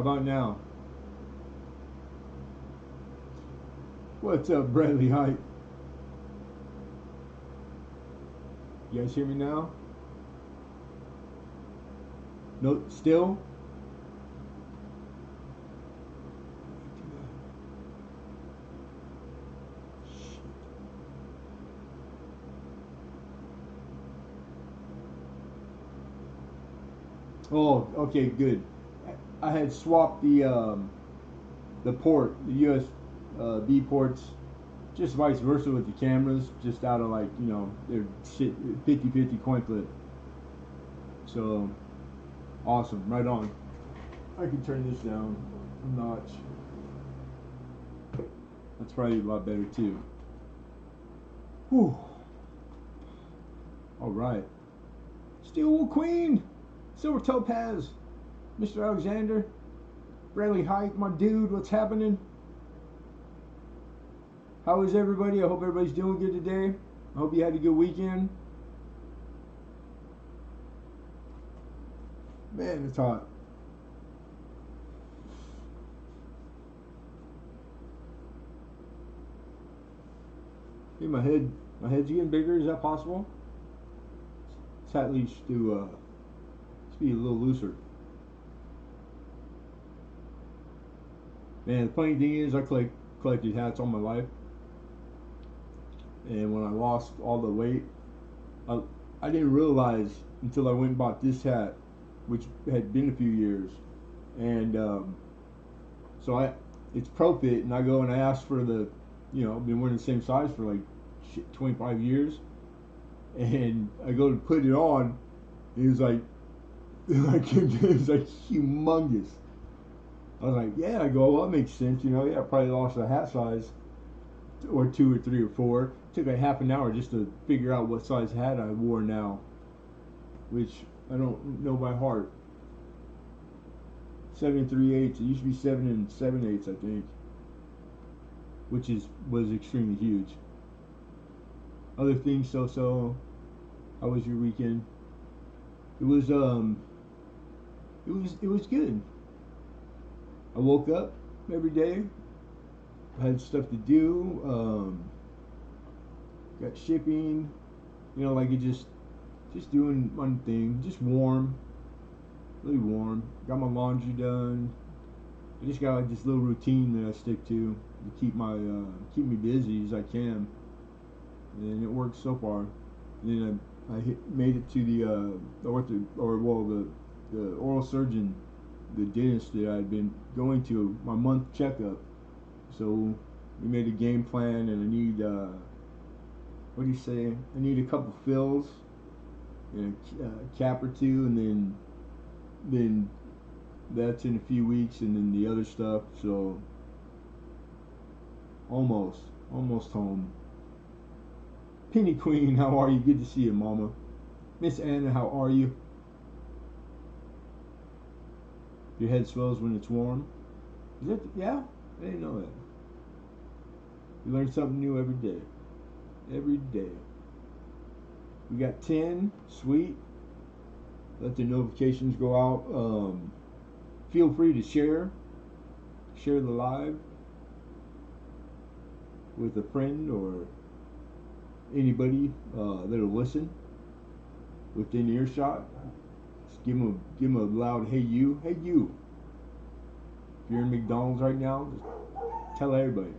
How about now? What's up, Bradley Height? You guys hear me now? No, still? Oh, okay, good. I had swapped the port, the USB ports, just vice versa with the cameras, just out of like, you know, they're 50/50 coin flip. So, awesome, right on. I can turn this down a notch. That's probably a lot better too. Whew. All right. Steel Queen, Silver Topaz, Mr. Alexander, Bradley Height, my dude, what's happening? How is everybody? I hope everybody's doing good today. I hope you had a good weekend. Man, it's hot. Hey, my head's getting bigger. Is that possible? This hat needs to be a little looser. Man, the funny thing is, I collected hats all my life, and when I lost all the weight, I didn't realize until I went and bought this hat, which had been a few years, and so it's Pro Fit, and I go and I ask for the, you know, I've been wearing the same size for like 25 years, and I go to put it on, and it was like it was like humongous. I was like, yeah. I go, well, that makes sense, you know. Yeah, I probably lost a hat size, or 2 or 3 or 4. It took like half an hour just to figure out what size hat I wore now, which I don't know by heart. 7 3/8. It used to be 7 7/8, I think, which was extremely huge. Other things, so. How was your weekend? It was good. I woke up every day. I had stuff to do. Got shipping. You know, like it just doing one thing. Just warm, really warm. Got my laundry done. I just got like this little routine that I stick to keep me busy as I can, and it works so far. And then I made it to the oral surgeon, the dentist that I'd been going to, my month checkup. So we made a game plan, and I need what do you say? I need a couple fills and a cap or two, and then that's in a few weeks, and then the other stuff. So almost home. Penny Queen, how are you? Good to see you, Mama. Miss Anna, how are you? Your head swells when it's warm. Is that, yeah? I didn't know that. You learn something new every day. Every day. We got 10. Sweet. Let the notifications go out. Feel free to share the live with a friend or anybody that'll listen within earshot. Just give them a loud hey you. If you're in McDonald's right now, just tell everybody.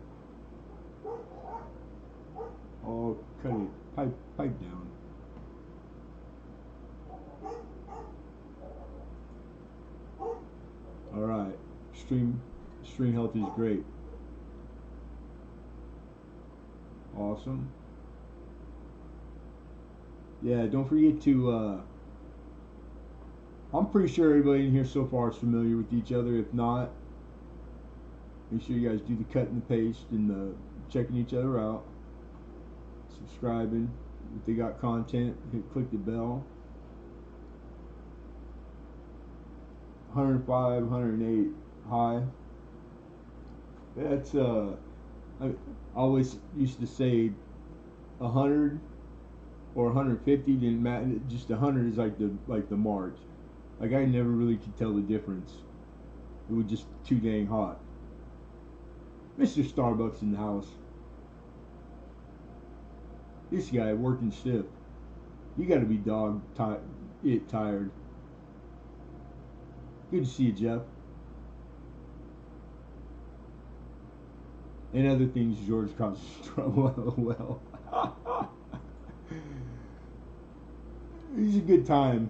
Oh, cut it, pipe down. All right, stream health is great. Awesome. Yeah, don't forget to. I'm pretty sure everybody in here so far is familiar with each other. If not, make sure you guys do the cut and the paste and the checking each other out, subscribing. If they got content, click the bell. 105, 108 high. That's I always used to say 100 or 150 didn't matter. Just 100 is like the mark. Like I never really could tell the difference It was just too dang hot. Mr. Starbucks in the house. This guy working stiff. You got to be tired. Good to see you, Jeff. And other things George causes trouble. Well, it's a good time.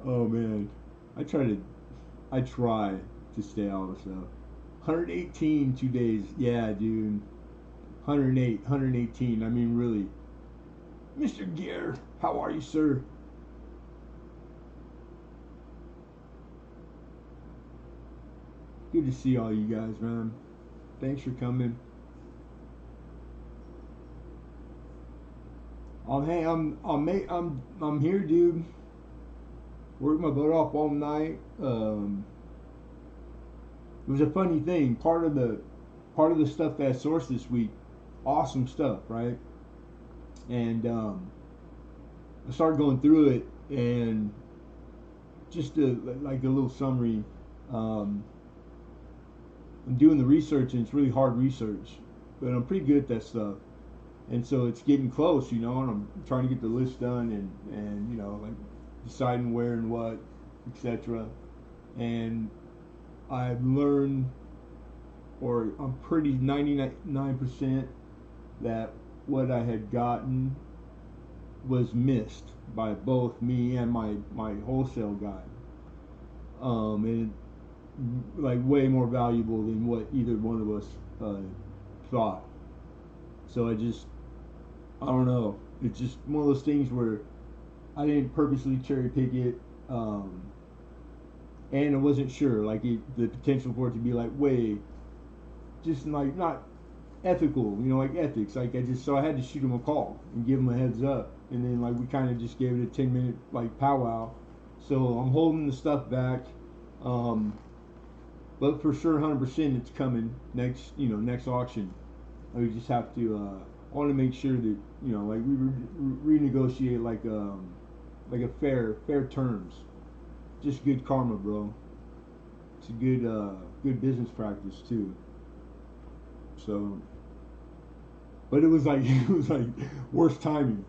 Oh man, I try to stay out of stuff. 118 2 days. Yeah, dude. 108, 118. I mean, really. Mr. Gear, how are you, sir? Good to see all you guys, man. Thanks for coming. Hey, I'm here, dude. Worked my butt off all night. It was a funny thing. Part of the stuff that I sourced this week, awesome stuff, right? And I started going through it, and just like a little summary. I'm doing the research, and it's really hard research, but I'm pretty good at that stuff. And so it's getting close, and I'm trying to get the list done, and like deciding where and what, etc. And I've learned, or I'm pretty 99% that what I had gotten was missed by both me and my wholesale guy. And like way more valuable than what either one of us thought. So I don't know. It's just one of those things where I didn't purposely cherry pick it, and I wasn't sure, like the potential for it to be like way, just like not ethical, like ethics. Like so I had to shoot him a call and give him a heads up, and then like we kind of just gave it a 10-minute like powwow. So I'm holding the stuff back, but for sure 100% it's coming next auction. We just have to. I want to make sure that like we renegotiate like a fair terms. Just good karma, bro. It's a good business practice too. So, but it was like worst timing.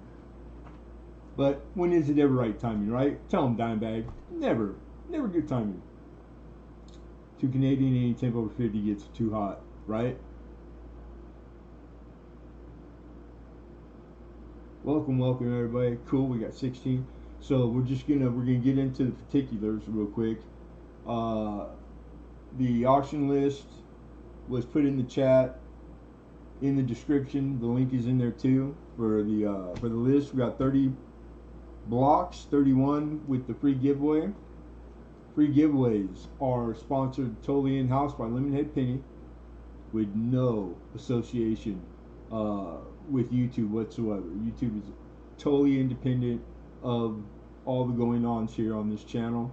But when is it ever right timing, right? Tell them, Dimebag. Never good timing. Too Canadian, any temp over 50 gets too hot, right? Welcome everybody. Cool, we got 16. So we're gonna get into the particulars real quick. The auction list was put in the chat, in the description. The link is in there too for the list. We got 30 blocks, 31 with the free giveaway. Free giveaways are sponsored totally in-house by Lemonhead Penny, with no association with YouTube whatsoever. YouTube is totally independent of all the going-ons here on this channel.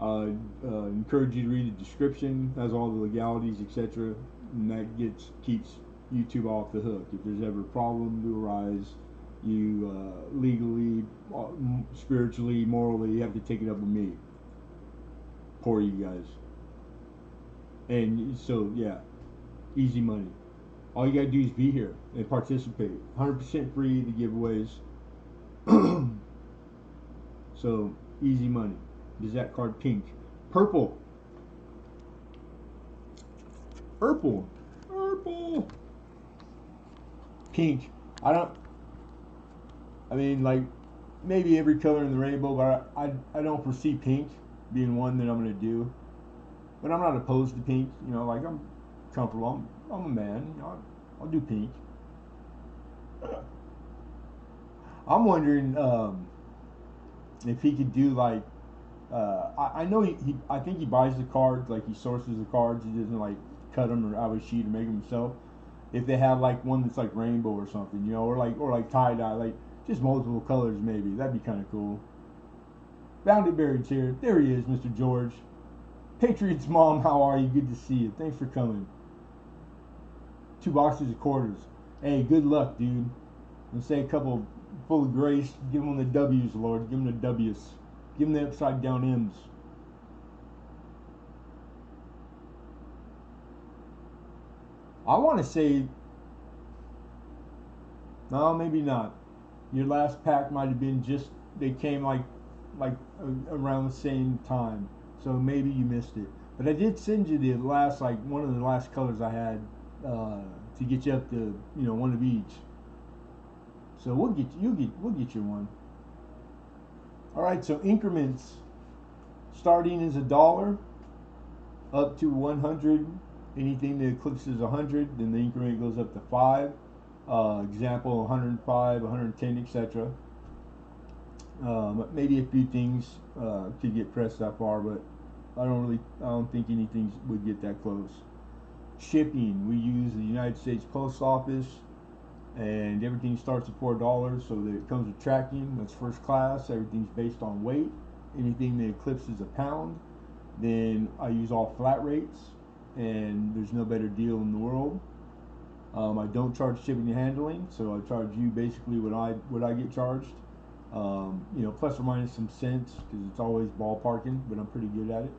Encourage you to read the description, has all the legalities, etc. And that keeps YouTube off the hook. If there's ever a problem to arise, you legally, spiritually, morally, you have to take it up with me. Poor you guys. And so yeah, easy money. All you gotta do is be here and participate. 100% free, the giveaways. So easy money. Is that card pink? Purple. Purple. Pink. I mean, like, maybe every color in the rainbow, but I don't foresee pink being one that I'm gonna do. But I'm not opposed to pink. Like I'm comfortable. I'm a man. I'll do pink. I'm wondering if he could do like. I know I think he buys the cards, like he sources the cards. He doesn't like cut them or out of a sheet or make them himself. If they have like one that's like rainbow or something, or like tie dye, like just multiple colors maybe. That'd be kind of cool. Bounded Buried's here. There he is, Mr. George. Patriots Mom, how are you? Good to see you. Thanks for coming. 2 boxes of quarters. Hey, good luck, dude. And say a couple full of grace. Give them the W's, Lord. Give them the W's. Give them the upside down M's. I want to say, no, maybe not. Your last pack might have been just, they came around the same time, so maybe you missed it. But I did send you the last, like one of the last colors I had to get you up to, one of each. So we'll get you one. All right, so increments starting is $1 up to 100. Anything that eclipses 100, then the increment goes up to 5. Example 105, 110, etc. Maybe a few things could get pressed that far, but I don't think anything would get that close. Shipping, we use the United States Post Office, and everything starts at $4, so that it comes with tracking. That's first class. Everything's based on weight. Anything that eclipses a pound, then I use all flat rates, and there's no better deal in the world. I don't charge shipping and handling, so I charge you basically what I get charged. Plus or minus some cents, because it's always ballparking, but I'm pretty good at it.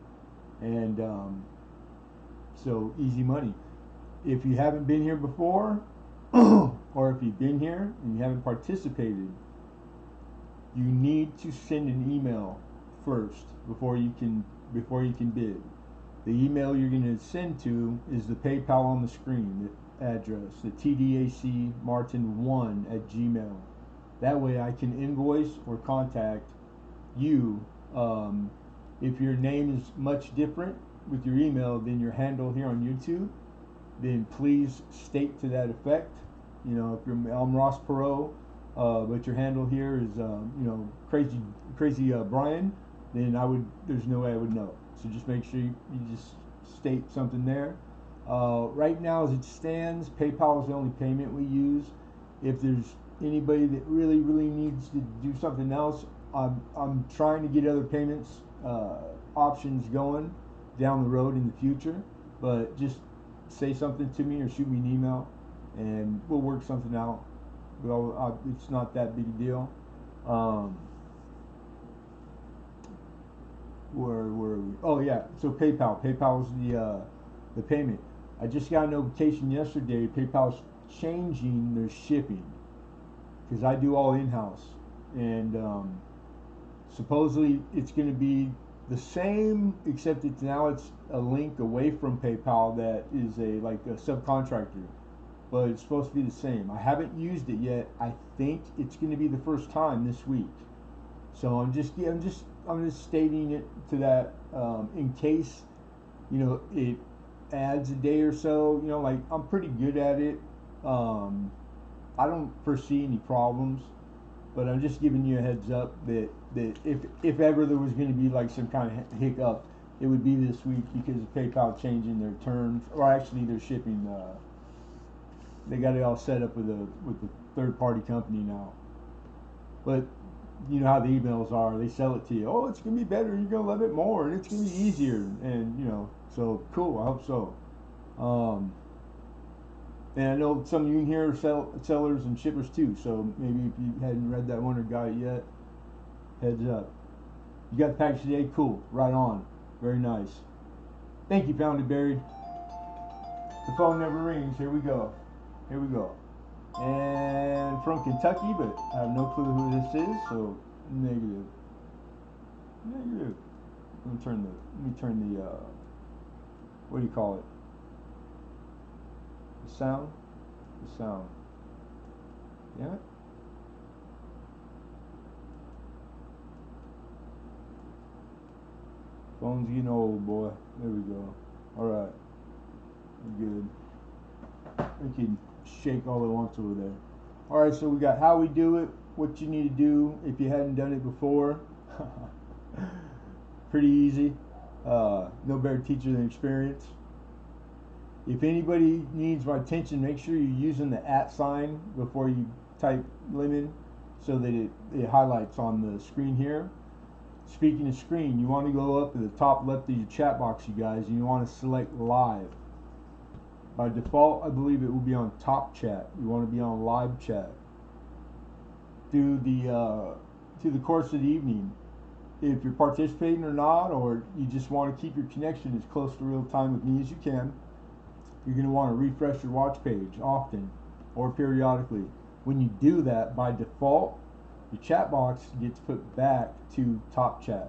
And so easy money. If you haven't been here before, or if you've been here and you haven't participated, you need to send an email first before you can bid. The email you're going to send to is the PayPal on the screen, the address, the tdacmartin1@gmail. That way I can invoice or contact you. If your name is much different with your email than your handle here on YouTube, then please state to that effect. If I'm Ross Perot, but your handle here is crazy Brian, then there's no way I would know. So just make sure you just state something there. Right now, as it stands, PayPal is the only payment we use. If there's anybody that really needs to do something else, I'm trying to get other payments options going down the road in the future. But just say something to me or shoot me an email, and we'll work something out. But it's not that big a deal. Where were we? Oh yeah, so PayPal. PayPal is the payment. I just got a notification yesterday. PayPal's changing their shipping, because I do all in-house, and supposedly it's going to be the same, except it's a link away from PayPal that is like a subcontractor, but it's supposed to be the same. I haven't used it yet. I think it's going to be the first time this week, so I'm just stating it to that in case it adds a day or so. Like, I'm pretty good at it. I don't foresee any problems, but I'm just giving you a heads up that if ever there was going to be like some kind of hiccup, it would be this week, because of PayPal changing their terms, or actually their shipping. They got it all set up with the third-party company now. But you know how the emails are. They sell it to you. Oh, it's going to be better. You're going to love it more, and it's going to be easier. And, so cool. I hope so. And I know some of you in here are sellers and shippers too. So maybe if you hadn't read that one or got it yet, heads up. You got the package today? Cool. Right on. Very nice. Thank you, Found It Buried. The phone never rings. Here we go. Here we go. And from Kentucky, but I have no clue who this is, so negative. Negative. Let me turn the what do you call it? The sound? The sound. Damn it. Phone's getting old, boy. There we go. Alright. Good. We can shake all at once over there. Alright, so we got how we do it, what you need to do if you hadn't done it before. Pretty easy. No better teacher than experience. If anybody needs my attention, make sure you're using the @ sign before you type lemon, so that it highlights on the screen here. Speaking of screen, you want to go up at the top left of your chat box, you guys, and you want to select live. By default, I believe it will be on top chat. You want to be on live chat. Through the course of the evening, if you're participating or not, or you just want to keep your connection as close to real time with me as you can, you're going to want to refresh your watch page often or periodically. When you do that, by default, your chat box gets put back to top chat.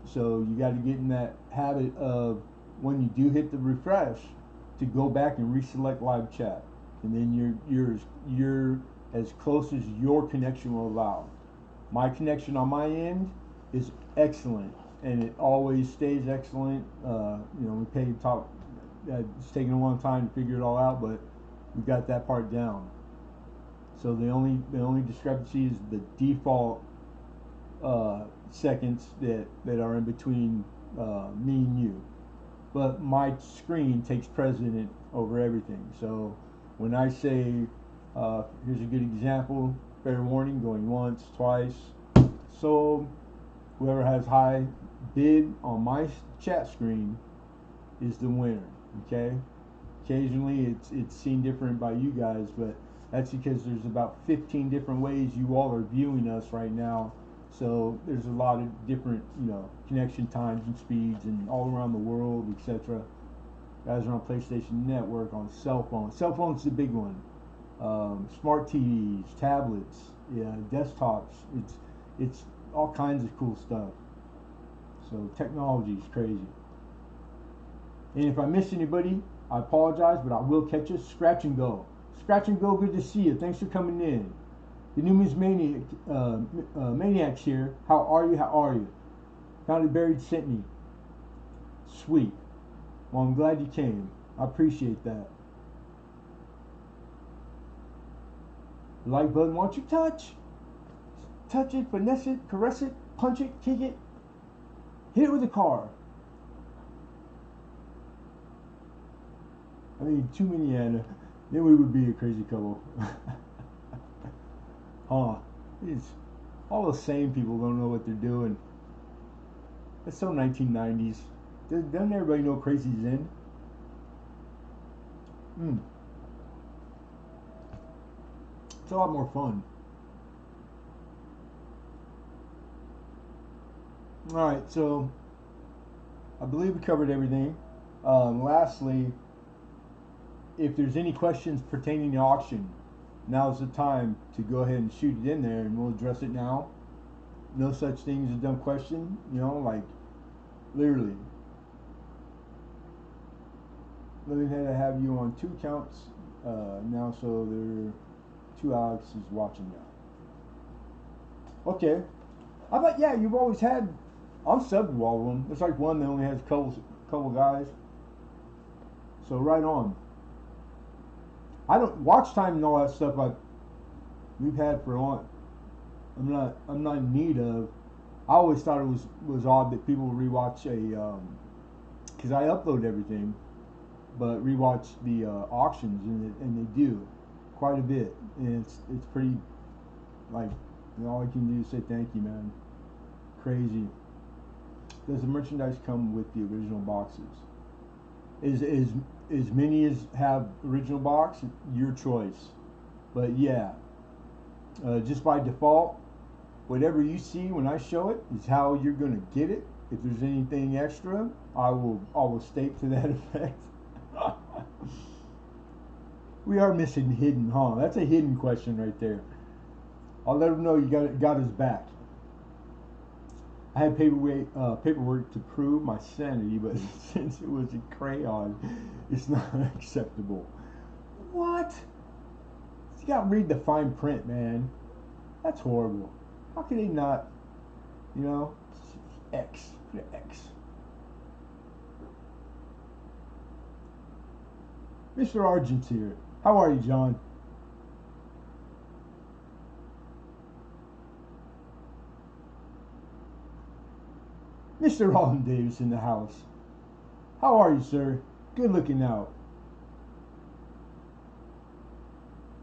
So you got to get in that habit of, when you do hit the refresh, to go back and reselect live chat, and then you're as close as your connection will allow. My connection on my end is excellent, and it always stays excellent. We paid top. It's taken a long time to figure it all out, but we got that part down. So the only discrepancy is the default seconds that are in between me and you. But my screen takes precedent over everything. So when I say, here's a good example, fair warning, going once, twice, sold, whoever has high bid on my chat screen is the winner. Okay. Occasionally it's seen different by you guys, but that's because there's about 15 different ways you all are viewing us right now. So there's a lot of different, connection times and speeds, and all around the world, etc. Guys are on PlayStation Network, on cell phones. Cell phones is the big one. Smart TVs, tablets, desktops. It's all kinds of cool stuff. So technology is crazy. And if I miss anybody, I apologize, but I will catch us. Scratch and Go. Scratch and Go, good to see you. Thanks for coming in. The Newman's Maniacs here. How are you? How are you? Found it buried, sent me. Sweet. Well, I'm glad you came. I appreciate that. The like button, why don't you touch? Touch it, finesse it, caress it, punch it, kick it. Hit it with a car. I mean, too many, and then we would be a crazy couple. It's all the same people don't know what they're doing. It's so 1990s. Doesn't everybody know Crazy's in? It's a lot more fun. Alright, so I believe we covered everything. Lastly, if there's any questions pertaining to auction, now's the time to go ahead and shoot it in there, and we'll address it now. No such thing as a dumb question, like literally. Lemonhead, I have you on 2 accounts now, so there are 2 Alexes watching now. Okay. I thought, yeah, you've always had. I'm subbed to all of them. There's like one that only has a couple guys. So right on. I don't watch time and all that stuff. We've had for a long. I'm not in need of. I always thought it was odd that people rewatch because I upload everything, but rewatch the auctions, and they do quite a bit, and it's pretty, like, all I can do is say thank you, man. Crazy. Does the merchandise come with the original boxes? As many as have original box, your choice. But yeah, just by default, whatever you see when I show it is how you're gonna get it. If there's anything extra, I will state to that effect. We are missing hidden, huh? That's a hidden question right there. I'll let them know you got his back. I had paperwork to prove my sanity, but since it was a crayon, it's not acceptable. What? You gotta read the fine print, man. That's horrible. How can they not? X. Put an X. Mr. Argent's here. How are you, John? Mr. Rollin Davis in the house. How are you, sir? Good looking out.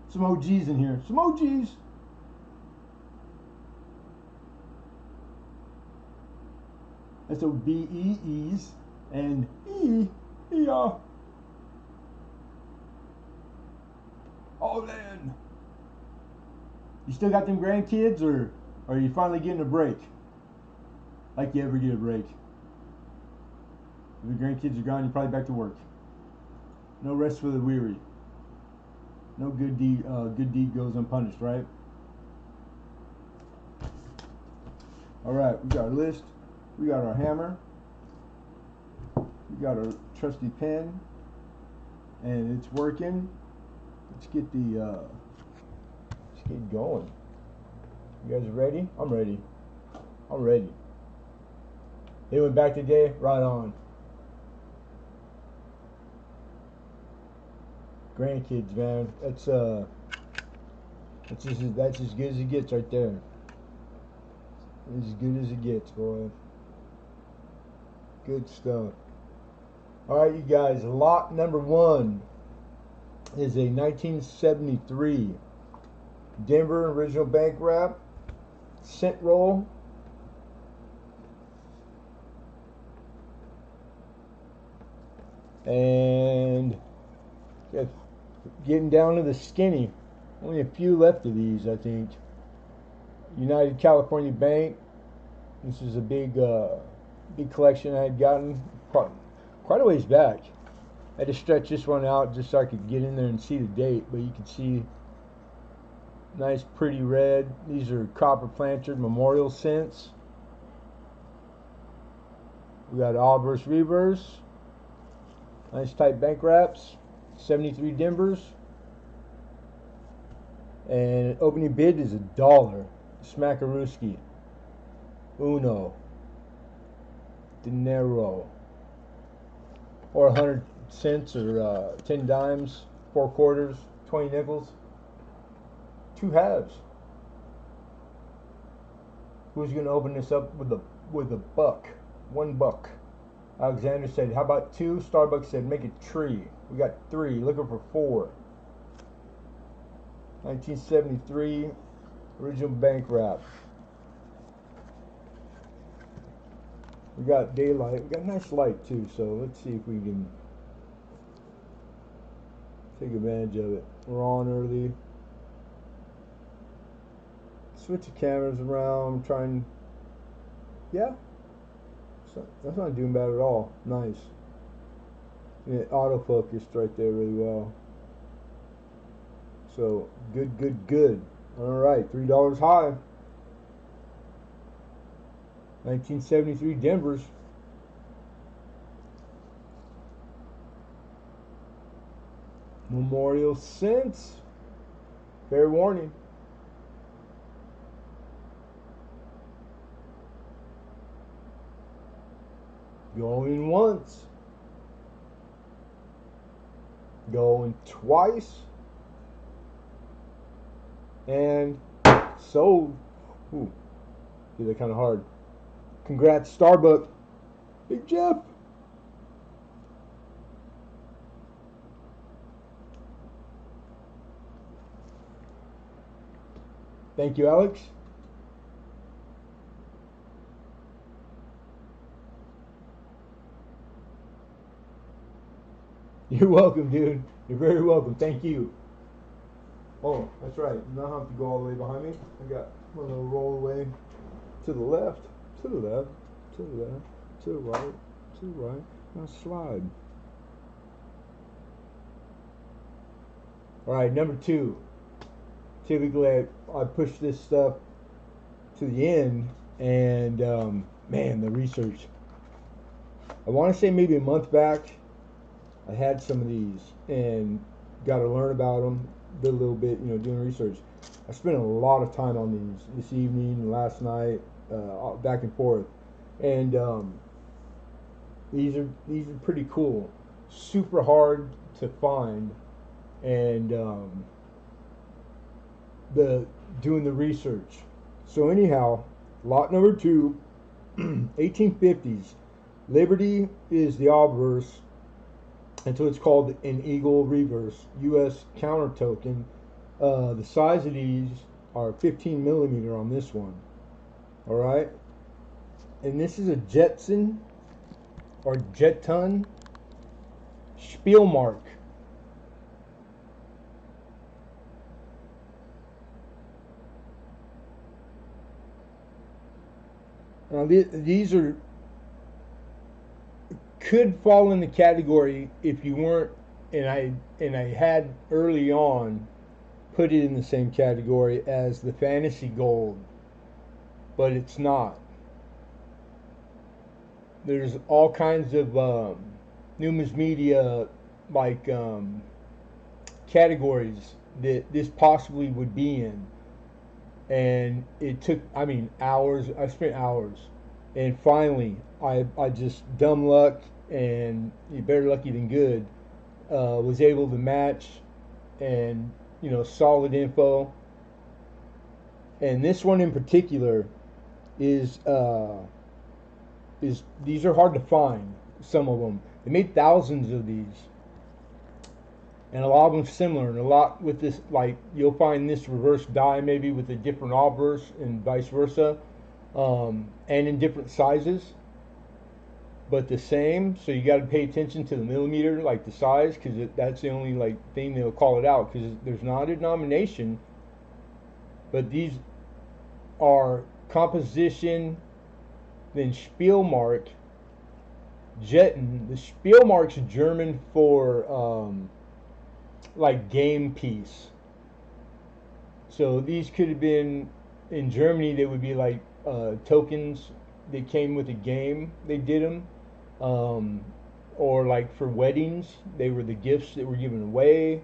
Some OGs in here. Some OGs. SOBEEs and E-E-A. Oh, man. You still got them grandkids, or are you finally getting a break? Like you ever get a break? If the grandkids are gone, you're probably back to work. No rest for the weary. No good deed goes unpunished, right? All right, we got our list. We got our hammer. We got our trusty pen, and it's working. Let's get going. You guys ready? I'm ready. I'm ready. They went back today. Right on. Grandkids, man. That's as good as it gets right there. As good as it gets, boy. Good stuff. All right, you guys. Lot number 1 is a 1973 Denver original bank wrap cent roll. And getting down to the skinny. Only a few left of these, I think. United California Bank. This is a big collection I had gotten quite a ways back. I had to stretch this one out just so I could get in there and see the date, but you can see nice pretty red. These are copper plantered memorial cents. We got obverse reverse. Nice tight bank wraps. 73 Denvers. And opening bid is $1. Smackarooski. Uno. Dinero. Or 100 cents or 10 dimes, 4 quarters, 20 nickels. 2 halves. Who's going to open this up with a buck? $1. Alexander said, how about 2? Starbucks said, make it 3. We got 3. Looking for 4. 1973 original bank wrap. We got daylight. We got nice light too, so let's see if we can take advantage of it. We're on early. Switch the cameras around. Trying. Yeah. So that's not doing bad at all. Nice. And it autofocused right there really well. So good. All right, $3 high. 1973 Denvers. Memorial cents. Fair warning. Going once. Going twice. And sold. Ooh, did that kind of hard. Congrats, Starbucks. Big Jeff. Thank you, Alex. You're welcome, dude. You're very welcome. Thank you. Oh, that's right. You don't have to go all the way behind me. I got one little roll away to the left, to the left, to the left, to the right, to the right. Now slide. All right, number 2. Typically, I push this stuff to the end, and man, the research. I want to say maybe a month back, I had some of these and got to learn about them. Did a little bit, doing research. I spent a lot of time on these this evening, last night, back and forth, and these are pretty cool. Super hard to find, and doing the research. So anyhow, lot number 2, 1850s. Liberty is the obverse. And so it's called an Eagle Reverse U.S. counter token. The size of these are 15 millimeter on this one. All right. And this is a Jetson or Jeton Spielmark. Now these could fall in the category if you weren't and I had early on put it in the same category as the fantasy gold, but it's not. There's all kinds of numismedia like categories that this possibly would be in, and it took, I mean, hours. I spent hours, and finally I just dumb luck and better lucky than good, was able to match, and solid info. And this one in particular is these are hard to find. Some of them, they made thousands of these, and a lot of them similar, and a lot with this, like you'll find this reverse die maybe with a different obverse and vice versa, and in different sizes, but the same. So you got to pay attention to the millimeter, like the size, because that's the only like thing they'll call it out, because there's not a denomination. But these are composition, then Spielmark, Jetten. The Spielmark's German for like game piece. So these could have been in Germany. They would be like tokens that came with a game. They did them, or like for weddings, they were the gifts that were given away.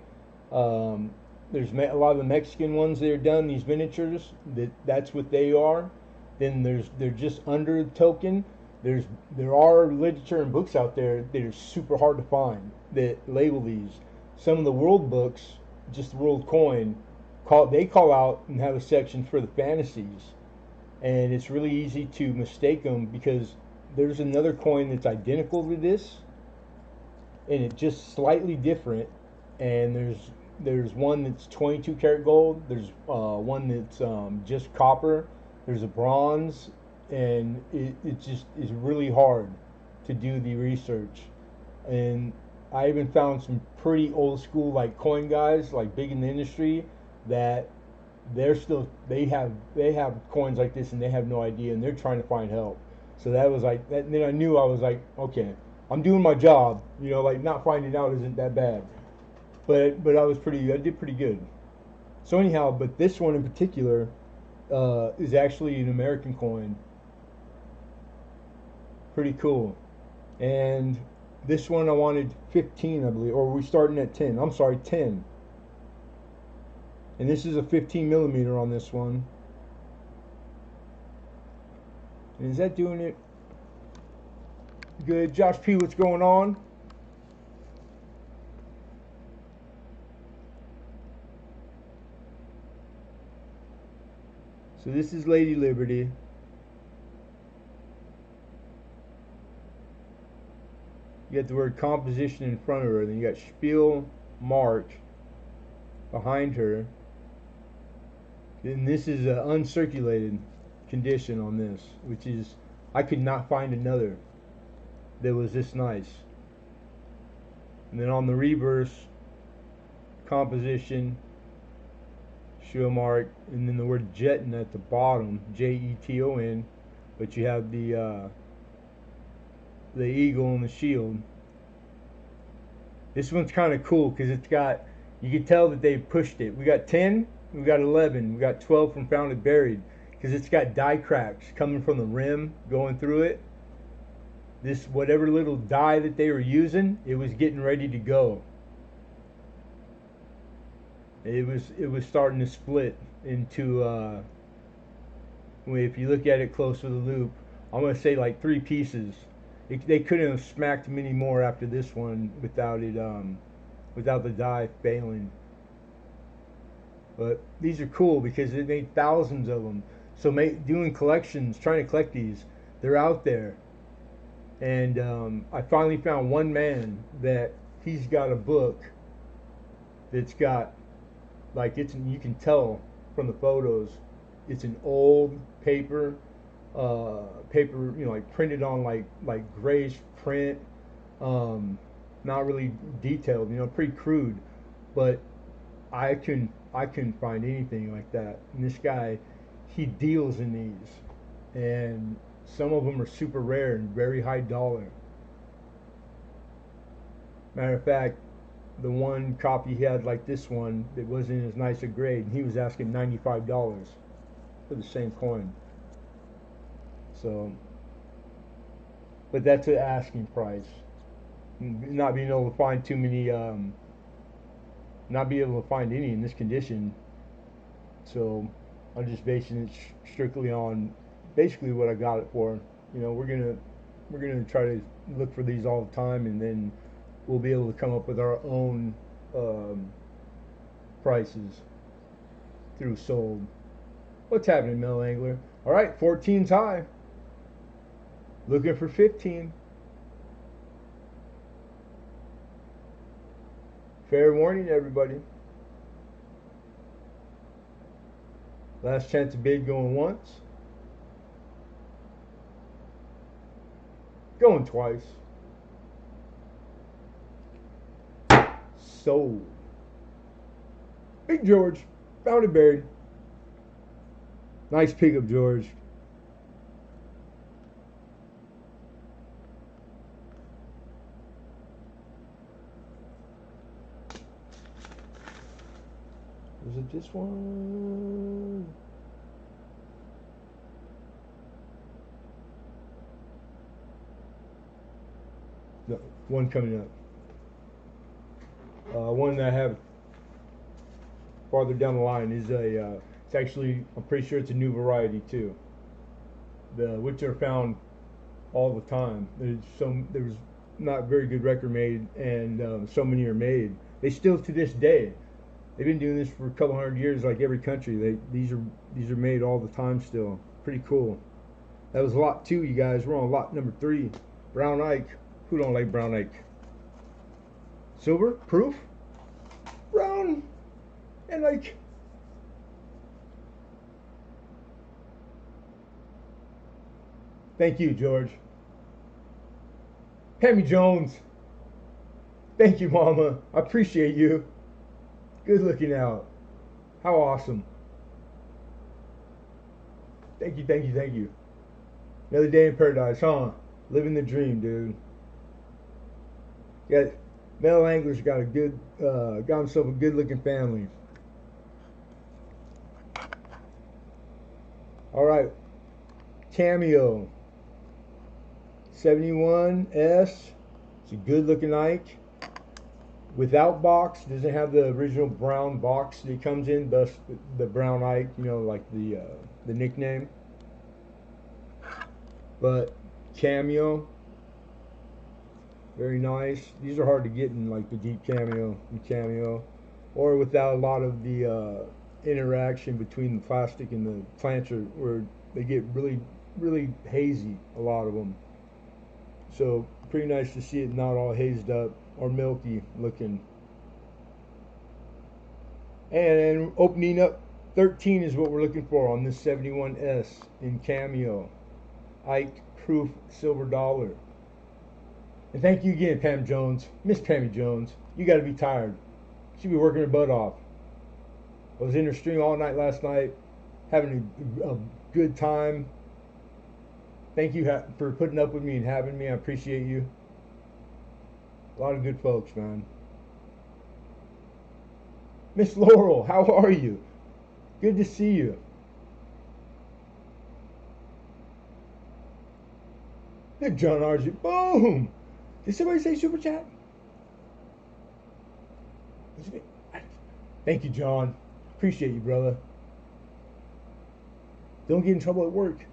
There's a lot of the Mexican ones that are done. These miniatures, that's what they are. Then they're just under the token. There are literature and books out there that are super hard to find that label these. Some of the world books, just the world coin, call out and have a section for the fantasies, and it's really easy to mistake them, because there's another coin that's identical to this, and it's just slightly different. And there's one that's 22 karat gold. There's one that's just copper. There's a bronze, and it just is really hard to do the research. And I even found some pretty old school like coin guys, like big in the industry, that they have coins like this and they have no idea, and they're trying to find help. So that was like that. Then I knew, I was like, okay, I'm doing my job. Like not finding out isn't that bad. But I did pretty good. So anyhow, but this one in particular is actually an American coin. Pretty cool. And this one I wanted 15, I believe, or we're starting at 10. I'm sorry, 10. And this is a 15 millimeter on this one. And is that doing it good? Josh P, what's going on? So this is Lady Liberty. You got the word composition in front of her, then you got Spiel Mark behind her. And this is an uncirculated condition on this, which is, I could not find another that was this nice. And then on the reverse, composition, Spielmark, and then the word Jetten at the bottom, Jeton, but you have the eagle and the shield. This one's kind of cool because it's got, you can tell that they pushed it. We got 10, we got 11, we got 12 from Found and Buried, because it's got die cracks coming from the rim going through it. This, whatever little die that they were using, it was getting ready to go. It was starting to split into if you look at it close to the loop, I'm gonna say like 3 pieces. They couldn't have smacked many more after this one without it without the die failing. But these are cool because they made thousands of them. So doing collections, trying to collect these, they're out there. And I finally found one man that he's got a book that's got, like, you can tell from the photos, it's an old paper, like printed on like grayish print, not really detailed, pretty crude. But I couldn't find anything like that. And this guy, he deals in these, and some of them are super rare and very high dollar. Matter of fact, the one copy he had like this one that wasn't as nice a grade, and he was asking $95 for the same coin. So, but that's an asking price. Not being able to find too many, not being able to find any in this condition. So I'm just basing it strictly on basically what I got it for. You know, we're gonna try to look for these all the time, and then we'll be able to come up with our own prices through sold. What's happening, Mel Angler? All right, 14's high. Looking for 15. Fair warning, everybody. Last chance to bid going once. Going twice. Sold. Big George. Found it buried. Nice pickup, George. Was it this one? No, one coming up. One that I have farther down the line is a. It's actually, I'm pretty sure it's a new variety too. Which are found all the time. There's not very good record made, and so many are made. They still to this day. They've been doing this for a couple hundred years, like every country. These are made all the time still. Pretty cool. That was lot 2, you guys. We're on lot number 3. Brown Ike. Who don't like Brown Ike? Silver proof. Brown and Ike. Thank you, George. Pammy Jones. Thank you, Mama. I appreciate you. Good looking out. How awesome. Thank you, thank you, thank you. Another day in paradise, huh? Living the dream, dude. Yeah, Mel Angler's got himself a good looking family. All right. Cameo. 71S. It's a good looking Ike. Without box, doesn't have the original brown box that it comes in, thus the Brown Ike, you know, like the nickname. But cameo, very nice. These are hard to get in like the deep cameo and cameo, or without a lot of the interaction between the plastic and the planter, where they get really hazy, a lot of them. So pretty nice to see it not all hazed up or milky looking. And opening up 13 is what we're looking for on this 71S in cameo. Ike proof silver dollar. And thank you again, Pam Jones. Miss Pammy Jones. You got to be tired. She'll be working her butt off. I was in her stream all night last night, having a good time. Thank you for putting up with me and having me. I appreciate you. A lot of good folks, man. Miss Laurel, how are you? Good to see you. Good John Argy. Boom! Did somebody say super chat? Thank you, John. Appreciate you, brother. Don't get in trouble at work.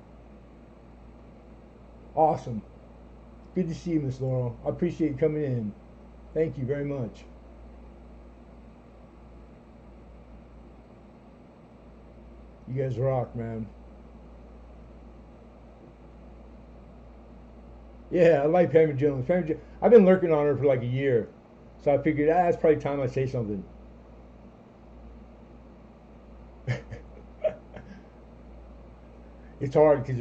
Awesome. Good to see you, Miss Laurel. I appreciate you coming in. Thank you very much. You guys rock, man. Yeah, I like Pammy Jones. I've been lurking on her for like a year. So I figured, it's probably time I say something. It's hard because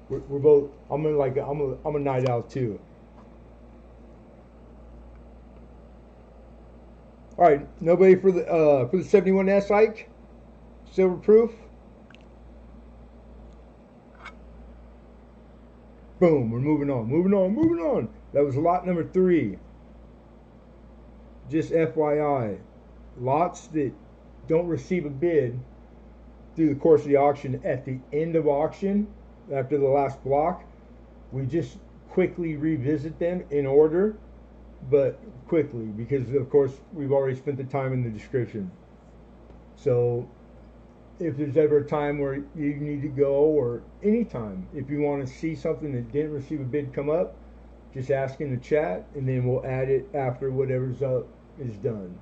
we're both. I'm a night owl too. All right, nobody for the 71S Ike, silver proof. Boom, we're moving on. That was lot number 3. just FYI, lots that don't receive a bid through the course of the auction, at the end of auction, after the last block, we just quickly revisit them in order, but quickly, because of course we've already spent the time in the description. So if there's ever a time where you need to go, or any time, if you want to see something that didn't receive a bid come up, just ask in the chat, and then we'll add it after whatever's up is done.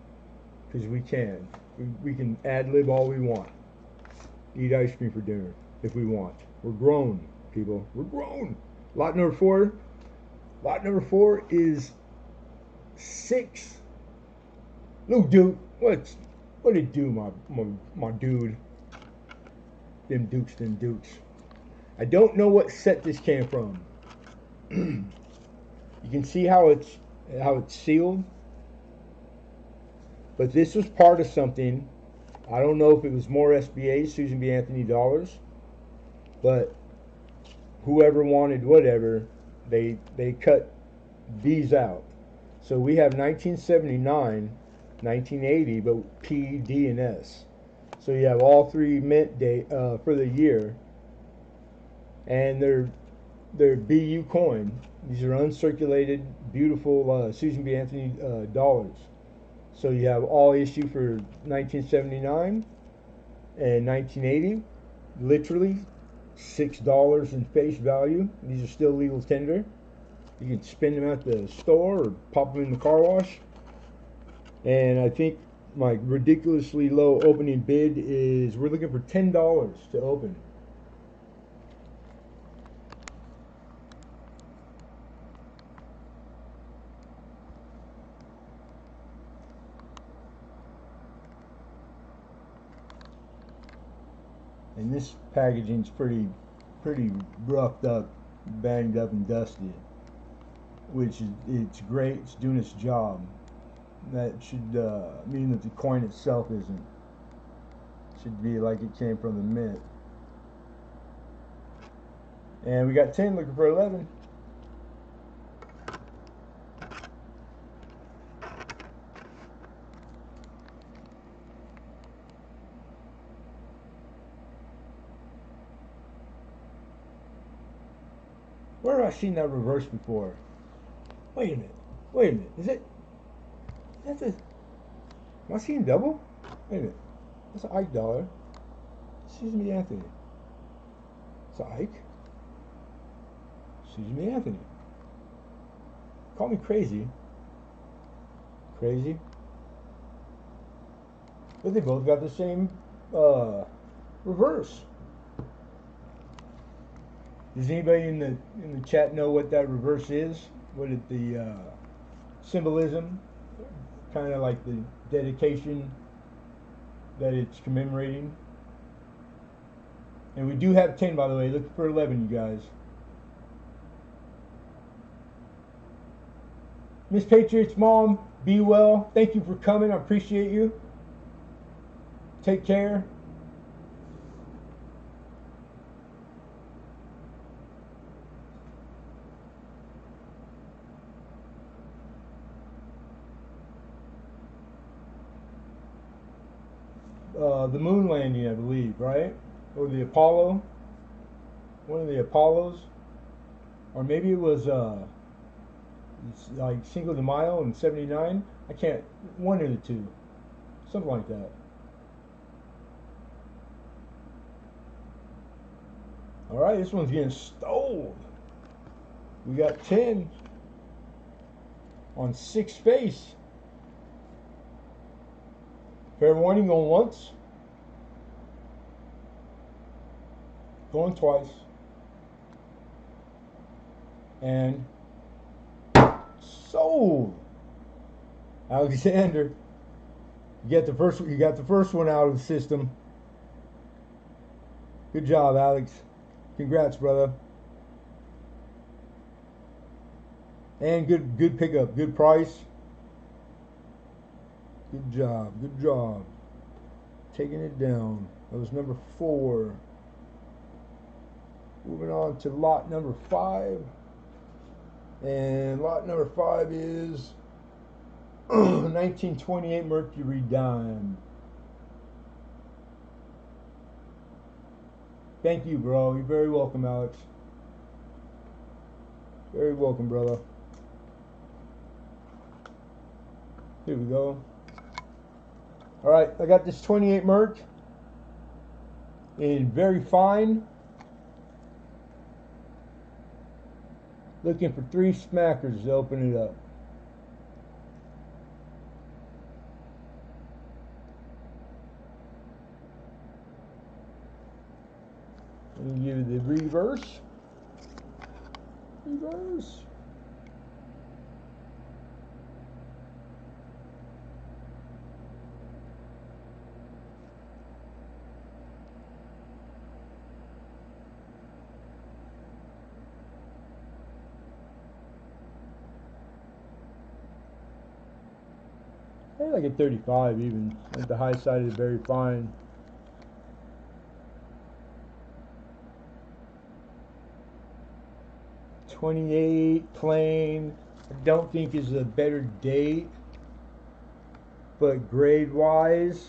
Because we can. We can ad-lib all we want. Eat ice cream for dinner if we want. We're grown, people. We're grown. Lot number 4. Lot number 4 is 6. Little dude, what did it do, my dude? Them dukes. I don't know what set this came from. You can see how it's sealed. But this was part of something. I don't know if it was more SBAs, Susan B. Anthony dollars, but whoever wanted whatever, they cut these out. So we have 1979, 1980, but P, D, and S. So you have all 3 mint date for the year, and they're BU coin. These are uncirculated, beautiful Susan B. Anthony dollars. So you have all issue for 1979 and 1980, literally $6 in face value. These are still legal tender. You can spend them at the store or pop them in the car wash. And I think my ridiculously low opening bid is, we're looking for $10 to open. And this packaging's pretty roughed up, banged up, and dusty, which is, it's great. It's doing its job. That should mean that the coin itself isn't. Should be like it came from the mint. And we got 10 looking for 11. Where have I seen that reverse before? Wait a minute. Is it? That's a. Am I seeing double? Wait a minute. That's an Ike dollar. Susan B. Anthony. It's an Ike. Susan B. Anthony. Call me crazy. Crazy. But they both got the same reverse. Does anybody in the chat know what that reverse is? What is the symbolism? Kind of like the dedication that it's commemorating. And we do have 10, by the way. Look for 11, you guys. Miss Patriot's mom, be well. Thank you for coming. I appreciate you. Take care. The moon landing, I believe, right? Or the Apollo. One of the Apollos. Or maybe it was it's like Cinco de Mayo in '79. I can't, one of the two. Something like that. Alright, this one's getting stole. We got 10 on 6 face. Fair warning, going once. Going twice. And sold. Alexander, you got the first one out of the system. Good job, Alex. Congrats, brother. And good pickup, good price. Good job. Taking it down. That was number 4. Moving on to lot number 5. And lot number 5 is 1928 Mercury dime. Thank you, bro. You're very welcome, Alex. Very welcome, brother. Here we go. All right, I got this 28 Merc in very fine. Looking for 3 smackers to open it up. Let me give you the reverse. Reverse. Maybe like a 35 even. Like the high side is very fine. '28 plain. I don't think is a better date, but grade wise,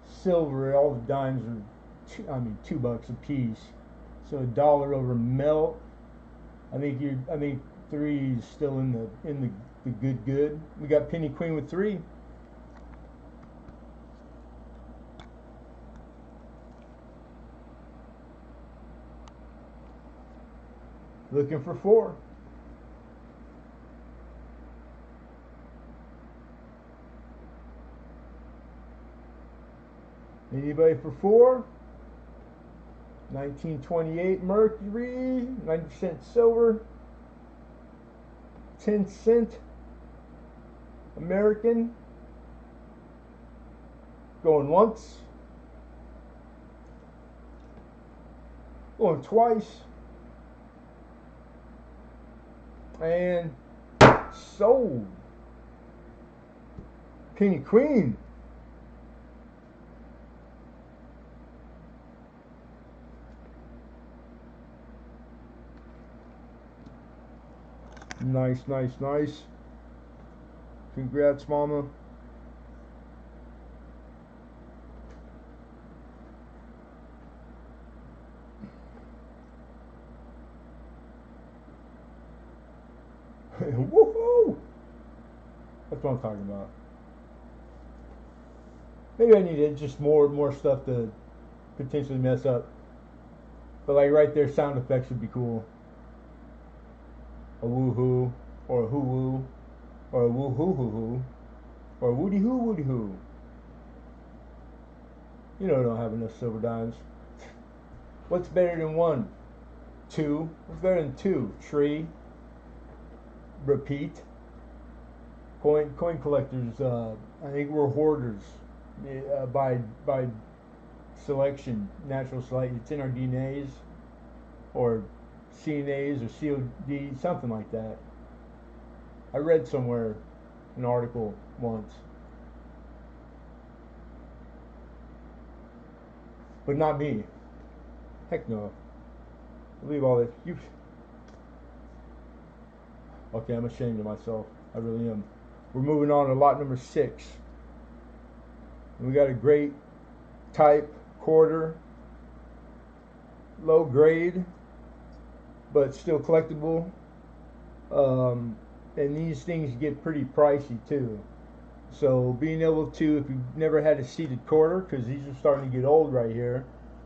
silver. All the dimes are, $2 a piece. So $1 over melt. I think 3 is still in the good. We got penny queen with 3. Looking for 4. Anybody for 4? 1928 Mercury, 90% silver, 10-cent American. Going once. Going twice. And sold. Penny queen. Nice. Congrats, mama. Woohoo! That's what I'm talking about. Maybe I need just more stuff to potentially mess up. But like right there, sound effects would be cool. A woohoo, or a hoo-woo, or a woo-hoo-hoo-hoo, or a woody-hoo-woody-hoo. You know I don't have enough silver dimes. What's better than 1? 2. What's better than 2? Tree. Repeat. Coin collectors, I think we're hoarders by selection, natural selection. It's in our DNAs, or CNAs, or COD, something like that. I read somewhere an article once, but not me. Heck no. Believe all this. Okay, I'm ashamed of myself. I really am. We're moving on to lot number 6. And we got a great type quarter, low grade, but still collectible. And these things get pretty pricey too. So being able to, if you've never had a seated quarter, because these are starting to get old right here,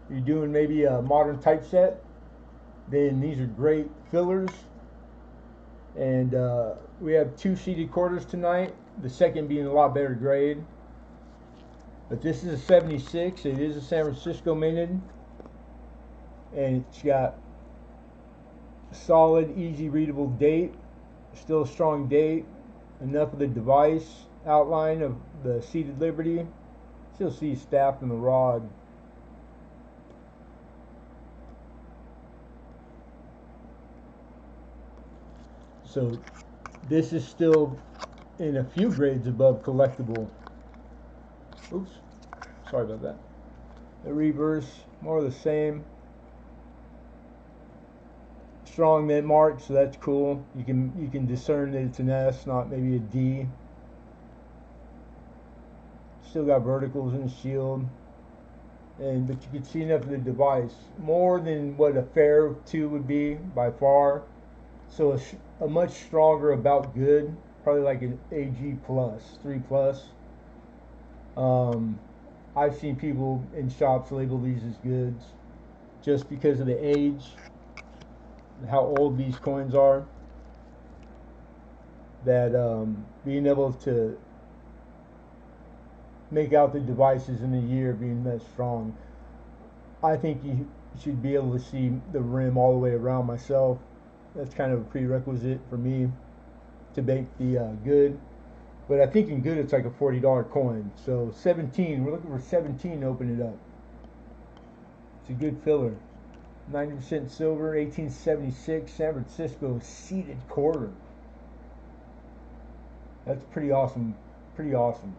you're doing maybe a modern typeset, then these are great fillers. And we have 2 seated quarters tonight, the second being a lot better grade. But this is a 76. It is a San Francisco minted, and it's got solid, easy readable date, still a strong date, enough of the device outline of the seated Liberty. Still see staff in the rod. So this is still in a few grades above collectible. Oops, sorry about that. The reverse, more of the same. Strong mint mark, so that's cool. You can discern that it's an S, not maybe a D. still got verticals in the shield, but you can see enough of the device, more than what a Fair 2 would be by far. So a much stronger about good, probably like an AG plus, 3 plus. I've seen people in shops label these as goods just because of the age, how old these coins are. That being able to make out the devices in a year being that strong, I think you should be able to see the rim all the way around myself. That's kind of a prerequisite for me to make the good. But I think in good it's like a $40 coin. So 17, we're looking for 17 to open it up. It's a good filler. 90% silver, 1876, San Francisco seated quarter. That's pretty awesome. Pretty awesome.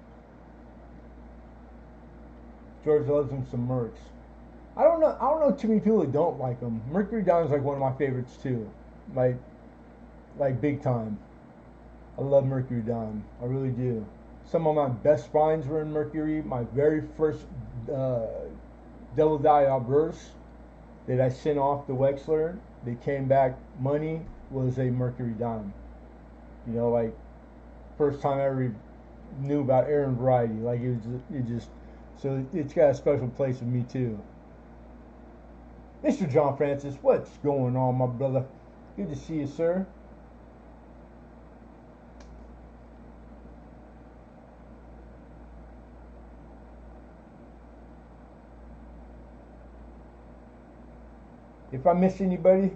George loves him some Mercs. I don't know too many people that don't like them. Mercury Diamond's like one of my favorites too. Like big time. I love Mercury Diamond. I really do. Some of my best finds were in Mercury. My very first double die obverse that I sent off to Wexler that came back money was a Mercury Diamond. You know, like first time I ever knew about Aaron variety. Like it just so it's got a special place with me too. Mr. John Francis, what's going on, my brother? Good to see you, sir. If I miss anybody,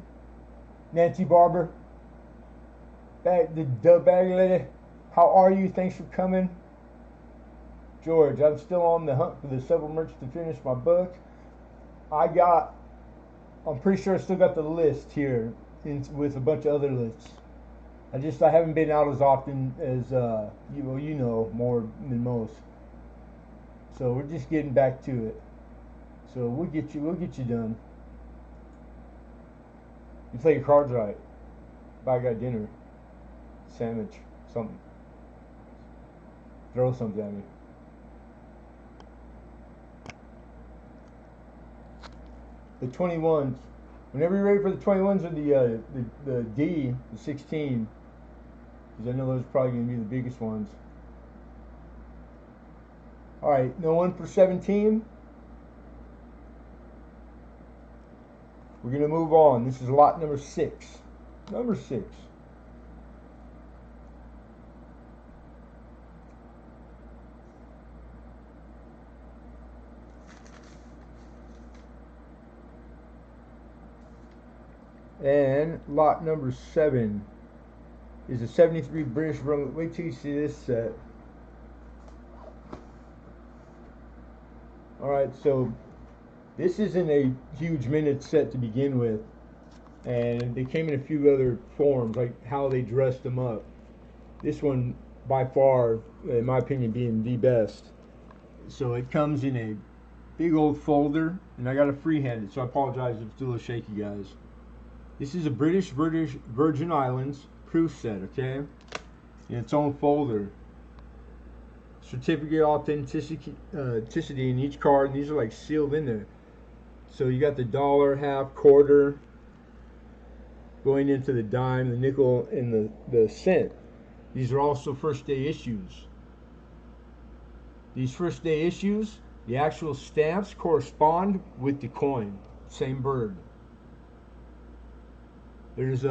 Nancy Barber, the bag lady, how are you? Thanks for coming. George, I'm still on the hunt for the several merch to finish my book. I'm pretty sure I still got the list here with a bunch of other lists. I haven't been out as often as you know more than most. So we're just getting back to it. So we'll get you done. You play your cards right. Buy a guy dinner, sandwich, something. Throw something at me. The 21s. Whenever you're ready for the 21s or the D, the 16, because I know those are probably going to be the biggest ones. All right, no one for 17. We're going to move on. This is lot number 6. Number 6. And lot number 7 is a 73 British Roman. Wait till you see this set. Alright, so this isn't a huge minute set to begin with. And they came in a few other forms, like how they dressed them up. This one, by far, in my opinion, being the best. So it comes in a big old folder, and I got it free-handed, so I apologize if it's a little shaky, guys. This is a British Virgin Islands proof set, okay? In its own folder. Certificate of authenticity in each card, and these are like sealed in there. So you got the dollar, half, quarter, going into the dime, the nickel, and the cent. These are also first day issues. These first day issues, the actual stamps correspond with the coin. Same bird. There's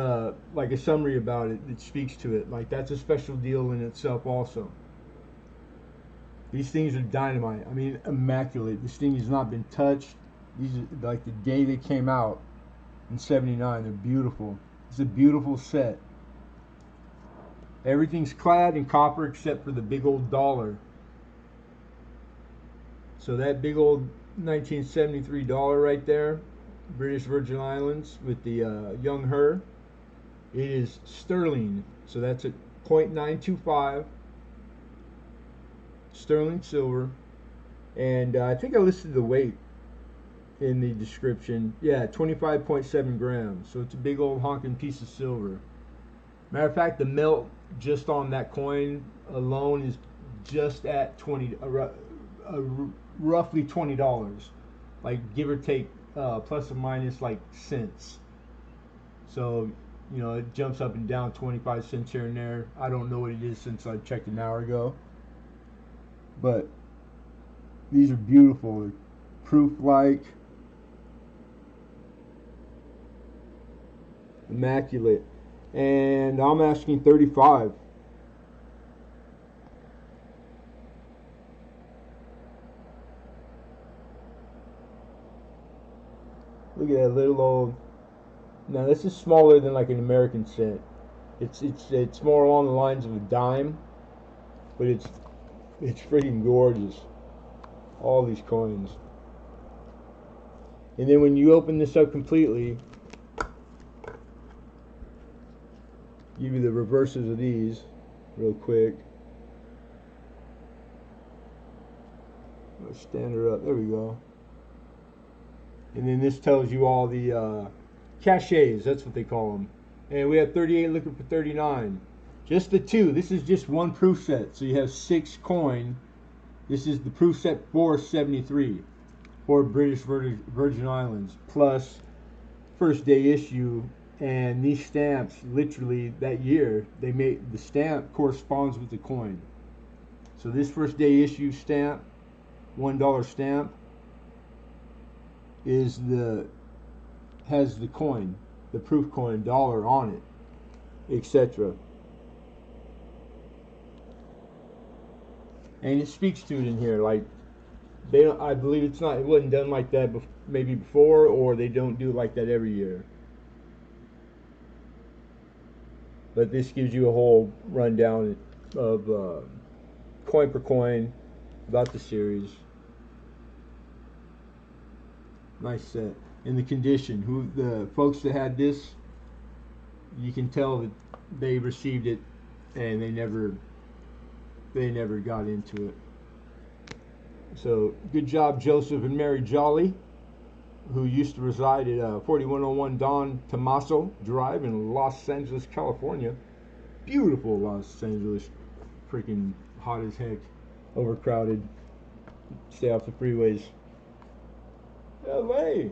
like a summary about it that speaks to it. Like that's a special deal in itself also. These things are dynamite. I mean, immaculate. This thing has not been touched. These are like the day they came out in '79. They're beautiful. It's a beautiful set. Everything's clad in copper except for the big old dollar. So that big old 1973 dollar right there, British Virgin Islands with the young her, it is sterling. So that's at 0.925 sterling silver. And I think I listed the weight in the description. Yeah, 25.7 grams. So it's a big old honking piece of silver. Matter of fact, the melt just on that coin alone is just at roughly $20, like give or take, plus or minus like cents. So, you know, it jumps up and down 25 cents here and there. I don't know what it is since I checked an hour ago. But these are beautiful. Proof like. Immaculate. And I'm asking 35. Look at that little old. Now this is smaller than like an American cent. It's more along the lines of a dime, but it's freaking gorgeous. All these coins. And then when you open this up completely, give you the reverses of these real quick. Let's stand her up. There we go. And then this tells you all the cachets. That's what they call them. And we have 38 looking for 39. Just the two. This is just one proof set. So you have 6 coin. This is the proof set for 73 for British Virgin Islands, plus first day issue. And these stamps, literally that year, they made the stamp corresponds with the coin. So this first day issue stamp, $1 stamp, has the coin, the proof coin, dollar on it, etc. And it speaks to it in here, like they don't, I believe it wasn't done like that maybe before, or they don't do it like that every year. But this gives you a whole rundown of coin per coin about the series. Nice set. And the condition. The folks that had this, you can tell that they received it and they never got into it. So good job, Joseph and Mary Jolly, who used to reside at 4101 Don Tomaso Drive in Los Angeles, California. Beautiful Los Angeles. Freaking hot as heck. Overcrowded. Stay off the freeways. LA.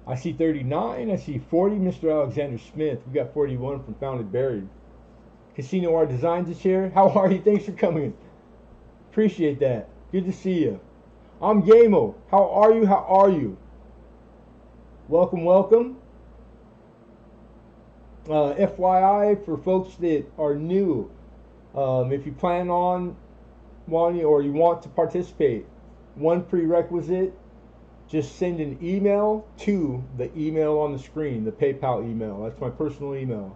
I see 39. I see 40. Mr. Alexander Smith. We got 41 from Found and Buried. Casino Art Designs is here. How are you? Thanks for coming. Appreciate that. Good to see you. I'm Gamo. How are you? How are you? Welcome, welcome. FYI for folks that are new, if you plan on wanting or you want to participate, one prerequisite, just send an email to the email on the screen, the PayPal email. That's my personal email,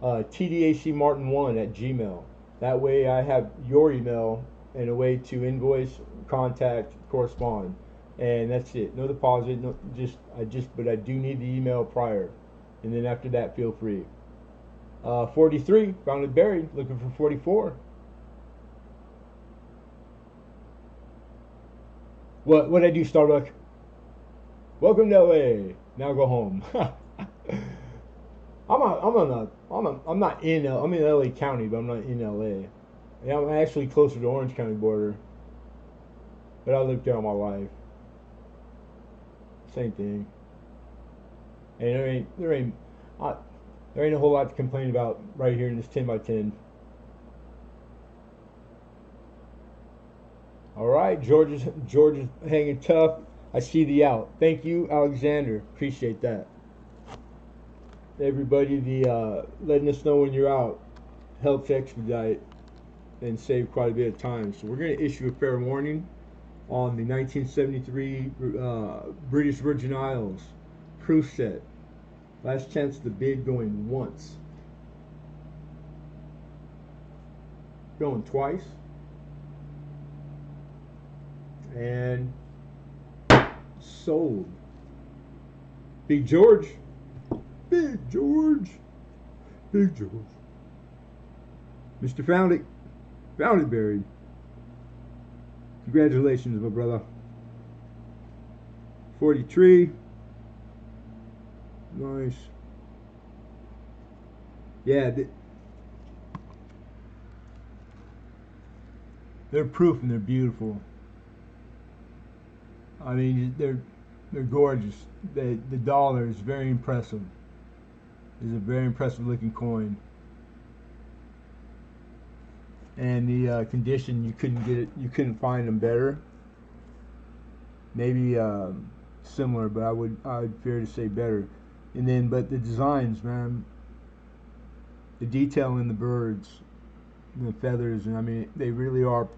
tdacmartin1@gmail. That way I have your email and a way to invoice, contact, correspond, and that's it. No deposit. No, but I do need the email prior, and then after that, feel free. 43 Found and Buried, looking for 44. What I do, Starbucks? Welcome to LA. Now go home. I'm not in I'm in LA County, but I'm not in LA. Yeah, I'm actually closer to Orange County border, but I lived there all my life. Same thing. And there ain't a whole lot to complain about right here in this 10 by 10. All right, George is hanging tough. I see the out. Thank you, Alexander. Appreciate that. Everybody, letting us know when you're out helps expedite and save quite a bit of time. So we're going to issue a fair warning on the 1973 British Virgin Isles proof set. Last chance to bid, going once. Going twice. And sold. Big George. Big George. Big George. Mr. Found It Buried. Congratulations, my brother. 43. Nice. Yeah. they're proof and they're beautiful. I mean, they're gorgeous. The dollar is very impressive. It's a very impressive looking coin. And the condition, you couldn't get it. You couldn't find them better. Maybe similar, but I'd fear to say better. And then, but the designs, man, the detail in the birds, the feathers, and I mean, they really are.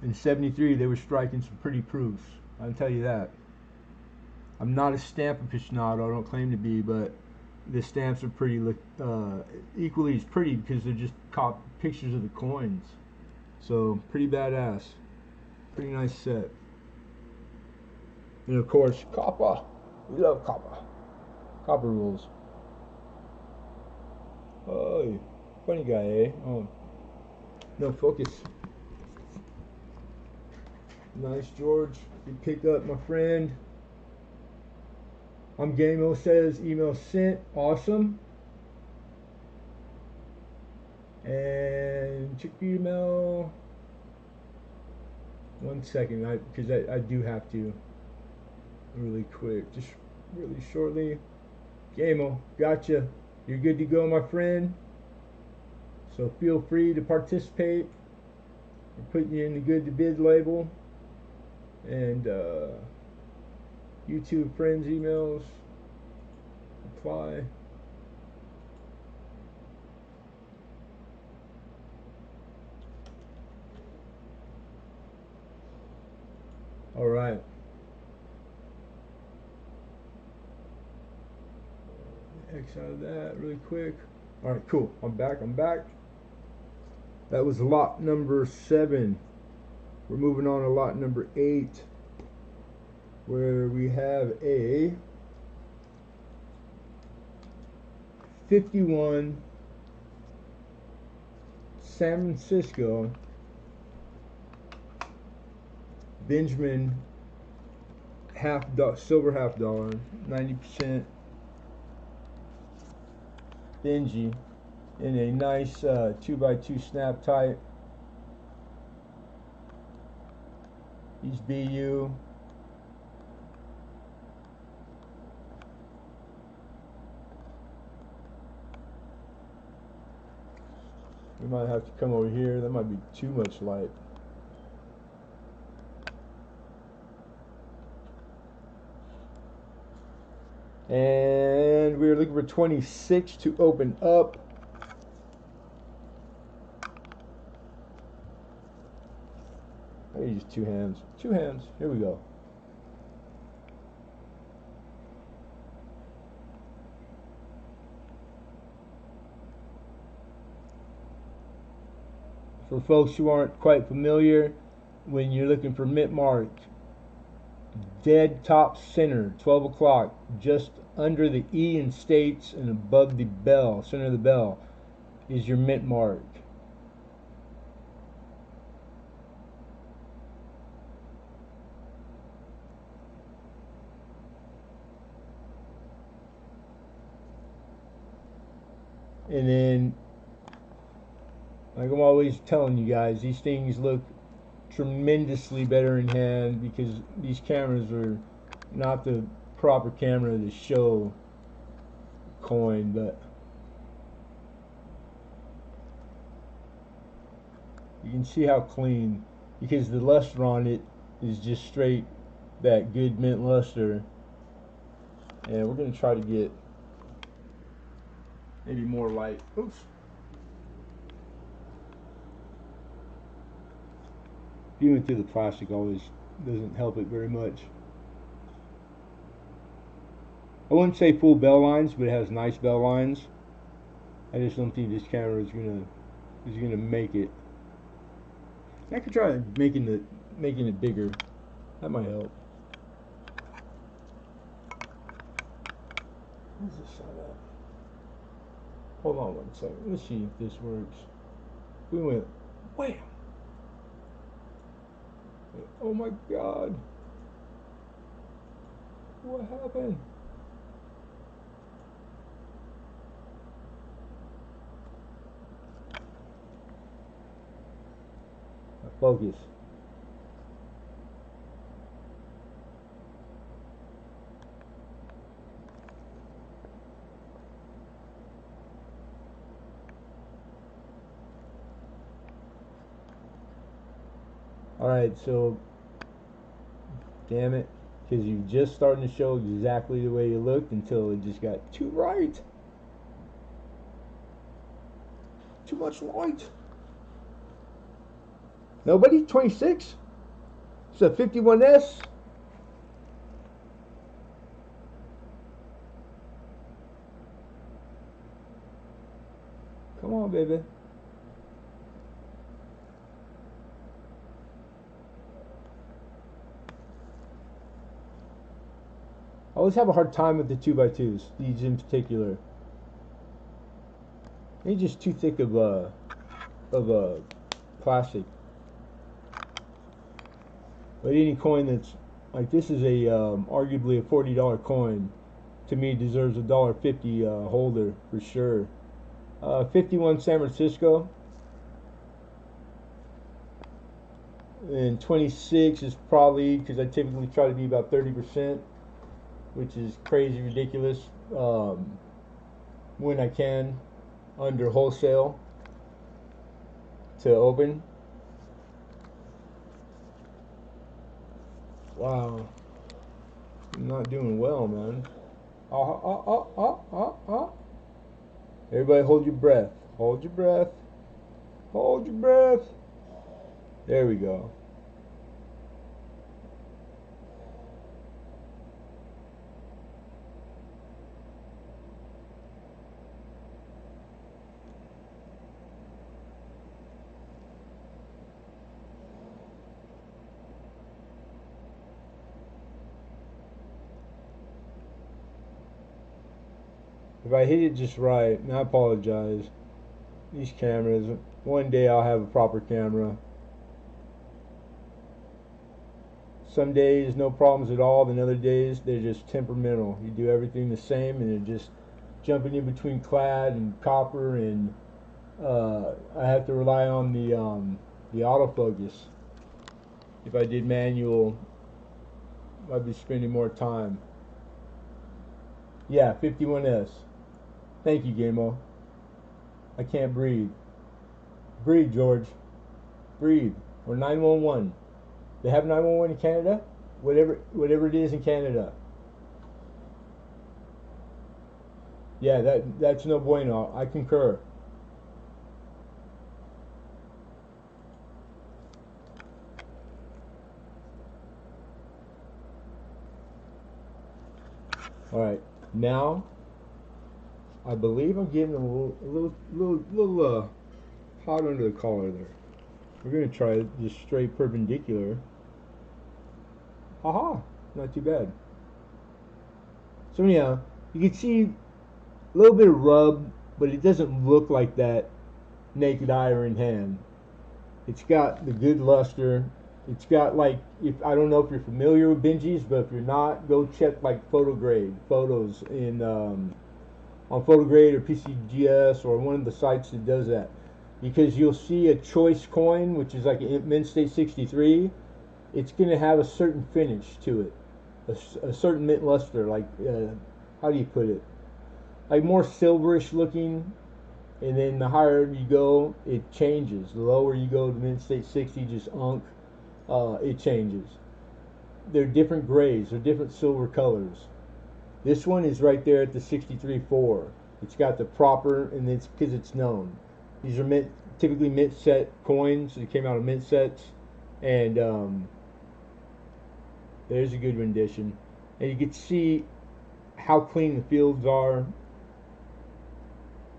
In '73, they were striking some pretty proofs. I can tell you that. I'm not a stamp aficionado. I don't claim to be, but the stamps are pretty equally as pretty because they're just pictures of the coins. So pretty badass. Pretty nice set. And of course, copper. We love copper. Copper rules. Oh, funny guy, eh? Oh, no focus. Nice, George. You picked up, my friend. I'm Gameo says email sent. Awesome. And check your email. 1 second, because I do have to. Really quick, just really shortly. Gameo, gotcha. You're good to go, my friend. So feel free to participate. We're putting you in the good to bid label. And YouTube friends emails. Apply. All right. X out of that really quick. All right, cool. I'm back. That was lot number 7. We're moving on to lot number 8, where we have a 51 San Francisco Benjamin silver half dollar, 90% Benji, in a nice 2x2 snap type. He's BU. We might have to come over here. That might be too much light. And we're looking for 26 to open up. I use 2 hands. 2 hands. Here we go. For folks who aren't quite familiar, when you're looking for mint mark, dead top center, 12 o'clock, just under the E in states and above the bell, center of the bell, is your mint mark. And then, like I'm always telling you guys, these things look tremendously better in hand because these cameras are not the proper camera to show coin, but you can see how clean, because the luster on it is just straight that good mint luster. And we're going to try to get maybe more light. Oops. Viewing through the plastic always doesn't help it very much. I wouldn't say full bell lines, but it has nice bell lines. I just don't think this camera is gonna make it. I could try making it bigger. That might help. Where's this side at? Hold on 1 second. Let's see if this works. We went wham. Oh my God. What happened? Focus. Alright, so damn it, because you just starting to show exactly the way you looked until it just got too bright. Too much light. Nobody? 26? It's a 51S? Come on, baby. I always have a hard time with the 2x2s, these in particular. They're just too thick of plastic. But any coin that's like this is a arguably a $40 coin, to me deserves a $1.50 holder for sure. 51 San Francisco, and 26 is probably, because I typically try to be about 30%, which is crazy ridiculous, when I can, under wholesale to open. Wow, I'm not doing well, man. Everybody hold your breath. Hold your breath. Hold your breath. There we go. If I hit it just right, and I apologize, these cameras, one day I'll have a proper camera. Some days no problems at all, then other days they're just temperamental. You do everything the same and they're just jumping in between clad and copper, and I have to rely on the autofocus. If I did manual, I'd be spending more time. Yeah, 51S. Thank you, Gamo. I can't breathe. Breathe, George. Breathe. Or 911. They have 911 in Canada? Whatever it is in Canada. Yeah, that's no bueno. I concur. All right, now I believe I'm getting a little hot under the collar there. We're gonna try just straight perpendicular. Haha, not too bad. So anyhow, you can see a little bit of rub, but it doesn't look like that naked eye or in hand. It's got the good luster. It's got, like, if I don't know if you're familiar with Benji's, but if you're not, go check like PhotoGrade photos in on PhotoGrade or PCGS or one of the sites that does that, because you'll see a choice coin, which is like a Mint State 63. It's going to have a certain finish to it, a certain mint luster, like how do you put it? Like more silverish looking, and then the higher you go, it changes. The lower you go to Mint State 60, just unk, it changes. They're different grays, they're different silver colors. This one is right there at the 63.4. It's got the proper, and it's because it's known. These are typically mint set coins. They came out of mint sets, and there's a good rendition. And you can see how clean the fields are.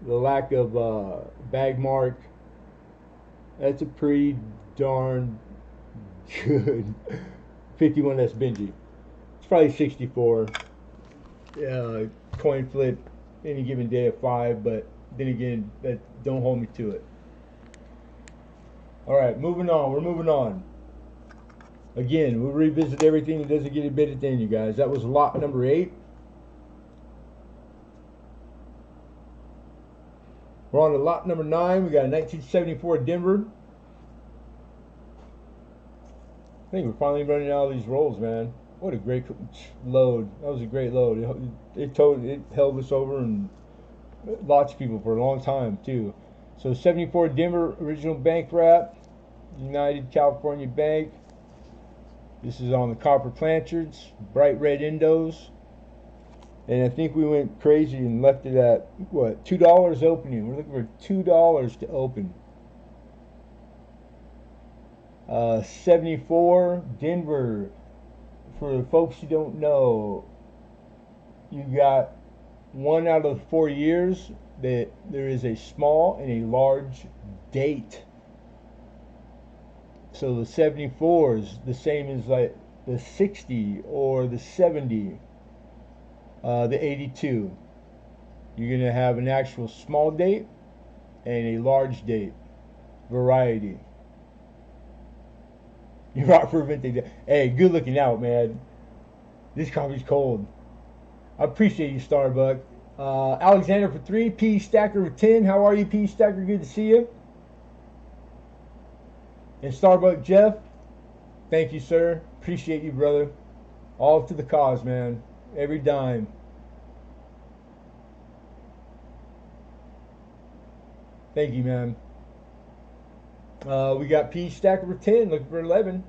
The lack of bag mark. That's a pretty darn good 51S Benji. It's probably 64. Coin flip any given day of 5, but then again, that don't hold me to it. All right, moving on. We're moving on. Again, we'll revisit everything that doesn't get a bit at the end, you guys. That was lot number 8. We're on to lot number 9. We got a 1974 Denver. I think we're finally running out of these rolls, man. What a great load. That was a great load. It held us over and lots of people for a long time too. So 74 Denver original bank wrap, United California Bank. This is on the copper planchards, bright red endos. And I think we went crazy and left it at what, $2 opening. We're looking for $2 to open. 74 Denver. For the folks who don't know, you got 1 out of 4 years that there is a small and a large date. So the 74 is the same as like the 60 or the 70, the 82. You're going to have an actual small date and a large date. Variety. You're out for a vintage. Hey, good looking out, man. This coffee's cold. I appreciate you, Starbuck. Alexander for 3. P Stacker for 10. How are you, P Stacker? Good to see you. And Starbuck Jeff, thank you, sir. Appreciate you, brother. All to the cause, man. Every dime. Thank you, man. We got P Stacker for 10, looking for 11.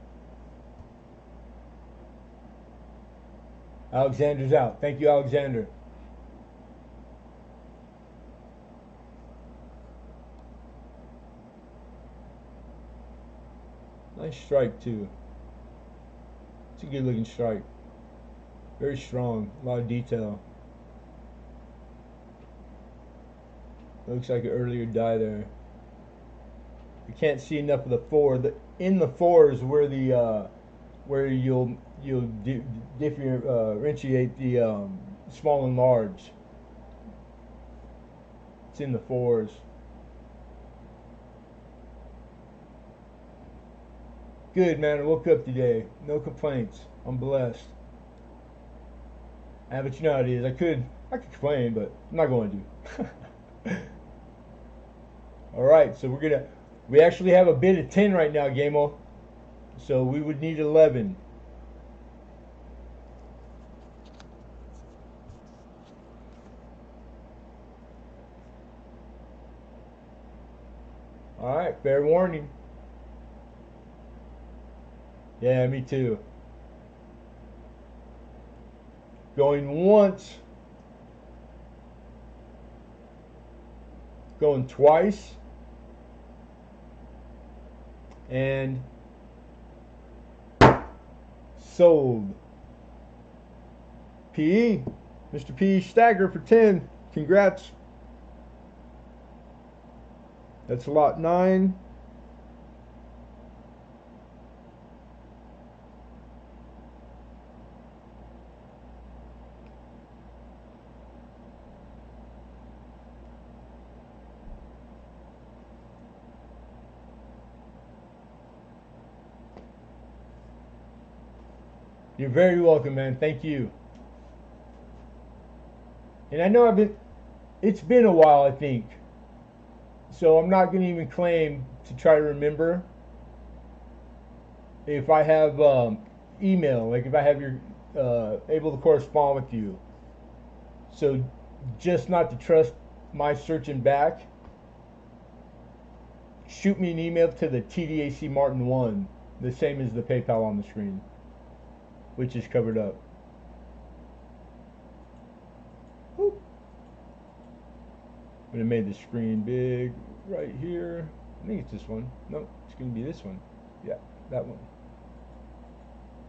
Alexander's out. Thank you, Alexander. Nice strike, too. It's a good looking strike. Very strong. A lot of detail. Looks like an earlier die there. You can't see enough of the 4. In the 4 is where the where you'll differentiate the small and large. It's in the 4s. Good, man. I woke up today. No complaints. I'm blessed. But you know how it is. I could complain, but I'm not going to. All right, so we actually have a bid of 10 right now, Gamo. So we would need 11. All right, fair warning. Yeah, me too. Going once. Going twice. And sold. PE. Mr. PE Stagger for 10. Congrats. That's lot 9. You're very welcome, man. Thank you. And I know it's been a while, I think. So I'm not going to even claim to try to remember. If I have email, like if I have your able to correspond with you. So just not to trust my searching back. Shoot me an email to the TDAC Martin 1, the same as the PayPal on the screen, which is covered up. Whoop. I'm going to make the screen big right here. I think it's this one. No, it's going to be this one. Yeah, that one.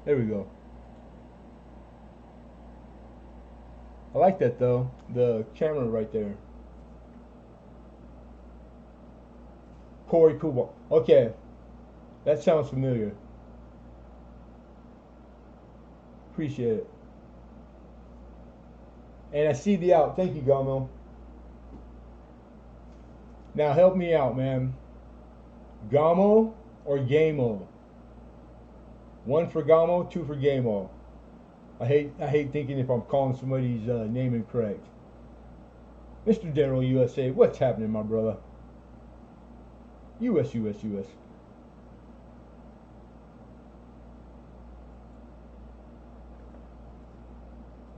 There we go. I like that though, the camera right there. Corey Poobah. Okay, that sounds familiar. Appreciate it. And I see the out. Thank you, Gamo. Now help me out, man. Gamo or Gamo? 1 for Gamo, 2 for Gamo. I hate thinking if I'm calling somebody's name incorrect. Mr. General USA, what's happening, my brother? US.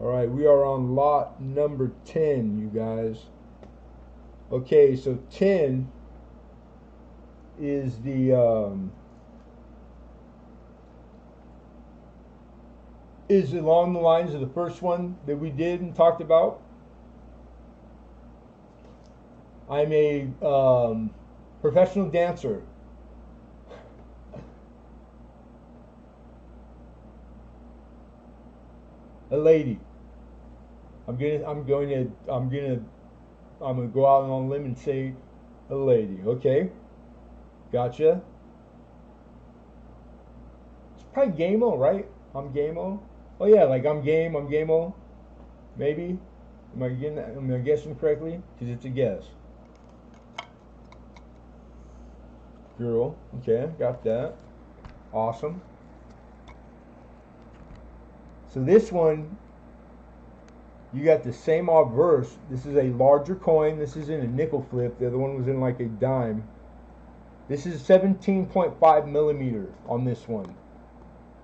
All right, we are on lot number 10, you guys. Okay, so 10 is the is along the lines of the first one that we did and talked about. I'm a professional dancer. A lady. I'm gonna go out on a limb and say a lady. Okay, gotcha. It's probably Gameo, right? I'm Gameo. Oh yeah, like I'm Gameo. Maybe. Am I guessing correctly? Because it's a guess. Girl. Okay, got that. Awesome. So this one, you got the same obverse. This is a larger coin. This is in a nickel flip. The other one was in like a dime. This is 17.5 millimeter on this one.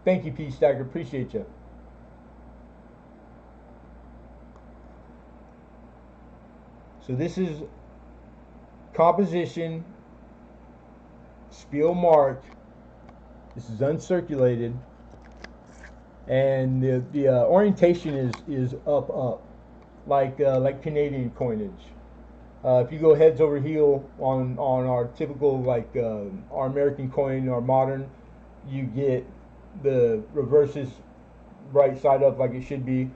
Thank you, P Stacker. Appreciate you. So this is composition, spiel mark. This is uncirculated, and the orientation is up, like Canadian coinage. If you go heads over heel on our typical like our American coin, our modern, you get the reverses right side up like it should be.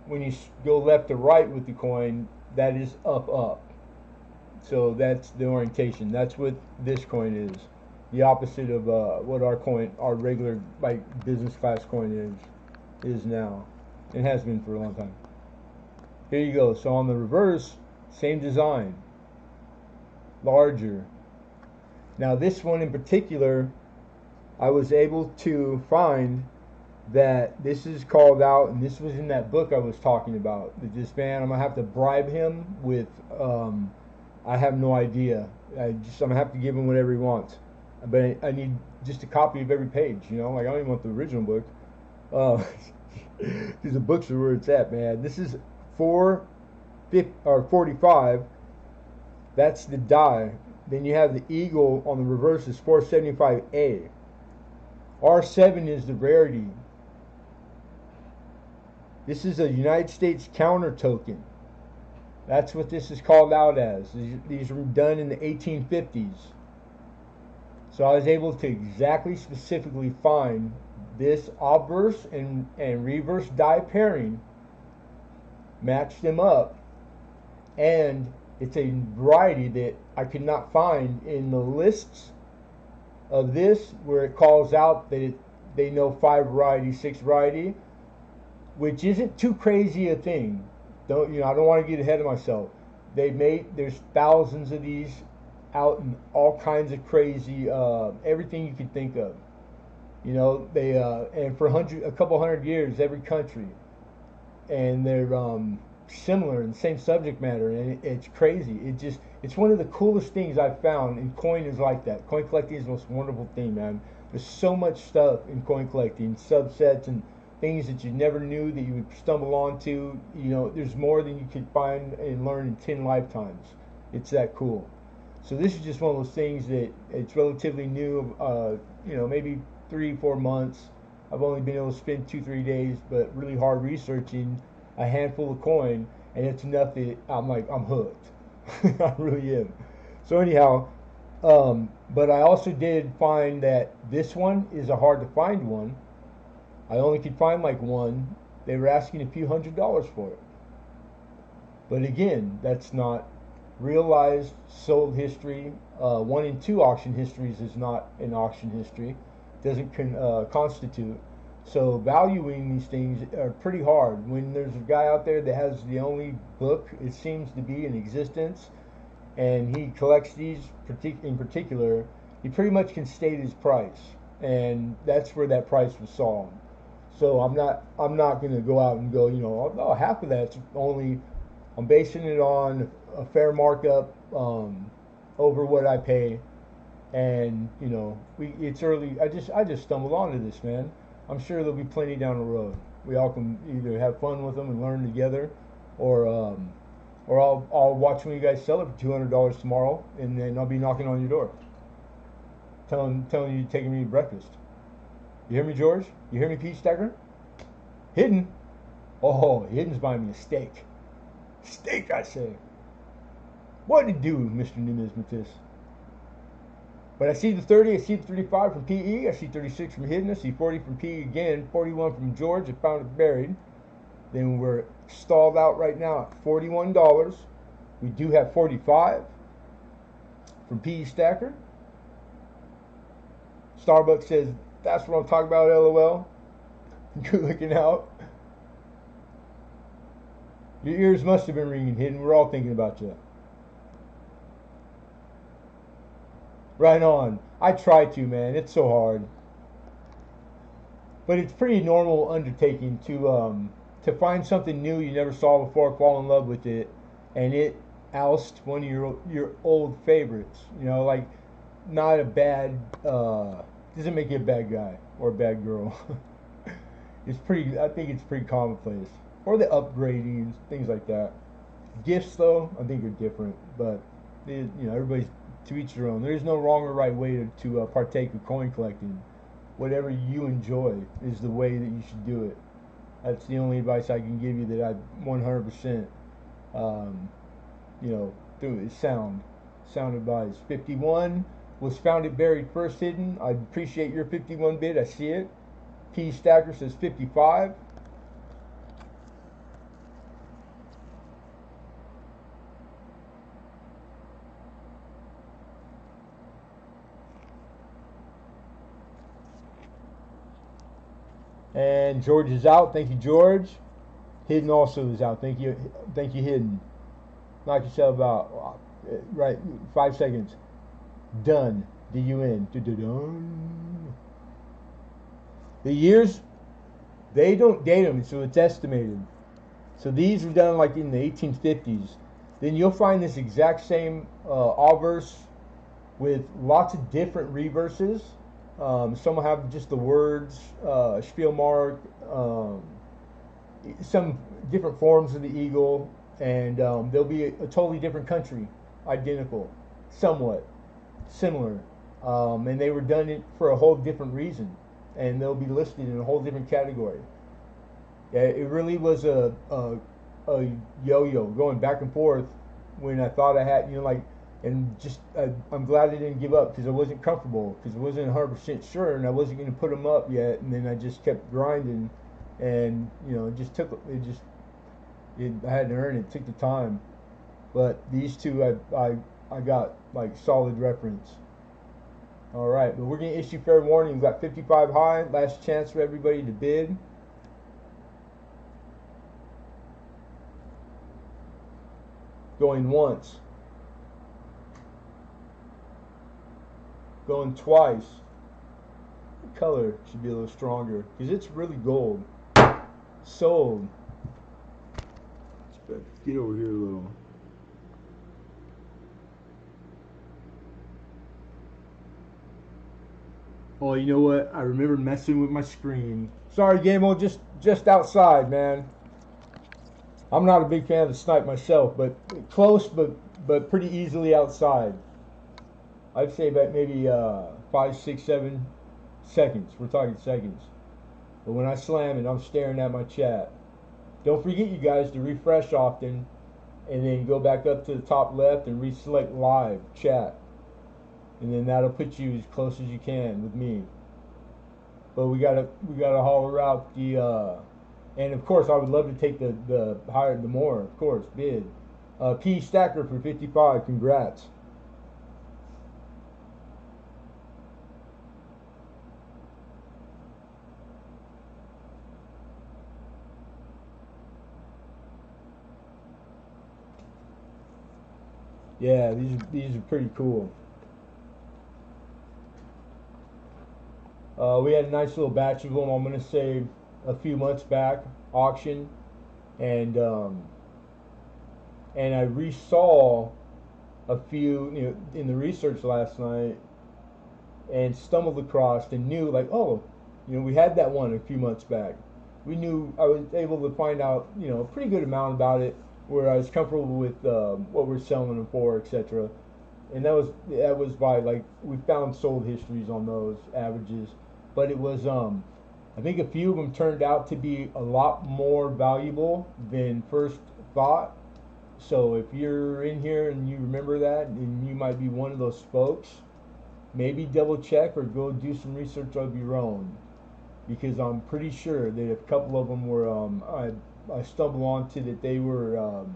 When you go left to right with the coin, that is up. So that's the orientation. That's what this coin is. The opposite of what our regular like business class coin is now. It has been for a long time. Here you go. So on the reverse, same design, larger. Now this one in particular, I was able to find that this is called out, and this was in that book I was talking about. This man, I'm gonna have to bribe him with, I have no idea. I'm gonna have to give him whatever he wants, but I need just a copy of every page. You know, like I don't even want the original book, because the books are where it's at, man. This is 445. That's the die. Then you have the eagle on the reverse is 475A. R7 is the rarity. This is a United States counter token. That's what this is called out as. These were done in the 1850s. So I was able to exactly specifically find this obverse and reverse die pairing, match them up, and it's a variety that I could not find in the lists of this, where it calls out that they know 5 variety, 6 variety, which isn't too crazy a thing. I don't want to get ahead of myself. There's thousands of these out in all kinds of crazy, everything you can think of. You know, they and for a couple hundred years, every country, and they're similar in the same subject matter, and it's crazy. It's one of the coolest things I've found, and coin is like that. Coin collecting is the most wonderful thing, man. There's so much stuff in coin collecting, subsets and things that you never knew that you would stumble onto. You know, there's more than you could find and learn in 10 lifetimes. It's that cool. So this is just one of those things that it's relatively new. You know, maybe 3-4 months. I've only been able to spend 2-3 days, but really hard researching a handful of coin, and it's enough that I'm hooked. I really am. So anyhow, but I also did find that this one is a hard to find one. I only could find like one. They were asking a few $100s for it. But again, that's not realized sold history. 1 and 2 auction histories is not an auction history. Doesn't constitute. So valuing these things are pretty hard. When there's a guy out there that has the only book it seems to be in existence, and he collects these in particular, he pretty much can state his price, and that's where that price was sold. So I'm not going to go out and go, you know, oh, half of that's only. I'm basing it on a fair markup over what I pay, and you know, it's early. I just stumbled onto this, man. I'm sure there'll be plenty down the road. We all can either have fun with them and learn together, or I'll watch when you guys sell it for $200 tomorrow, and then I'll be knocking on your door, telling you taking me to breakfast. You hear me, George? You hear me, Pete Stacker? Hidden. Oh, Hidden's buying me a steak. Steak, I say. What to do, Mr. Numismatist? But I see the 30, I see the 35 from PE, I see 36 from Hidden, I see 40 from PE again, 41 from George, I found it buried. Then we're stalled out right now at $41. We do have 45 from PE Stacker. Starbucks says, that's what I'm talking about, LOL. Good looking out. Your ears must have been ringing, Hidden. We're all thinking about you. Right on. I try to, man. It's so hard. But it's pretty normal undertaking to find something new you never saw before, fall in love with it, and it oust one of your old favorites. You know, like not a bad doesn't make you a bad guy or a bad girl. It's pretty. I think it's pretty commonplace. Or the upgrading, things like that. Gifts, though, I think are different. But you know, everybody's to each their own. There is no wrong or right way to partake of coin collecting. Whatever you enjoy is the way that you should do it. That's the only advice I can give you that I 100% you know, do is sound advice. 51 was found it buried first, Hidden. I appreciate your 51 bid. I see it. P Stacker says 55. And George is out. Thank you, George. Hidden also is out. Thank you, Hidden. Knock yourself out. Right, 5 seconds. Done. D-U-N. Done. The years, they don't date them, so it's estimated. So these were done like in the 1850s. Then you'll find this exact same obverse with lots of different reverses. Some will have just the words, spiel mark, some different forms of the eagle, and there'll be a totally different country, identical, somewhat similar, and they were done it for a whole different reason, and they'll be listed in a whole different category. Yeah, it really was a yo-yo going back and forth when I thought I had, you know, like, and just I'm glad I didn't give up because I wasn't comfortable, because I wasn't 100% sure, and I wasn't going to put them up yet, and then I just kept grinding, and you know, I had to earn it. It took the time, but these two I got like solid reference. All right, but we're going to issue fair warning. We've got 55 high, last chance for everybody to bid. Going once. Going twice. The color should be a little stronger because it's really gold. Sold. Let's get over here a little. Oh, you know what? I remember messing with my screen. Sorry, Gamo, just outside, man. I'm not a big fan of the snipe myself, but close, but pretty easily outside. I'd say about maybe 5, 6, 7 seconds. We're talking seconds. But when I slam it, I'm staring at my chat. Don't forget, you guys, to refresh often, and then go back up to the top left and reselect live chat, and then that'll put you as close as you can with me. But we gotta holler out the and of course I would love to take the higher, the more, of course, bid. P Stacker for 55. Congrats. Yeah, these are pretty cool. We had a nice little batch of them. I'm gonna say a few months back auction, and I resaw a few, you know, in the research last night, and stumbled across and knew, like, oh, you know, we had that one a few months back, we knew I was able to find out, a pretty good amount about it, where I was comfortable with what we're selling them for, etc. And that was by, like, we found sold histories on those averages, but it was I think a few of them turned out to be a lot more valuable than first thought. So if you're in here and you remember that, and you might be one of those folks, maybe double check or go do some research of your own, because I'm pretty sure that a couple of them were I stumbled onto that they were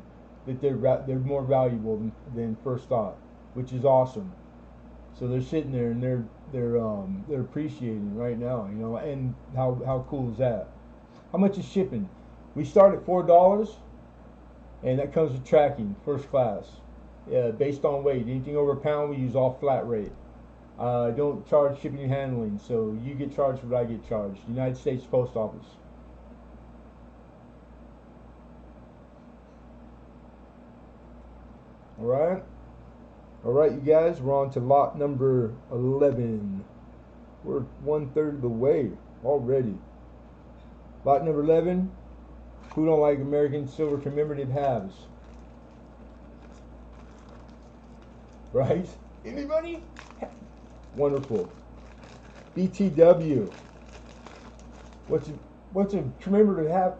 that they're more valuable than first thought, which is awesome. So they're sitting there and they're appreciating right now, and how cool is that? How much is shipping? We start at $4, and that comes with tracking, first class. Based on weight. Anything over a pound, we use all flat rate. I don't charge shipping and handling, so you get charged what I get charged. United States Post Office. Alright? Alright, you guys, we're on to lot number 11. We're 1/3 of the way already. Lot number 11. Who don't like American silver commemorative halves? Right? Anybody? Wonderful. BTW. What's a commemorative half?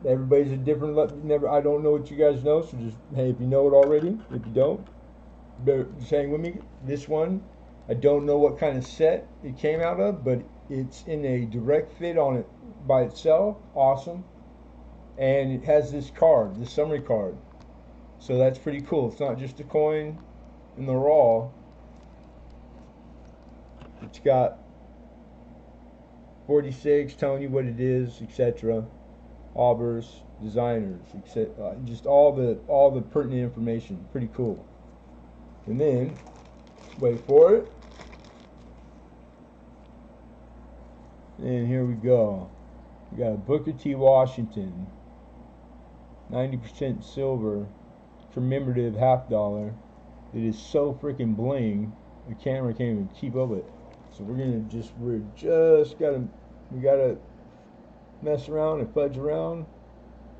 Everybody's a different. Never. I don't know what you guys know, so just, hey, if you know it already, if you don't, just hang with me. This one, I don't know what kind of set it came out of, but it's in a direct fit on it by itself. Awesome. And it has this card, this summary card. So that's pretty cool. It's not just a coin in the raw. It's got 46 telling you what it is, etc. Aubers, designers, etc. Just all the pertinent information. Pretty cool. And then, wait for it. And here we go. We got a Booker T. Washington, 90% silver, commemorative $50. It is so freaking bling, the camera can't even keep up with it. So we gotta mess around and fudge around.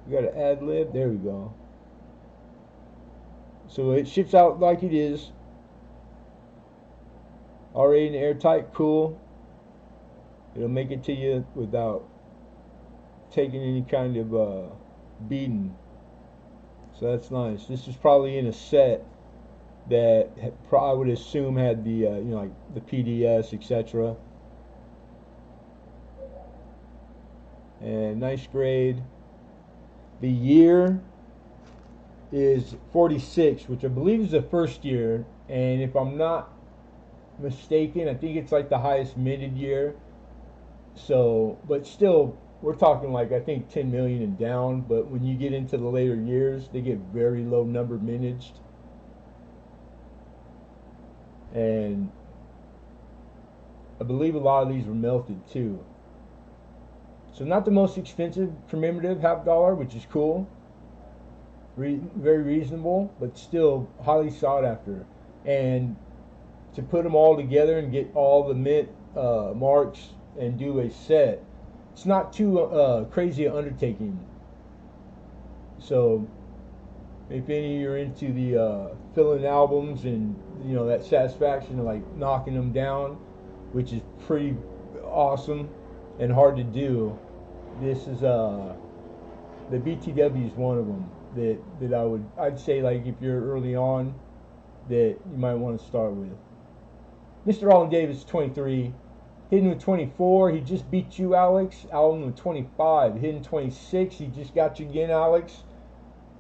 We gotta ad lib. There we go. So it ships out like it is, already in airtight, cool. It'll make it to you without taking any kind of beating. So that's nice. This is probably in a set that I would assume had the like the PDS, etc. And nice grade. The year is 46, which I believe is the first year, and if I'm not mistaken, I think it's like the highest minted year. So, but still, we're talking like, I think 10 million and down. But when you get into the later years, they get very low number minted. And I believe a lot of these were melted too. So not the most expensive commemorative $50, which is cool. Very reasonable, but still highly sought after. And to put them all together and get all the mint marks and do a set, it's not too crazy an undertaking. So if any of you are into the filling albums and that satisfaction of like knocking them down, which is pretty awesome and hard to do, this is the BTW is one of them that I'd say, like, if you're early on, that you might want to start with. Mr. Allen Davis, 23, hidden with 24. He just beat you, Alex. Allen with 25, hidden 26. He just got you again, Alex.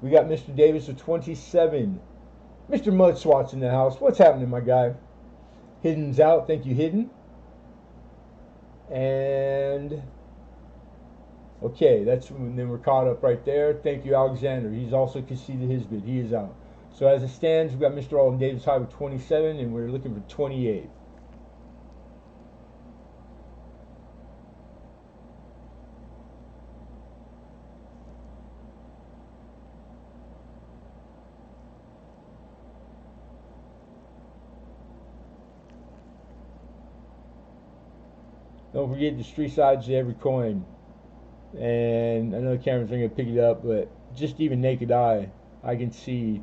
We got Mr. Davis with 27. Mr. Mudswat's in the house. What's happening, my guy? Hidden's out. Thank you, Hidden. And okay, then we're caught up right there. Thank you, Alexander. He's also conceded his bid. He is out. So as it stands, we've got Mr. Alden Davis high with 27, and we're looking for 28. Don't forget the street sides to every coin. and I know the camera's not going to pick it up, but just even naked eye, I can see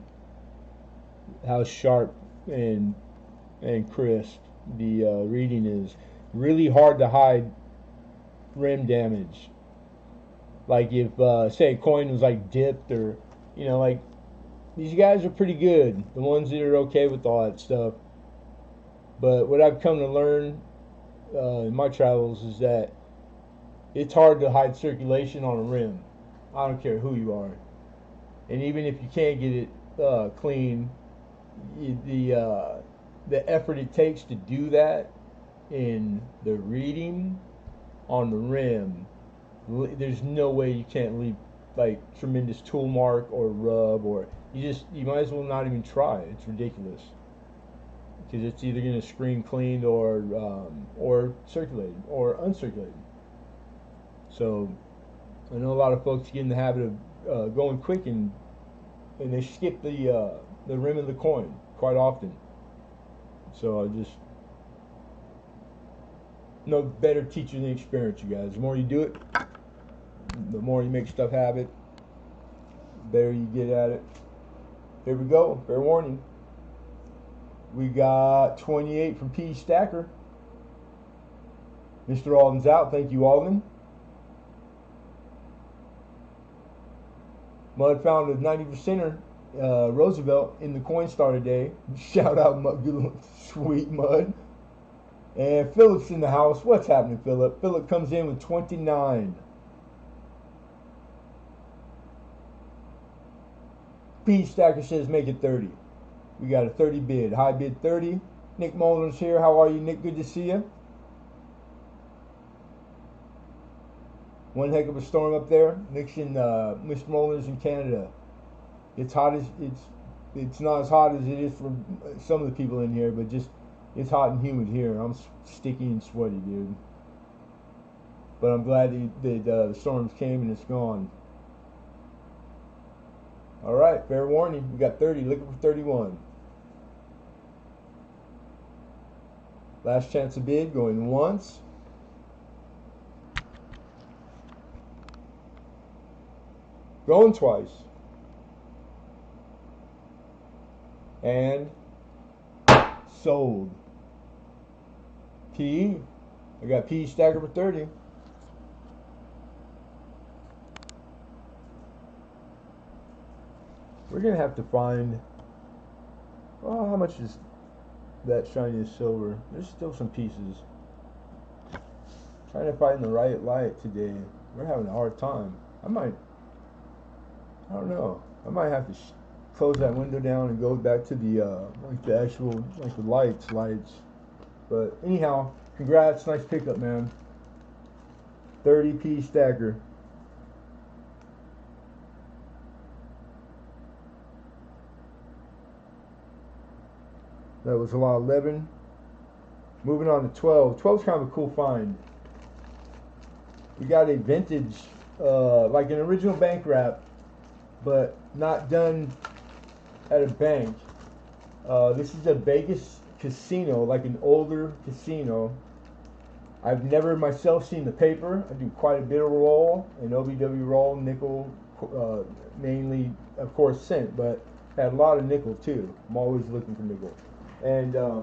how sharp and crisp the reading is. Really hard to hide rim damage. Like if say a coin was like dipped, or like these guys are pretty good, the ones that are okay with all that stuff. But what I've come to learn in my travels is that it's hard to hide circulation on a rim. I don't care who you are, and even if you can't get it clean, the effort it takes to do that in the reading on the rim, there's no way you can't leave like tremendous tool mark or rub, or you might as well not even try. It's ridiculous because it's either going to screen cleaned or circulated or uncirculated. So I know a lot of folks get in the habit of going quick and they skip the rim of the coin quite often. So I just no better teacher than experience, you guys. The more you do it, the more you make stuff habit, the better you get at it. Here we go. Fair warning. We got 28 from P. Stacker. Mr. Alden's out. Thank you, Alden. Mud found a 90%er Roosevelt in the Coinstar today. Shout out, sweet Mud. And Philip's in the house. What's happening, Philip? Philip comes in with 29. P. Stacker says make it 30. We got a 30 bid. High bid 30. Nick Mullen's here. How are you, Nick? Good to see you. One heck of a storm up there. Nick's in Mr. Mullen's in Canada. It's hot as it's not as hot as it is for some of the people in here, but just it's hot and humid here. I'm sticky and sweaty, dude. But I'm glad that the storms came and it's gone. All right, fair warning. We got 30, looking for 31. Last chance to bid, going once. Going twice. And sold. P. I got P Stacker for 30. We're gonna have to find. Oh, how much is that shiniest silver? There's still some pieces. Trying to find the right light today. We're having a hard time. I don't know. I might have to close that window down and go back to the like the actual the lights. But anyhow, congrats, nice pickup, man. 30p Stacker. That was a lot 11. Moving on to 12. 12's kind of a cool find. We got a vintage, like an original bank wrap, but not done at a bank. This is a Vegas casino, like an older casino. I've never myself seen the paper. I do quite a bit of roll, an OBW roll, nickel, mainly, of course, cent, but had a lot of nickel too. I'm always looking for nickel. And I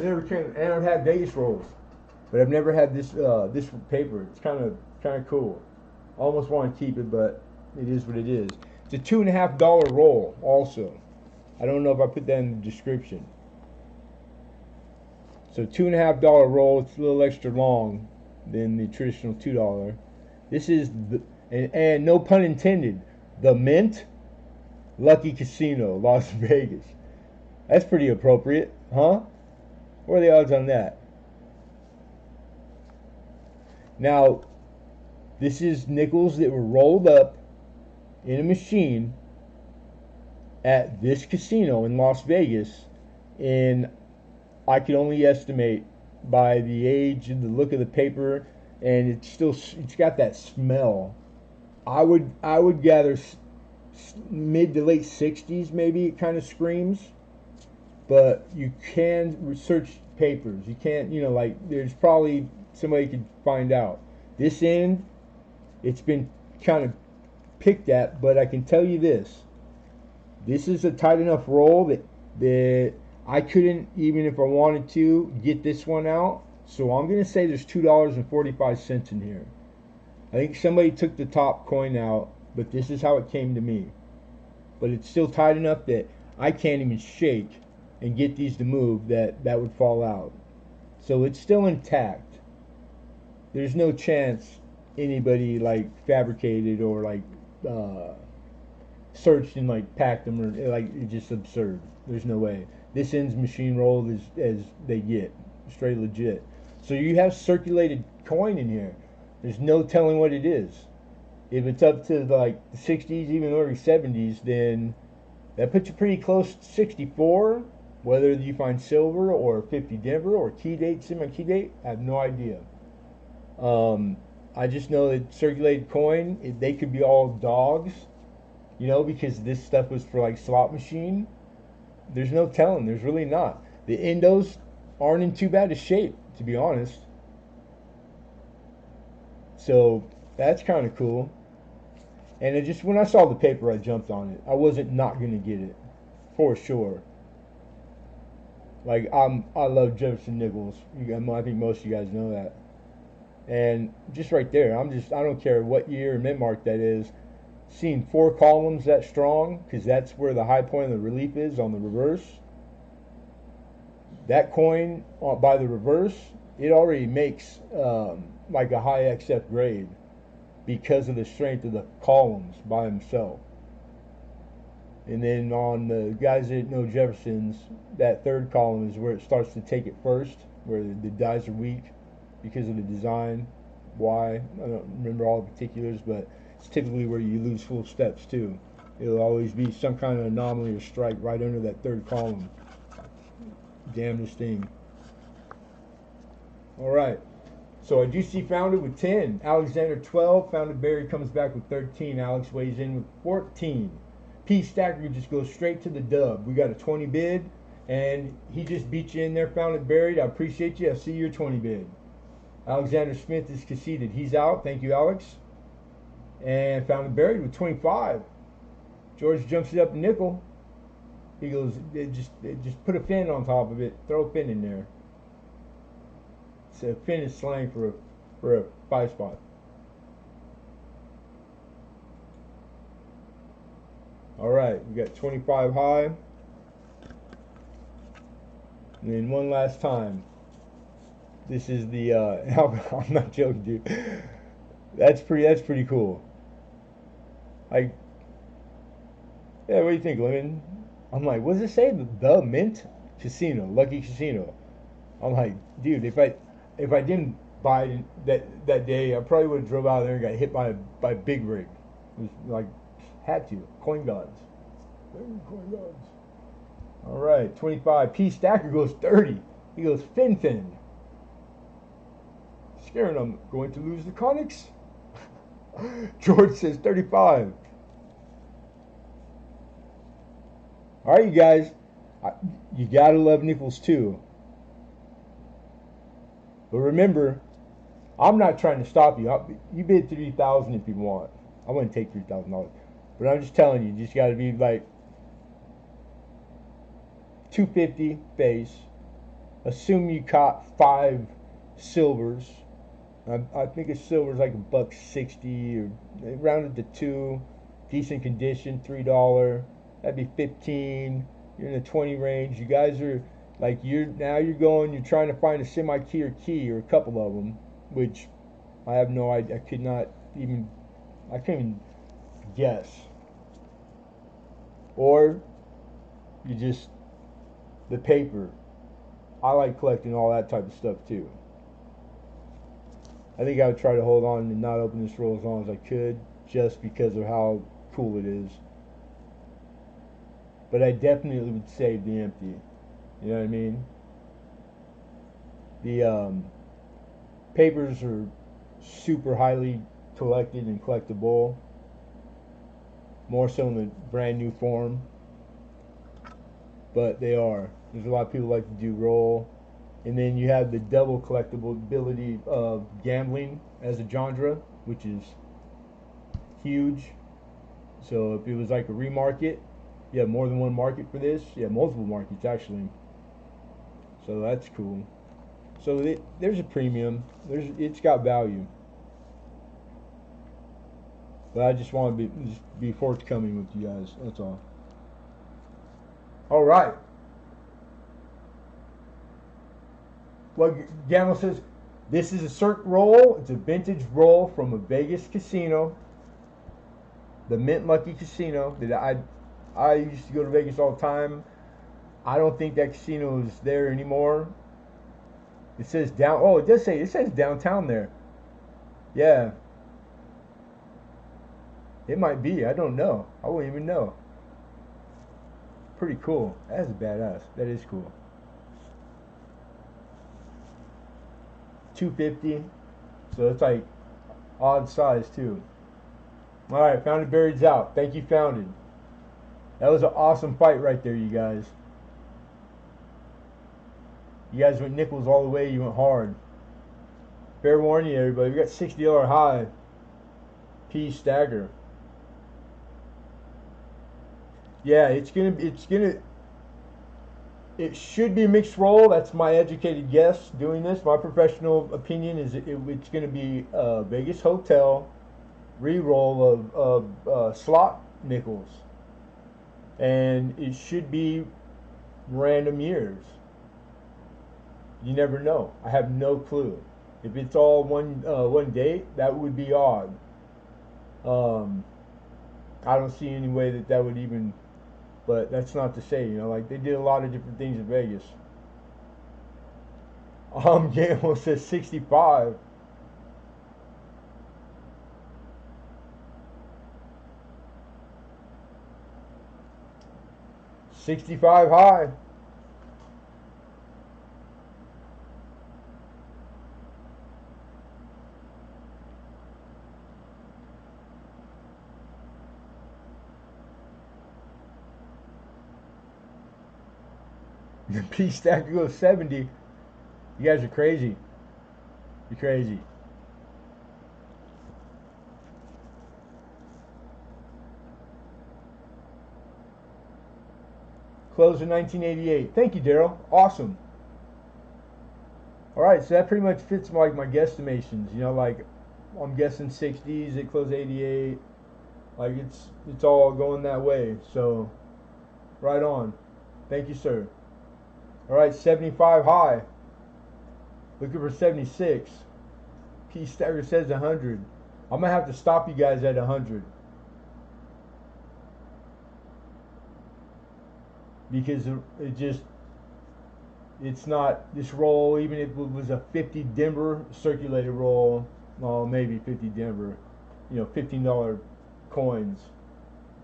never came, and I've had Vegas rolls, but I've never had this this paper. It's kind of cool. I almost want to keep it, but it is what it is. It's a $2.50 roll. Also, I don't know if I put that in the description. So $2.50 roll. It's a little extra long than the traditional $2. This is the and no pun intended, the Mint Lucky Casino, Las Vegas. That's pretty appropriate, huh? What are the odds on that? Now, this is nickels that were rolled up in a machine at this casino in Las Vegas, and I could only estimate by the age and the look of the paper, and it's got that smell. I would gather mid to late 60s, maybe. It kind of screams. But you can research papers. You can't, like, there's probably somebody could find out. This end it's been kind of picked at, but I can tell you this: this is a tight enough roll that I couldn't, even if I wanted to, get this one out. So I'm gonna say there's $2.45 in here. I think somebody took the top coin out, but this is how it came to me. But it's still tight enough that I can't even shake and get these to move, that would fall out. So it's still intact. There's no chance anybody like fabricated or like searched and like packed them, or like, it's just absurd. There's no way. This end's machine rolled as they get, straight legit. So you have circulated coin in here. There's no telling what it is. If it's up to like the 60s, even early 70s, then that puts you pretty close to 64. Whether you find silver or 50 Denver or key date, semi-key date, I have no idea. I just know that circulated coin, they could be all dogs, because this stuff was for like slot machine. There's no telling. There's really not. The endos aren't in too bad a shape, to be honest. So that's kind of cool. And it just, when I saw the paper, I jumped on it. I wasn't not gonna get it, for sure. Like, I love Jefferson nickels. I think most of you guys know that. And just right there, I don't care what year or mint mark that is. Seeing 4 columns that strong, because that's where the high point of the relief is on the reverse. That coin by the reverse, it already makes like a high XF grade because of the strength of the columns by himself. And then on the guys that know Jefferson's, that third column is where it starts to take it first, where the dies are weak because of the design. Why? I don't remember all the particulars, but it's typically where you lose full steps too. It'll always be some kind of anomaly or strike right under that third column. Damnedest thing. Alright. So I do see Founded with 10. Alexander 12. Founded Barry comes back with 13. Alex weighs in with 14. P Stacker just goes straight to the dub. We got a 20 bid, and he just beat you in there, Founded Buried. I appreciate you. I see your 20 bid. Alexander Smith is conceded. He's out. Thank you, Alex. And Founded Buried with 25. George jumps it up a nickel. He goes, just put a fin on top of it. Throw a fin in there. So a fin is slang for a 5 spot. All right, we got 25 high. And then one last time. This is the I'm not joking, dude. That's pretty cool. Yeah, what do you think, Lemon? I'm like, what does it say? The Mint Casino, Lucky Casino. I'm like, dude, if I didn't buy it that day, I probably would have drove out there and got hit by a big rig. It was like, had to. Coin gods. Coin gods. All right, 25. P Stacker goes 30. He goes fin. Scaring I'm going to lose the Conics. George says 35. All right, you guys. You gotta love nickels too. But remember, I'm not trying to stop you. You bid $3,000 if you want. I wouldn't take $3,000, but I'm just telling you, just gotta be like $250 face. Assume you caught 5 silvers. I think a silver's like $1.60 or rounded to 2. Decent condition, $3. That'd be 15. You're in the 20 range. You guys are like, you're trying to find a semi-key or key or a couple of them, which I have no idea. I can't even guess. Or you just, the paper. I like collecting all that type of stuff too. I think I would try to hold on and not open this roll as long as I could, just because of how cool it is. But I definitely would save the empty. You know what I mean? The papers are super highly collected and collectible. More so in the brand new form. But they are. There's a lot of people like to do roll. And then you have the double collectible ability of gambling as a genre, which is huge. So if it was like a remarket, you have more than one market for this. You have multiple markets actually. So that's cool. So there's a premium. It's got value. But I just want to be forthcoming with you guys. That's all. All right. Well, Gamble says this is a Cirque roll. It's a vintage roll from a Vegas casino, the Mint Lucky Casino. That I used to go to Vegas all the time. I don't think that casino is there anymore. It says down. Oh, it says downtown there. Yeah, it might be. I don't know. I wouldn't even know. Pretty cool. That's badass. That is cool. 250. So it's like odd size too. All right, Founded Buried's out. Thank you, Founded. That was an awesome fight right there, you guys. You guys went nickels all the way. You went hard. Fair warning, everybody. We got $60 high. P stagger. Yeah, it's gonna. It should be a mixed roll. That's my educated guess doing this. My professional opinion is it's going to be a Vegas hotel re-roll of slot nickels, and it should be random years. You never know. I have no clue. If it's all one date, that would be odd. I don't see any way that would even. But that's not to say, like they did a lot of different things in Vegas. Gamble says 65. $65 high. The P stack goes 70. You guys are crazy. You're crazy. Closed in 1988. Thank you, Daryl. Awesome. All right, so that pretty much fits like my guesstimations. Like I'm guessing 60s. It closed 88. Like it's all going that way. So right on. Thank you, sir. All right, 75 high. Looking for 76. P Stagger says 100. I'm gonna have to stop you guys at 100 because it's not this roll. Even if it was a 50 Denver circulated roll, well, maybe 50 Denver, $15 coins.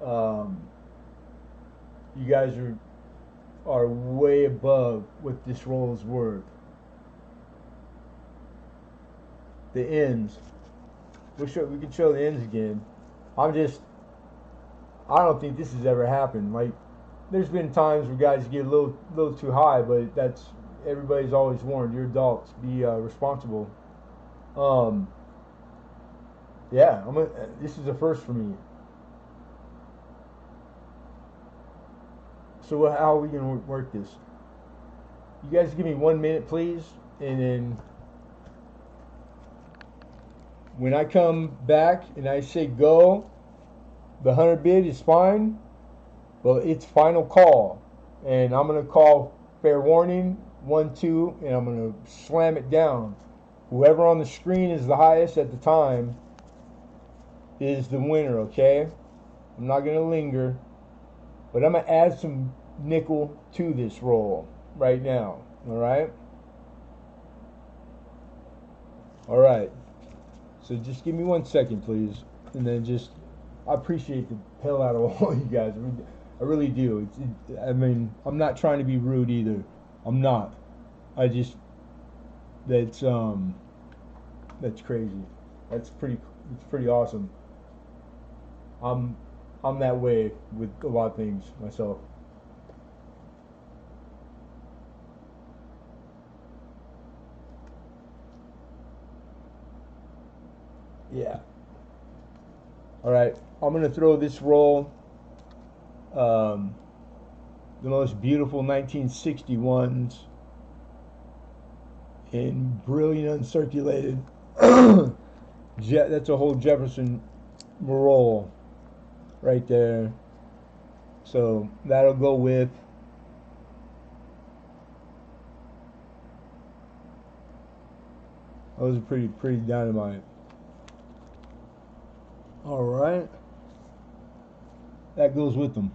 You guys are way above what this roll is worth. The ends. We can show the ends again. I don't think this has ever happened. Like, there's been times where guys get a little too high, but everybody's always warned. You're adults. Be responsible. Yeah, this is a first for me. So how are we gonna work this? You guys give me 1 minute, please, and then when I come back and I say go, the 100 bid is fine, but it's final call, and I'm gonna call fair warning 1, 2, and I'm gonna slam it down. Whoever on the screen is the highest at the time is the winner. Okay, I'm not gonna linger. But I'm going to add some nickel to this roll right now. All right? All right. So just give me 1 second, please. And then I appreciate the hell out of all you guys. I really do. I'm not trying to be rude either. I'm not. That's crazy. It's pretty awesome. I'm that way with a lot of things myself. Yeah. All right, I'm gonna throw this roll, um, the most beautiful 1961s in brilliant uncirculated. That's a whole Jefferson roll right there. So that'll go with those are pretty dynamite. All right, that goes with them.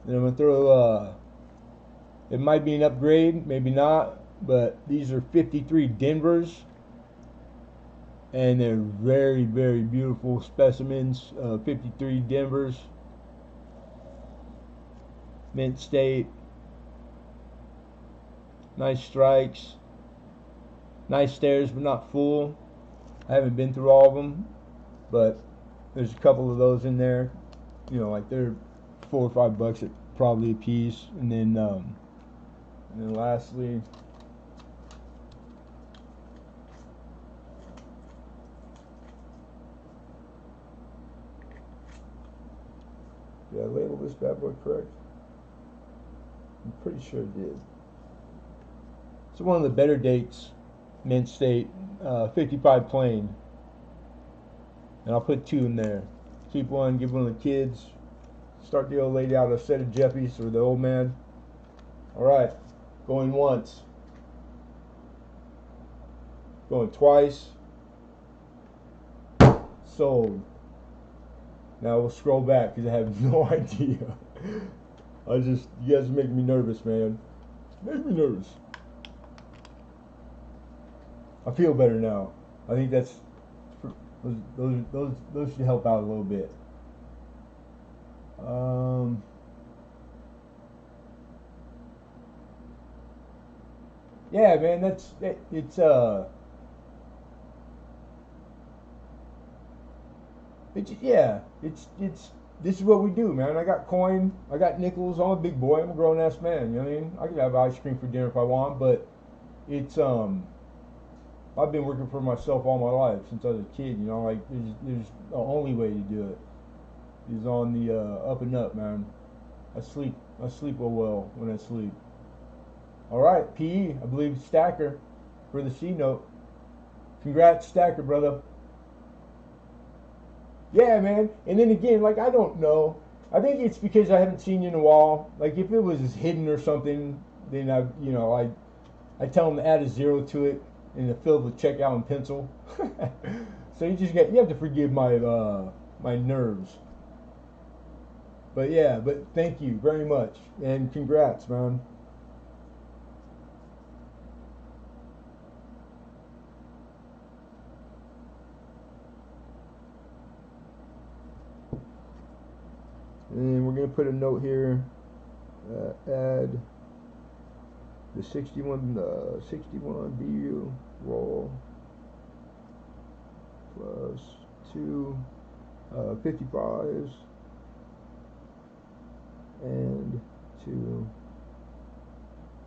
Then I'm gonna throw. It might be an upgrade, maybe not, but these are 53 Denvers, and they're very beautiful specimens. 53 Denvers, mint state, nice strikes, nice stairs, but not full. I haven't been through all of them, but there's a couple of those in there. You know, like they're $4 or $5 at probably a piece, and then lastly, did I label this bad boy correct? I'm pretty sure it did. So one of the better dates, mint state, 55 plain, and I'll put 2 in there. Keep one, give one of the kids. Start the old lady out a set of Jeffies or the old man. All right, going once, going twice, sold. Now we'll scroll back because I have no idea. You guys make me nervous, man. Make me nervous. I feel better now. I think that's those should help out a little bit. Yeah, man, it's this is what we do, man. I got coin, I got nickels. I'm a big boy. I'm a grown ass man. You know what I mean? I could have ice cream for dinner if I want, but it's I've been working for myself all my life since I was a kid. You know, like there's the only way to do it is on the up and up, man. I sleep well when I sleep. All right, PE, I believe Stacker for the C note. Congrats, Stacker, brother. Yeah, man. And then again, like I don't know. I think it's because I haven't seen you in a while. Like if it was hidden or something, then I tell them to add a 0 to it and to fill the check out in pencil. So you have to forgive my my nerves. But yeah, but thank you very much and congrats, man. And we're gonna put a note here. Add the 61 BU roll plus 2 55s and 2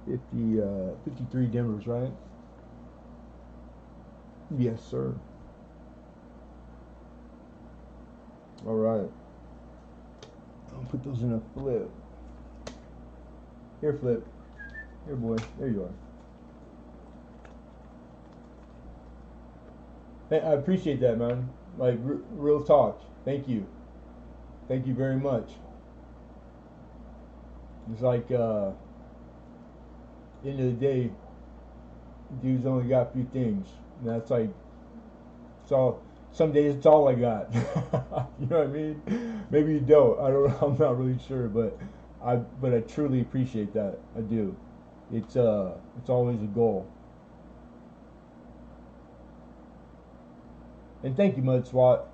53 Denvers, right? Yes, sir. All right. I'll put those in a flip. Here, flip. Here, boy. There you are. Hey, I appreciate that, man. Like, real talk. Thank you. Thank you very much. It's like, end of the day, dude's only got a few things. And that's like, so some days it's all I got. You know what I mean? Maybe you don't. I don't. I'm not really sure, but I truly appreciate that. I do. It's always a goal. And thank you, Mud Swat.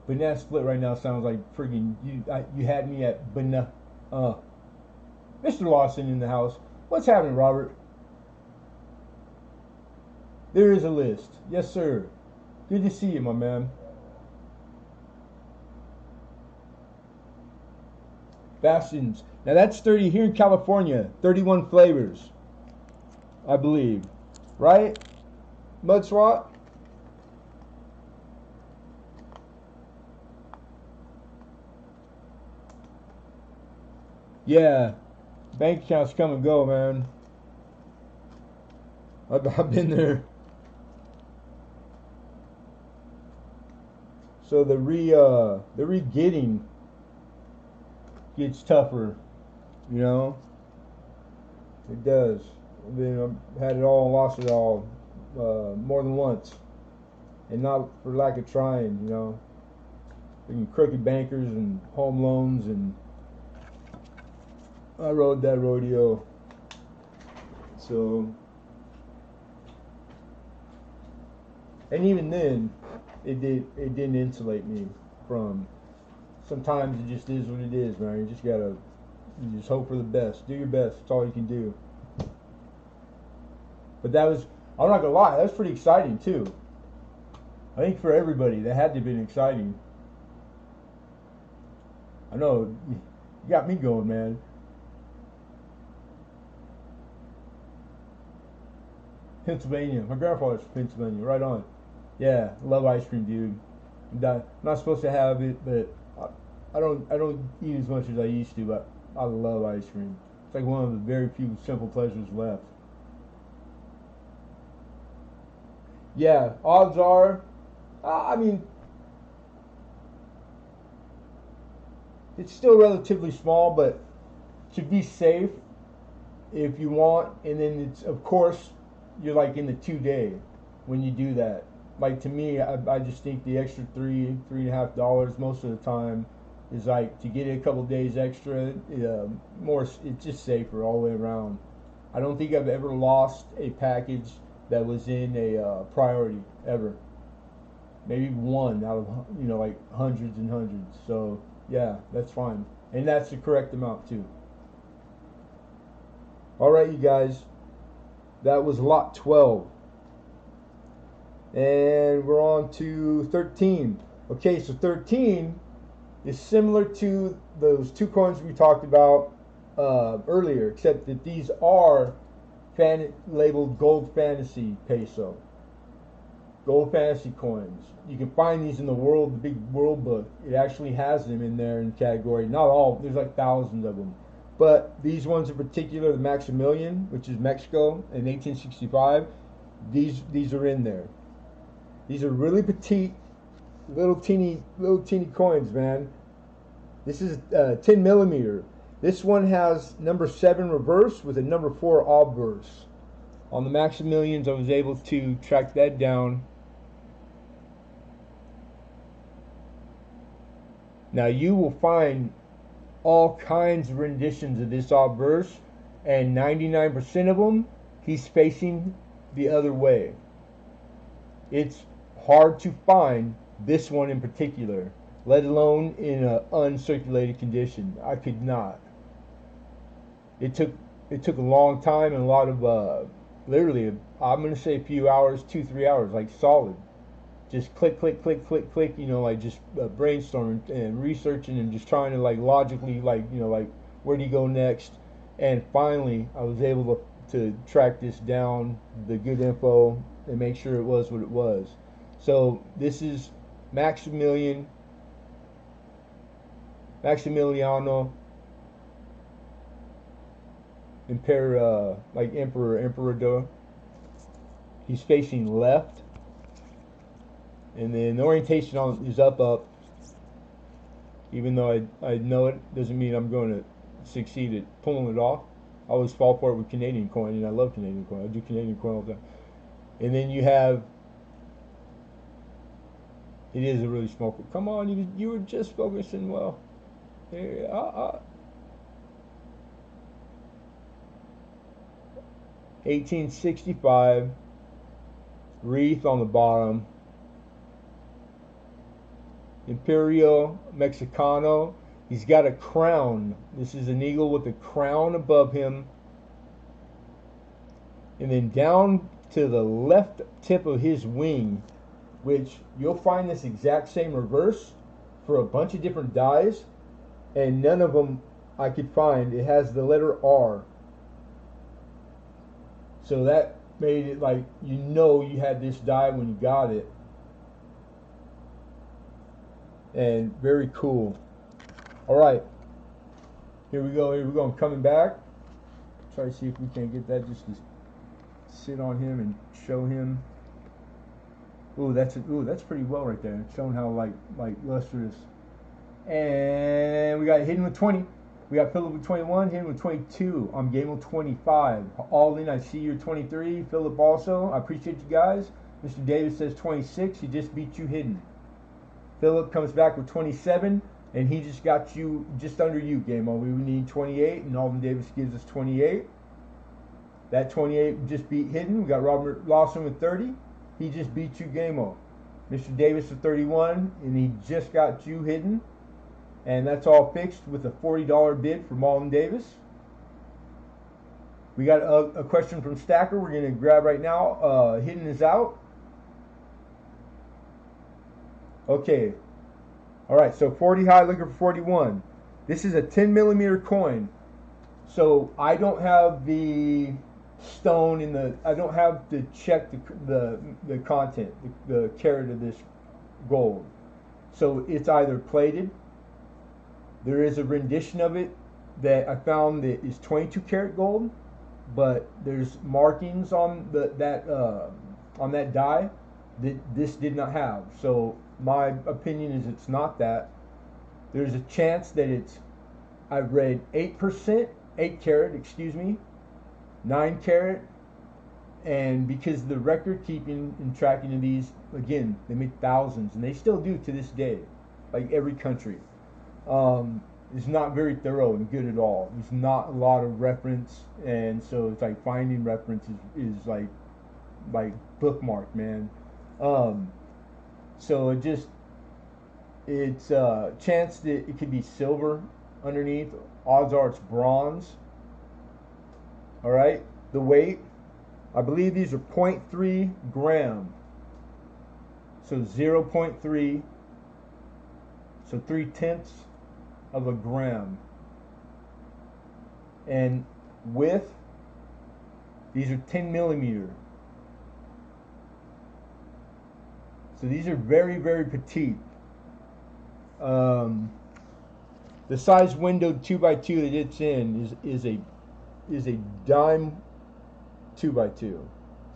Banana Split right now sounds like friggin' you had me at banana. Mr. Lawson in the house. What's happening, Robert? There is a list. Yes, sir. Good to see you, my man. Bastions. Now that's 30 here in California. 31 flavors. I believe. Right? Mud swat? Yeah. Bank accounts come and go, man. I've been there. So the re-getting gets tougher, you know? It does. I mean, I've had it all and lost it all more than once. And not for lack of trying, you know? Freaking crooked bankers and home loans, and I rode that rodeo. So, and even then, it didn't insulate me from. Sometimes it just is what it is, man. You just hope for the best. Do your best. That's all you can do. But that was, I'm not gonna lie, that was pretty exciting too. I think for everybody, that had to have been exciting. I know, you got me going, man. Pennsylvania. My grandfather's from Pennsylvania. Right on. Yeah, I love ice cream, dude. I'm not supposed to have it, but I don't eat as much as I used to, but I love ice cream. It's like one of the very few simple pleasures left. Yeah, odds are, I mean, it's still relatively small, but to be safe, if you want, and then it's, of course, you're like in the 2 day when you do that. Like, to me, I just think the extra $3.50 most of the time is like to get it a couple days extra. More, it's just safer all the way around. I don't think I've ever lost a package that was in a priority ever. Maybe one out of, like hundreds and hundreds. So yeah, that's fine, and that's the correct amount too. All right, you guys, that was lot 12. And we're on to 13. Okay, so 13 is similar to those two coins we talked about earlier, except that these are labeled Gold Fantasy Peso. Gold Fantasy coins. You can find these in the big world book. It actually has them in there in category. Not all, there's like thousands of them. But these ones in particular, the Maximilian, which is Mexico in 1865, these are in there. These are really petite, little teeny coins, man. This is 10 millimeter. This one has number 7 reverse with a number 4 obverse. On the Maximilians, I was able to track that down. Now you will find all kinds of renditions of this obverse, and 99% of them, he's facing the other way. It's hard to find this one in particular, let alone in an uncirculated condition. I could not. It took a long time and a lot of literally, I'm gonna say a few hours, 2-3 hours, like solid. Just click, like just brainstorming and researching and just trying to like logically like where do you go next? And finally, I was able to track this down, the good info, and make sure it was what it was. So this is Maximiliano Emperador. He's facing left, and then the orientation on is up. Even though I know it doesn't mean I'm going to succeed at pulling it off. I always fall for it with Canadian coin, and I love Canadian coin. I do Canadian coin all the time. And then you have, it is a really small coin. Come on, you were just focusing well. Here, 1865, wreath on the bottom. Imperial Mexicano. He's got a crown. This is an eagle with a crown above him. And then down to the left tip of his wing, which you'll find this exact same reverse for a bunch of different dies, and none of them I could find. It has the letter R. So that made it like you had this die when you got it, and very cool. All right, here we go. Here we go. I'm coming back. Try to see if we can get that just to sit on him and show him. Ooh, that's pretty well right there. It's showing how like lustrous. And we got hidden with 20. We got Philip with 21, hidden with 22. I'm game with 25. Alden, I see you're 23. Philip also. I appreciate you guys. Mr. Davis says 26. He just beat you hidden. Philip comes back with 27, and he just got you just under you, Game On. We would need 28, and Alden Davis gives us 28. That 28 just beat hidden. We got Robert Lawson with 30. He just beat you, Game On. Mr. Davis with 31, and he just got you hidden. And that's all fixed with a $40 bid for Alden Davis. We got a question from Stacker we're going to grab right now. Hidden is out. Okay. All right, so 40 high, looking for 41. This is a 10 millimeter coin. So I don't have the stone in the, I don't have to check the content, the carat of this gold. So it's either plated. There is a rendition of it that I found that is 22 karat gold, but there's markings on that die that this did not have. So my opinion is it's not that. There's a chance that it's, I've read 8%, 8 karat, excuse me, 9 karat, and because the record keeping and tracking of these, again, they make thousands, and they still do to this day, like every country. It's not very thorough and good at all. There's not a lot of reference, and so it's like finding reference is like bookmark, man. So it's a chance that it could be silver underneath. Odds are it's bronze. All right, the weight, I believe these are 0.3 gram. So 0.3, so 3/10 of a gram. And width, these are 10 millimeter. So these are very, very petite. The size window 2x2 that it's in is a dime 2x2.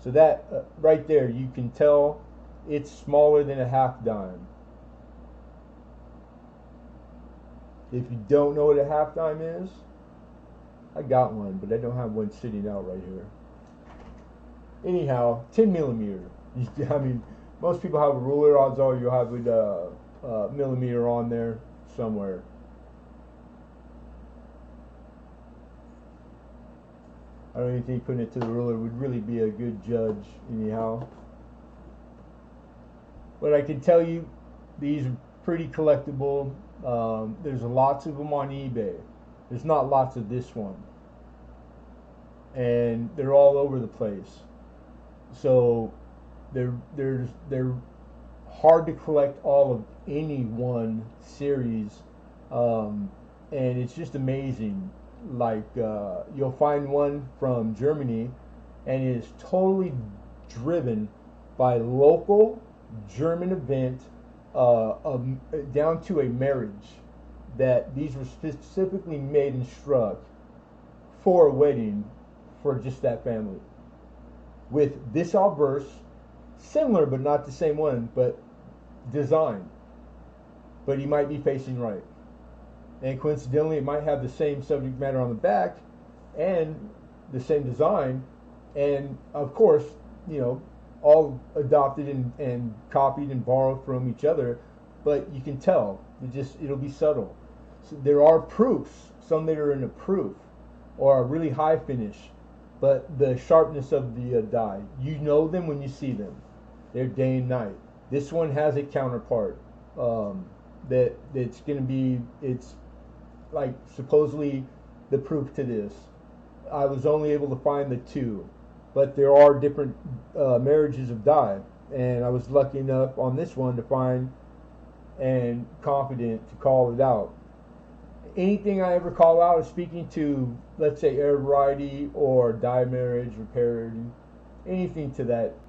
So that right there, you can tell it's smaller than a half dime. If you don't know what a half dime is, I got one, but I don't have one sitting out right here. Anyhow, 10 millimeter. I mean, most people have a ruler. Odds are you'll have a millimeter on there somewhere. I don't even think putting it to the ruler would really be a good judge anyhow. But I can tell you, these are pretty collectible. There's lots of them on eBay. There's not lots of this one. And they're all over the place. So they're hard to collect all of any one series. And it's just amazing. Like you'll find one from Germany, and it is totally driven by local German event, down to a marriage, that these were specifically made and struck for a wedding for just that family, with this obverse, similar but not the same one, but designed, but he might be facing right. And coincidentally, it might have the same subject matter on the back and the same design. And of course, you know, all adopted and copied and borrowed from each other. But you can tell, it'll be subtle. So there are proofs, some that are in a proof or a really high finish. But the sharpness of the die, you know them when you see them. They're day and night. This one has a counterpart that's going to be, it's like supposedly the proof to this. I was only able to find the two, but there are different marriages of die, and I was lucky enough on this one to find and confident to call it out. Anything I ever call out is speaking to let's say air variety or dimarriage, repaired, anything to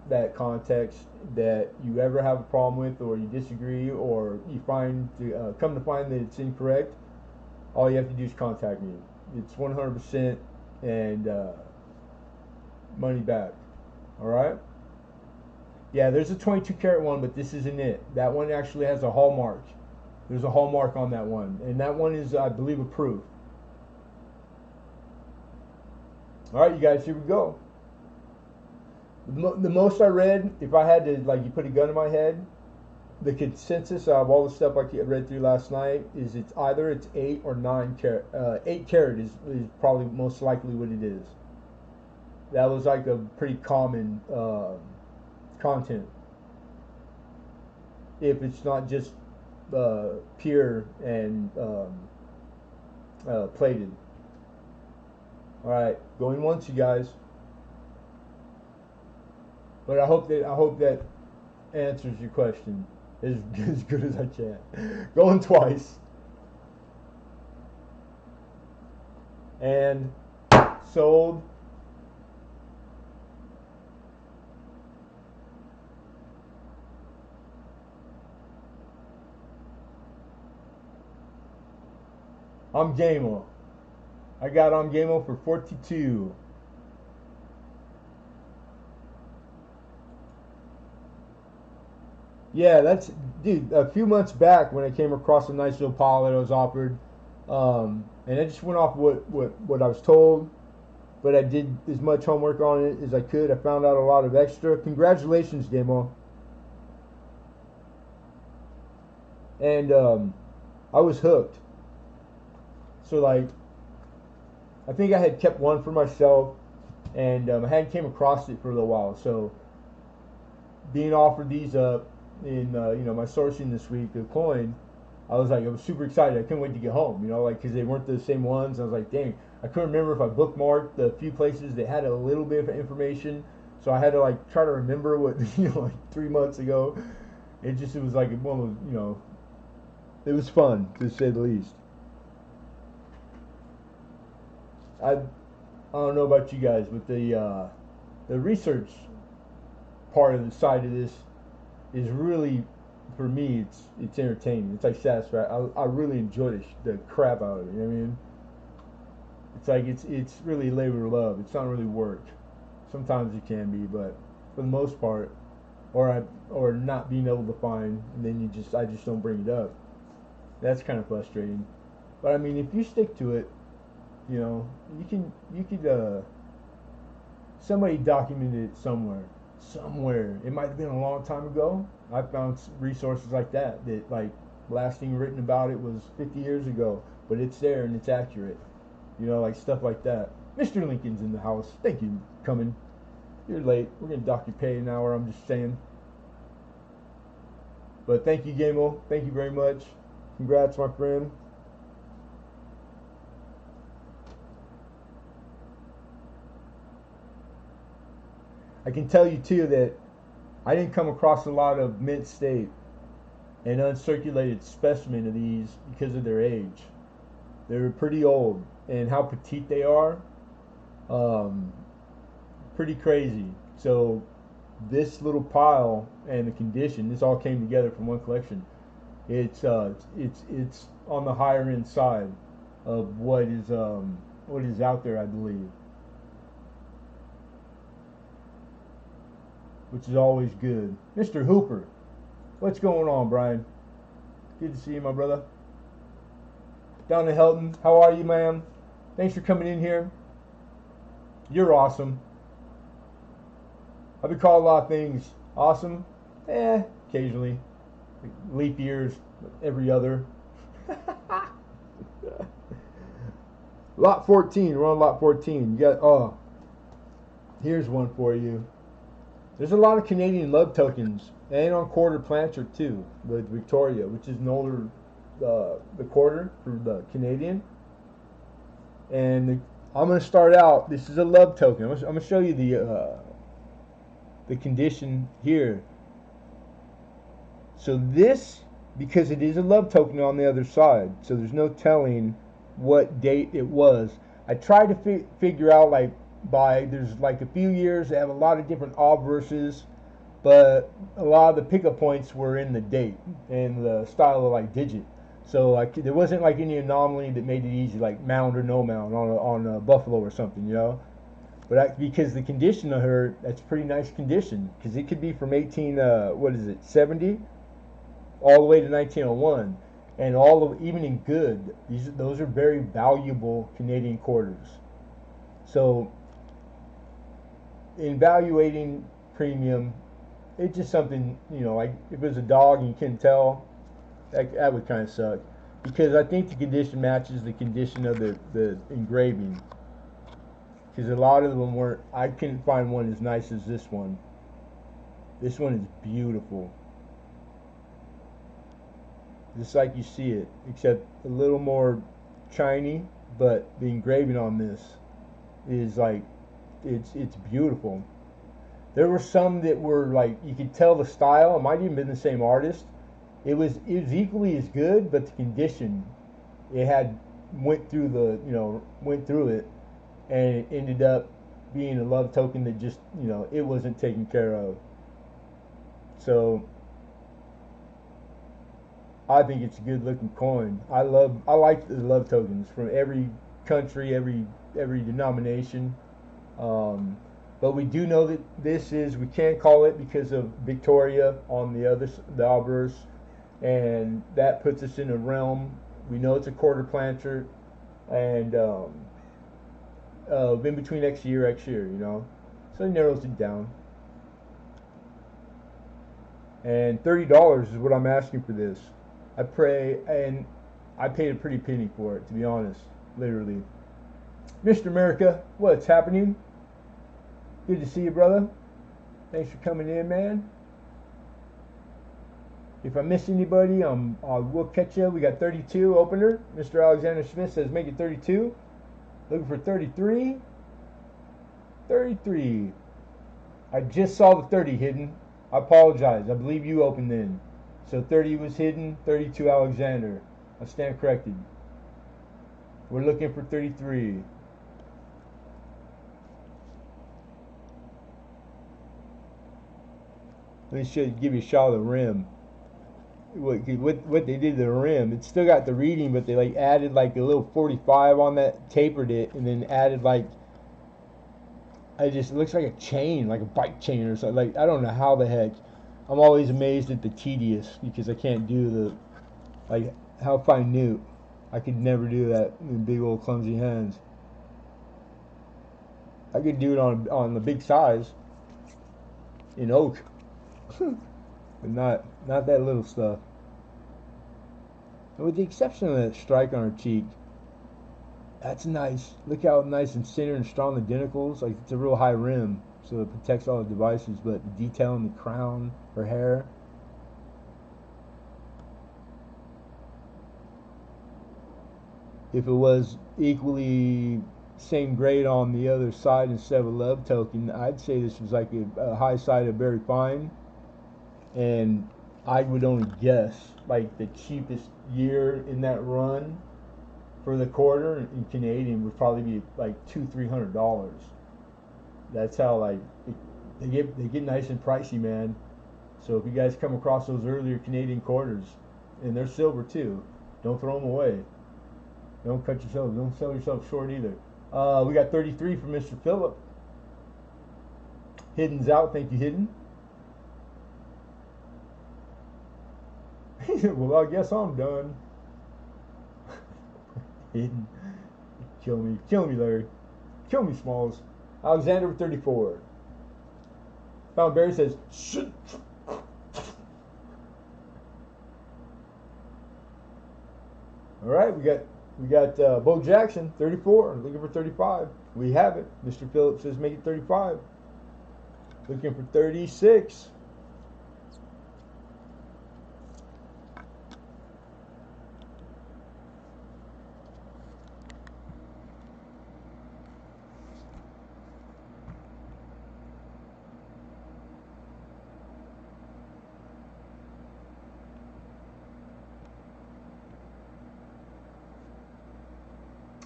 that context that you ever have a problem with, or you disagree, or you find to come to find that it's incorrect, all you have to do is contact me. It's 100% and money back. All right. Yeah, there's a 22 karat one, but this isn't it. That one actually has a hallmark. There's a hallmark on that one, and that one is, I believe, approved. All right, you guys, here we go. The most I read, if I had to, like, you put a gun in my head, the consensus of all the stuff I read through last night is it's either it's 8 or 9 karat. 8 karat is probably most likely what it is. That was like a pretty common content. If it's not just pure and plated. All right, going once, you guys. But I hope that answers your question as good as I can. Going twice. And sold. I'm Gameo. I got on Gameo for 42. Yeah, that's, dude, a few months back when I came across a nice little pile that I was offered, and I just went off what I was told, but I did as much homework on it as I could. I found out a lot of extra. Congratulations, Gameo. And I was hooked. So, like, I think I had kept one for myself, and I hadn't came across it for a little while. So, being offered these up in my sourcing this week, the coin, I was super excited. I couldn't wait to get home, like, because they weren't the same ones. I was like, dang, I couldn't remember if I bookmarked the few places that had a little bit of information. So I had to, like, try to remember what, like 3 months ago. It was like one of those, it was fun to say the least. I don't know about you guys, but the research part of the side of this is really, for me, it's entertaining. It's like satisfying. I really enjoy the crap out of it. You know what I mean? It's like it's really labor of love. It's not really work. Sometimes it can be, but for the most part, or not being able to find, and then I just don't bring it up. That's kind of frustrating. But I mean, if you stick to it, you could somebody documented it somewhere. It might have been a long time ago. I found resources like that like last thing written about it was 50 years ago, but it's there and it's accurate. Like stuff like that. Mr. Lincoln's in the house. Thank you for coming. You're late. We're gonna dock your pay an hour. I'm just saying. But thank you, Gameo. Thank you very much. Congrats, my friend. I can tell you too that I didn't come across a lot of mint state and uncirculated specimen of these because of their age. They're pretty old, and how petite they are, pretty crazy. So this little pile and the condition, this all came together from one collection. It's on the higher end side of what is out there, I believe. Which is always good. Mr. Hooper, what's going on, Brian? Good to see you, my brother. Down in Helton, how are you, ma'am? Thanks for coming in here. You're awesome. I've been called a lot of things awesome. Occasionally. Like leap years, every other. Lot 14, we're on lot 14. Here's one for you. There's a lot of Canadian love tokens, and on quarter plancher too, with Victoria, which is an older, the quarter for the Canadian. And I'm going to start out. This is a love token. I'm going to show you the condition here. So this, because it is a love token on the other side, so there's no telling what date it was. I tried to figure out like there's like a few years that have a lot of different obverses, but a lot of the pickup points were in the date and the style of like digit. So like there wasn't like any anomaly that made it easy, like mound or no mound on a buffalo or something, you know. But because the condition of her, that's pretty nice condition, because it could be from 18 what is it 70 all the way to 1901, and all of even in good, those are very valuable Canadian quarters. So in evaluating premium, it's just something, you know, like if it was a dog and you couldn't tell, that would kind of suck. Because I think the condition matches the condition of the engraving. Because a lot of them weren't, I couldn't find one as nice as this one. This one is beautiful. Just like you see it, except a little more shiny, but the engraving on this is like, it's beautiful. There were some that were like, you could tell the style, it might even been the same artist. It was equally as good, but the condition, it had went through it, and it ended up being a love token that just, it wasn't taken care of. So I think it's a good looking coin. I like the love tokens from every country, every denomination. But we do know that we can't call it because of Victoria on the obverse, and that puts us in a realm. We know it's a quarter planter, and in between X year, so it narrows it down. And $30 is what I'm asking for this. And I paid a pretty penny for it, to be honest, literally. Mr. America, what's happening? Good to see you, brother. Thanks for coming in, man. If I miss anybody, we'll catch you. We got 32 opener. Mr. Alexander Smith says make it 32. Looking for 33. 33. I just saw the 30 hidden. I apologize. I believe you opened in. So 30 was hidden. 32 Alexander. I stand corrected. We're looking for 33. Let me give you a shot of the rim. What they did to the rim, it's still got the reading, but they like added like a little 45 on that, tapered it, and then added like, it looks like a chain, like a bike chain or something. Like, I don't know how the heck. I'm always amazed at the tedious, because I can't do how minute. I could never do that in big old clumsy hands. I could do it on the big size in oak. But not that little stuff. And with the exception of that strike on her cheek, that's nice. Look how nice and centered and strong the denticles. Like, it's a real high rim, so it protects all the devices. But the detail in the crown, her hair. If it was equally same grade on the other side instead of a love token, I'd say this was like a high side of very fine. And I would only guess like the cheapest year in that run for the quarter in Canadian would probably be like $200-300. That's how like they get nice and pricey, man. So if you guys come across those earlier Canadian quarters, and they're silver too, don't throw them away. Don't sell yourself short either. We got 33 from Mr. Phillip. Hidden's out. Thank you, Hidden. Well, I guess I'm done. Hidden. Kill me, Larry. Kill me, Smalls. Alexander with 34. Found Barry says, shit. All right, we got Bo Jackson, 34. Looking for 35. We have it. Mr. Phillips says make it 35. Looking for 36.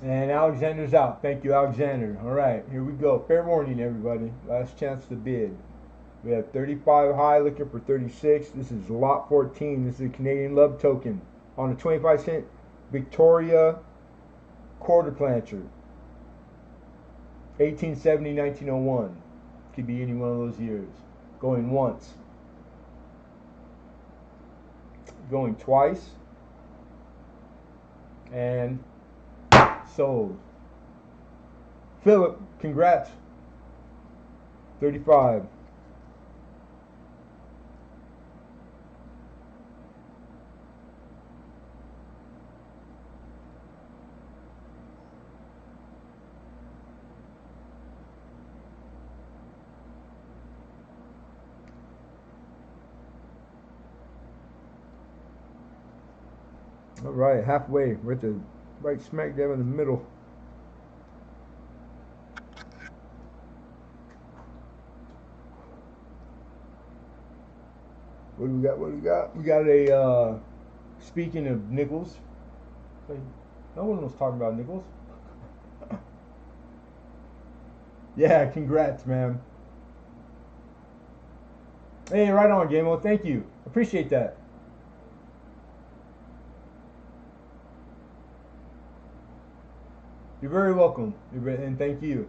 And Alexander's out. Thank you, Alexander. All right, here we go. Fair warning, everybody. Last chance to bid. We have 35 high looking for 36. This is lot 14. This is a Canadian love token on a 25-cent Victoria quarter plancher. 1870, 1901. Could be any one of those years. Going once. Going twice. And sold. Philip, congrats. 35. All right, halfway. We're at the right smack dab in the middle. What do we got? What do we got? We got a, speaking of nickels, no one was talking about nickels. Yeah, congrats, man. Hey, right on, Gameo. Thank you. Appreciate that. You're very welcome, and thank you.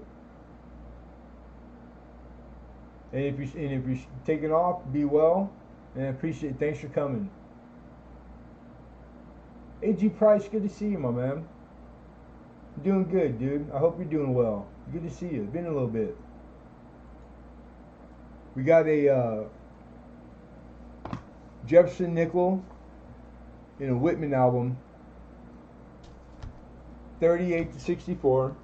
And if you're taking off, be well, and I appreciate. Thanks for coming. AG Price, good to see you, my man. You're doing good, dude. I hope you're doing well. Good to see you. It's been a little bit. We got a Jefferson nickel in a Whitman album. 38 to 64.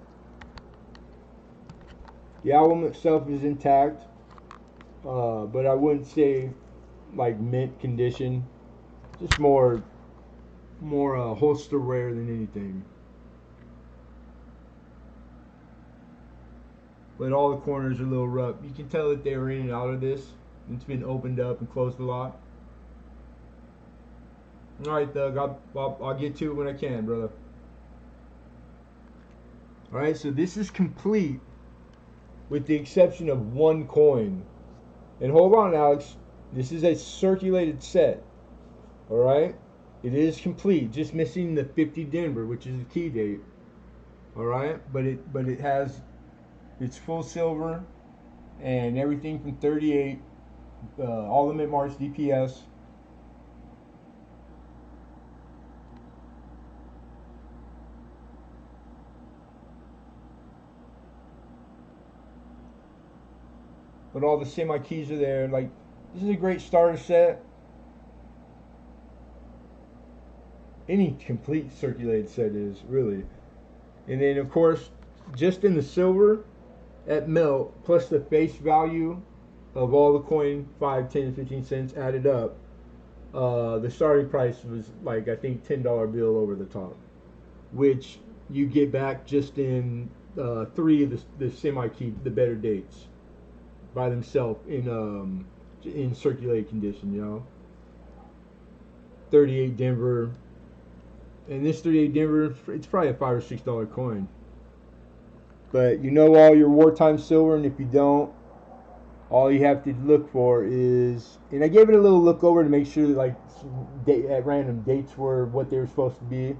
The album itself is intact, but I wouldn't say like mint condition. Just more holster wear than anything. But all the corners are a little rough. You can tell that they were in and out of this. It's been opened up and closed a lot. All right, Doug. I'll get to it when I can, brother. All right, so this is complete with the exception of one coin. And hold on, Alex. This is a circulated set. All right? It is complete, just missing the 50 Denver, which is the key date. All right? But it has it's full silver and everything from 38, all the mint marks, DPS. But all the semi keys are there. Like, this is a great starter set. Any complete circulated set is, really. And then, of course, just in the silver at melt, plus the face value of all the coin, 5, 10, 15 cents added up, the starting price was like, I think, $10 bill over the top, which you get back just in 3 of the semi-key, the better dates by themselves in circulated condition, you know. 38 Denver, and this 38 Denver, it's probably a $5 or $6 coin. But you know all your wartime silver, and if you don't, all you have to look for is, and I gave it a little look over to make sure that like at random dates were what they were supposed to be.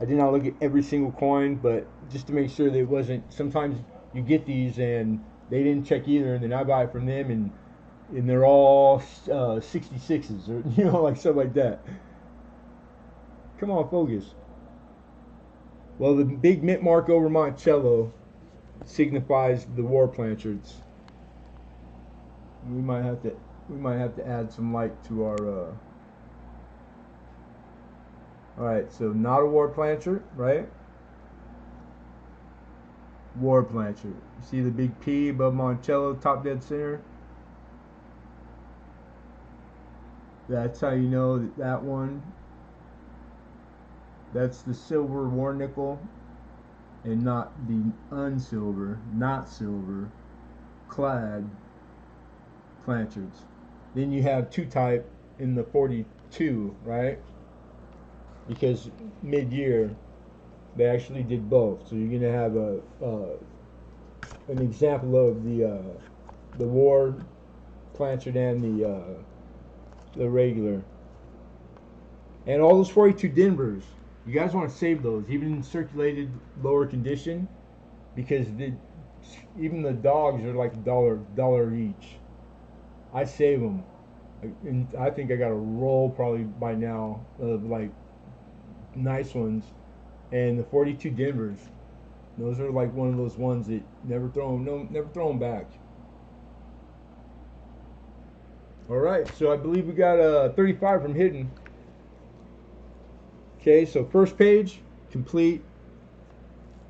I did not look at every single coin, but just to make sure that it wasn't. Sometimes you get these and they didn't check either, and then I buy it from them, and they're all 66s or like stuff like that. Come on, focus. Well, the big mint mark over Monticello signifies the war planchards. We might have to add some light to our. All right, so not a war planchard, right? War planchard. You see the big P above Monticello, top dead center. That's how you know that one. That's the silver war nickel, and not the unsilver, not silver, clad planchards. Then you have two type in the 42, right? Because mid-year, They actually did both. So you're gonna have a an example of the war planchette and the regular, and all those 42 Denvers. You guys want to save those, even in circulated lower condition, because even the dogs are like a dollar each. I save them, and I think I got a roll probably by now of like nice ones, and the 42 Denvers. Those are like one of those ones that never throw them, no, never throw them back. All right, so I believe we got 35 from hidden. Okay, so first page complete.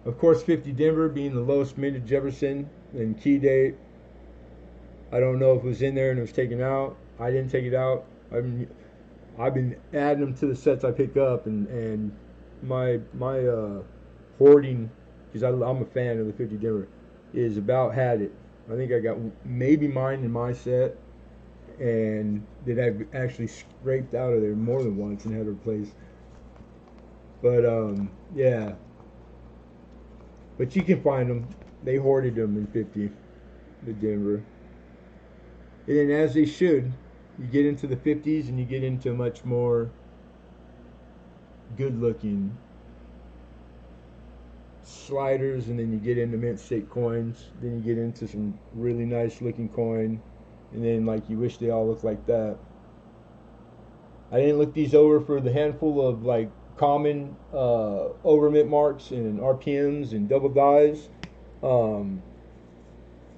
Of course, 50 Denver being the lowest minted Jefferson and key date. I don't know if it was in there and it was taken out. I didn't take it out. I've been adding them to the sets I pick up, and my hoarding, because I'm a fan of the 50 Denver, is about had it. I think I got maybe mine in my set, and that I've actually scraped out of there more than once and had to replace. But yeah. But you can find them. They hoarded them in 50, the Denver. And then as they should, you get into the 50s and you get into much more good looking sliders, and then you get into mint state coins, then you get into some really nice looking coin, and then like you wish they all looked like that. I didn't look these over for the handful of like common over mint marks and RPMs and double dies.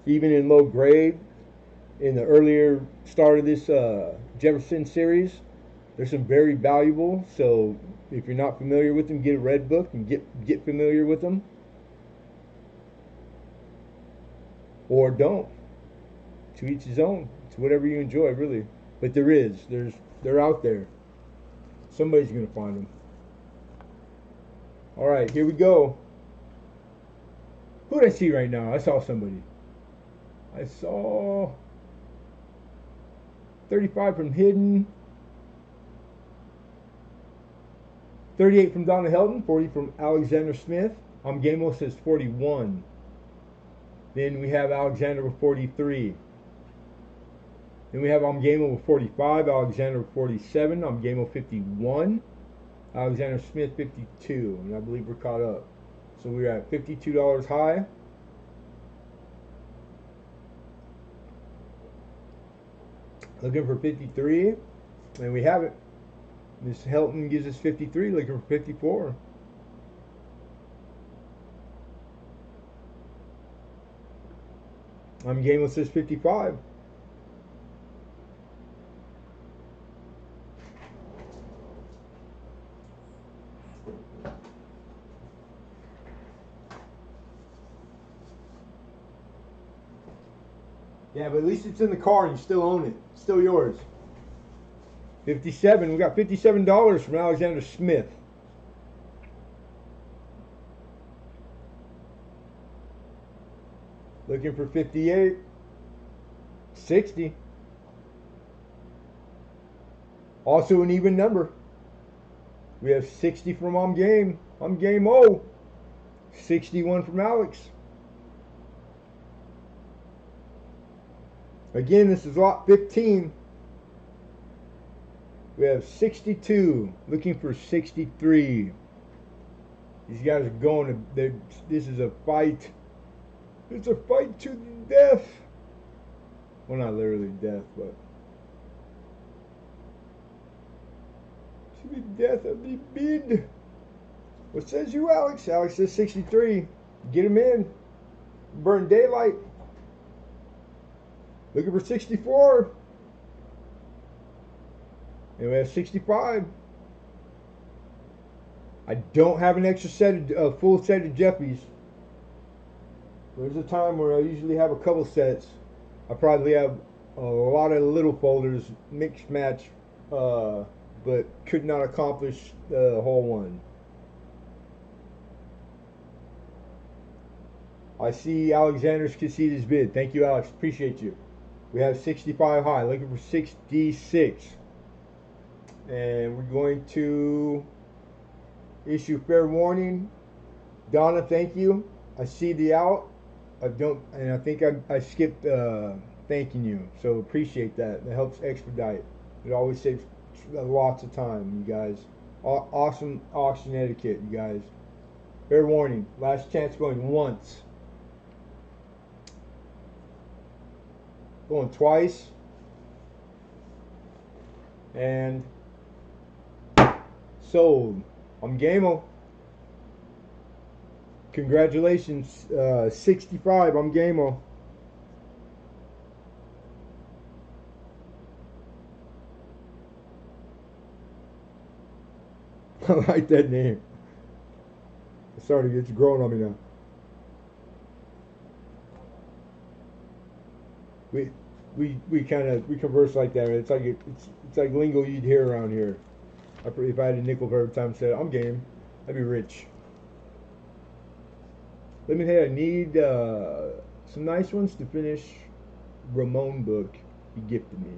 Even in low grade, in the earlier start of this Jefferson series, there's some very valuable. So if you're not familiar with them, get a red book and get familiar with them, or don't. To each his own. It's whatever you enjoy, really. But they're out there. Somebody's gonna find them. All right, here we go. Who did I see right now? I saw somebody. I saw 35 from hidden, 38 from Donna Helton, 40 from Alexander Smith. Gamo says 41. Then we have Alexander with 43. Then we have Gamo with 45, Alexander with 47, Gamo 51, Alexander Smith 52, and I believe we're caught up. So we're at $52 high. Looking for 53, and we have it. Miss Helton gives us 53, looking for 54. Gamo says 55. Yeah, but at least it's in the car and you still own it. It's still yours. 57. We got $57 from Alexander Smith. Looking for 58. 60. Also an even number. We have 60 from Gamo. 61 from Alex. Again, this is lot 15. We have 62, looking for 63. These guys are going to, this is a fight. It's a fight to the death. Well, not literally death, but to the death of the bid. What says you, Alex? Alex says 63. Get him in. Burn daylight. Looking for 64. And we have 65. I don't have an extra set of full set of Jeffies. There's a time where I usually have a couple sets. I probably have a lot of little folders, mixed match, but could not accomplish the whole one. I see Alexander's conceded his bid. Thank you, Alex. Appreciate you. We have 65 high, looking for 66. And we're going to issue fair warning. Donna, thank you. I see the out. I don't, and I think I skipped thanking you. So appreciate that. It helps expedite. It always saves lots of time, you guys. Awesome auction etiquette, you guys. Fair warning. Last chance going once. Going twice. And sold. I'm game-o. Congratulations. 65. I'm game-o. I like that name. Sorry, it's growing on me now. We converse like that. It's like it's like lingo you'd hear around here. If I had a nickel for every time I said I'm game, I'd be rich. Lemonhead, I need some nice ones to finish Ramon book he gifted me.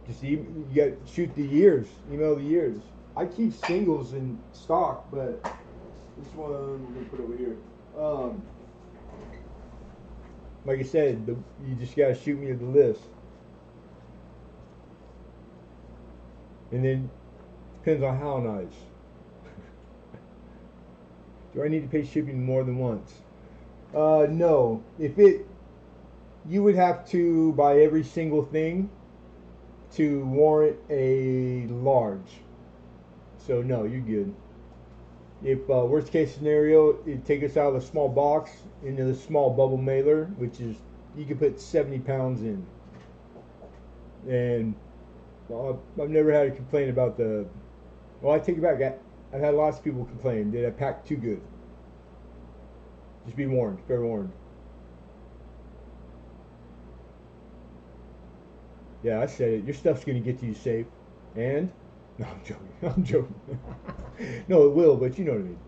Just you got shoot the years, email the years. I keep singles in stock, but this one we're gonna put over here. Like I said, you just gotta shoot me the list, and then depends on how nice. Do I need to pay shipping more than once? No. You would have to buy every single thing to warrant a large. So no, you're good. If worst case scenario, it'd take us out of the small box into the small bubble mailer, which is you can put 70 pounds in. And well, I've never had a complaint about the. Well, I take it back. I've had lots of people complain that I packed too good. Just be warned, fair warned. Yeah, I said it. Your stuff's gonna get to you safe. And no, I'm joking. I'm joking. No, it will, but you know what I mean.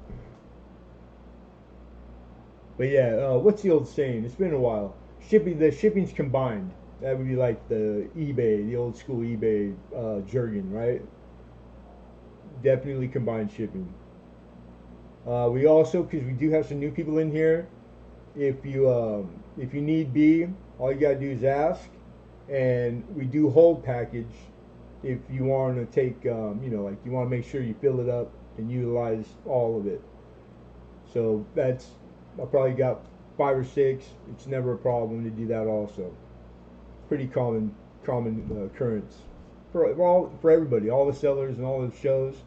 But yeah, what's the old saying? It's been a while. The shipping's combined. That would be like the eBay, the old school eBay jargon, right? Definitely combined shipping. We also, because we do have some new people in here, if you need be, all you gotta do is ask, and we do hold package. If you want to take, like you want to make sure you fill it up and utilize all of it. So I probably got 5 or 6. It's never a problem to do that also. Pretty common occurrence for everybody, all the sellers and all the shows.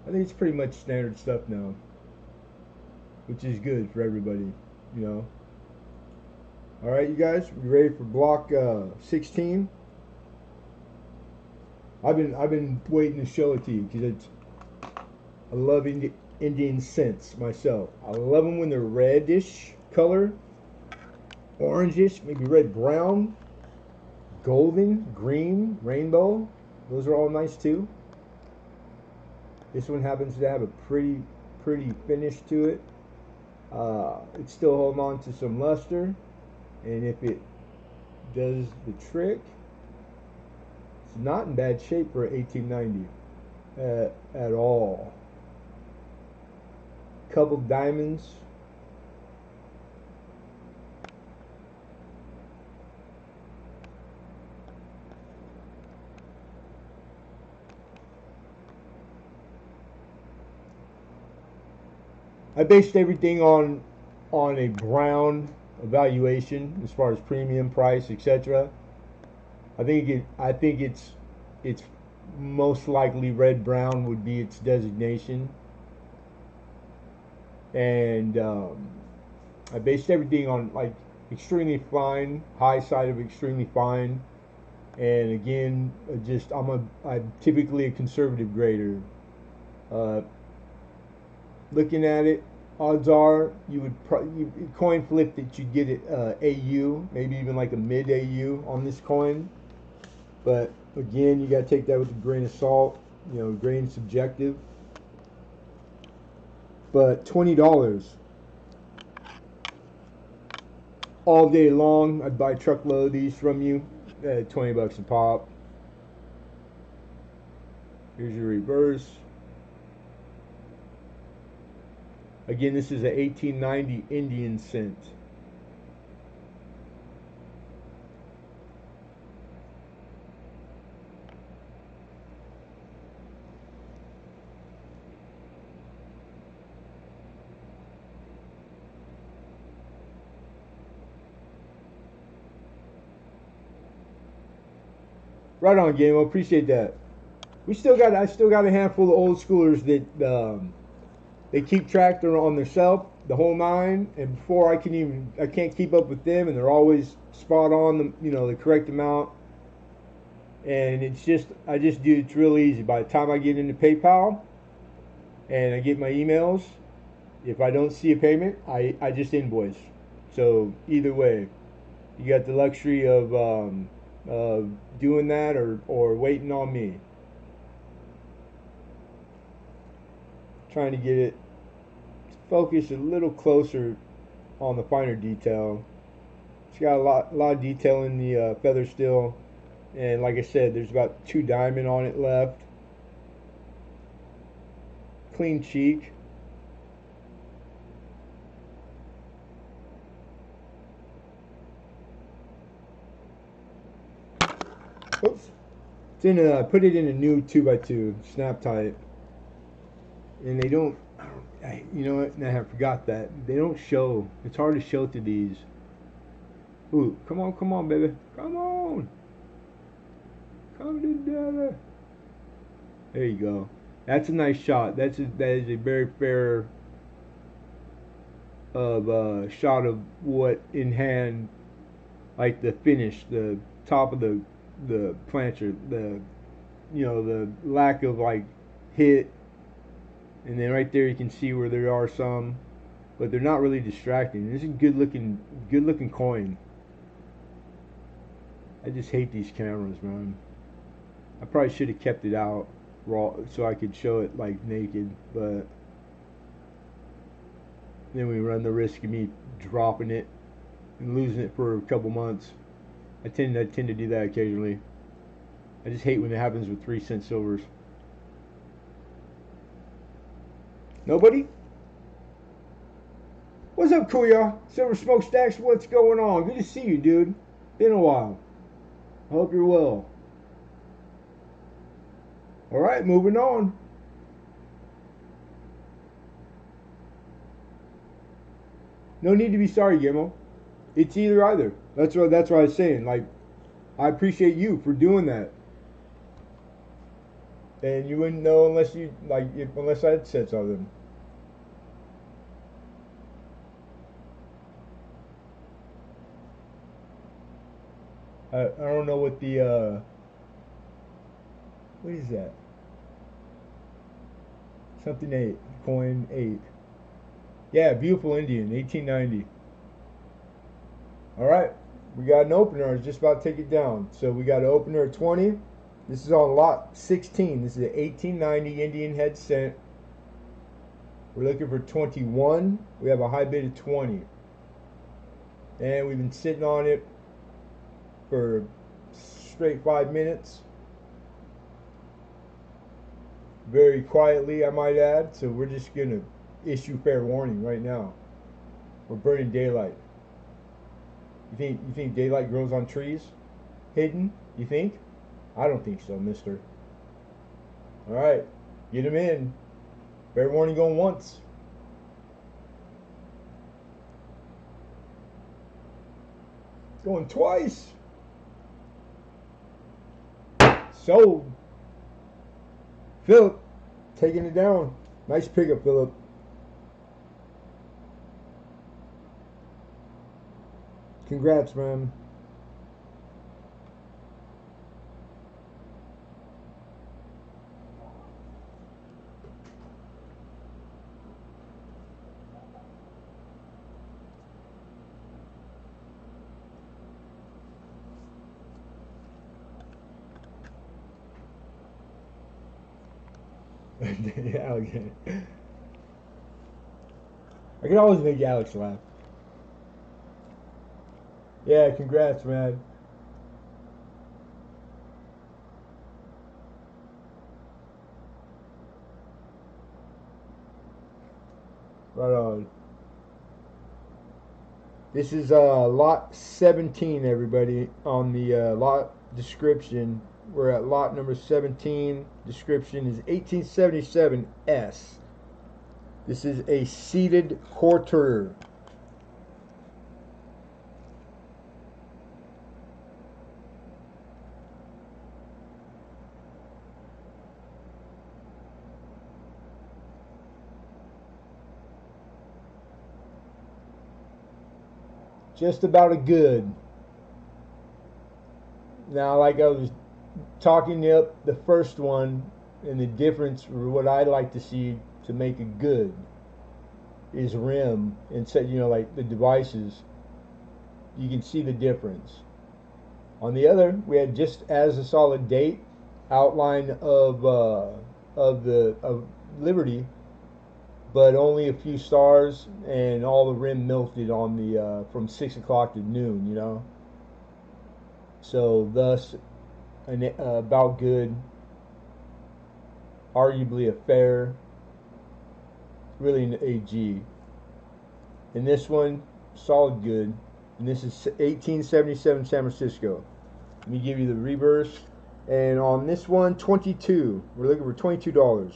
I think it's pretty much standard stuff now, which is good for everybody, you know. All right, you guys, we ready for block 16? I've been waiting to show it to you because I love Indian scents myself. I love them when they're reddish color, orangish, maybe red brown, golden, green, rainbow. Those are all nice too. This one happens to have a pretty finish to it. It's still holding on to some luster, and if it does the trick, it's not in bad shape for 1890 at all. Couple diamonds. I based everything on a brown evaluation as far as premium price, etc. I think it's most likely red brown would be its designation, and I based everything on like extremely fine, high side of extremely fine, and again, I'm typically a conservative grader. Looking at it, odds are you coin flip that you'd get it AU, maybe even like a mid AU on this coin. But again, you got to take that with a grain of salt. You know, grain subjective. But $20 all day long, I'd buy a truckload of these from you at $20 a pop. Here's your reverse. Again, this is a 1890 Indian cent. Right on, game. I appreciate that. I still got a handful of old schoolers that they keep track. They're on their self, the whole nine, and before I can't keep up with them, and they're always spot on the correct amount. And I just do it's real easy. By the time I get into PayPal and I get my emails, if I don't see a payment, I just invoice. So either way, you got the luxury of doing that or waiting on me. Trying to get it focused a little closer on the finer detail. It's got a lot of detail in the feather still, and like I said, there's about 2 diamond on it left. Clean cheek. Oops. I put it in a new 2x2 snap type, and they don't. You know what? I forgot that they don't show. It's hard to show through these. Ooh, come on, baby, come on, come together. There you go. That's a nice shot. That is a very fair shot of what in hand, like the finish, the top of the plancher, the lack of like hit, and then right there you can see where there are some, but they're not really distracting. This is a good looking coin. I just hate these cameras, man. I probably should have kept it out raw so I could show it like naked, but then we run the risk of me dropping it and losing it for a couple months. I tend to do that occasionally. I just hate when it happens with 3-cent silvers. Nobody? What's up, Kuya? Silver Smokestacks, what's going on? Good to see you, dude. Been a while. I hope you're well. Alright, moving on. No need to be sorry, Gimmo. It's either. That's what I was saying. Like, I appreciate you for doing that. And you wouldn't know unless I had said something. I don't know what what is that? Something 8, coin 8. Yeah, beautiful Indian, 1890. All right, we got an opener. I was just about to take it down. So we got an opener at 20. This is on lot 16. This is an 1890 Indian head cent. We're looking for 21. We have a high bid of 20. And we've been sitting on it for straight 5 minutes. Very quietly, I might add. So we're just going to issue fair warning right now. We're burning daylight. You think daylight grows on trees? Hidden? You think? I don't think so, mister. Alright. Get him in. Fair warning going once. Going twice. Sold. Philip, taking it down. Nice pickup, Philip. Congrats, man. Alex. I can always make Alex laugh. Yeah, congrats, man. Right on. This is lot 17, everybody. On the lot description, we're at lot number 17. Description is 1877 S. This is a seated quarter. Just about a good. Now, like I was talking up the first one, and the difference for what I like to see to make a good is rim and set, like the devices. You can see the difference. On the other, we had just as a solid date outline of Liberty, but only a few stars and all the rim melted on the from 6 o'clock to noon. So thus, about good, arguably a fair, really an AG. And this one, solid good. And this is 1877 San Francisco. Let me give you the reverse. And on this one, 22. We're looking for $22.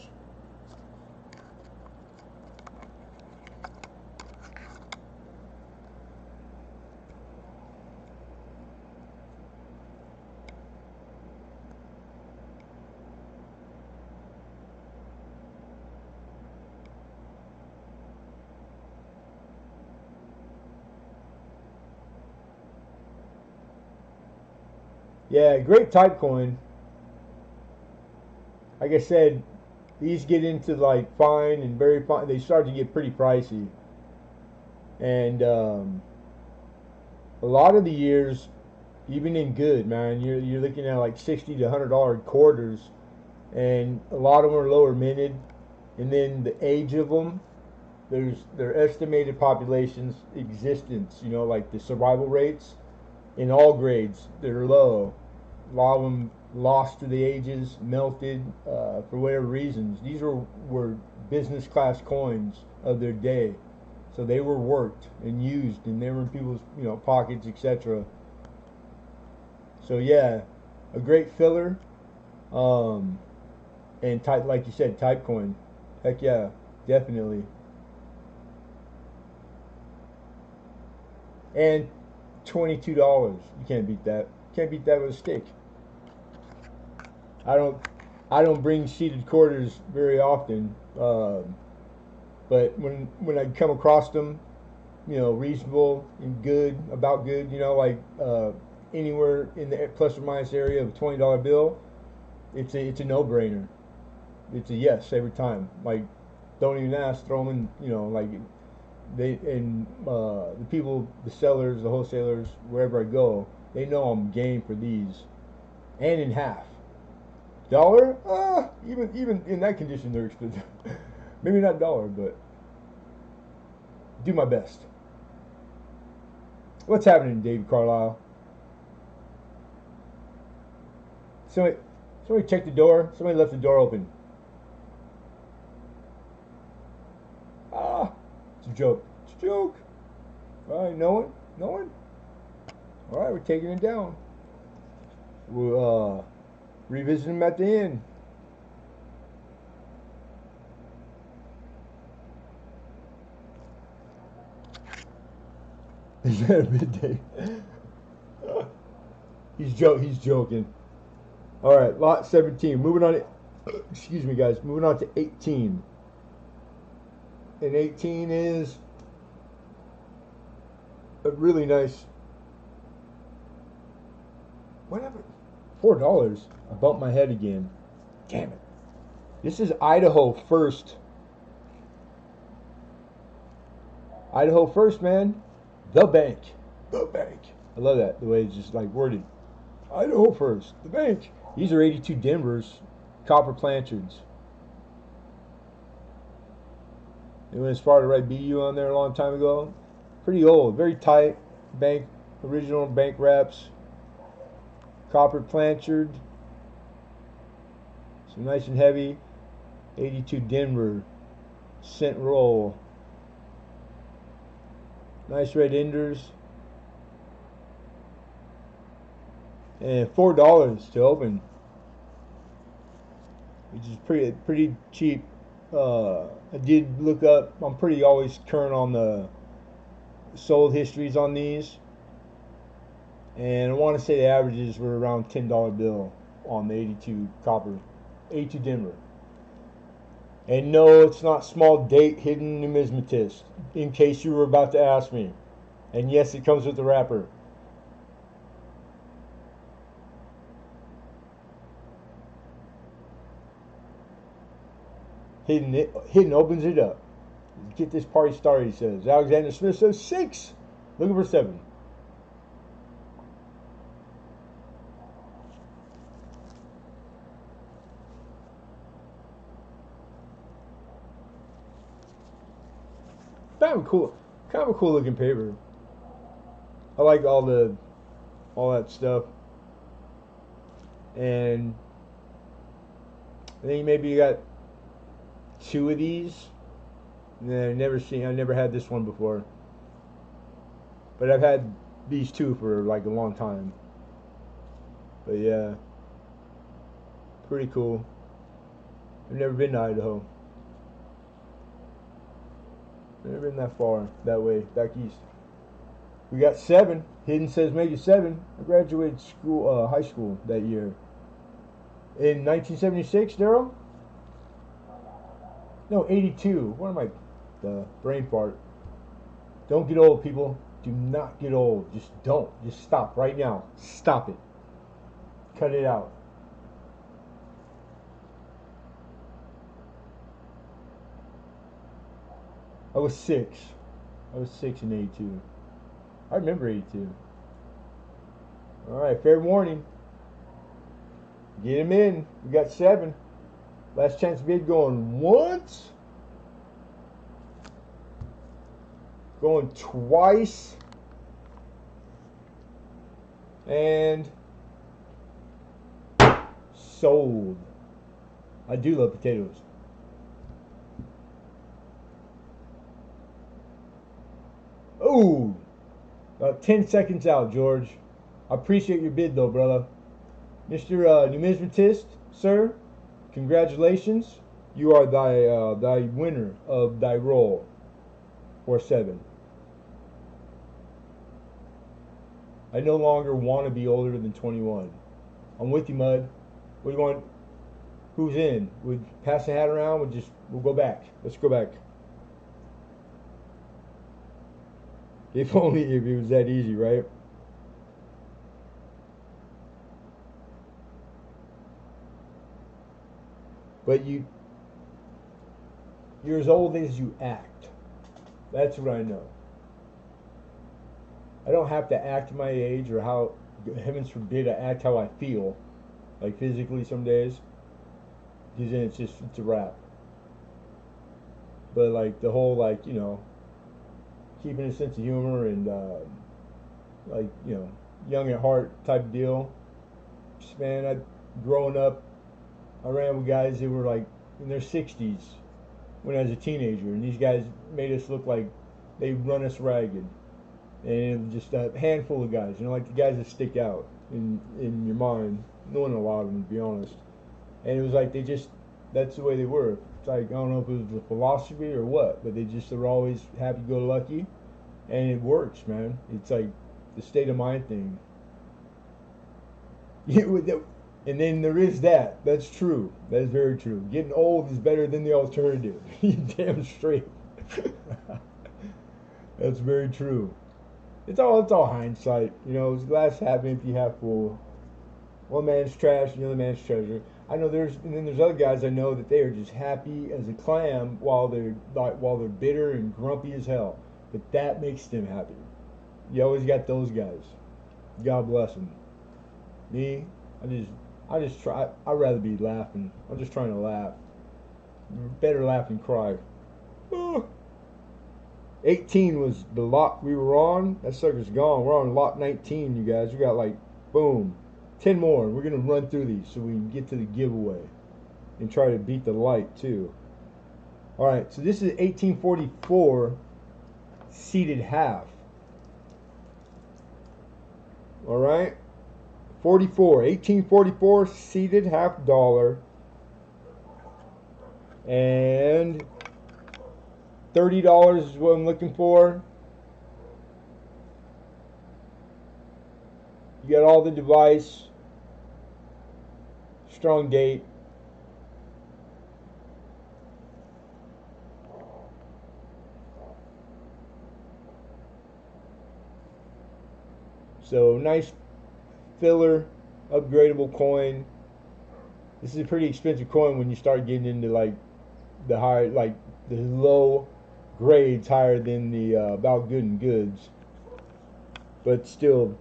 Yeah, great type coin. Like I said, these get into like fine and very fine. They start to get pretty pricey. And a lot of the years, even in good, man, you're looking at like $60 to $100 quarters, and a lot of them are lower minted. And then the age of them, there's their estimated populations existence. Like the survival rates in all grades, they're low. A lot of them lost to the ages, melted for whatever reasons. These were business class coins of their day, so they were worked and used, and they were in people's pockets, etc. So yeah, a great filler, and type, like you said, type coin. Heck yeah, definitely. And $22, you can't beat that. Can't beat that with a stick. I don't bring seated quarters very often, but when I come across them, reasonable and good, about good, like anywhere in the plus or minus area of a $20 bill, it's a no-brainer. It's a yes every time. Like, don't even ask, throw them in, like they and the people, the sellers, the wholesalers, wherever I go, they know I'm game for these, and in half. Dollar? Even in that condition, they're expensive. Maybe not dollar, but do my best. What's happening, David Carlisle? Somebody checked the door. Somebody left the door open. It's a joke. It's a joke. All right, no one? No one? All right, we're taking it down. We'll revisit them at the end. Is that a midday? He's joking. All right, lot 17. Moving on. Excuse me, guys. Moving on to 18. And 18 is a really nice. Whatever. $4. I bumped my head again. Damn it. This is Idaho First. Idaho First, man. The bank. The bank. I love that. The way it's just like worded. Idaho First. The bank. These are 82 Denvers. Copper planchards. They went as far to write BU on there a long time ago. Pretty old. Very tight. Bank. Original bank wraps. Copper plancard. So nice and heavy. 82 Denver cent roll. Nice red enders. And $4 to open, which is pretty cheap. I did look up. I'm pretty always current on the sold histories on these, and I want to say the averages were around $10 bill on the 82 copper, 82 Denver. And no, it's not small date hidden numismatist, in case you were about to ask me. And yes, it comes with the wrapper. Hidden opens it up. Get this party started, he says. Alexander Smith says 6. Looking for 7. Kind of a cool looking paper. I like all that stuff. And I think maybe you got 2 of these. I never had this one before. But I've had these 2 for like a long time. But yeah, pretty cool. I've never been to Idaho. Never been that far, that way, back east. We got 7. Hidden says make it 7. I graduated high school that year. In 1976, Daryl? No, 82. What am I? The brain fart. Don't get old, people. Do not get old. Just don't. Just stop right now. Stop it. Cut it out. I was 6. I was 6 in 82. I remember 82. Alright, fair warning. Get him in. We got 7. Last chance bid going once. Going twice. And sold. I do love potatoes. Ooh, about 10 seconds out, George. I appreciate your bid, though, brother. Mr. Numismatist, sir, congratulations. You are thy winner of thy roll for 7. I no longer want to be older than 21. I'm with you, Mud. What do you want? Who's in? We'd pass the hat around. We'll go back. Let's go back. If only if it was that easy, right? But you're as old as you act. That's what I know. I don't have to act my age or how, heavens forbid, I act how I feel, like physically some days, because then it's a wrap. But like the whole keeping a sense of humor and young at heart type deal. Just, man, growing up, I ran with guys that were like in their 60s when I was a teenager, and these guys made us look like they run us ragged. And just a handful of guys, like the guys that stick out in your mind. Knowing a lot of them, to be honest. And it was like that's the way they were. It's like, I don't know if it was the philosophy or what, but they're always happy-go-lucky, and it works, man. It's like the state of mind thing. And then there is that. That's true. That is very true. Getting old is better than the alternative. Damn straight. That's very true. It's all hindsight. It's glass half empty, half full. One man's trash, the other man's treasure. I know there's other guys I know that they are just happy as a clam while they're bitter and grumpy as hell. But that makes them happy. You always got those guys. God bless them. Me, I just try. I'd rather be laughing. I'm just trying to laugh. Better laugh than cry. 18 was the lot we were on. That sucker's gone. We're on lot 19, you guys. We got boom, 10 more. We're going to run through these so we can get to the giveaway and try to beat the light, too. All right, so this is 1844 seated half. All right. 1844 seated half dollar. And $30 is what I'm looking for. You got all the device, strong date. So nice filler, upgradable coin. This is a pretty expensive coin when you start getting into like the high, like the low grades higher than the about good and goods, but still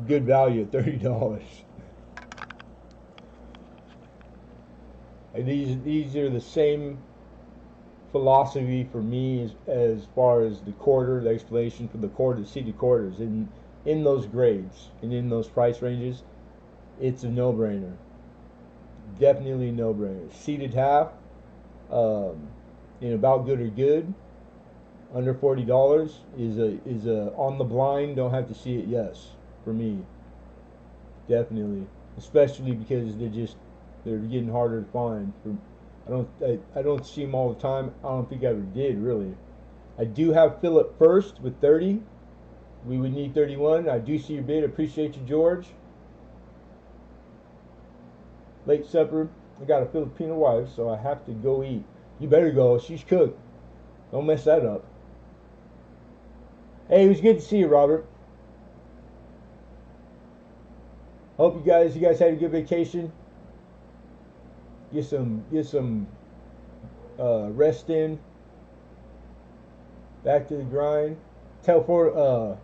good value at $30. And these are the same philosophy for me as far as the quarter, the explanation for the quarter, the seated quarters in those grades and in those price ranges. It's a no-brainer. Definitely a no-brainer. Seated half, in about good or good, under $40 is a on the blind. Don't have to see it. Yes, for me, definitely, especially because they're getting harder to find. I don't see them all the time. I don't think I ever did really. I do have Philip first with 30. We would need 31. I do see your bid. Appreciate you, George. Late supper. I got a Filipino wife, so I have to go eat. You better go. She's cooked. Don't mess that up. Hey, it was good to see you, Robert. Hope you guys had a good vacation. Get some rest in. Back to the grind. Tell Flora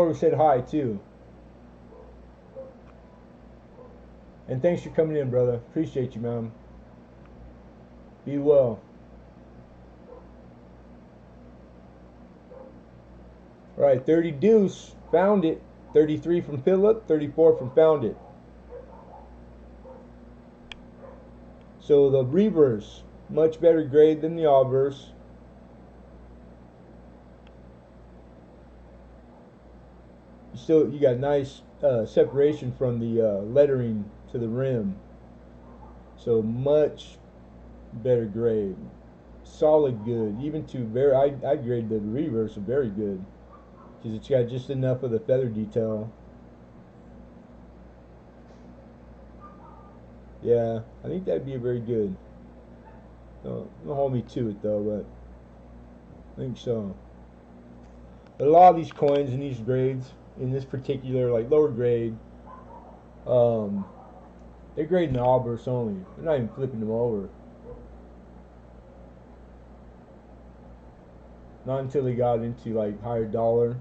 we said hi too. And thanks for coming in, brother. Appreciate you, man. Be well. All right, 30 deuce. Found it. 33 from Philip. 34 from Found It. So the reverse, much better grade than the obverse. You got nice separation from the lettering to the rim. So much better grade. Solid good. Even to very, I grade the reverse a very good because it's got just enough of the feather detail. Yeah, I think that'd be a very good. Don't hold me to it though, but I think so. But a lot of these coins in these grades, in this particular like lower grade, they're grading the obverse only. They're not even flipping them over. Not until they got into like higher dollar.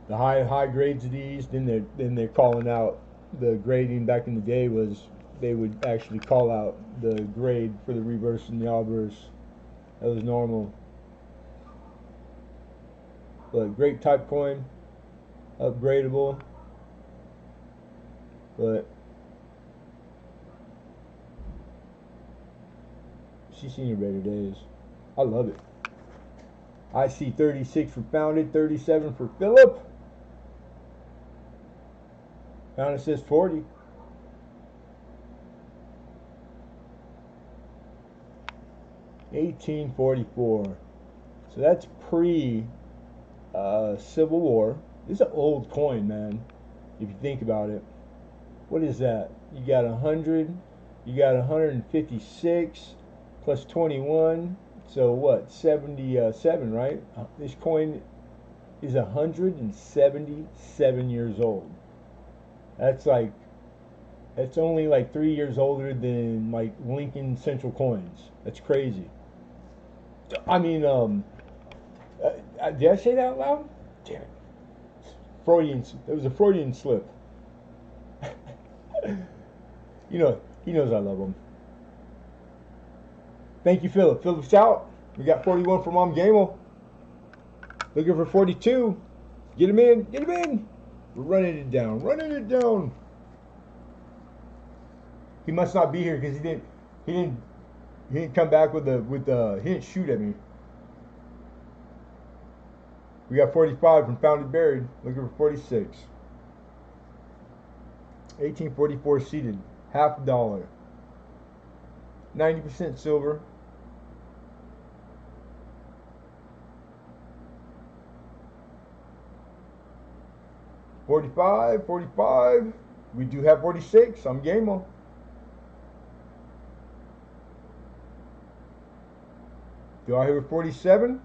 The high grades of these, then they're calling out the grading. Back in the day was they would actually call out the grade for the reverse and the obverse. That was normal. But great type coin, upgradable. But she's seen your better days. I love it. I see 36 for Found It, 37 for Philip. Found It says 40. $18.44. So that's pre Civil War. This is an old coin, man. If you think about it, what is that? You got 100. You got 156 plus 21. So what? 77, right? This coin is 177 years old. That's only like 3 years older than like Lincoln Central coins. That's crazy. I mean, did I say that out loud? Damn it. Freudian. It was a Freudian slip. You know, he knows I love him. Thank you, Philip. Philip's out. We got 41 for Mom Gamel. Looking for 42. Get him in. Get him in. We're running it down. Running it down. He must not be here because he didn't come back with he didn't shoot at me. We got 45 from Found and Buried. Looking for 46. 1844 seated. $50. 90% silver. $45. We do have 46. I'm game on. Do I hear 47?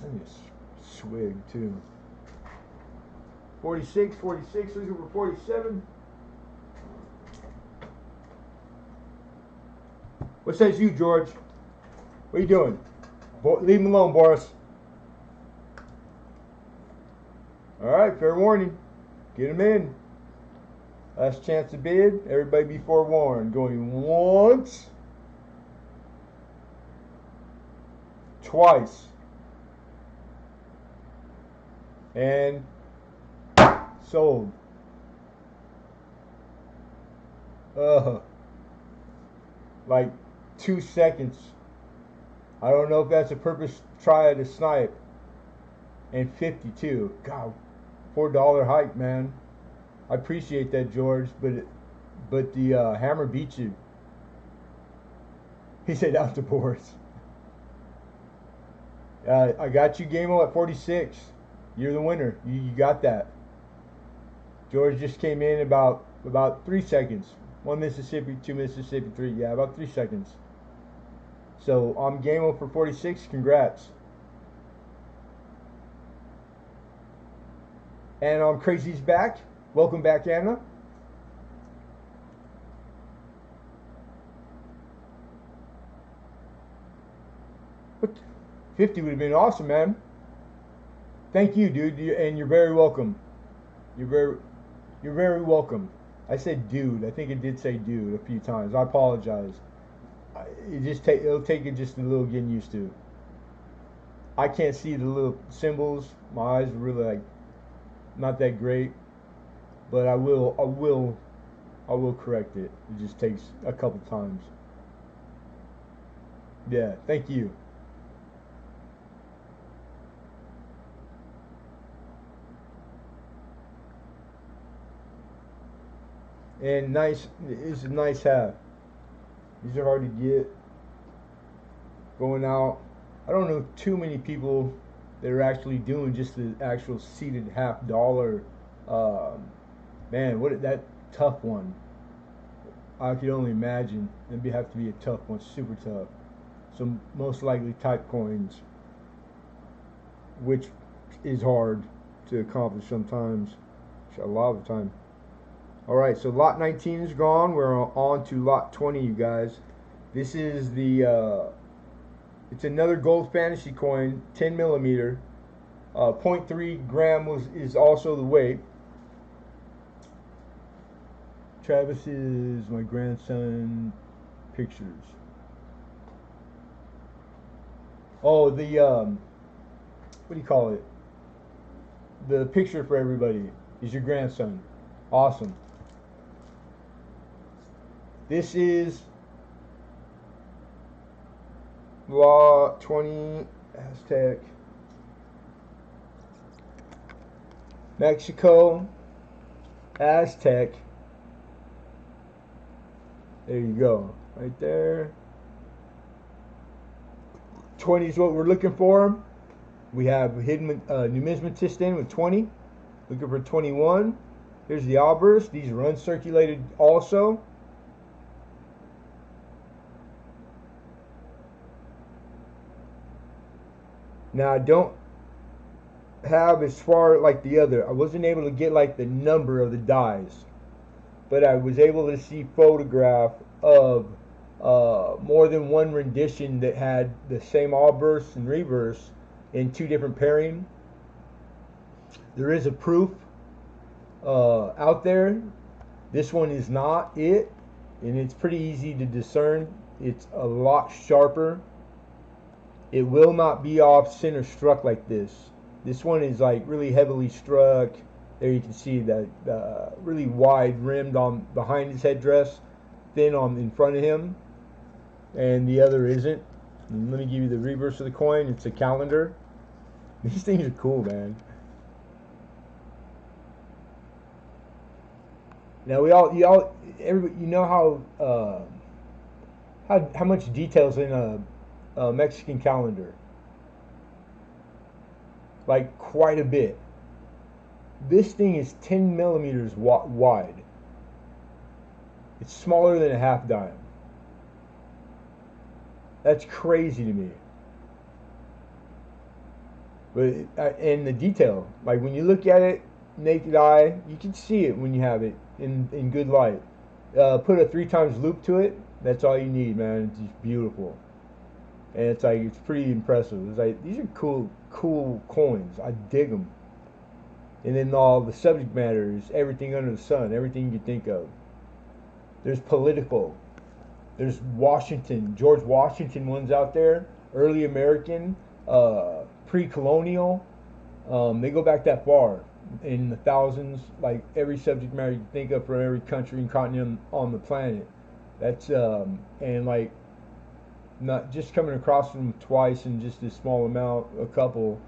I need a swig too. 46, looking for 47. What says you, George? What are you doing? Leave him alone, Boris. Alright, fair warning. Get him in. Last chance to bid. Everybody be forewarned. Going once. Twice. And sold. Like 2 seconds. I don't know if that's a purpose try to snipe. And 52. God, $4 hike, man. I appreciate that, George, but the hammer beat you. He said out the boards. I got you, Game-O, at 46. You're the winner. You got that. George just came in about 3 seconds. 1 Mississippi, 2 Mississippi, 3. Yeah, about 3 seconds. So I'm Game-O for 46. Congrats. And Crazy's back. Welcome back, Anna. What? 50 would have been awesome, man. Thank you, dude. And you're very welcome. You're very welcome. I said dude. I think it did say dude a few times. I apologize. It'll take it just a little getting used to. I can't see the little symbols. My eyes are really not that great. But I will correct it. It just takes a couple times. Yeah, thank you. And it's a nice hat. These are hard to get. Going out. I don't know too many people that are actually doing just the actual seated $50. Man, that tough one. I could only imagine. It'd have to be a tough one, super tough. So most likely type coins, which is hard to accomplish sometimes, a lot of the time. Alright, so lot 19 is gone. We're on to lot 20, you guys. This is it's another gold fantasy coin, 10 millimeter. 0.3 gram is also the weight. Travis is my grandson pictures. Oh, the what do you call it? The picture for everybody is your grandson. Awesome. This is lot 20 Aztec. Mexico Aztec. There you go, right there. 20 is what we're looking for. We have hidden numismatist in with 20. Looking for 21. Here's the obverse. These are uncirculated also. Now I don't have as far like the other. I wasn't able to get like the number of the dies, but I was able to see photograph of more than one rendition that had the same obverse and reverse in 2 different pairing. There is a proof out there. This one is not it, and it's pretty easy to discern. It's a lot sharper. It will not be off center struck like this. This one is like really heavily struck. There you can see that really wide rimmed on behind his headdress, thin on in front of him. and the other isn't. And let me give you the reverse of the coin. It's a calendar. These things are cool, man. Now everybody, you know how much details in a Mexican calendar, like quite a bit. This thing is 10 millimeters wide. It's smaller than a half dime. That's crazy to me. But and the detail, like when you look at it naked eye, you can see it when you have it in good light. Put a 3 times loop to it. That's all you need, man. It's just beautiful, and it's like it's pretty impressive. It's like these are cool coins. I dig them. And then all the subject matter is everything under the sun, everything you think of. There's political. There's Washington, George Washington ones out there, early American, pre-colonial. They go back that far in the thousands, like every subject matter you think of from every country and continent on the planet. That's and like not just coming across them twice in just a small amount, a couple.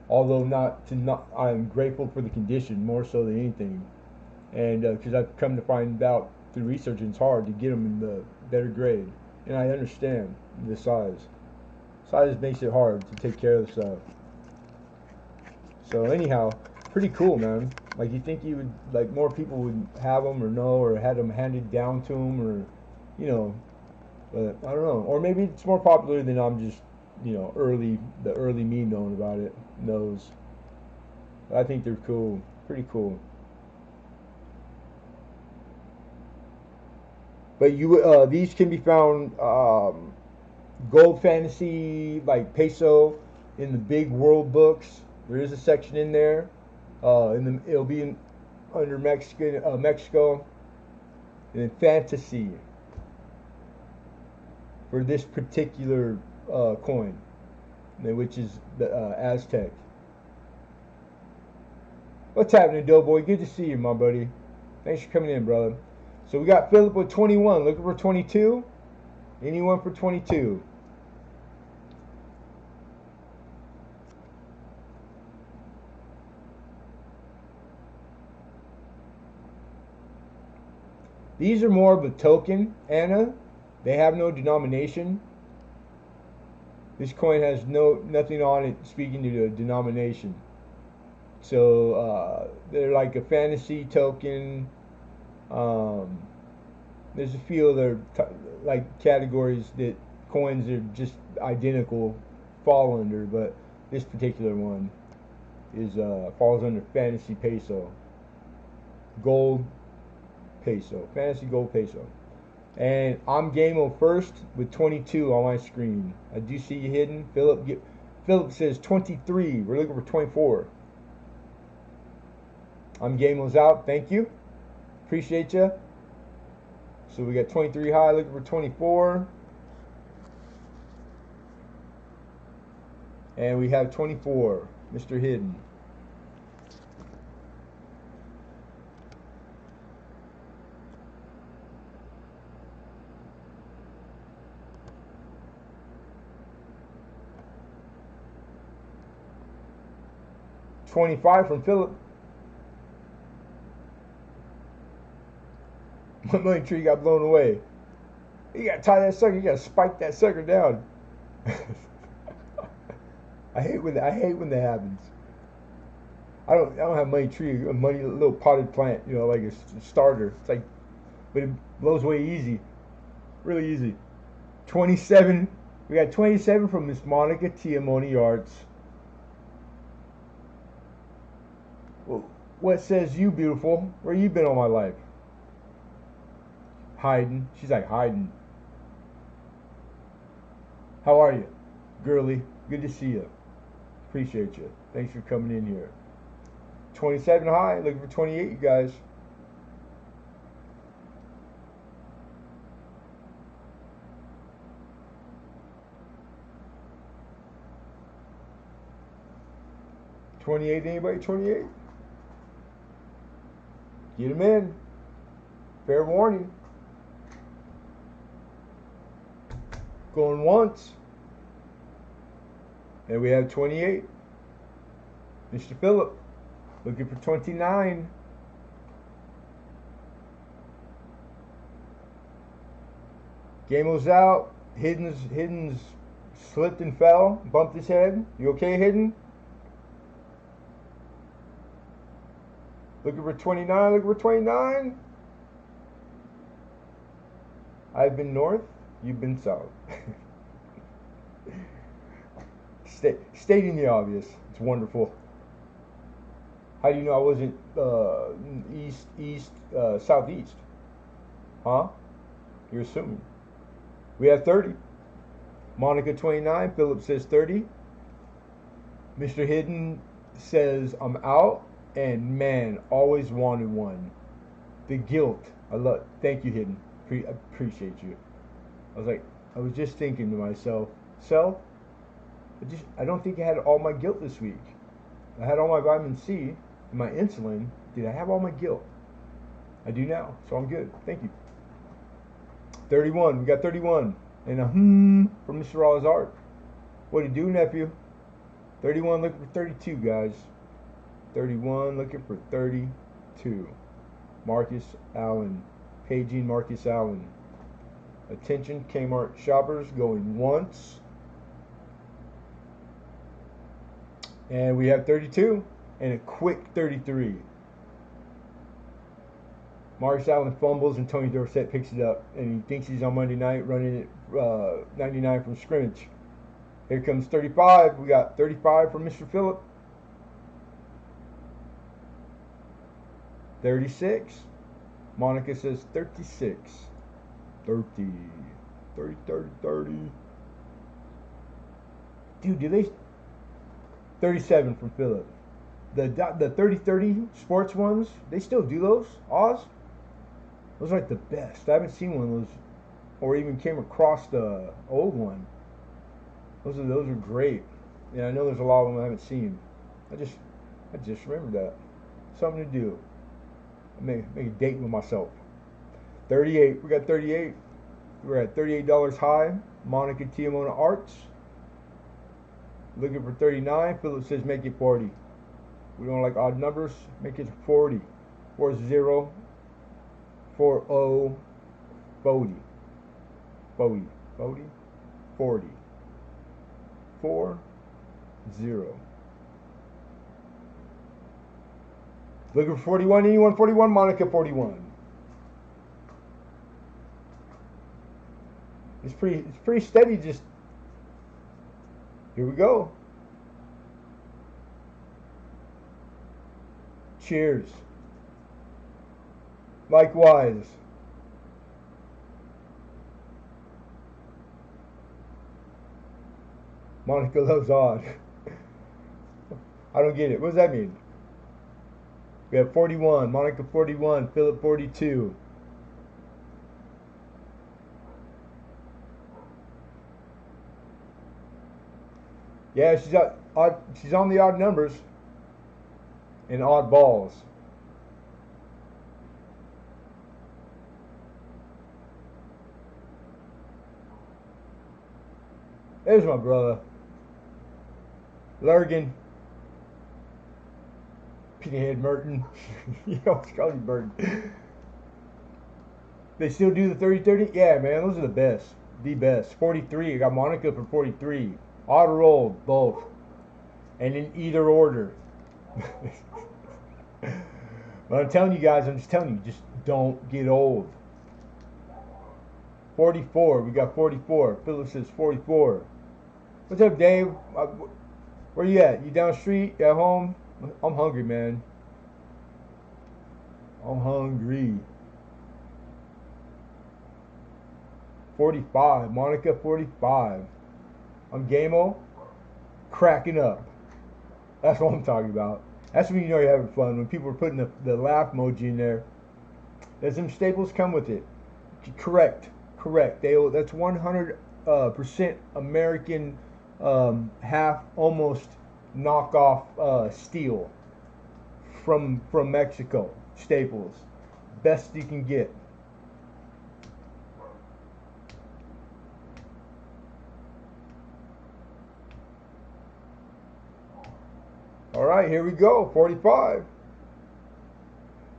Although not, I'm grateful for the condition more so than anything, and because I've come to find out through research, it's hard to get them in the better grade, and I understand the size. Size makes it hard to take care of the stuff. So anyhow, pretty cool, man. Like you think you would like more people would have them or know or had them handed down to them or, you know, but I don't know. Or maybe it's more popular than I'm just, the early me knowing about it knows. But I think they're cool, pretty cool. But these can be found gold fantasy like peso in the big world books. There is a section in there. It'll be under Mexico, and then fantasy for this particular coin, which is the Aztec. What's happening, Doughboy? Good to see you, my buddy. Thanks for coming in, brother. So we got Philip with 21. Looking for 22? Anyone for 22? These are more of a token, Anna. They have no denomination. This coin has nothing on it speaking to the denomination. So they're like a fantasy token. There's a few other like categories that coins are just identical fall under, but this particular one is falls under fantasy peso, gold peso, fantasy gold peso. And I'm Gameo first with 22 on my screen. I do see you hidden. Philip says 23. We're looking for 24. I'm Gameo's out. Thank you. Appreciate you. So we got 23 high, looking for 24. And we have 24, Mr. Hidden. $25 from Philip. My money tree got blown away. You gotta tie that sucker. You gotta spike that sucker down. I hate when that happens. I don't have money tree. A money little potted plant. Like a starter. It's like, but it blows away easy, really easy. 27. We got 27 from Miss Monica Tiamoni Arts. Well, what says you, beautiful? Where you been all my life? Hiding. She's like hiding. How are you, girly? Good to see you. Appreciate you. Thanks for coming in here. 27 high. Looking for 28, you guys. $28. Anybody? 28. Get them in. Fair warning. going once. And we have 28. Mr. Phillip looking for 29. Gamo's out. Hidden's slipped and fell, bumped his head. You okay, Hidden? Looking for 29. Looking for 29. I've been north. You've been south. Stating the obvious. It's wonderful. How do you know I wasn't southeast? Huh? You're assuming. We have 30. Monica 29. Philip says 30. Mr. Hidden says I'm out. And man, always wanted one. The guilt. Thank you, Hidden. I appreciate you. I was just thinking to myself, self, I don't think I had all my guilt this week. I had all my vitamin C and my insulin. Did I have all my guilt? I do now, so I'm good. Thank you. 31. We got 31. And a from Mr. Raw's Art. What do you do, nephew? 31 looking for 32, guys. 31 looking for 32. Marcus Allen. Paging Marcus Allen. Attention Kmart shoppers, going once. And we have 32 and a quick 33. Marcus Allen fumbles and Tony Dorsett picks it up, and he thinks he's on Monday night running it 99 from scrimmage. Here comes 35. We got 35 from Mr. Phillip. 36. Monica says 36. 30. 30, 30, 30. Dude, do they... 37 from Phillip. The 30-30 sports ones, they still do those? Oz? Those are like the best. I haven't seen one of those, or even came across the old one. Those are great. And I know there's a lot of them I haven't seen. I just remembered that. Something to do. Make a date with myself. 38. We got 38. We're at $38 high. Monica Tiamona Arts. Looking for 39. Philip says make it 40. We don't like odd numbers. Make it 40. 40. 40. 40. 40. 40. 40. 40. Looking for 41. Anyone 41? Monica 41. It's pretty steady. Just here we go. Cheers. Likewise. Monica loves odd. I don't get it. What does that mean? We have 41. Monica 41. Philip 42. Yeah, she's on the odd numbers and odd balls. There's my brother. Lurgan. Pinhead Merton. You always call me Merton. They still do the 30-30? Yeah, man, those are the best. The best. 43. I got Monica for 43. Auto roll, both. And in either order. But I'm telling you guys, I'm just telling you, just don't get old. 44. We got 44. Phyllis says 44. What's up, Dave? Where you at? You down the street? You at home? I'm hungry, man. I'm hungry. 45. Monica 45. I'm Gamo. Cracking up. That's what I'm talking about. That's when you know you're having fun. When people are putting the laugh emoji in there. Does them staples come with it? Correct. That's 100% American, half almost knockoff steel from Mexico. Staples, best you can get. Alright, here we go. 45.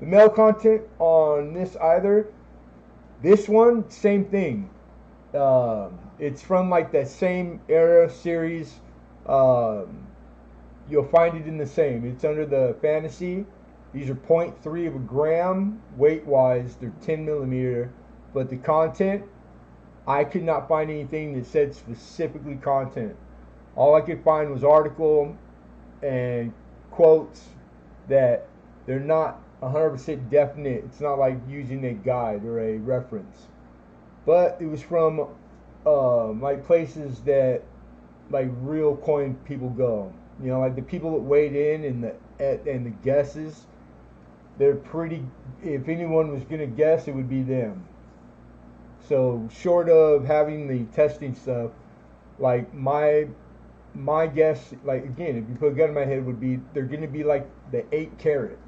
The mail content on this either. This one, same thing. It's from like that same era series. You'll find it in the same. It's under the fantasy. These are 0.3 of a gram weight wise. They're 10 millimeter, but the content, I could not find anything that said specifically content. All I could find was article and quotes that they're not 100% definite. It's not like using a guide or a reference, but it was from like places that like real coin people go. You know, like the people that weighed in and the guesses, they're pretty. If anyone was gonna guess, it would be them. So short of having the testing stuff, like my guess, like again, if you put a gun in my head, would be they're gonna be like the 8 carat.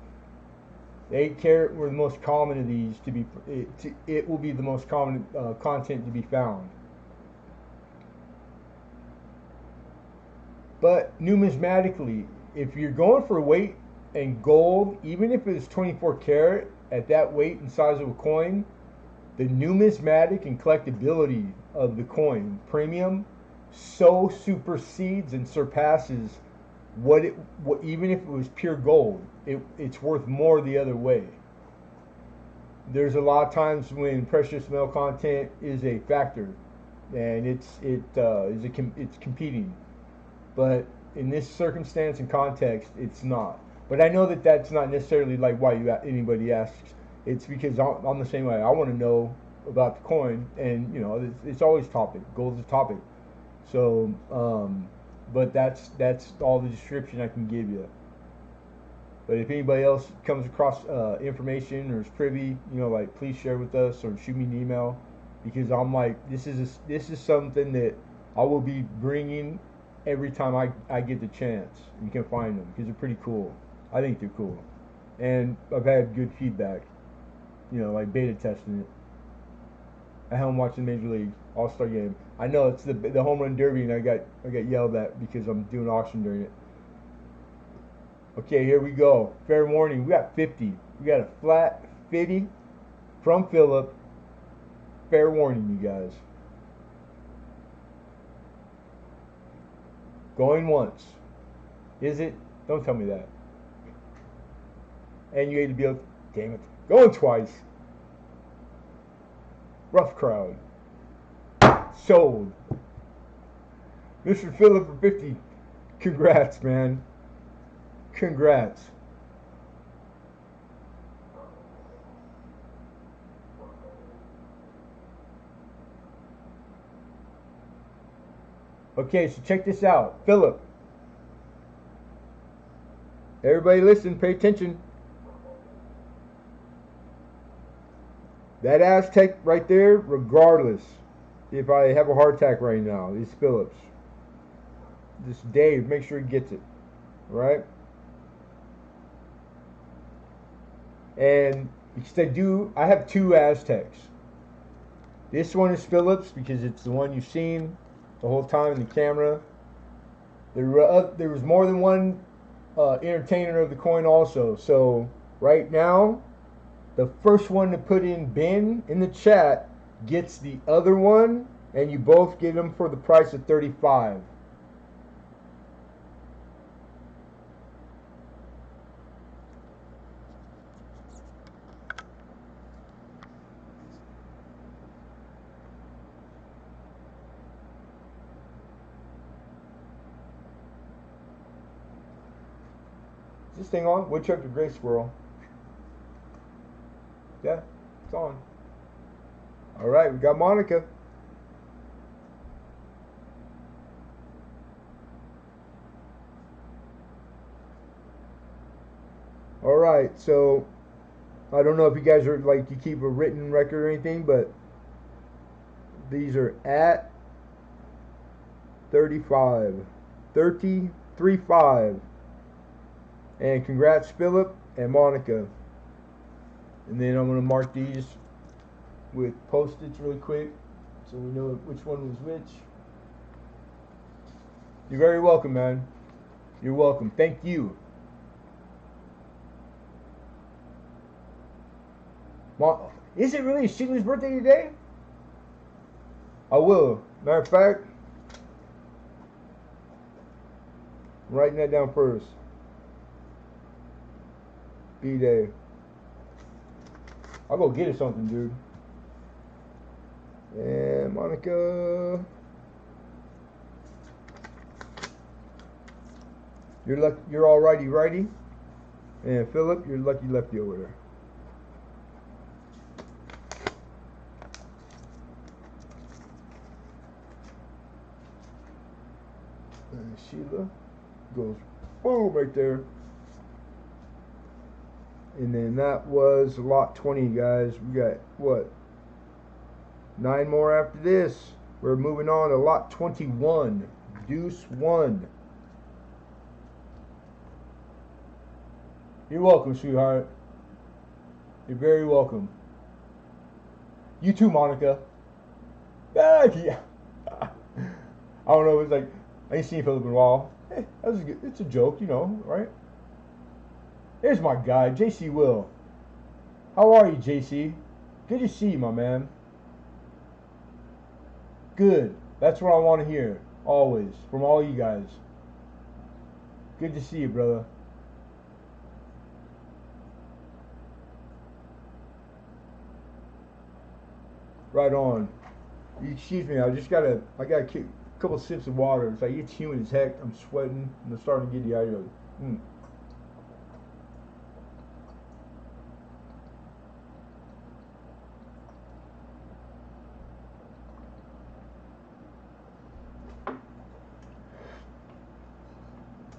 The 8 carat were the most common of these to be. It will be the most common content to be found. But numismatically, if you're going for weight and gold, even if it's 24 karat at that weight and size of a coin, the numismatic and collectability of the coin premium so supersedes and surpasses what even if it was pure gold, it's worth more the other way. There's a lot of times when precious metal content is a factor, and it's competing. But in this circumstance and context, it's not. But I know that that's not necessarily like why anybody asks. It's because I'm the same way. I want to know about the coin, and you know, it's always topic. Gold's a topic. So, but that's all the description I can give you. But if anybody else comes across information or is privy, you know, like please share with us or shoot me an email, because I'm like this is something that I will be bringing every time I get the chance. You can find them because they're pretty cool. I think they're cool, and I've had good feedback. You know, like beta testing it. At home watching Major League All-Star game. I know it's the home run derby, and I got yelled at because I'm doing auction during it. Okay, here we go. Fair warning. We got 50. We got a flat 50 from Philip. Fair warning, you guys. Going once. Is it? Don't tell me that. And you ate a bill. Damn it. Going twice. Rough crowd. Sold. Mr. Phillip for 50. Congrats, man. Congrats. Okay, so check this out. Philip. Everybody listen, pay attention. That Aztec right there, regardless if I have a heart attack right now, is Phillips. This Dave, make sure he gets it. Right? And because I have 2 Aztecs. This one is Phillips because it's the one you've seen the whole time in the camera. There was more than one entertainer of the coin also. So right now, the first one to put in Ben in the chat gets the other one, and you both get them for the price of 35. Is this thing on? Woodchuck the Gray Squirrel. Yeah, it's on. Alright, we got Monica. Alright, so I don't know if you guys are like you keep a written record or anything, but these are at 35. 35. And congrats Philip and Monica. And then I'm going to mark these with Post-its really quick so we know which one was which. You're very welcome, man. You're welcome. Thank you. Is it really Sheila's birthday today? I will. Matter of fact, I'm writing that down first. B-Day. I'll go get her something, dude. And Monica, you're all righty. And Philip, you're lucky lefty over there. And Sheila goes boom right there. And then that was lot 20, guys. We got what? 9 more after this. We're moving on to lot 21. Deuce 1. You're welcome, sweetheart. You're very welcome. You too, Monica. Ah, yeah. I don't know. It's like I ain't seen Philip in a while. Hey, it's a joke, you know, right? Here's my guy, JC Will. How are you, JC? Good to see you, my man. Good. That's what I want to hear. Always. From all you guys. Good to see you, brother. Right on. Excuse me, I got a couple sips of water. It's like it's humid as heck. I'm sweating. I'm starting to get dehydrated.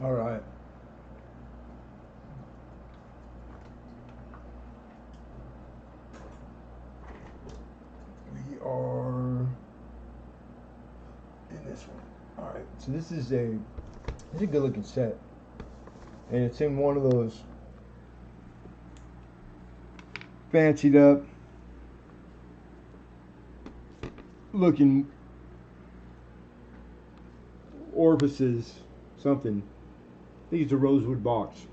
All right. We are in this one. All right. So this is a good looking set, and it's in one of those fancied up looking orifices, something. I think it's a rosewood box.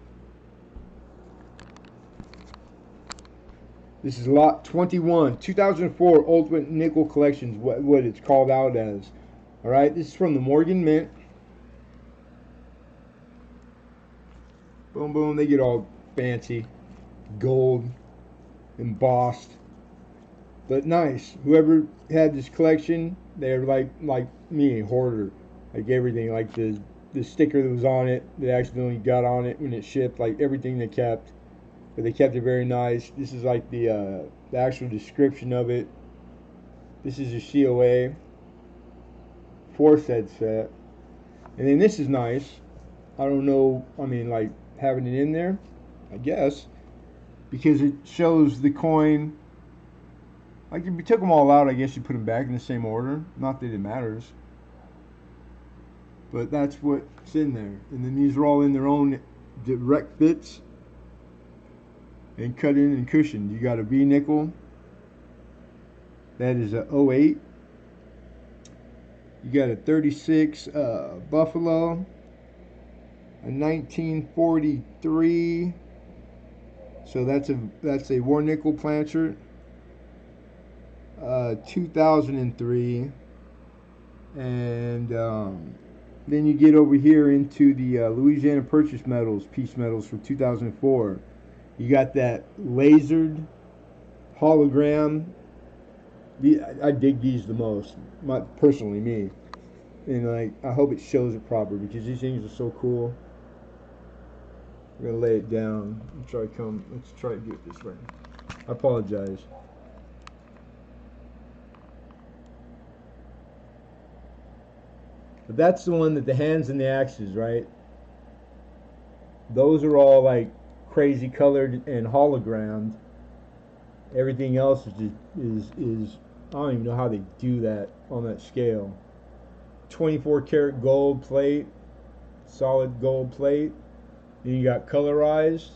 This is lot 21, 2004 Ultimate Nickel Collections, what it's called out as. All right, this is from the Morgan Mint. Boom, boom, they get all fancy, gold, embossed, but nice. Whoever had this collection, they're like me, a hoarder, like everything, like the sticker that was on it, they accidentally got on it when it shipped, like everything they kept. But they kept it very nice. This is like the actual description of it. This is a COA for said set. And then this is nice. I don't know, I mean, like having it in there, I guess, because it shows the coin. Like if you took them all out, I guess you put them back in the same order. Not that it matters. But that's what's in there. And then these are all in their own direct fits and cut in and cushioned. You got a V nickel. That is a 08. You got a 36 Buffalo. A 1943. So that's a war nickel plancher. 2003. And then you get over here into the Louisiana Purchase Metals, piece metals from 2004. You got that lasered hologram. I dig these the most, personally, me. And like, I hope it shows it proper because these things are so cool. I'm gonna lay it down. Let's try to do it this way. I apologize. But that's the one that the hands and the axes, right? Those are all like crazy colored and hologrammed. Everything else is just I don't even know how they do that on that scale. 24 karat gold plate, solid gold plate. Then you got colorized,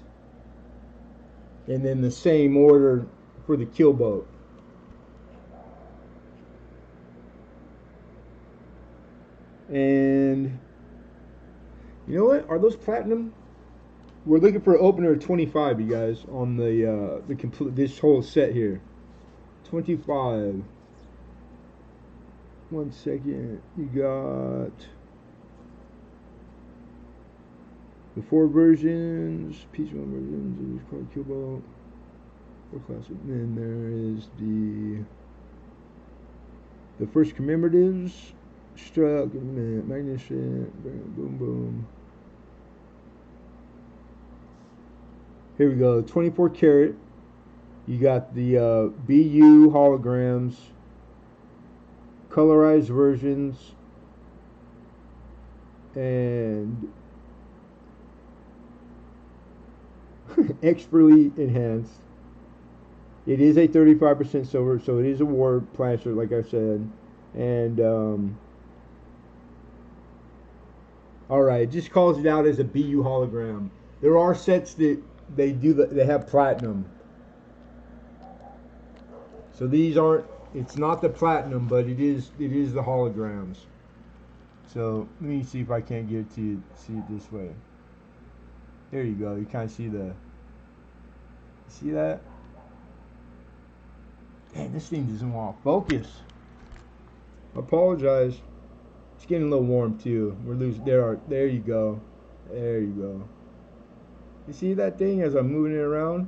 and then the same order for the kill boat. And you know what? Are those platinum? We're looking for an opener of 25, you guys, on the complete this whole set here. 25. 1 second. You got the 4 versions, Peach 1 versions, called Killboat, 4 classic. Then there is the first commemoratives, struck, magnificent, boom boom. Here we go, 24 karat. You got the BU holograms, colorized versions, and expertly enhanced. It is a 35% silver, so it is a war plaster, like I said. And all right, it just calls it out as a BU hologram. There are sets that they have platinum. So these aren't. It's not the platinum, but it is the holograms. So let me see if I can't get it to you. See it this way. There you go. You kind of see see that? Man, this thing doesn't want to focus. I apologize. It's getting a little warm too. We're losing. There you go. There you go. You see that thing as I'm moving it around?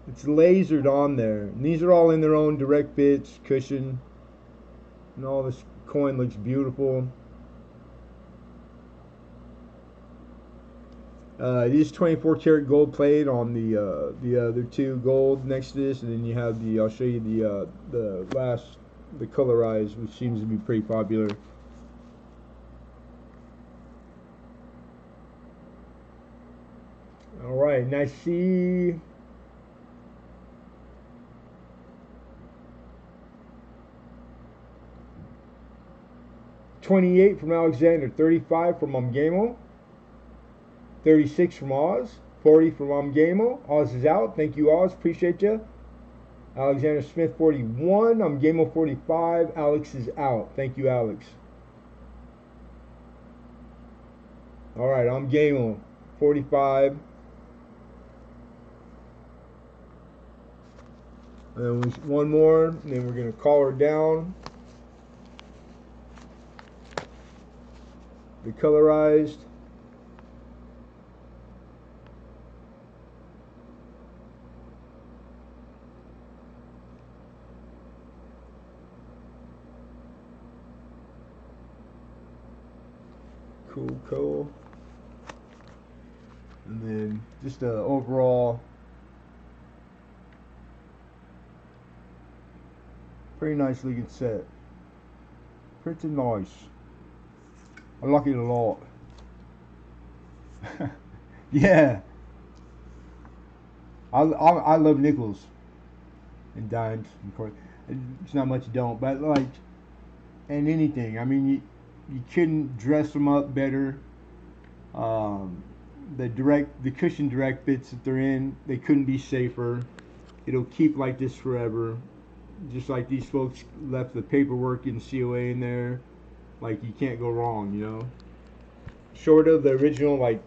It's lasered on there. And these are all in their own direct bits, cushion, and all this coin looks beautiful. It is 24 karat gold plate on the other 2 gold next to this, and then you have the. I'll show you the colorized, which seems to be pretty popular. All right, and I see. $28 from Alexander, 35 from Umgamo, 36 from Oz, 40 from Umgamo. Oz is out. Thank you, Oz. Appreciate you. Alexander Smith, 41. Umgamo, 45. Alex is out. Thank you, Alex. All right, Umgamo, 45. And then one more, and then we're going to call her down. The colorized. Cool. And then just a overall pretty nice looking set. Pretty nice. I like it a lot. Yeah. I love nickels and dimes, of course. It's not much you don't, but like, and anything. I mean, you couldn't dress them up better. The cushion direct bits that they're in, they couldn't be safer. It'll keep like this forever. Just like these folks left the paperwork and COA in there. Like, you can't go wrong, you know. Short of the original like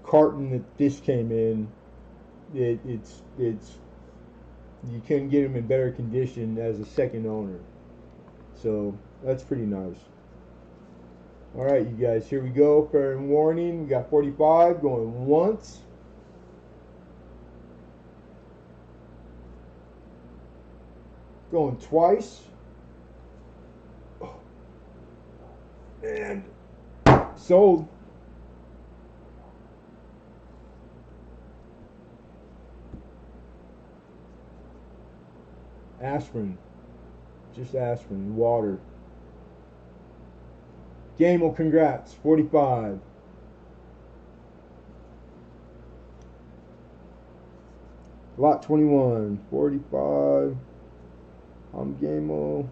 carton that this came in, it's you couldn't get them in better condition as a second owner. So that's pretty nice. All right, you guys, here we go. Fair and warning. We got 45 going once. Going twice. And sold. Aspirin. Just aspirin. Water. Gamel, congrats. 45. Lot 21. 45. I'm Gamel.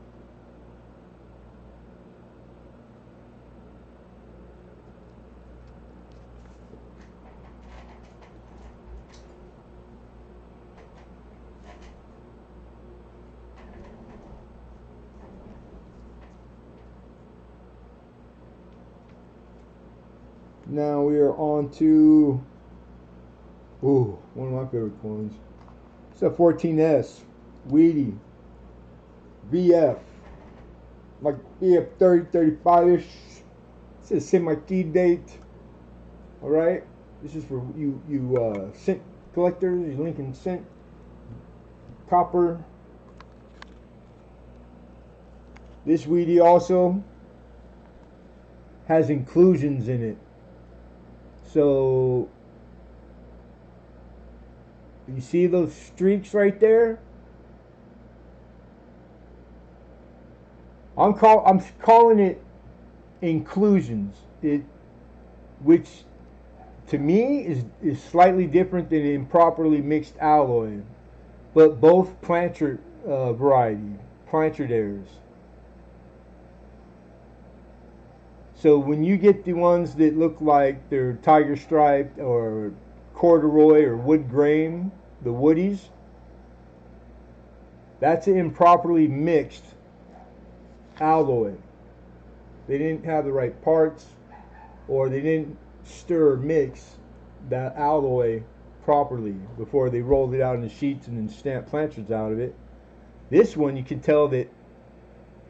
Now we are on to, ooh, one of my favorite coins. It's a 14S, Weedy, VF, like VF 30, 35-ish. It says send my key date. All right, this is for you cent collectors, you Lincoln cent, copper. This Weedy also has inclusions in it. So you see those streaks right there? I'm calling it inclusions. Which to me is slightly different than improperly mixed alloy, but both Blanchard variety, Blanchard errors. So when you get the ones that look like they're tiger striped or corduroy or wood grain, the woodies, that's an improperly mixed alloy. They didn't have the right parts, or they didn't stir or mix that alloy properly before they rolled it out in the sheets and then stamped Blanchards out of it. This one, you can tell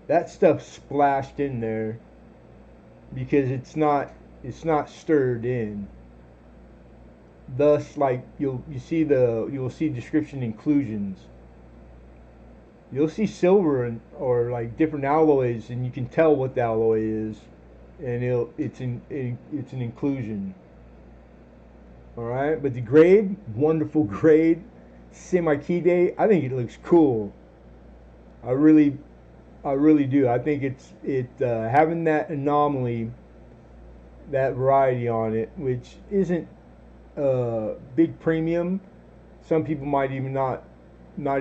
that stuff splashed in there because it's not stirred in. Thus, like you'll see description inclusions. You'll see silver or like different alloys, and you can tell what the alloy is, and it's an inclusion. All right, but the grade, wonderful grade, semi key date. I think it looks cool. I really do. I think it having that anomaly, that variety on it, which isn't big premium. Some people might even not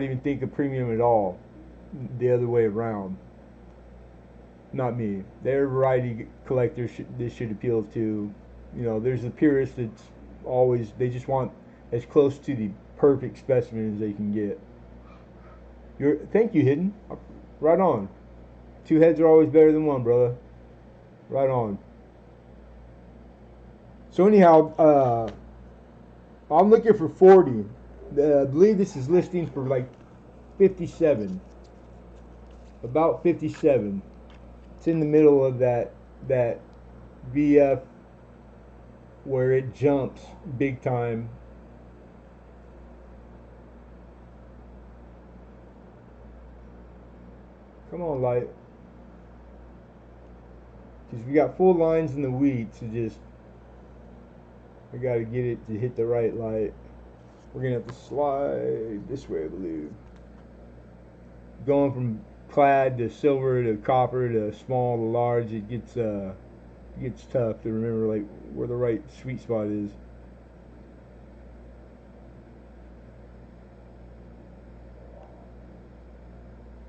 even think of premium at all. The other way around. Not me. They're variety collectors. This should appeal to. You know, there's the purist that's always, they just want as close to the perfect specimen as they can get. Thank you, Hidden. Right on. Two heads are always better than one, brother. Right on. So anyhow, I'm looking for 40. I believe this is listing for like 57. About 57. It's in the middle of that VF where it jumps big time. Come on, light. Because we got full lines in the wheat, so just I gotta get it to hit the right light. We're gonna have to slide this way, I believe. Going from clad to silver to copper to small to large, it gets tough to remember like where the right sweet spot is.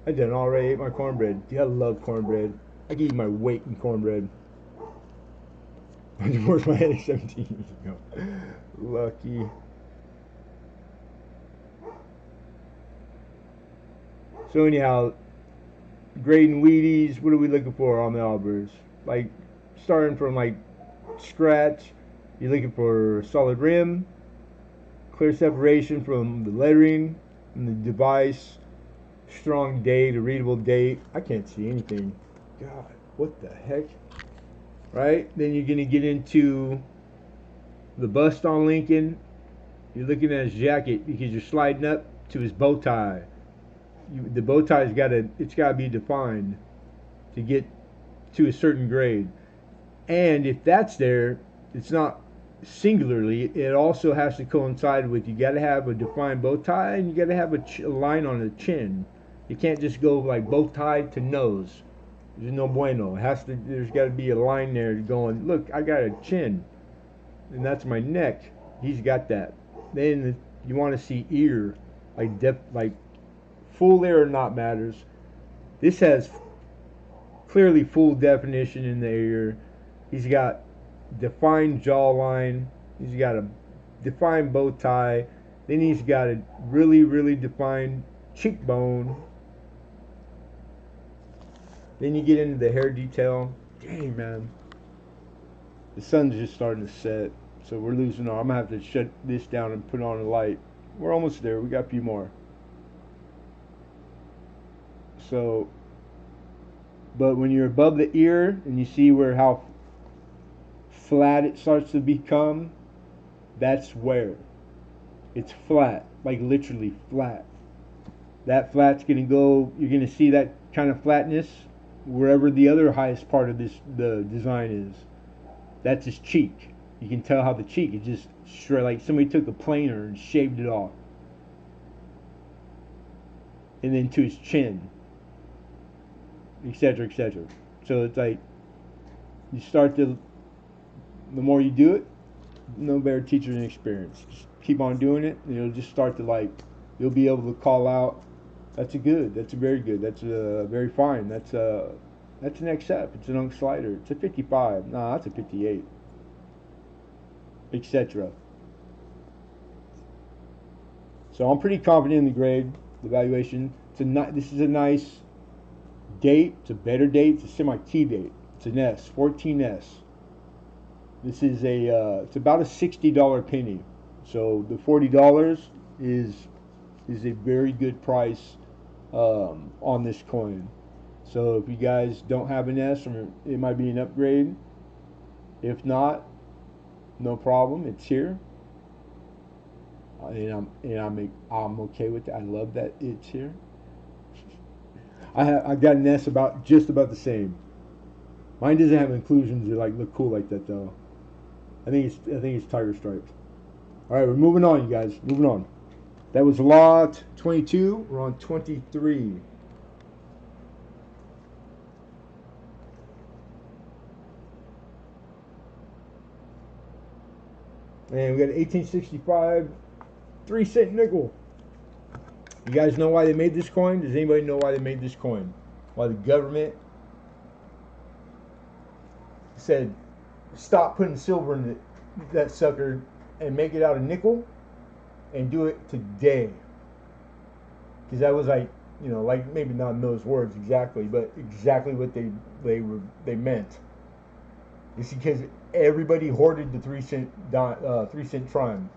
I done already ate my cornbread. Dude, I love cornbread. I can eat my weight in cornbread. I divorced my headache 17 years ago. Lucky. So anyhow, grading Wheaties, what are we looking for on the Albers? Like starting from like scratch, you're looking for solid rim, clear separation from the lettering and the device, strong date, a readable date. I can't see anything. God, what the heck? Right? Then you're gonna get into the bust on Lincoln. You're looking at his jacket because you're sliding up to his bow tie. The bow tie's it's gotta be defined to get to a certain grade. And if that's there, it's not singularly. It also has to coincide with, you gotta have a defined bow tie and you gotta have a line on the chin. You can't just go like bow tie to nose. There's no bueno. There's got to be a line there going, look, I got a chin, and that's my neck. He's got that. Then you want to see ear, like full ear or not matters. This has clearly full definition in the ear. He's got defined jawline. He's got a defined bow tie. Then he's got a really, really defined cheekbone. Then you get into the hair detail. Dang, man. The sun's just starting to set, so we're losing our. I'm gonna have to shut this down and put on a light. We're almost there. We got a few more. So, but when you're above the ear and you see where how flat it starts to become, that's where it's flat, like literally flat. That flat's gonna go. You're gonna see that kind of flatness wherever the other highest part of the design is. That's his cheek. You can tell how the cheek is just straight, like somebody took a planer and shaved it off. And then to his chin, etc., etc. So it's like you start to, the more you do it, no better teacher than experience. Just keep on doing it, and it'll just start to like, you'll be able to call out, that's a good, that's a very good, that's a very fine, that's an accept, it's an unk slider, it's a 55, nah, that's a 58, etc. So I'm pretty confident in the grade, the evaluation. This is a nice date. It's a better date. It's a semi-T date. It's an S, 14S. This is it's about a $60 penny. So the $40 is a very good price on this coin. So if you guys don't have an S, it might be an upgrade. If not, no problem. It's here. And I'm okay with it. I love that it's here. I got an S just about the same. Mine doesn't have inclusions that like look cool like that though. I think it's tiger stripes. All right, we're moving on, you guys. Moving on. That was lot 22. We're on 23. And we got an 1865 3-cent nickel. You guys know why they made this coin? Does anybody know why they made this coin? Why the government said stop putting silver in that sucker and make it out of nickel and do it today? Because that was like, like maybe not in those words exactly, but exactly what they meant. It's because everybody hoarded the 3-cent prime.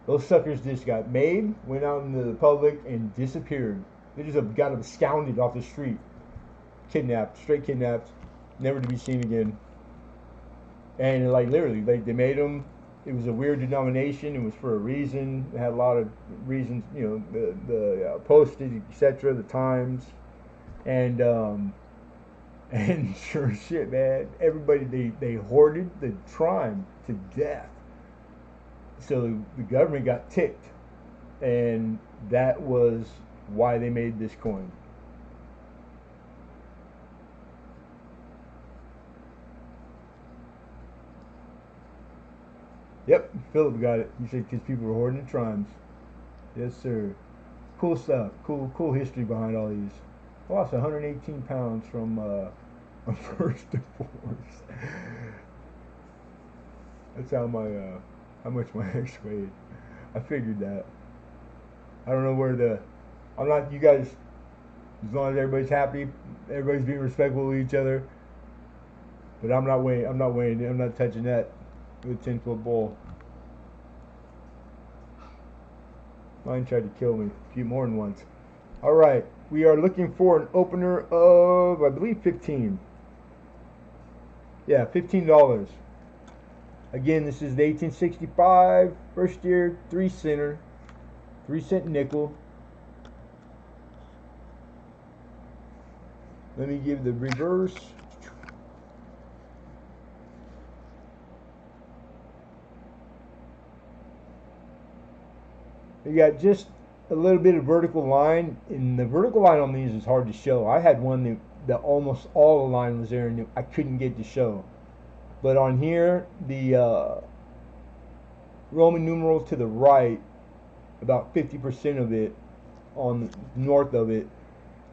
Those suckers just got made, went out into the public, and disappeared. They just got absconded off the street, kidnapped, straight kidnapped, never to be seen again. And like literally, they made them. It was a weird denomination. It was for a reason. It had a lot of reasons, the postage, etc., the times, and sure shit, man. Everybody they hoarded the prime to death. So the government got ticked, and that was why they made this coin. Yep, Philip got it. He said because people were hoarding the trimes. Yes, sir. Cool stuff. Cool history behind all these. I lost 118 pounds from a first divorce. That's how much my ex weighed. I figured that. I don't know where I'm not, you guys, as long as everybody's happy, everybody's being respectful of each other. But I'm not weighing it. I'm not touching that with a 10-foot bowl. Mine tried to kill me a few more than once. Alright, we are looking for an opener of, I believe, 15. Yeah, $15. Again, this is the 1865 first year 3-cent nickel. Let me give the reverse. You got just a little bit of vertical line, and the vertical line on these is hard to show. I had one that almost all the line was there and I couldn't get to show. But on here, the Roman numeral to the right, about 50% of it, on the north of it,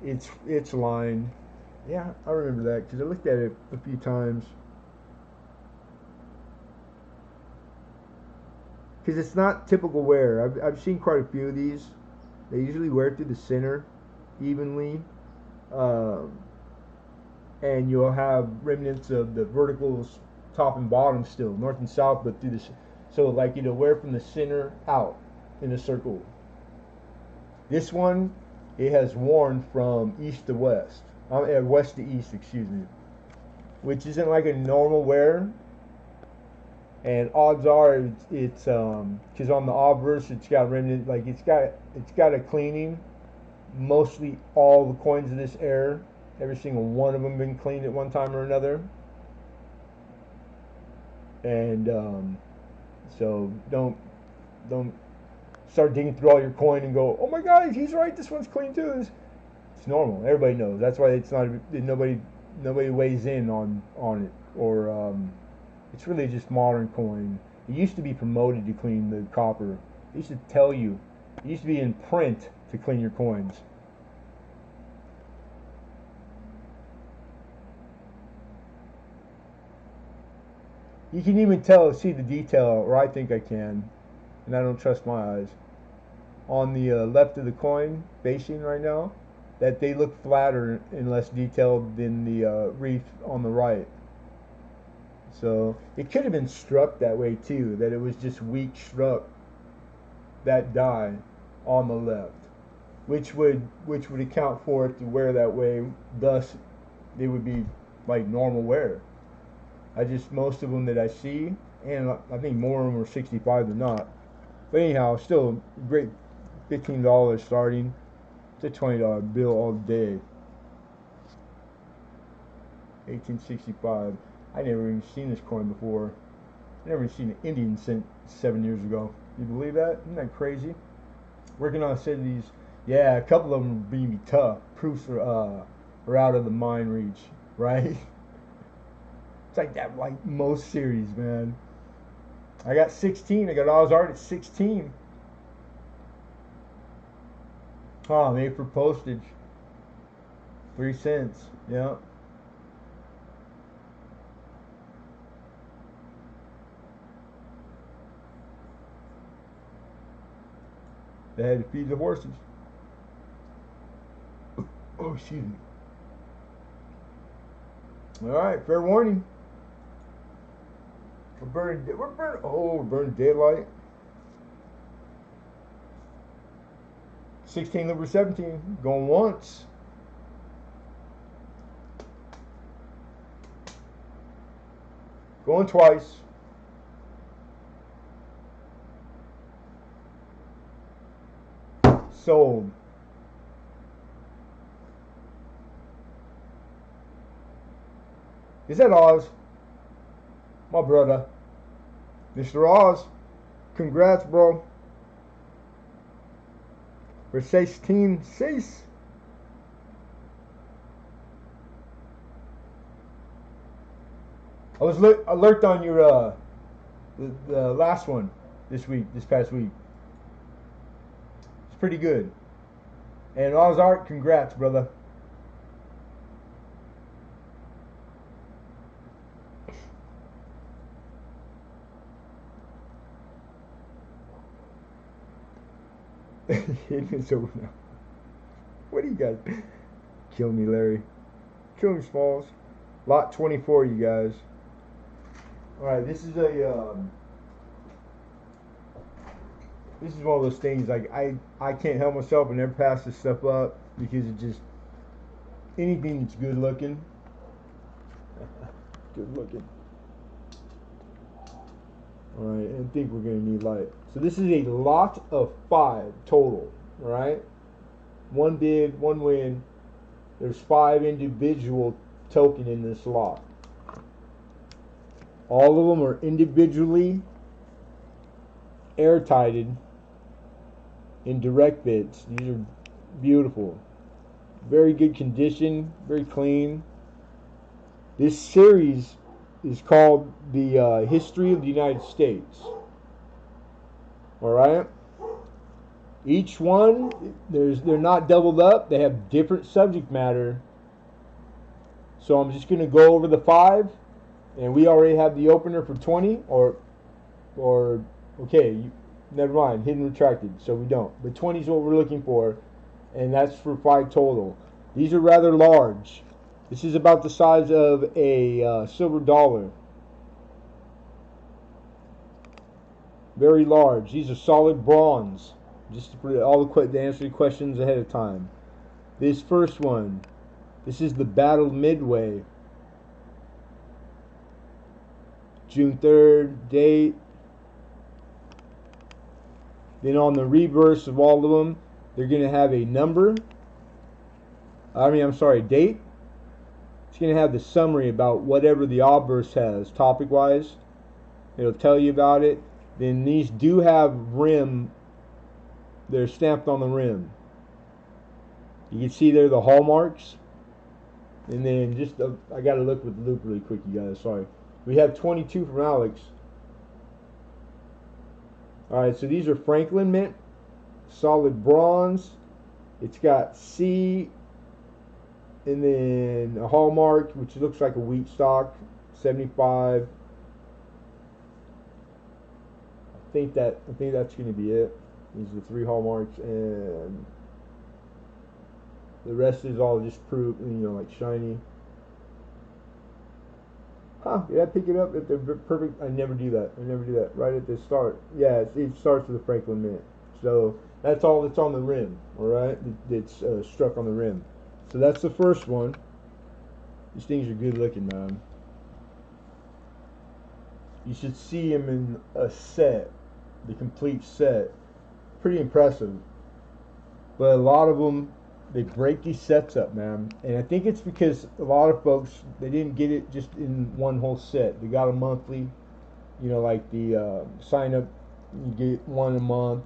it's line. Yeah, I remember that because I looked at it a few times. Because it's not typical wear. I've seen quite a few of these. They usually wear through the center evenly. And you'll have remnants of the verticals top and bottom still, north and south, but through this. So like it'll wear from the center out in a circle. This one, it has worn from east to west, west to east, excuse me, which isn't like a normal wear. And odds are it's because on the obverse it's got remnant, like it's got a cleaning. Mostly all the coins of this era, every single one of them been cleaned at one time or another. And so don't start digging through all your coin and go, oh my God, he's right, this one's clean too. It's normal. Everybody knows. That's why it's not, nobody weighs in on it, or it's really just modern coin. It used to be promoted to clean the copper. It used to tell you. It used to be in print to clean your coins. You can even see the detail, or I think I can, and I don't trust my eyes, on the left of the coin facing right now, that they look flatter and less detailed than the reef on the right. So it could have been struck that way too, that it was just weak struck, that die on the left, which would account for it to wear that way. Thus, they would be like normal wear. Most of them that I see, and I think more of them are 65 than not. But anyhow, still a great $15 starting. It's a $20 bill all day. 1865. I never even seen this coin before. I never even seen an Indian cent 7 years ago. You believe that? Isn't that crazy? Working on a set of these. Yeah, a couple of them are being tough. Proofs are out of the mind reach, right? It's like that, like most series, man. I got 16. I got Oz Art at 16. Oh, made for postage. 3 cents. Yeah. They had to feed the horses. Oh, excuse me. All right, fair warning. We're burning daylight. 16 over 17, going once. Going twice. Sold. Is that Oz? My brother. Mr. Oz. Congrats, bro. For 16. I was alert on your the last one this past week. It's pretty good. And Oz Art, congrats, brother. It's over now. What do you guys? Kill me, Larry. Kill me, Smalls. Lot 24, you guys. Alright, this is one of those things, like I can't help myself and never pass this stuff up because it just, anything that's good looking. Good looking. Alright, and I think we're going to need light. So this is a lot of 5 total, alright? 1 bid, 1 win. There's 5 individual token in this lot. All of them are individually airtighted in direct bits. These are beautiful. Very good condition, very clean. This series is called the History of the United States. Alright? Each one, they're not doubled up. They have different subject matter. So I'm just going to go over the 5. And we already have the opener for 20. Okay, never mind. Hidden retracted. So we don't. But 20 is what we're looking for. And that's for 5 total. These are rather large. This is about the size of a silver dollar. Very large. These are solid bronze. Just to put all the answer your questions ahead of time. This first one, this is the Battle Midway. June 3rd, date. Then on the reverse of all of them, they're going to have a number. Date. It's going to have the summary about whatever the obverse has, topic-wise. It'll tell you about it. Then these do have rim. They're stamped on the rim. You can see there the hallmarks. And then just, I got to look with the loop really quick, you guys. Sorry. We have 22 from Alex. Alright, so these are Franklin mint. Solid bronze. It's got C. And then a hallmark, which looks like a wheat stock. 75. I think that's going to be it. These are the 3 hallmarks, and the rest is all just proof, like shiny. Huh, did I pick it up if they're perfect? I never do that. Right at the start. Yeah, it starts with the Franklin mint. So that's all that's on the rim, alright? It's struck on the rim. So that's the first one. These things are good looking, man. You should see them in a set, the complete set. Pretty impressive. But a lot of them, they break these sets up, man. And I think it's because a lot of folks, they didn't get it just in one whole set. They got a monthly, like the sign up, you get one a month.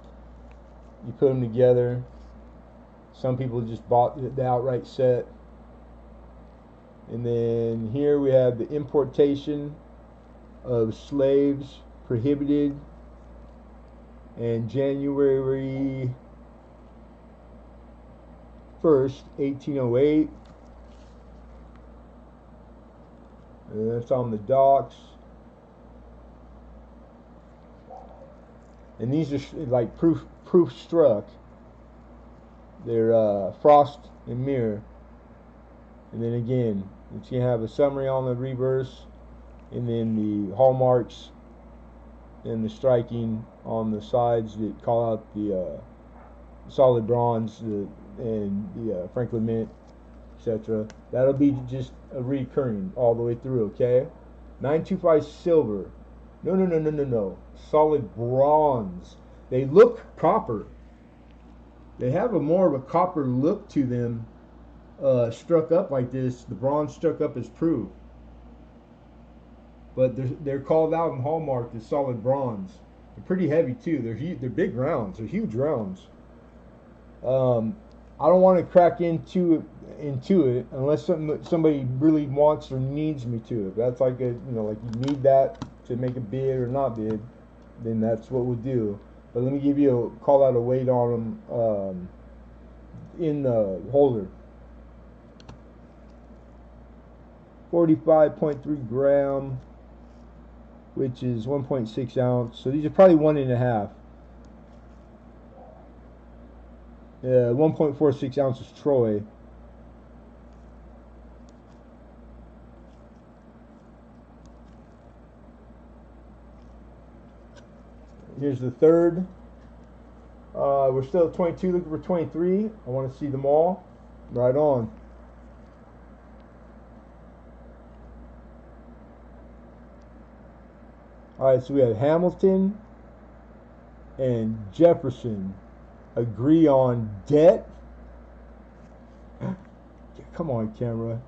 You put them together. Some people just bought the outright set. And then here we have the importation of slaves prohibited. And January 1st, 1808. And that's on the docks. And these are like proof struck. They're frost and mirror. And then again, it's going to have a summary on the reverse, and then the hallmarks and the striking on the sides that call out the solid bronze and the Franklin mint, etc. That'll be just a recurring all the way through, okay? 925 silver. No. Solid bronze. They look copper. They have a more of a copper look to them, struck up like this. The bronze struck up as proof. But they're called out and hallmarked as solid bronze. They're pretty heavy too. They're big rounds. They're huge rounds. I don't want to crack into it unless somebody really wants or needs me to. If that's like like you need that to make a bid or not bid, then that's what we'll do. But let me give you call out a weight on them in the holder. 45.3 gram, which is 1.6 ounce. So these are probably 1.5. 1.46 ounces Troy. Here's the third. We're still at 22, looking for 23. I want to see them all. Right on. Alright, so we have Hamilton and Jefferson agree on debt. Come on, camera.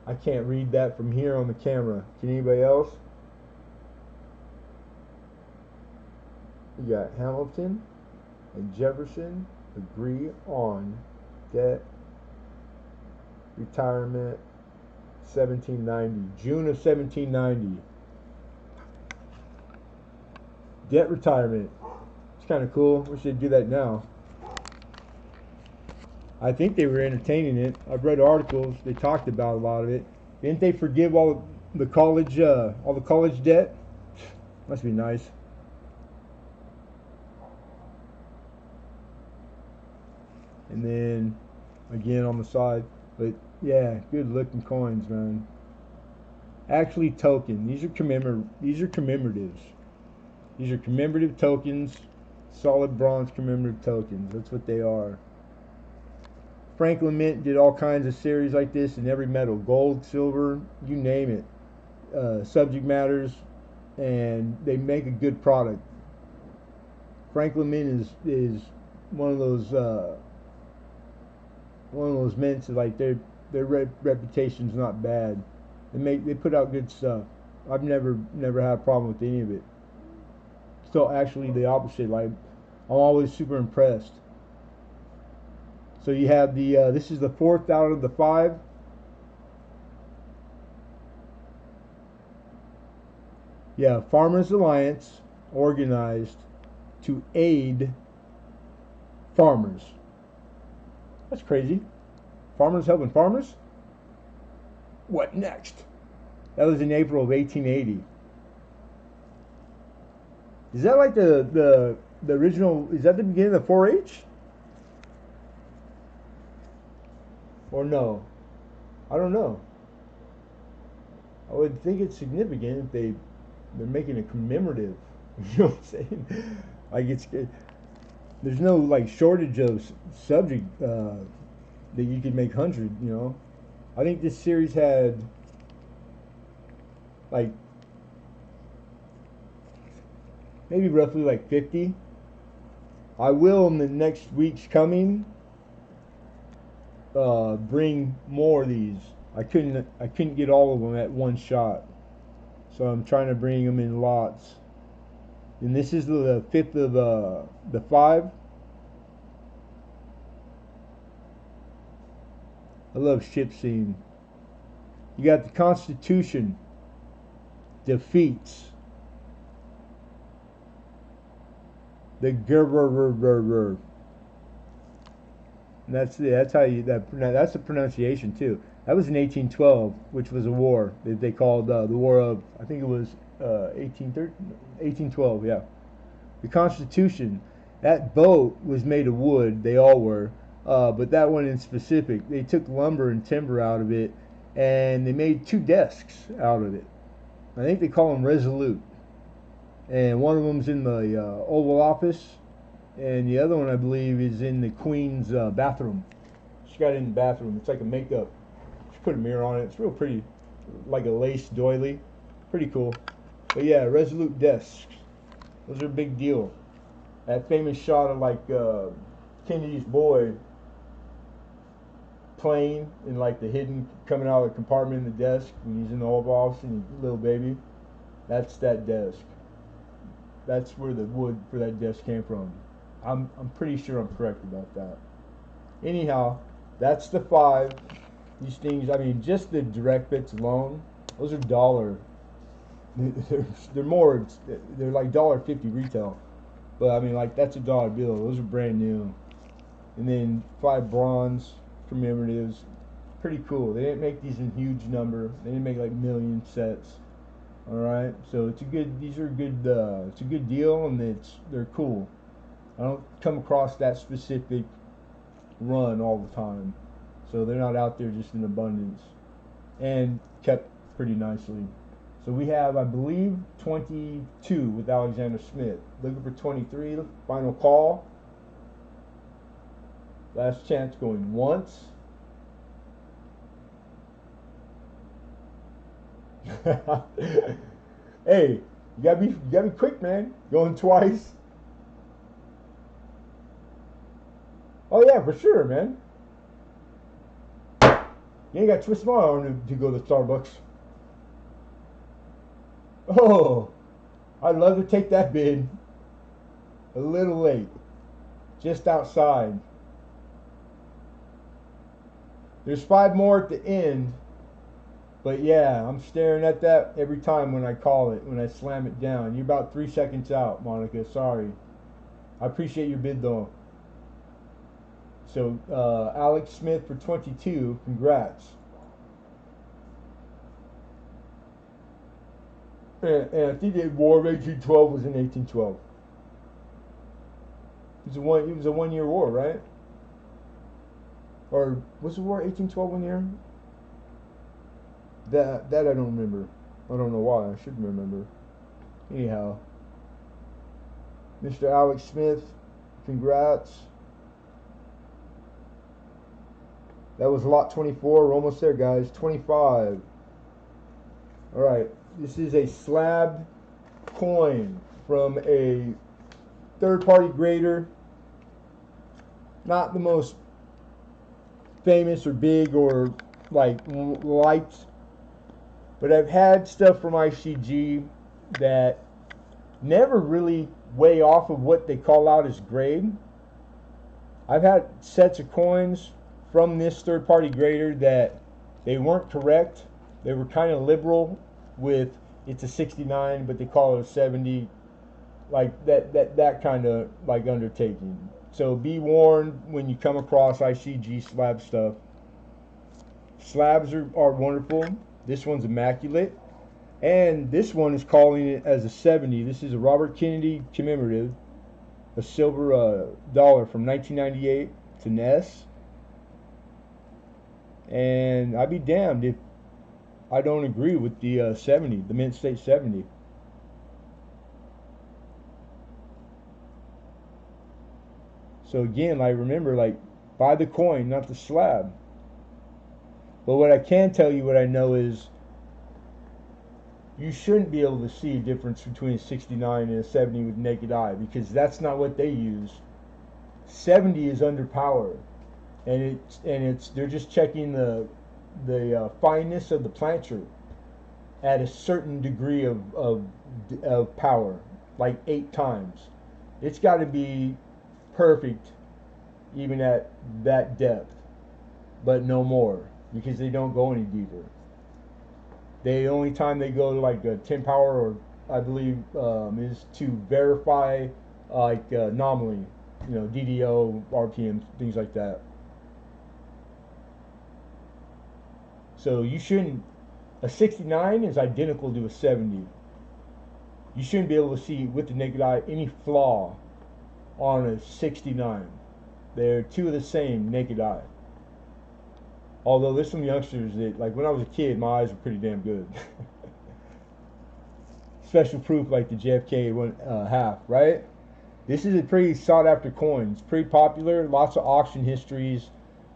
I can't read that from here on the camera. Can anybody else? We got Hamilton and Jefferson agree on debt retirement 1790. June of 1790. Debt retirement. It's kind of cool. Wish they'd do that now. I think they were entertaining it. I've read articles. They talked about a lot of it. Didn't they forgive all the college debt? Must be nice. and then again on the side. But yeah, good looking coins, man. Actually, token. These are commemoratives. These are commemorative tokens, solid bronze commemorative tokens. That's what they are. Franklin Mint did all kinds of series like this in every metal, gold, silver, you name it. Subject matters, and they make a good product. Franklin Mint is one of those mints that, like, their reputation's not bad. They put out good stuff. I've never had a problem with any of it. So actually the opposite. Like, I'm always super impressed. So you have the this is the fourth out of the five. Yeah, Farmers Alliance organized to aid farmers. That's crazy. Farmers helping farmers? What next? That was in April of 1880. Is that like the original? Is that the beginning of 4-H? Or no? I don't know. I would think it's significant if they're making a commemorative. You know what I'm saying? Like, there's no, like, shortage of subject that you could make 100. You know, I think this series had like maybe roughly like 50. I will in the next week's coming bring more of these. I couldn't get all of them at one shot, so I'm trying to bring them in lots. And this is the fifth of the five. I love ship scene. You got the Constitution defeats the Gerber. That's how you that's the pronunciation too. That was in 1812, which was a war that they called the War of, I think it was 1812. Yeah, the Constitution. That boat was made of wood. They all were, but that one in specific, they took lumber and timber out of it, and they made two desks out of it. I think they call them Resolute, and one of them's in the Oval Office, and the other one, I believe, is in the Queen's bathroom. She got it in the bathroom. It's like a makeup. She put a mirror on it. It's real pretty, like a lace doily. Pretty cool. But yeah, Resolute desks. Those are a big deal. That famous shot of, like, Kennedy's boy playing in, like, the hidden, coming out of the compartment in the desk when he's in the Oval Office and he's a little baby. That's that desk. That's where the wood for that desk came from. I'm pretty sure I'm correct about that. Anyhow, that's the five. These things, I mean, just the direct bits alone, those are dollar. They're more. They're like $1.50 retail, but I mean, like, that's a dollar bill. Those are brand new. And then 5 bronze commemoratives, pretty cool. They didn't make these in huge number. They didn't make like million sets. All right, so it's a good. These are good. It's a good deal, and they're cool. I don't come across that specific run all the time, so they're not out there just in abundance, and kept pretty nicely. So we have, I believe, 22 with Alexander Smith. Looking for 23. Final call. Last chance going once. Hey, you gotta be quick, man. Going twice. Oh yeah, for sure, man. You ain't got to twist my arm to go to Starbucks. Oh, I'd love to take that bid. A little late. Just outside. There's 5 more at the end. But yeah, I'm staring at that every time when I call it, when I slam it down. You're about 3 seconds out, Monica. Sorry. I appreciate your bid though. So Alex Smith for 22. Congrats. And I think the War of 1812 was in 1812. It was a 1-year war, right? Or was the war 1812 one year? That I don't remember. I don't know why. I should remember. Anyhow, Mr. Alex Smith, congrats. That was lot 24. We're almost there, guys. 25. Alright, this is a slab coin from a third-party grader. Not the most famous or big or like lights, but I've had stuff from ICG that never really way off of what they call out as grade. I've had sets of coins from this third-party grader that they weren't correct. They were kind of liberal with it's a 69, but they call it a 70, like that kind of like undertaking. So be warned when you come across ICG slab stuff. Slabs are wonderful. This one's immaculate. And this one is calling it as a 70. This is a Robert Kennedy commemorative, a silver dollar from 1998. It's an S. And I'd be damned if I don't agree with the 70, the Mint State 70. So again, like remember, like buy the coin, not the slab. But what I can tell you, what I know is, you shouldn't be able to see a difference between a 69 and a 70 with naked eye, because that's not what they use. 70 is underpowered, and they're just checking the fineness of the plancher at a certain degree of power, like 8 times. It's got to be perfect even at that depth, but no more, because they don't go any deeper. The only time they go to like a 10 power, or I believe, is to verify like anomaly, you know, DDO, RPM, things like that. So you shouldn't, a 69 is identical to a 70. You shouldn't be able to see with the naked eye any flaw on a 69. They're two of the same naked eye. Although there's some youngsters that, like when I was a kid, my eyes were pretty damn good. Special proof like the JFK one half, right? This is a pretty sought after coin. It's pretty popular. Lots of auction histories.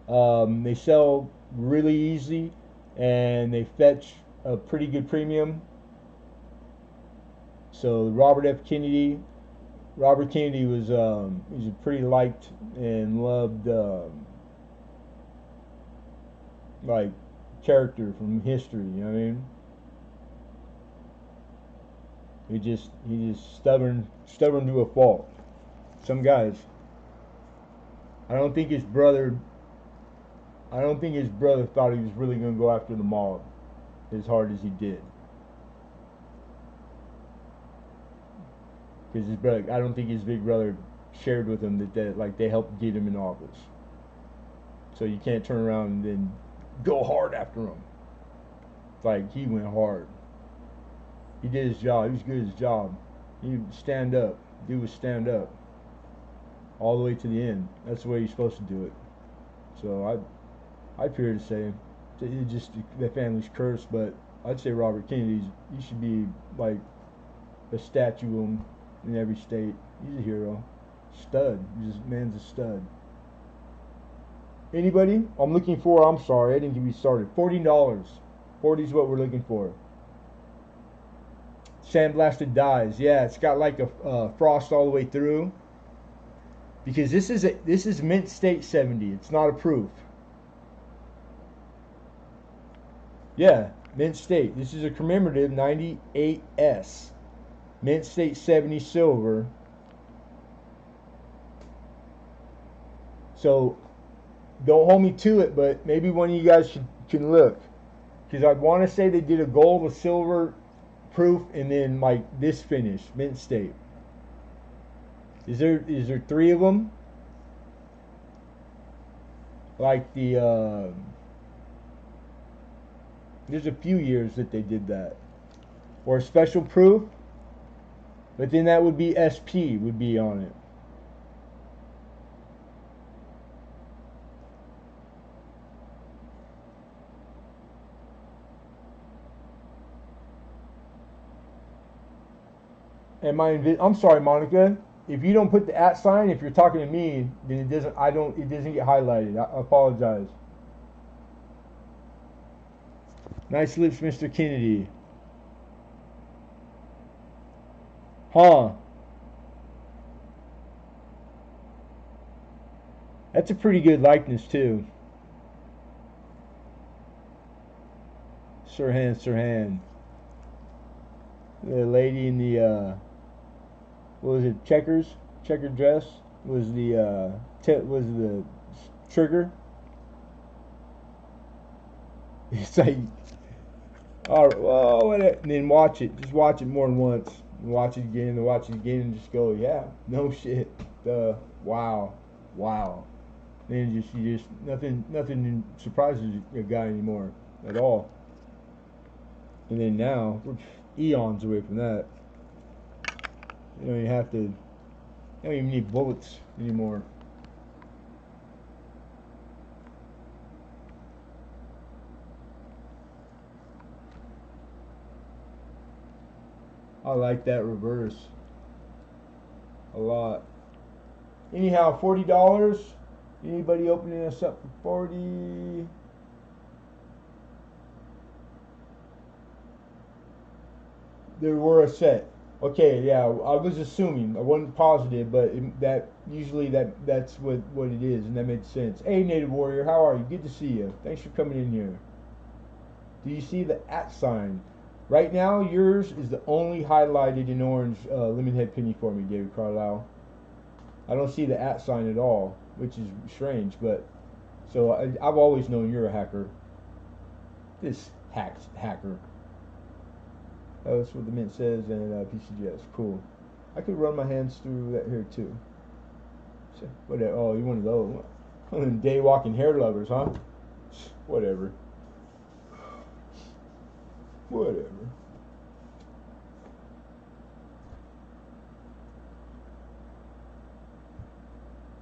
They sell really easy, and they fetch a pretty good premium. So Robert Kennedy was he's a pretty liked and loved like character from history, you know what I mean? He's just stubborn to a fault. Some guys. I don't think his brother thought he was really going to go after the mob as hard as he did. Because his brother, I don't think his big brother shared with him that like they helped get him in office. So you can't turn around and then go hard after him. Like he went hard. He did his job. He was good at his job. He stand up. Dude was stand up all the way to the end. That's the way you're supposed to do it. So I fear to say it's just the family's cursed. But I'd say Robert Kennedy, he should be like a statue of him in every state. He's a hero. Stud. This man's a stud. Anybody? I'm looking for, I'm sorry, I didn't get me started. $40. 40 is what we're looking for. Sandblasted dies. Yeah, it's got like a frost all the way through. Because this is Mint State 70. It's not a proof. Yeah, Mint State. This is a commemorative 98S. Mint State 70 silver. So don't hold me to it, but maybe one of you guys can look, because I want to say they did a gold, a silver proof, and then like this finish, Mint State. Is there 3 of them? Like the there's a few years that they did that, or a special proof, but then that would be SP would be on it. Am I I'm sorry, Monica. If you don't put the at sign, if you're talking to me, then it doesn't. I don't. It doesn't get highlighted. I apologize. Nice lips, Mr. Kennedy. Huh? That's a pretty good likeness too. Sirhan, Sirhan. The lady in the what was it? Checkered dress was the was the trigger. It's like, all right, well, and then watch it. Just watch it more than once. And watch it again, and watch it again, and just go, yeah, no shit. Wow, wow. Then you just nothing surprises a guy anymore at all. And then now we're eons away from that. You know, you don't even need bullets anymore. I like that reverse a lot. Anyhow, $40. Anybody opening us up for 40? There were a set. Okay, yeah, I was assuming. I wasn't positive, but that usually that's what it is, and that makes sense. Hey, Native Warrior, how are you? Good to see you. Thanks for coming in here. Do you see the at sign? Right now, yours is the only highlighted in orange Lemonhead penny for me, David Carlisle. I don't see the at sign at all, which is strange, but so I've always known you're a hacker. This hacker. That's what the mint says, and PCGS. Cool. I could run my hands through that here too. So, whatever. Oh, you one of those? One of them day walking hair lovers, huh? Whatever. Whatever.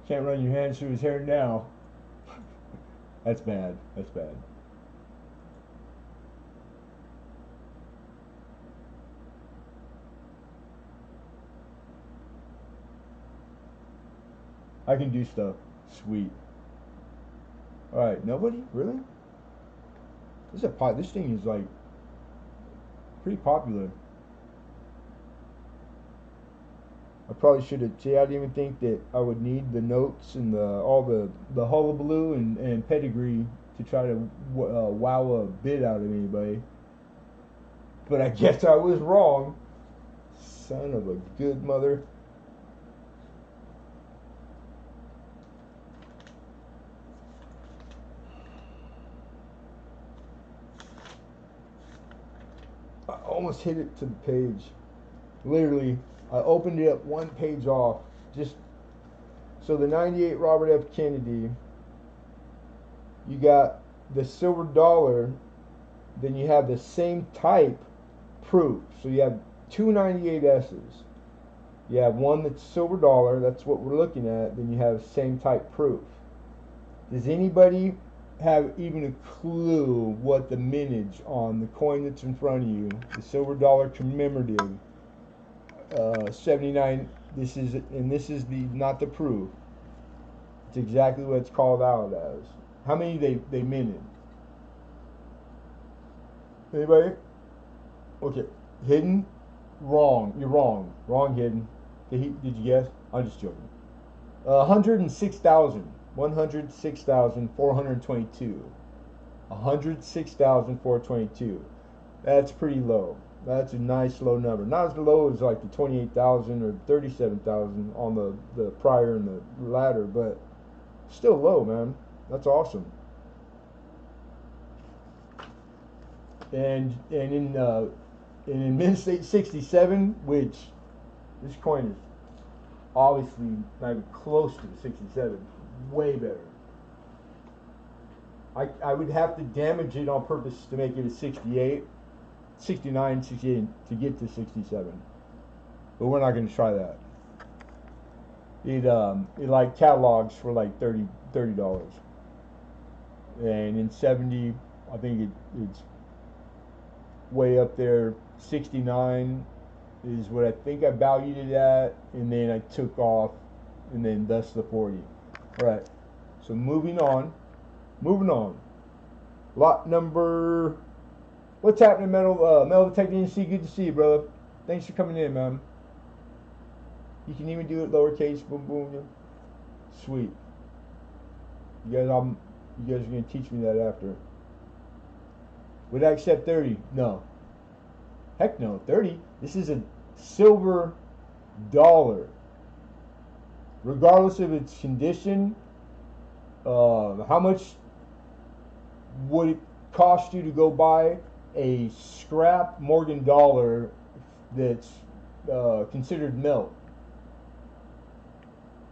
Can't run your hands through his hair now. That's bad. That's bad. I can do stuff. Sweet. All right. Nobody really? This thing is like pretty popular. I probably should have. See, I didn't even think that I would need the notes and all the hullabaloo and pedigree to try to wow a bid out of anybody. But I guess I was wrong. Son of a good mother. I almost hit it to the page. Literally, I opened it up one page off. Just so the 98 Robert F. Kennedy, you got the silver dollar, then you have the same type proof. So you have two 98S's. You have one that's silver dollar, that's what we're looking at, then you have same type proof. Does anybody have even a clue what the mintage on the coin that's in front of you, the silver dollar commemorative, 79, this is the not the proof. It's exactly what it's called out as. How many they minted? Anybody? Okay. Hidden? Wrong. You're wrong. Wrong, Hidden. Did you guess? I'm just joking. 106,000. 106,422. 106,422. That's pretty low. That's a nice low number. Not as low as like the 28,000 or 37,000 on the prior and the latter, but still low, man. That's awesome. And in Mint State 67, which this coin is obviously not even close to the 67, way better. I would have to damage it on purpose to make it a 68, 69, 68 to get to 67. But we're not going to try that. It like catalogs for like $30. And in 70, I think it's way up there. 69 is what I think I valued it at, and then I took off, and then thus the 40. All right. So moving on. Lot number. What's happening, Metal Detecting NC? Good to see you, brother. Thanks for coming in, man. You can even do it lowercase. Boom, boom. Yeah. Sweet. You guys are gonna teach me that after. Would I accept 30? No. Heck no. 30. This is a silver dollar. Regardless of its condition, how much would it cost you to go buy a scrap Morgan dollar that's considered melt?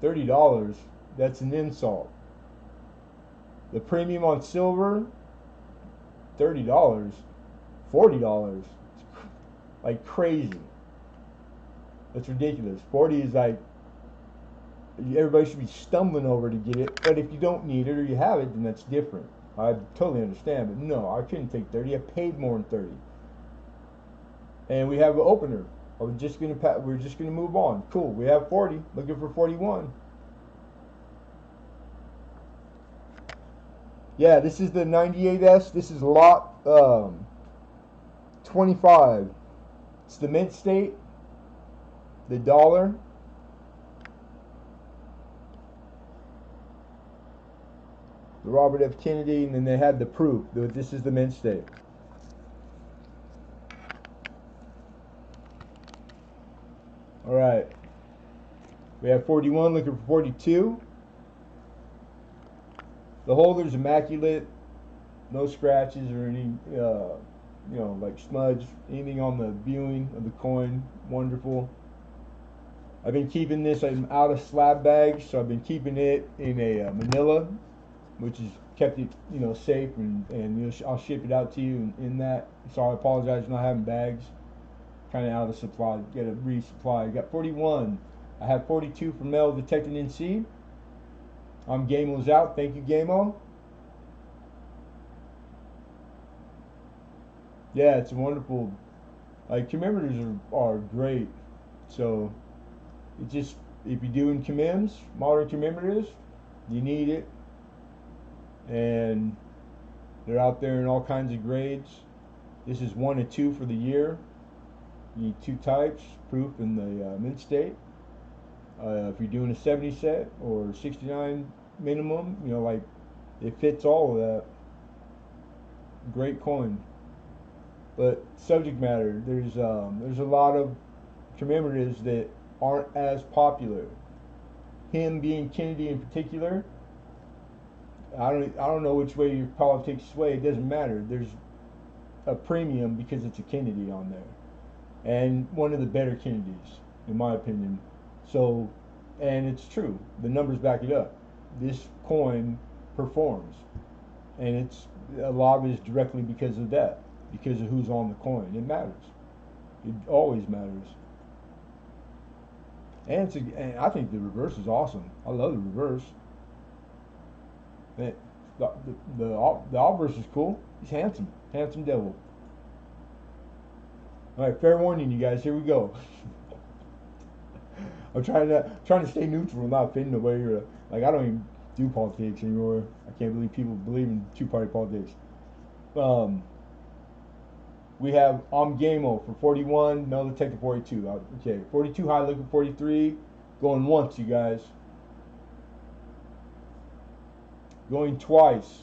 $30. That's an insult. The premium on silver, $30, $40, like crazy. That's ridiculous. 40 is like everybody should be stumbling over to get it. But if you don't need it or you have it, then that's different. I totally understand. But no, I couldn't take 30. I paid more than 30. And we have an opener. We're just gonna move on. Cool. We have 40. Looking for 41. Yeah, this is the 98S. This is lot 25. It's the mint state, the dollar. The Robert F. Kennedy, and then they had the proof. This is the mint state. All right. We have 41, looking for 42. The holder's immaculate. No scratches or any, like smudge, anything on the viewing of the coin. Wonderful. I've been keeping this. I'm out of slab bags, so I've been keeping it in a manila, which has kept it, safe, and I'll ship it out to you in that. So I apologize for not having bags. Kind of out of supply. Get a resupply. I got 41. I have 42 from Metal Detecting NC. I'm Gamo's out. Thank you, Gamo. Yeah, it's wonderful. Like, commemoratives are great. So it just, if you're doing commems, modern commemoratives, you need it. And they're out there in all kinds of grades. This is 1 and 2 for the year. You need 2 types, proof in the mint state. If you're doing a 70 set or 69 minimum, like, it fits all of that. Great coin. But subject matter, there's a lot of commemoratives that aren't as popular. Him being Kennedy in particular, I don't know which way your politics sway. It doesn't matter. There's a premium because it's a Kennedy on there, and one of the better Kennedys, in my opinion. So, and it's true. The numbers back it up. This coin performs, and a lot of it is directly because of that, because of who's on the coin. It matters. It always matters. And I think the reverse is awesome. I love the reverse. The obverse is cool. He's handsome. Handsome devil. Alright, fair warning, you guys. Here we go. I'm trying to stay neutral, not offend nobody. Like, I don't even do politics anymore. I can't believe people believe in two-party politics. We have Gamo for 41, Metal Detector 42. Okay, 42 high, looking 43. Going once, you guys. Going twice.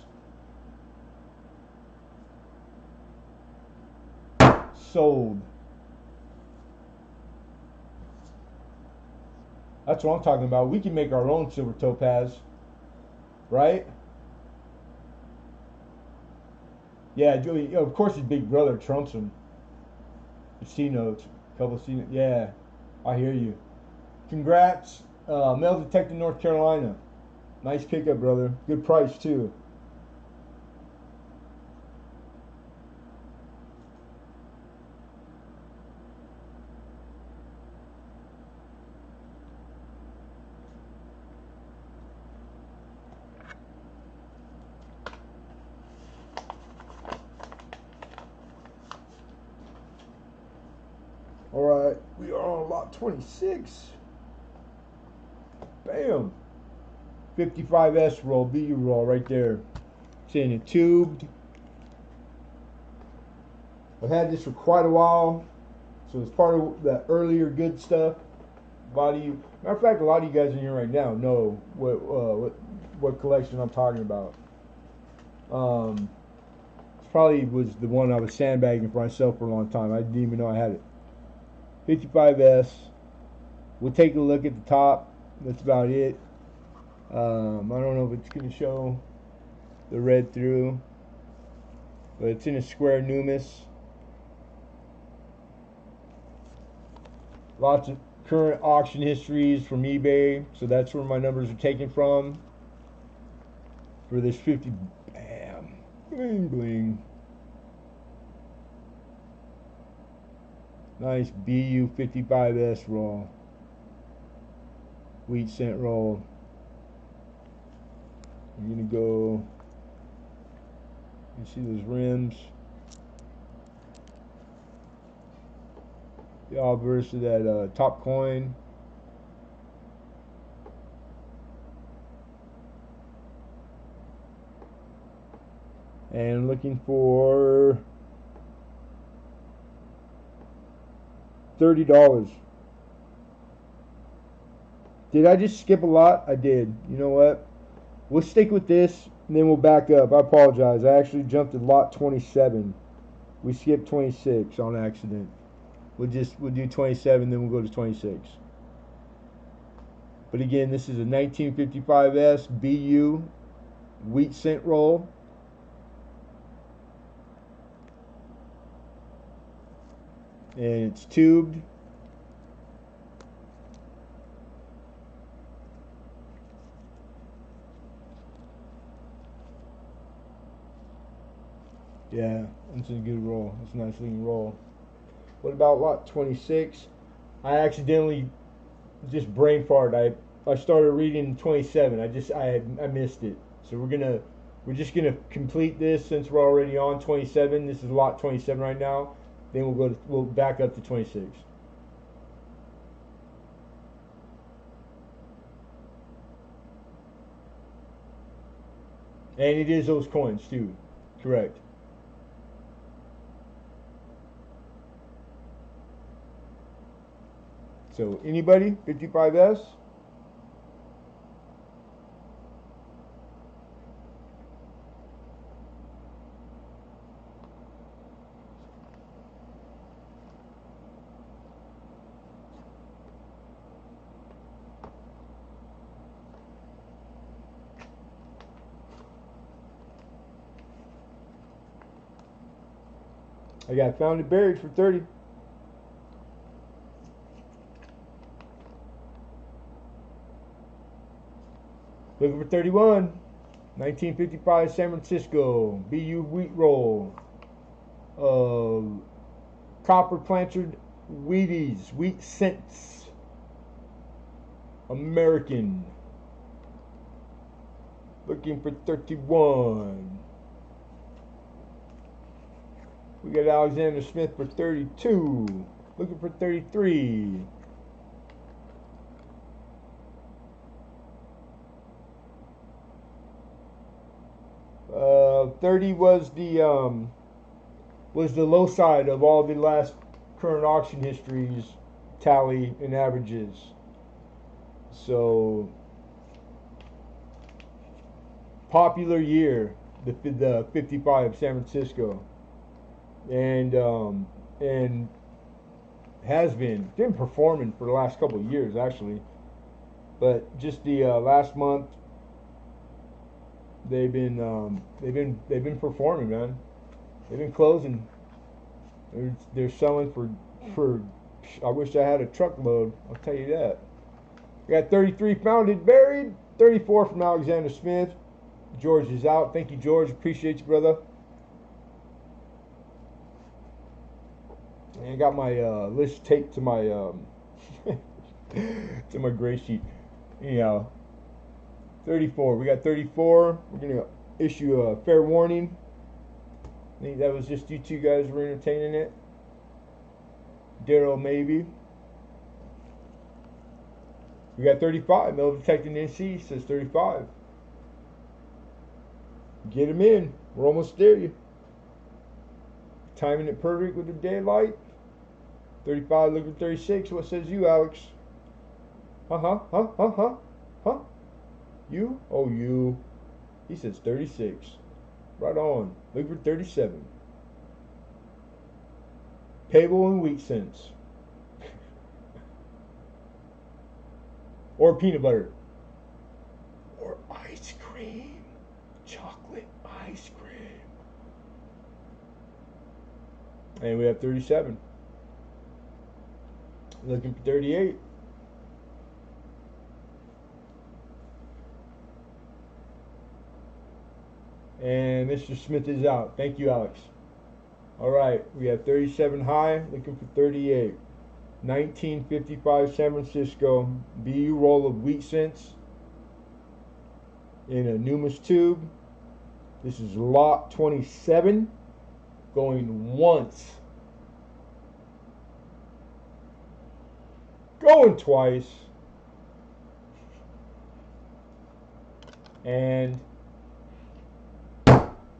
Sold. That's what I'm talking about. We can make our own silver topaz, right? Yeah, of course his big brother trumps him. The C notes, couple of C notes. Yeah, I hear you. Congrats, Metal Detector North Carolina. Nice pickup, brother. Good price too. All right, We are on lot 26. Bam. 55S roll, BU roll right there. It's in a tubed. I've had this for quite a while, so it's part of the earlier good stuff. A lot of you, matter of fact, a lot of you guys in here right now know what collection I'm talking about. This probably was the one I was sandbagging for myself for a long time. I didn't even know I had it. 55S. We'll take a look at the top. That's about it. I don't know if it's going to show the red through, but it's in a square numis. Lots of current auction histories from eBay, so that's where my numbers are taken from for this 50. Bam, bling bling. Nice BU 55S roll, wheat cent roll. I'm gonna go. You see those rims? The obverse of that top coin. And looking for $30. Did I just skip a lot? I did. You know what? We'll stick with this, and then we'll back up. I apologize. I actually jumped to lot 27. We skipped 26 on accident. We'll do 27, then we'll go to 26. But again, this is a 1955S BU wheat cent roll. And it's tubed. Yeah, it's a good roll. It's a nice lean roll. What about lot 26? I accidentally just brain farted. I started reading 27. I missed it. So we're just gonna complete this since we're already on 27. This is lot 27 right now. Then we'll back up to 26. And it is those coins too. Correct. So anybody? 55S? I got found and buried for 30. Looking for 31. 1955 San Francisco BU wheat roll. Copper plantered Wheaties, wheat cents. American. Looking for 31. We got Alexander Smith for 32. Looking for 33. 30 was the low side of all the last current auction histories tally and averages. So popular year, the 55 San Francisco, and has been performing for the last couple of years actually, but just the last month they've been performing, man. They've been closing. They're selling for I wish I had a truckload, I'll tell you that. We got 33 founded buried, 34 from Alexander Smith. George is out. Thank you, George. Appreciate you, brother. And I got my list taped to my to my gray sheet. Anyhow, 34. We got 34. We're gonna issue a fair warning. I think that was just you two guys were entertaining it. Daryl maybe. We got 35. Metal detecting NC says 35. Get him in. We're almost there. Timing it perfect with the daylight. 35 looking 36. What says you, Alex? Huh? You? Oh, you. He says 36. Right on. Look for 37. Payable in wheat cents. Or peanut butter. Or ice cream. Chocolate ice cream. And we have 37. Looking for 38. And Mr. Smith is out. Thank you, Alex. All right, we have 37 high, looking for 38. 1955 San Francisco, BU roll of wheat cents in a Numis tube. This is lot 27, going once, going twice, and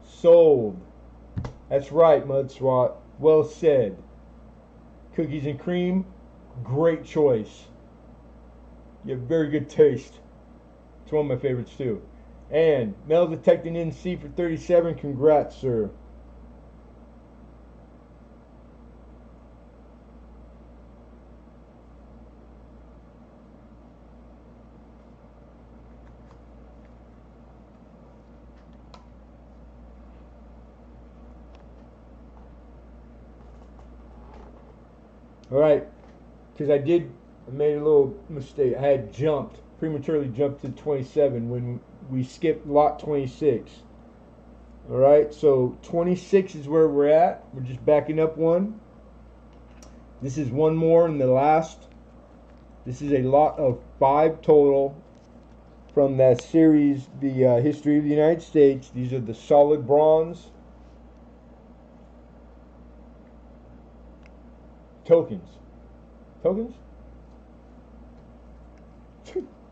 sold. That's right, Mud SWAT. Well said. Cookies and cream, great choice. You have very good taste. It's one of my favorites too. And metal detecting NC for 37. Congrats, sir. All right, because I made a little mistake. I had prematurely jumped to 27 when we skipped lot 26. All right, so 26 is where we're at. We're just backing up one. This is one more in the last. This is a lot of 5 total from that series, the History of the United States. These are the solid bronze tokens.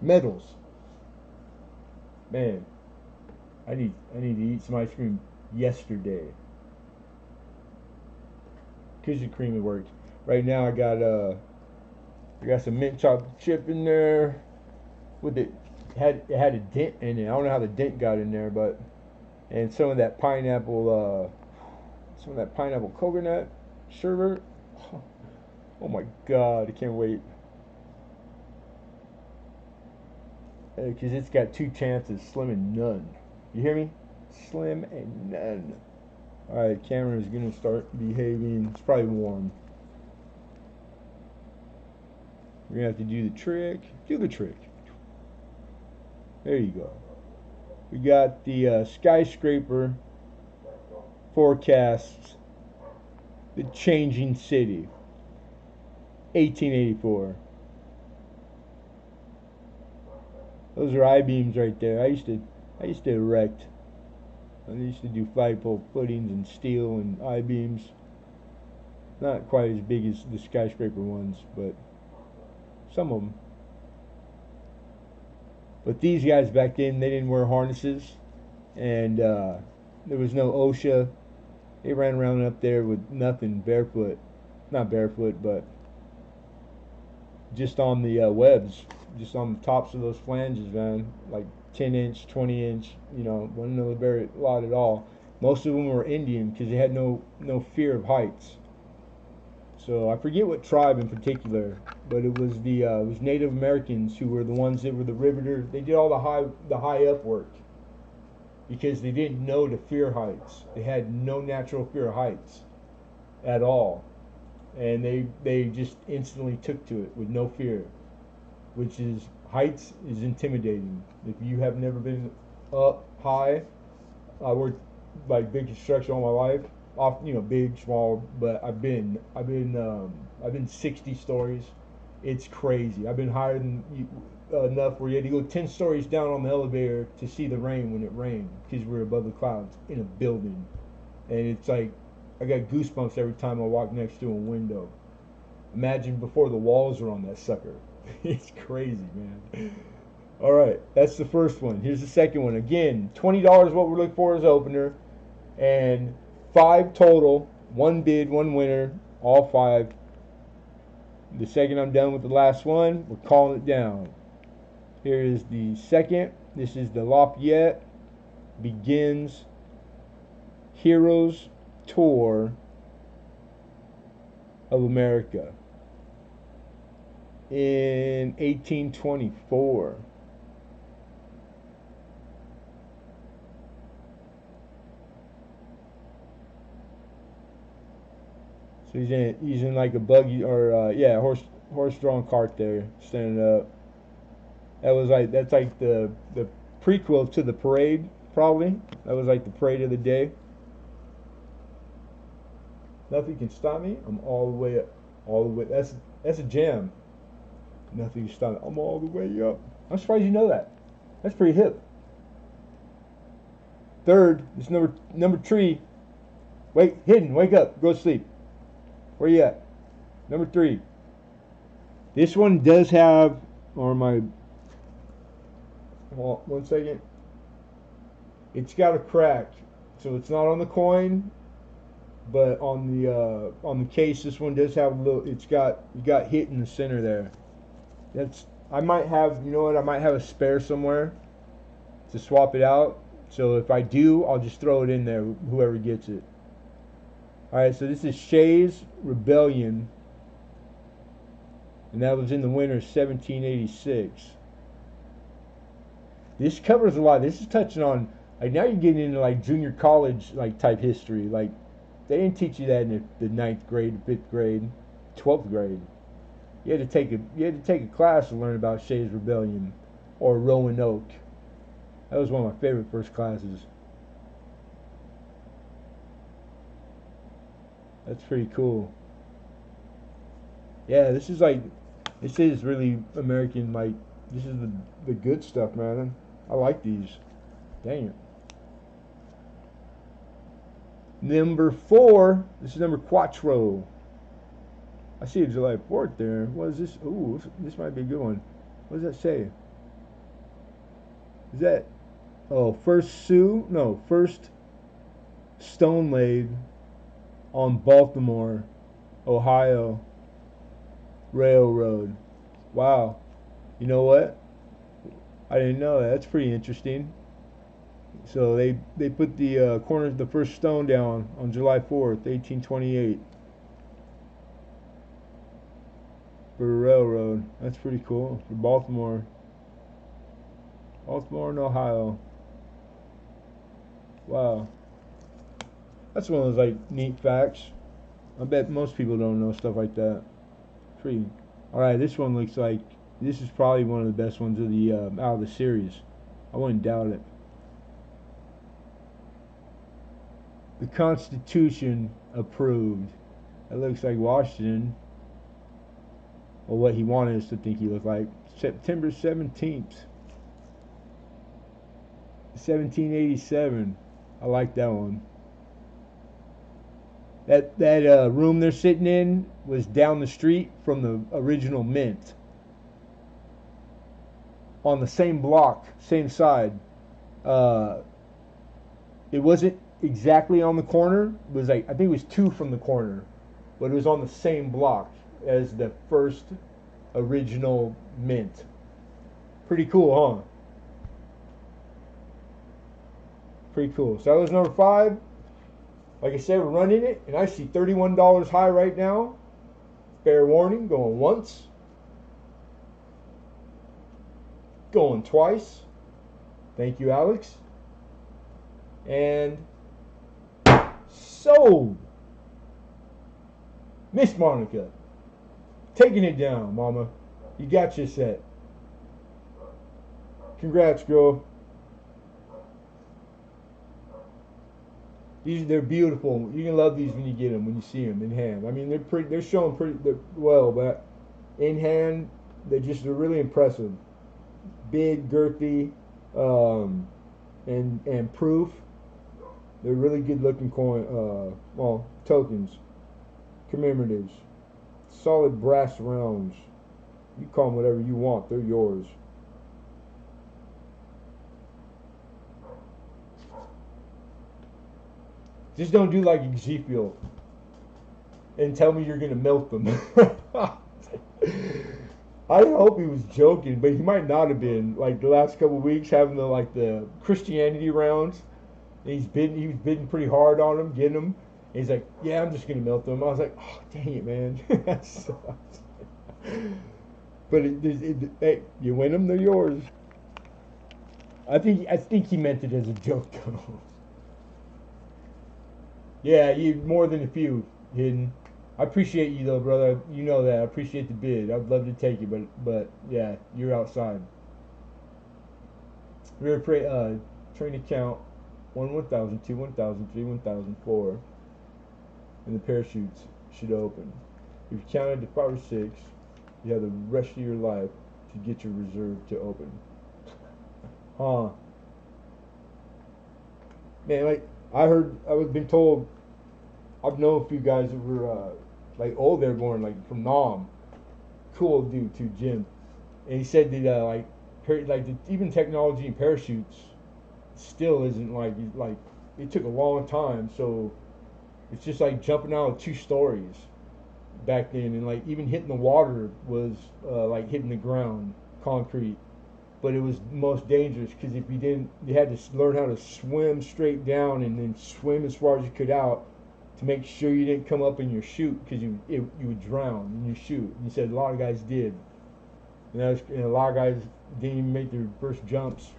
Medals. Man, I need to eat some ice cream yesterday. Cookies and cream works. Right now I got some mint chocolate chip in there with it had a dent in it. I don't know how the dent got in there, but and some of that pineapple coconut sherbet. Oh my God, I can't wait. Because it's got 2 chances, slim and none. You hear me? Slim and none. Alright, camera is going to start behaving. It's probably warm. We're going to have to do the trick. Do the trick. There you go. We got the skyscraper forecasts the changing city. 1884. Those are I-beams right there. I used to erect. I used to do flagpole footings and steel and I-beams. Not quite as big as the skyscraper ones, but some of them. But these guys back then, they didn't wear harnesses, and there was no OSHA. They ran around up there with nothing, barefoot. Not barefoot, but just on the webs, just on the tops of those flanges, man, like 10-inch, 20-inch, wasn't no very lot at all. Most of them were Indian because they had no fear of heights. So I forget what tribe in particular, but it was it was Native Americans who were the ones that were the riveters. They did all the high up work because they didn't know to fear heights. They had no natural fear of heights at all. And they just instantly took to it with no fear, which is, heights is intimidating. If you have never been up high, I worked like big construction all my life, off big, small, but I've been 60 stories. It's crazy. I've been higher than enough where you had to go 10 stories down on the elevator to see the rain when it rained because we're above the clouds in a building, and it's like I got goosebumps every time I walk next to a window. Imagine before the walls are on that sucker. It's crazy, man. All right, that's the first one. Here's the second one. Again, $20 what we're looking for as opener, and 5 total. One bid, one winner, all 5. The second I'm done with the last one, we're calling it down. Here is the second. This is the Lafayette Begins Heroes Tour of America in 1824. So he's in like a buggy or yeah, horse drawn cart there, standing up. That's like the prequel to the parade, probably. That was like the parade of the day. Nothing can stop me. I'm all the way up, all the way. That's a jam. Nothing can stop me. I'm all the way up. I'm surprised you know that. That's pretty hip. Third, this number 3. Wait, hidden. Wake up. Go to sleep. Where you at? Number 3. This one does have, or my, hold on, 1 second. It's got a crack, so it's not on the coin, but on the case, this one does have a little. You got hit in the center there. I might have, you know what? I might have a spare somewhere to swap it out. So if I do, I'll just throw it in there. Whoever gets it. All right, so this is Shays Rebellion, and that was in the winter of 1786. This covers a lot. This is touching on, like, now you're getting into like junior college like type history. Like, they didn't teach you that in the 9th grade, 5th grade, 12th grade. You had to take a class to learn about Shays Rebellion or Roanoke. That was one of my favorite first classes. That's pretty cool. Yeah, this is really American. Like, this is the good stuff, man. I like these. Dang it. Number 4. This is number Quattro. I see a July 4th there. What is this? Ooh, this might be a good one. What does that say? Is that, first stone laid on Baltimore, Ohio Railroad. Wow. You know what? I didn't know that. That's pretty interesting. So they put the first stone down on July 4th, 1828. For a railroad. That's pretty cool. For Baltimore. Baltimore and Ohio. Wow. That's one of those like neat facts. I bet most people don't know stuff like that. Pretty. Alright, this one looks like this is probably one of the best ones of the out of the series. I wouldn't doubt it. The Constitution approved. That looks like Washington. Or what he wanted us to think he looked like. September 17th. 1787. I like that one. That room they're sitting in was down the street from the original Mint. On the same block, same side. It wasn't exactly on the corner. It was like, I think it was 2 from the corner, but it was on the same block as the first original Mint. Pretty cool, huh? Pretty cool. So that was number 5. Like I said, we're running it, and I see $31 high right now. Fair warning, going once. Going twice. Thank you, Alex. And sold. Miss Monica. Taking it down, mama. You got your set. Congrats, girl. They're beautiful. You can love these when you get them, when you see them in hand. I mean, they're showing pretty well, but in hand, they're really impressive. Big, girthy, and proof. They're really good looking tokens, commemoratives, solid brass rounds. You call them whatever you want. They're yours. Just don't do like Ezekiel and tell me you're gonna milk them. I hope he was joking, but he might not have been. Like the last couple of weeks, having the Christianity rounds, and he was bidding pretty hard on them, getting them. And he's like, "Yeah, I'm just gonna milk them." I was like, "Oh, dang it, man, that sucks." But hey, you win them, they're yours. I think he meant it as a joke, though. Yeah, you more than a few hidden. I appreciate you though, brother. You know that. I appreciate the bid. I'd love to take it, but yeah, you're outside. We're train account 1,000, 2 1,000, 3 1,000, 4, and the parachutes should open. If you counted to 5 or 6, you have the rest of your life to get your reserve to open. Huh? Man, like I was been told. I've known a few guys that were like old airborne, like from Nam. Cool dude too, Jim. And he said that even technology and parachutes still isn't like it took a long time. So it's just like jumping out of 2 stories back then, and like even hitting the water was like hitting the ground, concrete. But it was most dangerous because if you didn't, you had to learn how to swim straight down and then swim as far as you could out to make sure you didn't come up in your chute because you would drown in your chute. And he said a lot of guys did, and a lot of guys didn't even make their first jumps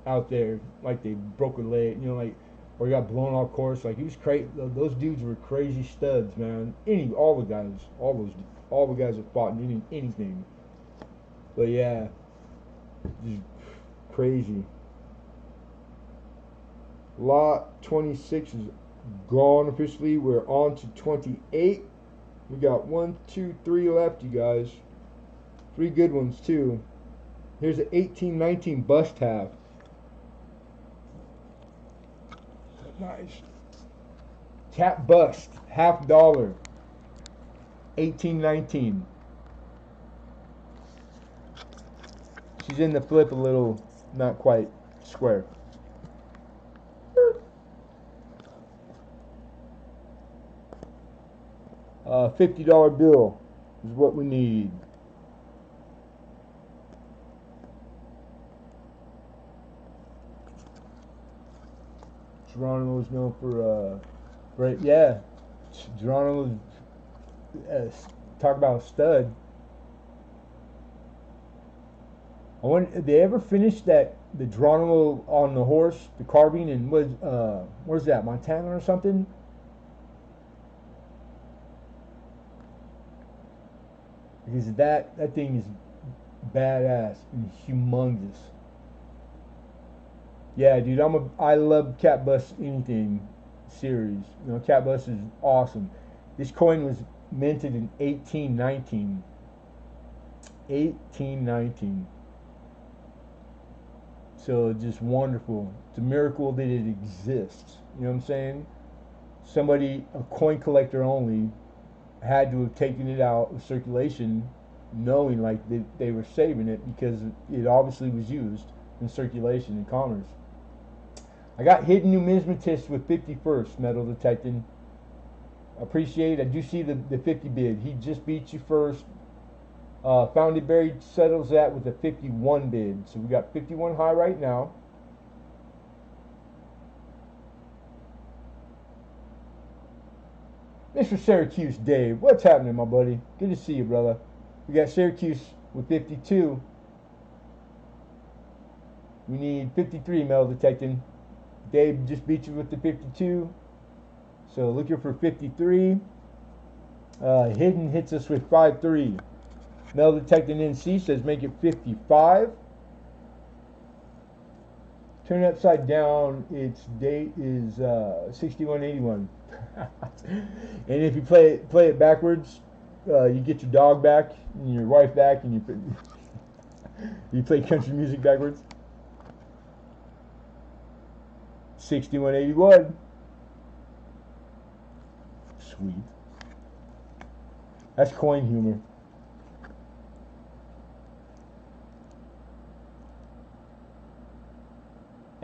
out there, like they broke a leg, like or got blown off course. Like he was crazy. Those dudes were crazy studs, man. All the guys that fought in anything. But yeah, just crazy. Lot 26 is gone officially. We're on to 28. We got 1, 2, 3 left, you guys. 3 good ones too. Here's an 1819 bust half. Nice. Tap bust, $50. 1819. She's in the flip a little, not quite square. $50 bill is what we need. Geronimo's known for, right? Yeah, Geronimo's talk about a stud. I wonder, did they ever finish the Geronimo on the horse, the carbine, and where's that, Montana or something? Because that thing is badass and humongous. Yeah, dude, I love Cat Bus anything series. Cat Bus is awesome. This coin was minted in 1819. 1819. So just wonderful. It's a miracle that it exists. You know what I'm saying? Somebody, a coin collector only, had to have taken it out of circulation, knowing like they were saving it because it obviously was used in circulation and commerce. I got hidden numismatist with 51st metal detecting. Appreciate. I do see the 50 bid. He just beat you first. Found it buried settles that with a 51 bid. So we got 51 high right now. Mr. Syracuse Dave, what's happening, my buddy? Good to see you, brother. We got Syracuse with 52. We need 53 metal detecting. Dave just beat you with the 52. So looking for 53. Hidden hits us with 5-3. Metal detecting NC says make it 55. Turn it upside down. Its date is 6181. And if you play it backwards, you get your dog back and your wife back, and you play country music backwards. 6181. Sweet. That's coin humor.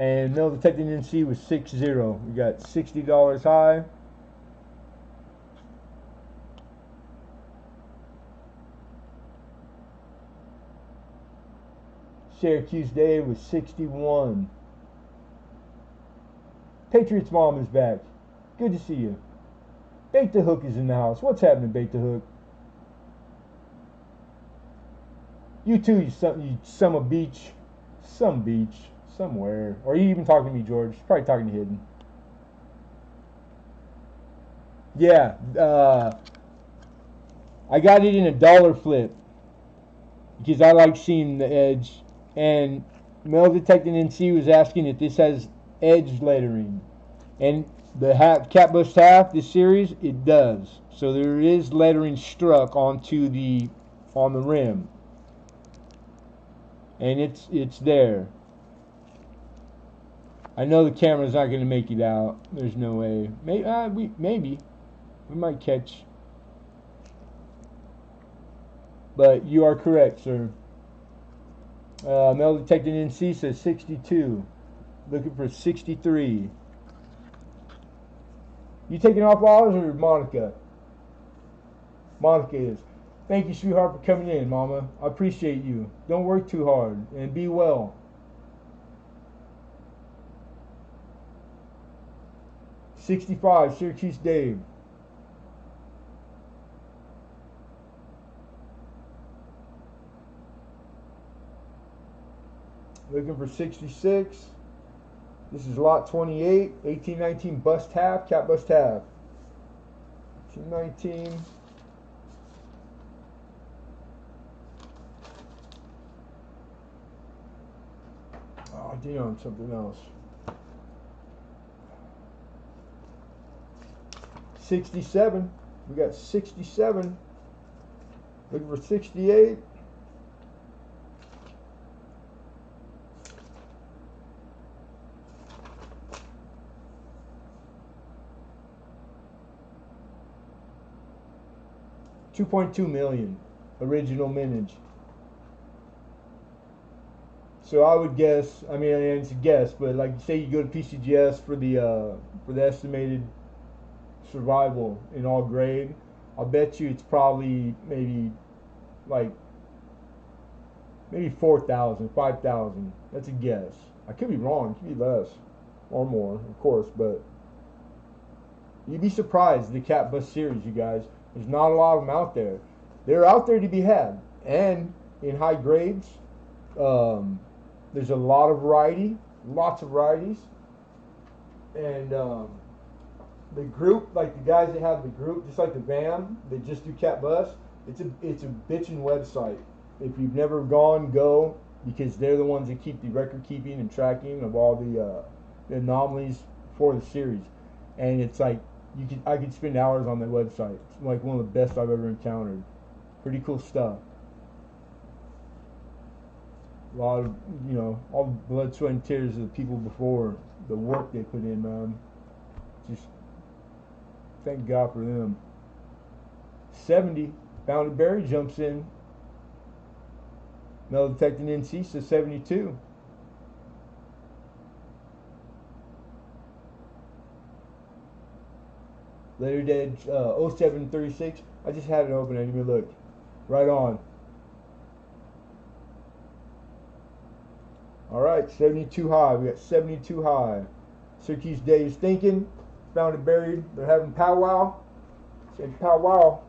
And metal detecting NC was 6-0. We got $60 high. Syracuse Dave was 61. Patriots Mom is back. Good to see you. Bake the Hook is in the house. What's happening, Bake the Hook? You too, you some beach. Some beach. Somewhere. Or are you even talking to me, George? Probably talking to Hidden. Yeah. I got it in a dollar flip. Because I like seeing the edge. And Metal Detecting NC was asking if this has edge lettering. And the Cat Bust Half, this series, it does. So there is lettering struck on the rim. And it's there. I know the camera's not going to make it out. There's no way. Maybe. We might catch. But you are correct, sir. Metal Detecting NC says 62. Looking for 63. You taking off hours or Monica? Monica is. Thank you, sweetheart, for coming in, Mama. I appreciate you. Don't work too hard and be well. 65, Syracuse Dave. Looking for 66. This is lot 28, 1819 bust half, Cat Bust half. 1819. Oh, damn, something else. 67. We got 67. Looking for 68. $2.2 million original mintage. So I would guess. I mean, it's a guess, but like say you go to PCGS for the estimated survival in all grade, I'll bet you it's probably maybe 4,000, 5,000. That's a guess. I could be wrong. It could be less or more, of course, but you'd be surprised the Cat Bust series, you guys. There's not a lot of them out there. They're out there to be had, and in high grades, there's a lot of variety, lots of varieties, and the group, like the guys that have the group, just like the BAM, they just do Cat Bust. It's a bitchin' website. If you've never gone, go, because they're the ones that keep the record keeping and tracking of all the anomalies for the series, and it's like I could spend hours on that website. It's like one of the best I've ever encountered. Pretty cool stuff. A lot of, all the blood, sweat, and tears of the people before, the work they put in, man. Just thank God for them. 70, Bounded Berry jumps in. Metal Detecting NC says 72. Lettered Edge 0736. I just had it open. I didn't even look. Right on. All right, 72 high. We got 72 high. Syracuse Dave's thinking. Found it buried. They're having powwow. Say powwow.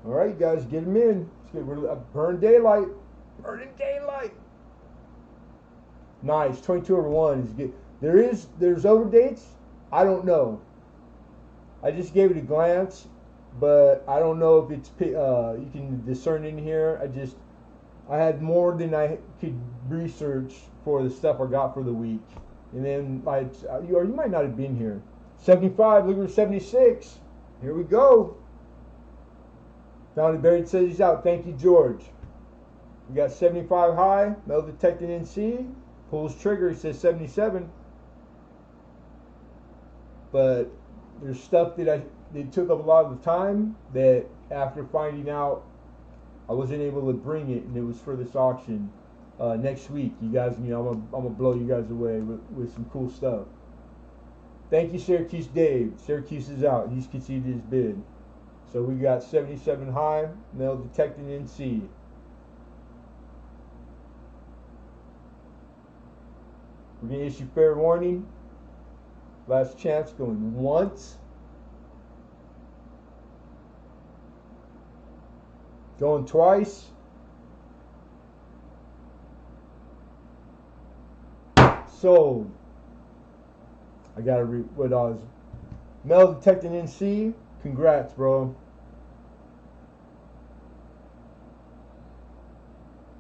All right, guys, get them in. Let's get rid of Burn Daylight. Burning Daylight. Nice. 22/1 is good. There's overdates. I don't know. I just gave it a glance, but I don't know if it's you can discern in here. I had more than I could research for the stuff I got for the week, and then you might not have been here. 75. Look at 76. Here we go. Found it buried. Says he's out. Thank you, George. We got 75 high. Metal Detecting NC. Pulls trigger. He says 77. But there's stuff that it took up a lot of the time that after finding out I wasn't able to bring it, and it was for this auction. next week. You guys, I'm gonna blow you guys away with some cool stuff. Thank you, Syracuse Dave. Syracuse is out. He's conceded his bid. So we got 77 high, metal detecting NC. We're going to issue fair warning. Last chance going once. Going twice. Sold. I got to read what I was. Metal detecting NC. Congrats, bro.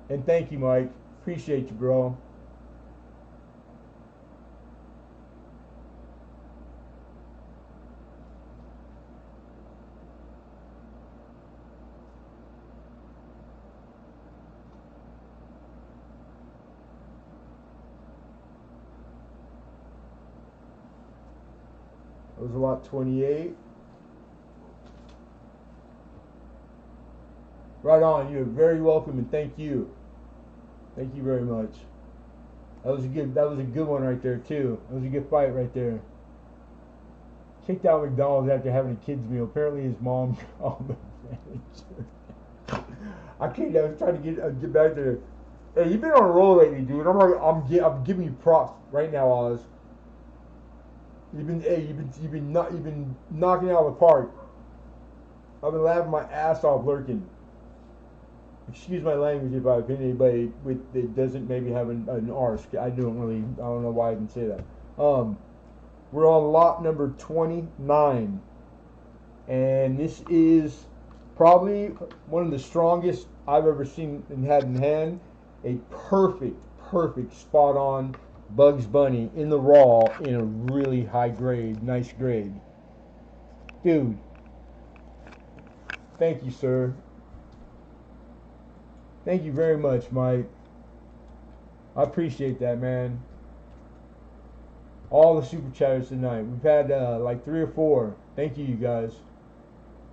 And thank you, Mike. Appreciate you, bro. That was a lot 28. Right on. You're very welcome, and thank you. Thank you very much. That was a good one right there too. That was a good fight right there. Kicked out McDonald's after having a kids meal. Apparently his mom called the manager. I was trying to get back there. Hey, you've been on a roll lately, dude. I'm giving you props right now, Oz. You've been knocking it out of the park. I've been laughing my ass off lurking. Excuse my language if I offend anybody that doesn't maybe have an arse. I don't know why I can say that. We're on lot number 29, and this is probably one of the strongest I've ever seen and had in hand. A perfect spot on Bugs Bunny in the raw in a really high grade, nice grade. Dude, thank you, sir. Thank you very much, Mike. I appreciate that, man. All the super chatters tonight. We've had like 3 or 4. Thank you, you guys.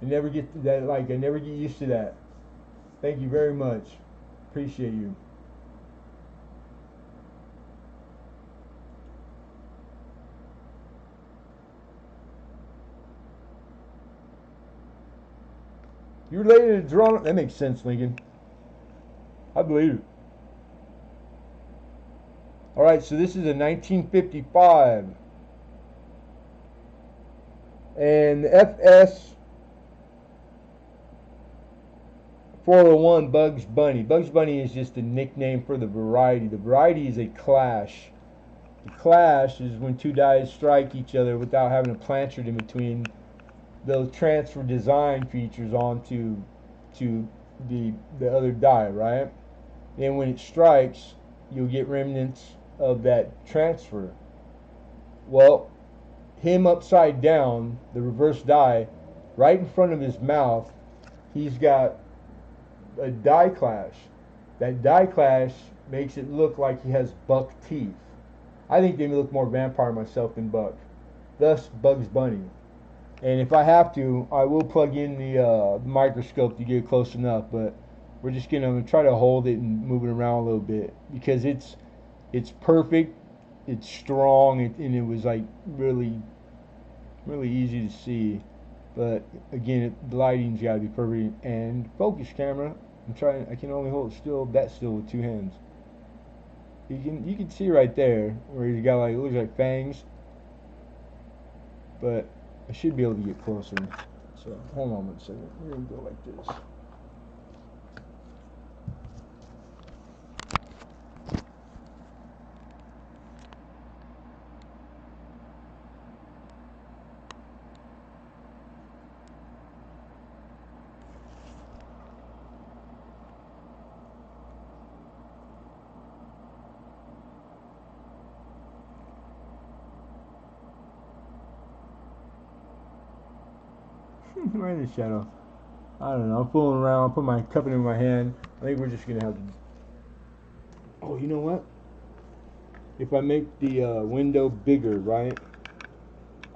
I never get to that. I never get used to that. Thank you very much. Appreciate you. You related to Toronto? That makes sense, Lincoln. I believe it. Alright, so this is a 1955. And the FS 401 Bugs Bunny. Bugs Bunny is just a nickname for the variety. The variety is a clash. The clash is when two dies strike each other without having a planchet in between. They'll transfer design features onto the other die, right? And when it strikes, you'll get remnants of that transfer. Well, him upside down, the reverse die, right in front of his mouth, he's got a die clash. That die clash makes it look like he has buck teeth. I think they look more vampire myself than buck. Thus, Bugs Bunny. And if I have to, I will plug in the microscope to get close enough, but we're just gonna try to hold it and move it around a little bit because it's perfect, it's strong, and it was like really easy to see. But again, the lighting's got to be perfect and focus camera. I can only hold that still with 2 hands. You can see right there where he's got it looks like fangs, but I should be able to get closer. So hold on 1 second. We're gonna go like this. Right in the shadow. I don't know. I'm fooling around. I'll put my cup in my hand. I think we're just gonna have to. Oh, you know what? If I make the window bigger, right?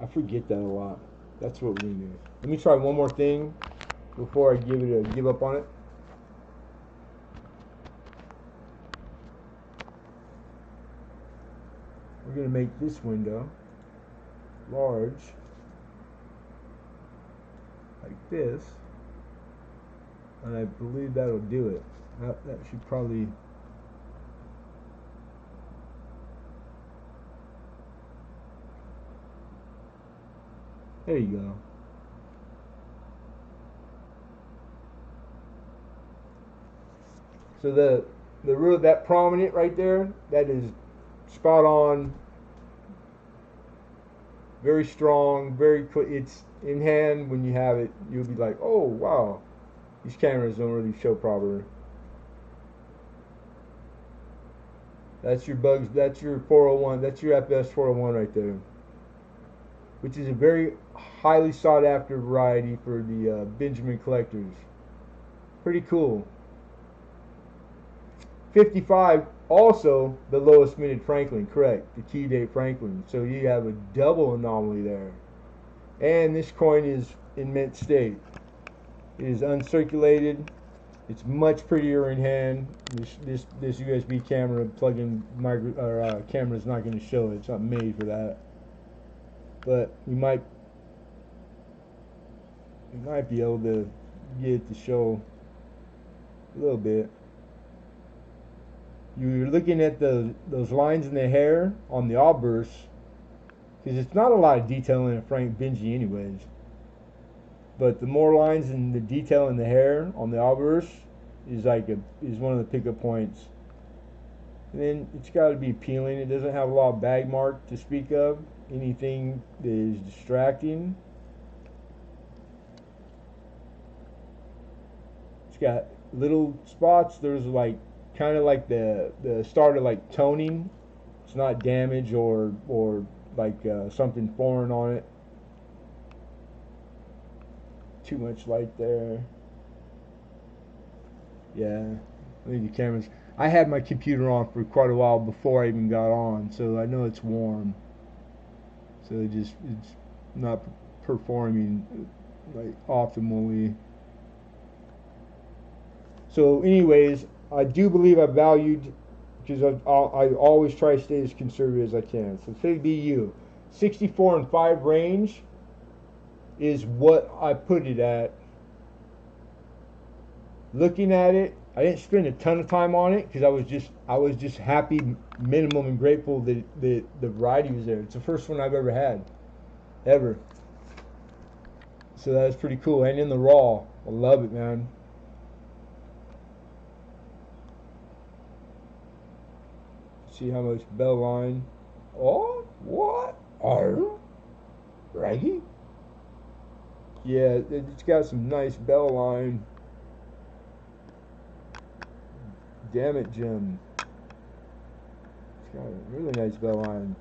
I forget that a lot. That's what we're gonna do. Let me try one more thing before I give up on it. we're going to make this window large, like this, and I believe that'll do it. That should probably... There you go. So the real, that prominent right there, that is spot on. Very strong, very quick. It's in hand. When you have it, you'll be like, oh wow, these cameras don't really show proper. That's your bugs. That's your 401. That's your FS 401 right there, which is a very highly sought after variety for the Benjamin collectors. Pretty cool. 55, also the lowest minted Franklin, correct, the key date Franklin. So you have a double anomaly there. And this coin is in mint state. It is uncirculated. It's much prettier in hand. This USB camera plug-in camera is not going to show it. It's not made for that. But we might be able to get it to show a little bit. You're looking at those lines in the hair on the obverse, because it's not a lot of detail in a Frank Benji anyways. But the more lines in the detail in the hair on the obverse is one of the pickup points. And then it's got to be appealing. It doesn't have a lot of bag mark to speak of. Anything that is distracting. It's got little spots. There's like kind of like the start of like toning. It's not damage or like something foreign on it. Too much light there. Yeah, I think the cameras. I had my computer on for quite a while before I even got on, so I know it's warm. So it's not performing like optimally. So anyways, I do believe I valued, because I always try to stay as conservative as I can. So say BU, 64 and 5 range is what I put it at. Looking at it, I didn't spend a ton of time on it because I was just happy, minimum, and grateful that the variety was there. It's the first one I've ever had, ever. So that's pretty cool. And in the raw, I love it, man. See how much bell line. Oh, what? Oh, Raggy? Yeah, it's got some nice bell line. Damn it, Jim. It's got a really nice bell line.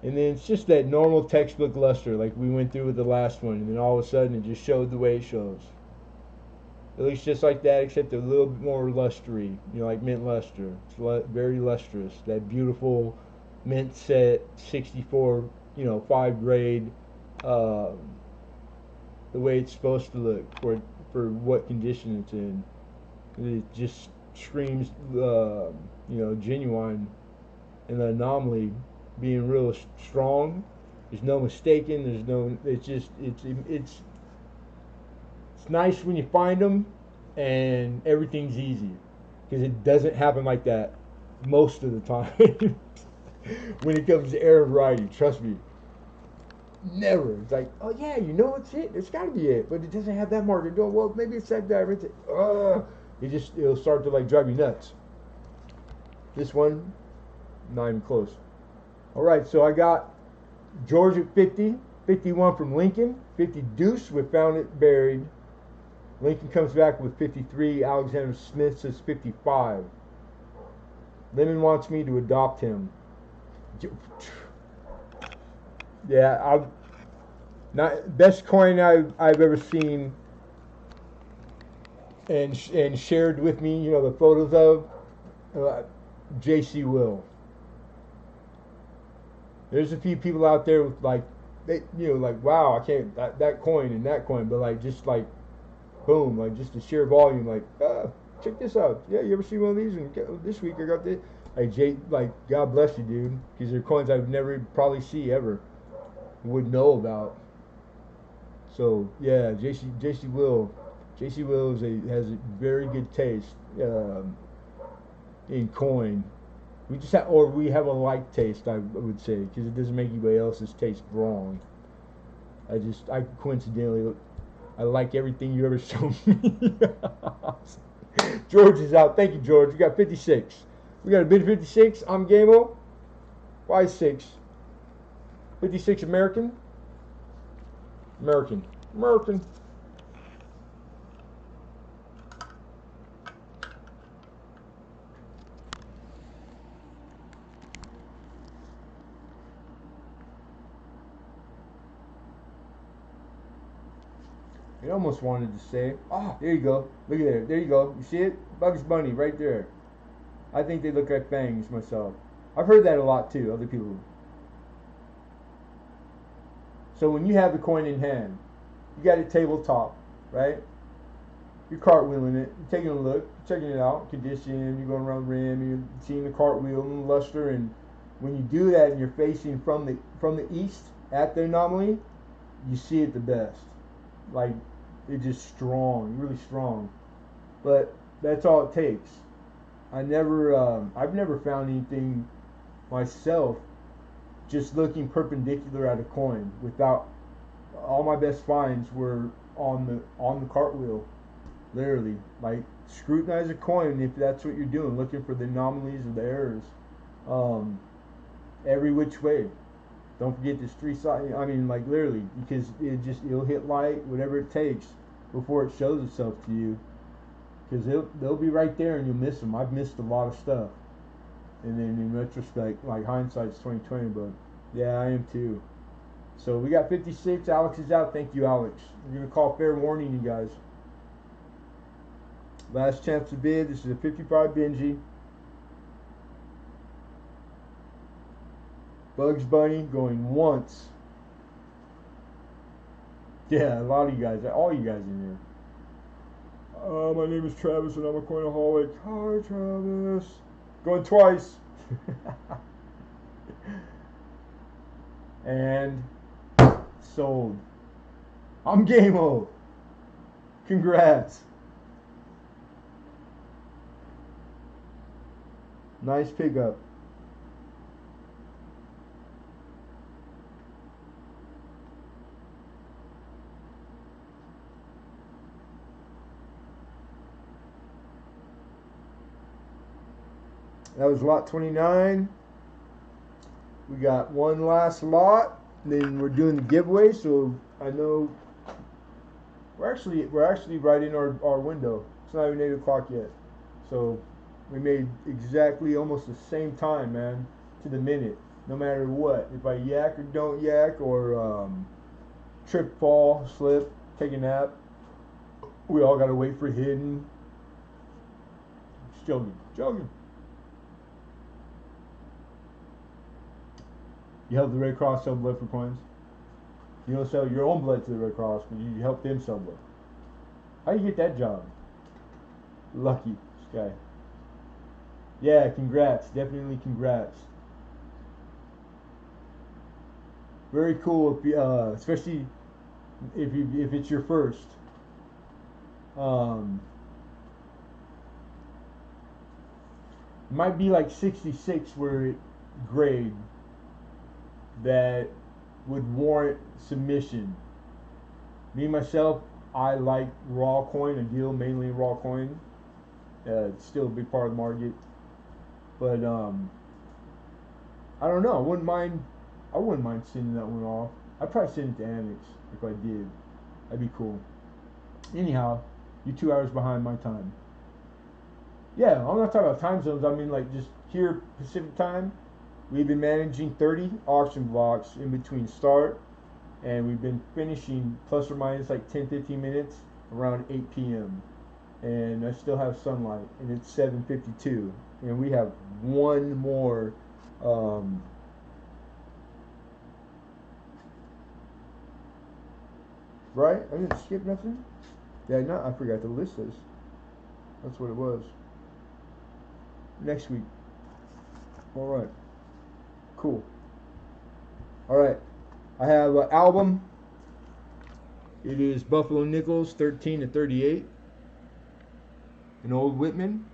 And then it's just that normal textbook luster like we went through with the last one, and then all of a sudden it just showed the way it shows. It looks just like that, except a little bit more lustery, like mint luster. It's very lustrous. That beautiful mint set 64, 5 grade, the way it's supposed to look for what condition it's in. It just screams, genuine, and the anomaly being real strong. There's no mistaking. There's no. It's just it's nice when you find them, and everything's easy, because it doesn't happen like that most of the time. When it comes to air variety, trust me, never. It's like, oh yeah, it's it. It's got to be it, but it doesn't have that marker. Oh, well, maybe it's that guy. It'll start to like drive you nuts. This one, not even close. All right, so I got George at 50, 51 from Lincoln, 50 Deuce with Found It Buried. Lincoln comes back with 53. Alexander Smith says 55. Lemon wants me to adopt him. Yeah, not best coin I've ever seen, and shared with me, the photos of J.C. Will. There's a few people out there with like they, like, wow, I can't, that coin and that coin, but like, just like, boom, like, just the sheer volume, like, check this out. Yeah, you ever see one of these? And this week I got this. Like, Jay, like, God bless you, dude, because they're coins I've never probably see ever, would know about. So yeah, JC Will has a very good taste in coin. We have a like taste, I would say, because it doesn't make anybody else's taste wrong. I coincidentally, I like everything you ever showed me. George is out. Thank you, George. We got 56. We got a bid 56. I'm Gamo. Why 6? 56 American. American. American. I almost wanted to say, there you go. Look at there. There you go. You see it? Bugs Bunny right there. I think they look like fangs myself. I've heard that a lot too, other people. So when you have the coin in hand, you got it tabletop, right? You're cartwheeling it, you're taking a look, checking it out, condition, you're going around the rim, you're seeing the cartwheel and the luster, and when you do that and you're facing from the east at the anomaly, you see it the best. Like, it's just strong, really strong. But that's all it takes. I've never found anything myself just looking perpendicular at a coin without. All my best finds were on the cartwheel, literally. Like, scrutinize a coin if that's what you're doing, looking for the anomalies or the errors, every which way. Don't forget this 3 side. I mean, like, literally, because it'll hit light, whatever it takes, before it shows itself to you. Because they'll be right there and you'll miss them. I've missed a lot of stuff, and then in retrospect, like, hindsight's 2020. But yeah, I am too. So we got 56. Alex is out. Thank you, Alex. We're gonna call fair warning, you guys. Last chance to bid. This is a 55 Benji. Bugs Bunny going once. Yeah, a lot of you guys, all you guys in here. My name is Travis and I'm a coinaholic. Hi, Travis. Going twice. And sold. I'm Gamo. Congrats. Nice pickup. That was lot 29. We got one last lot. Then we're doing the giveaway, so I know we're actually right in our window. It's not even 8 o'clock yet. So we made exactly almost the same time, man, to the minute. No matter what. If I yak or don't yak, or trip, fall, slip, take a nap, we all gotta wait for hidden. Just joking. You help the Red Cross sell blood for coins. You don't sell your own blood to the Red Cross, but you help them sell blood. How do you get that job? Lucky, this guy. Yeah, congrats. Definitely congrats. Very cool, especially if it's your first. Might be like 66 where it grade that would warrant submission. Me myself, I like raw coin. I deal mainly in raw coin. It's still a big part of the market, but I don't know. I wouldn't mind sending that one off. I'd probably send it to Amex if I did. That'd be cool. Anyhow, you're 2 hours behind my time. Yeah, I'm not talking about time zones. I mean, like, just here Pacific time. We've been managing 30 auction blocks in between start, and we've been finishing plus or minus like 10-15 minutes around 8 p.m. And I still have sunlight, and it's 7:52, and we have one more right? I didn't skip nothing. Yeah, no, I forgot to list this. That's what it was. Next week. All right. Cool. All right. I have an album. It is Buffalo Nickels 13 to 38. An old Whitman.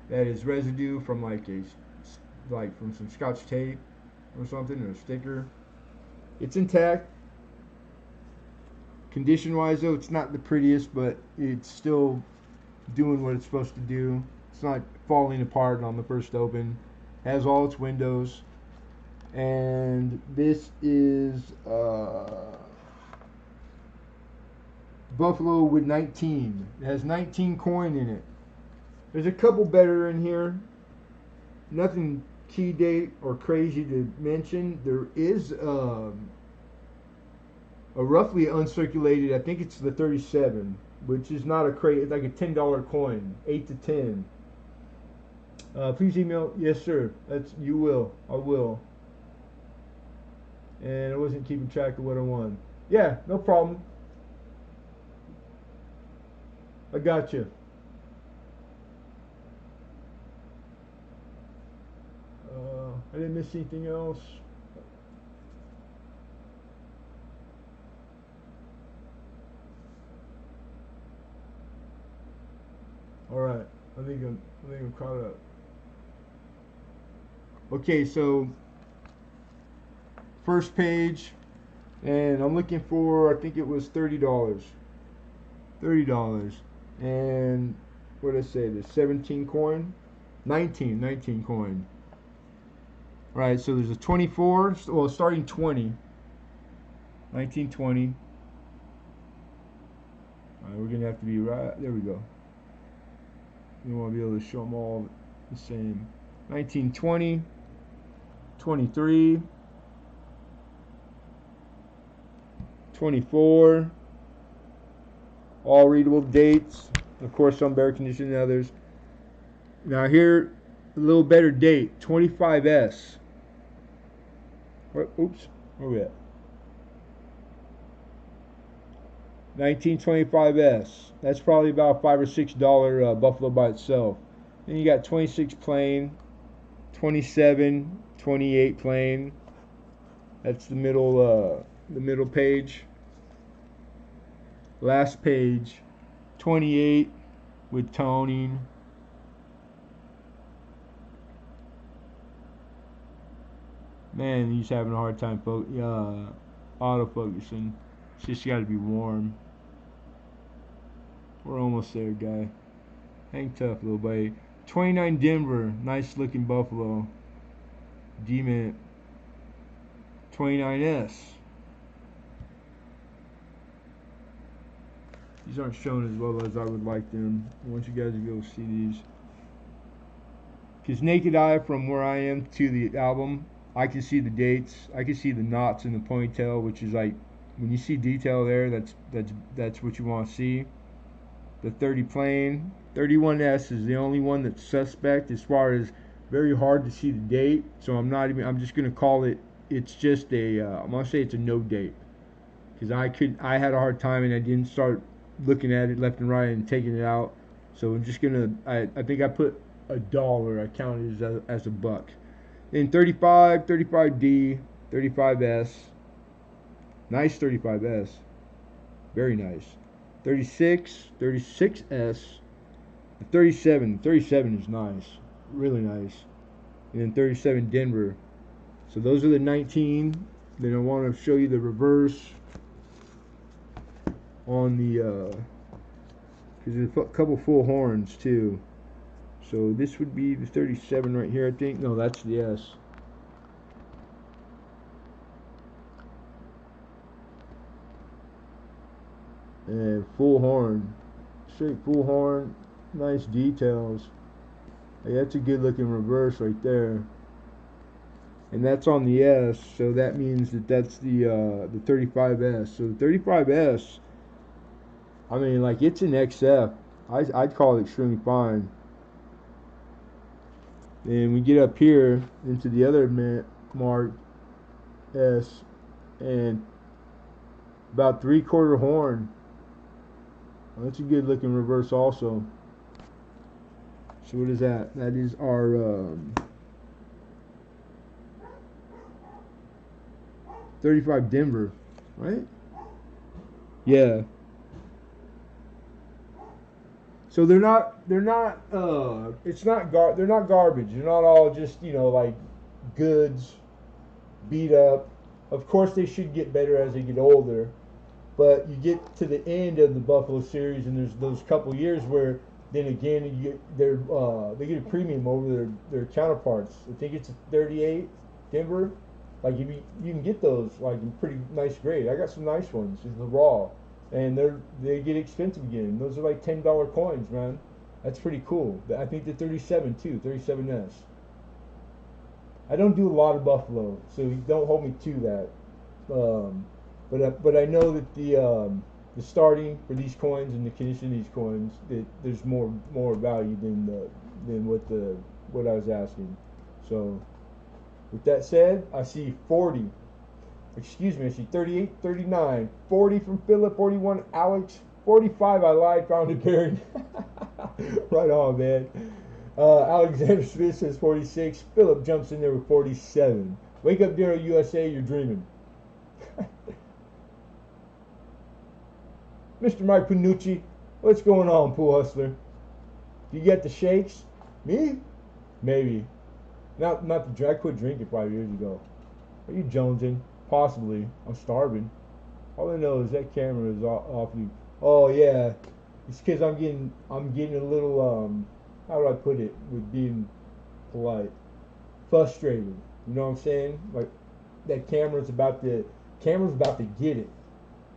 That is residue from from some Scotch tape or something, or a sticker. It's intact. Condition wise though, it's not the prettiest, but it's still doing what it's supposed to do. It's not falling apart on the first open. Has all its windows. And this is Buffalo with 19. It has 19 coin in it. There's a couple better in here. Nothing key date or crazy to mention. There is a roughly uncirculated, I think it's the 37, which is not a crazy, it's like a $10 coin, 8 to 10. Please email, yes sir, you will, I will. And I wasn't keeping track of what I won. Yeah, no problem. I got you. I didn't miss anything else. All right, I think I'm caught up. Okay, so first page, and I'm looking for, I think it was $30. $30, and what did I say? The 17 coin, 19 coin. All right, so there's a 24. Well, starting 20. 1920. All right, we're gonna have to be right. There we go. You want to be able to show them all the same. 1920, 23, 24, all readable dates. Of course, some better condition than others. Now here, a little better date, 25S. Oops, where are we at? 1925S. That's probably about $5 or $6 Buffalo by itself. Then you got 26 plain, 27, 28 plain. That's the middle page. Last page, 28 with toning. Man, he's having a hard time autofocusing. It's just got to be warm. We're almost there, guy. Hang tough, little buddy. 29 Denver, nice looking Buffalo. D-Mint. 29S. These aren't shown as well as I would like them. I want you guys to be able to see these. Because naked eye, from where I am to the album, I can see the dates. I can see the knots in the ponytail, which is like, when you see detail there, that's what you want to see. The 30 plain. 31S is the only one that's suspect as far as very hard to see the date. So I'm just going to call it, it's just I'm going to say it's a no date. Because I had a hard time and I didn't start looking at it left and right and taking it out. So I'm just going to, I think I put $1. I counted it as a buck. Then 35, 35D, 35S. Nice 35S. Very nice. 36, 36S. The 37 is nice. Really nice. And then 37 Denver. So those are the 19. Then I want to show you the reverse on the, because there's a couple full horns too. So this would be the 37 right here, I think. No, that's the S. And full horn. Straight full horn. Nice details. Hey, that's a good looking reverse right there. And that's on the S, so that means that's the 35S. So the 35S, I mean, like, it's an XF. I'd call it extremely fine. And we get up here into the other mark S, and About 3/4 horn. Well, that's a good looking reverse also. So what is that? That is our 35 Denver, right? Yeah. So they're not they're not garbage. They're not all just, like goods beat up. Of course they should get better as they get older, but you get to the end of the Buffalo series and there's those couple years where then again they get a premium over their counterparts. I think it's a 38 Denver. Like if you can get those like in pretty nice grade. I got some nice ones. It's the raw, and they get expensive again. Those are like $10 coins, man. That's pretty cool. I think the 37 too, 37S. I don't do a lot of Buffalo, so don't hold me to that. But I know that the starting for these coins and the condition of these coins, that there's more value than what I was asking. So with that said, I see 40. Excuse me, I see 38, 39, 40 from Philip, 41 Alex, 45 I lied, found it buried. Right on, man. Alexander Smith says 46. Philip jumps in there with 47. Wake up, Daryl USA, you're dreaming. Mr. Mike Panucci, what's going on, Pool Hustler? You get the shakes? Me? Maybe. Not the drink. I quit drinking 5 years ago. Are you jonesing? Possibly. I'm starving. All I know is that camera is awfully. Oh yeah, it's because I'm getting a little how do I put it with being polite? Frustrated. You know what I'm saying? Like that camera's about to get it.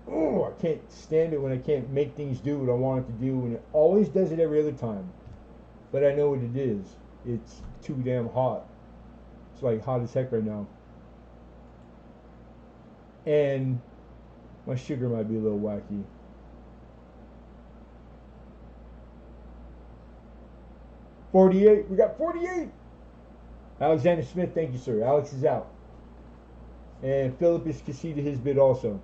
Oh, I can't stand it when I can't make things do what I want it to do, and it always does it every other time. But I know what it is. It's too damn hot. It's like hot as heck right now. And my sugar might be a little wacky. $48. We got 48. Alexander Smith, thank you, sir. Alex is out. And Philip has conceded his bid also.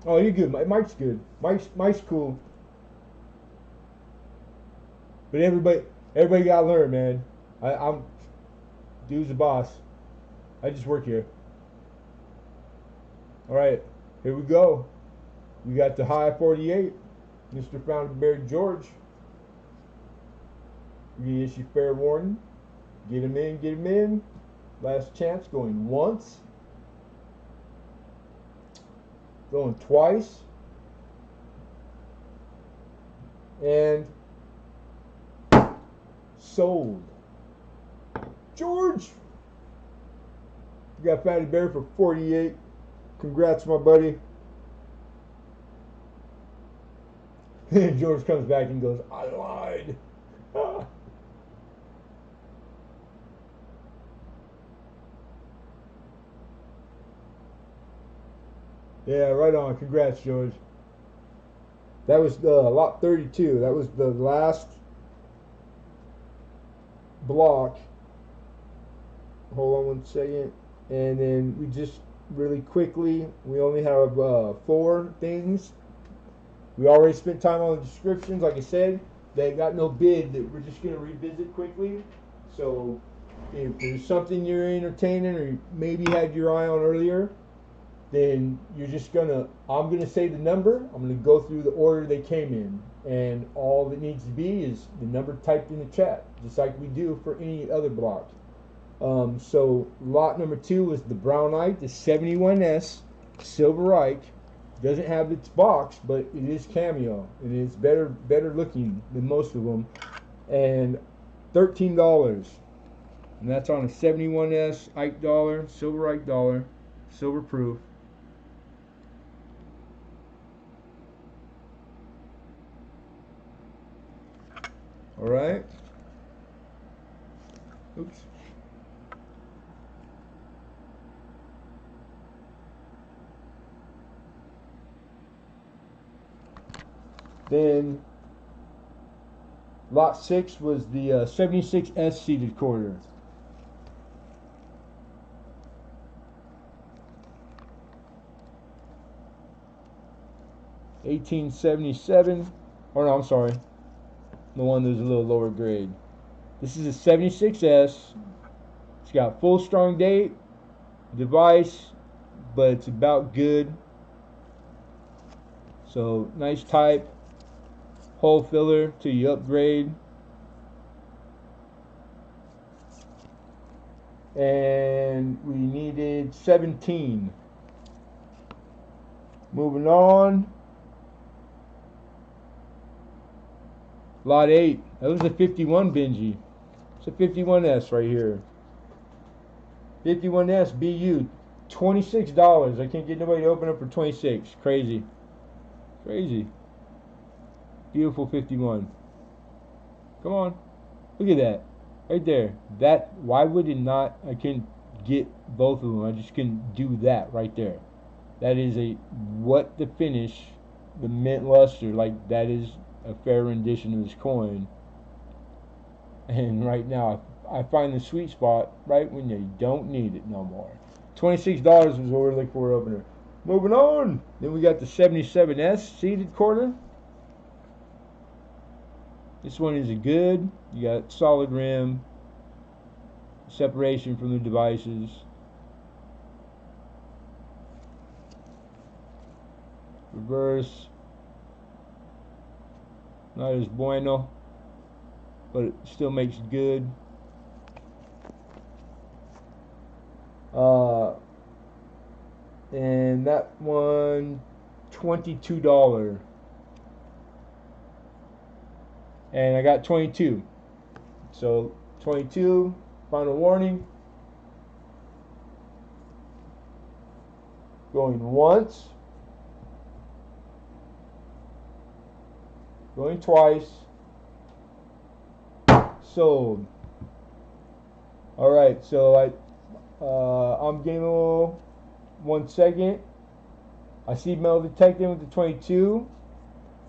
Oh, you're good. Mike's good. Mike's cool. But everybody gotta learn, man. I'm dude's the boss. I just work here. All right, here we go. We got the high 48, Mr. Founderberry George. We issue fair warning. Get him in, get him in. Last chance, going once. Going twice. And sold. George! You got Fatty Bear for 48. Congrats, my buddy. And George comes back and goes, I lied. Yeah, right on. Congrats, George. That was lot 32. That was the last block. Hold on one second. And then we just really quickly, we only have 4 things. We already spent time on the descriptions. Like I said, they got no bid that we're just going to revisit quickly. So if there's something you're entertaining or maybe had your eye on earlier, then you're just I'm gonna say the number, I'm gonna go through the order they came in, and all that needs to be is the number typed in the chat, just like we do for any other block. So lot number 2 was the Brown Ike, the 71S Silver Ike. Doesn't have its box, but it is cameo. It is better looking than most of them, and $13, and that's on a 71S Ike dollar, silver Ike dollar, silver proof. All right. Oops. Then lot 6 was the 76S seated quarter. 1877. Or no, I'm sorry. The one that's a little lower grade. This is a 76S. It's got full strong date, device, but it's about good. So nice type, hole filler till you upgrade. And we needed 17. Moving on. Lot 8. That was a 51 Benji. It's a 51S right here. 51S BU. $26. I can't get nobody to open up for 26. Crazy. Crazy. Beautiful 51. Come on. Look at that. Right there. That, why would it not, I can get both of them. I just can do that right there. That is a, what the finish, the mint luster, like that is a fair rendition of this coin. And right now, I find the sweet spot right when you don't need it no more. $26 was what we're looking for opener. Moving on. Then we got the 77S seated quarter. This one is a good. You got solid rim, separation from the devices. Reverse. Not as bueno, but it still makes good. And that one, $22. And I got 22. So 22, final warning. Going once. Going twice. Sold. Alright, so I'm game 1 second. I see metal detecting with the 22.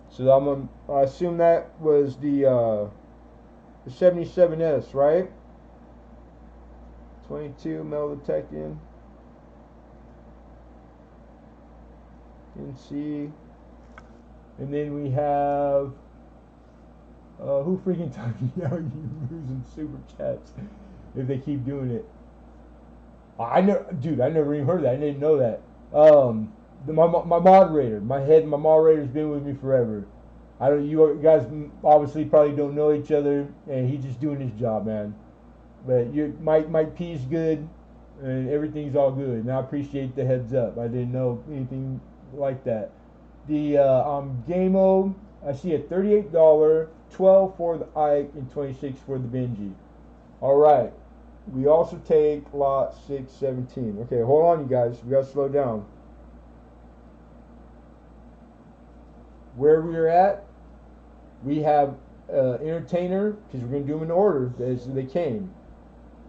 So I assume that was the 77S, right? 22 metal detecting. NC. And then we have who freaking tells me how you losing super chats if they keep doing it? I never even heard that. I didn't know that. My moderator, my moderator's been with me forever. You guys obviously probably don't know each other, and he's just doing his job, man. But Mike P's good, and everything's all good. And I appreciate the heads up. I didn't know anything like that. The Game-O, I see a $38, $12 for the Ike, and $26 for the Benji. All right. We also take lot 617. Okay, hold on, you guys. We gotta slow down. Where we are at, we have entertainer, because we're gonna do them in order as they came.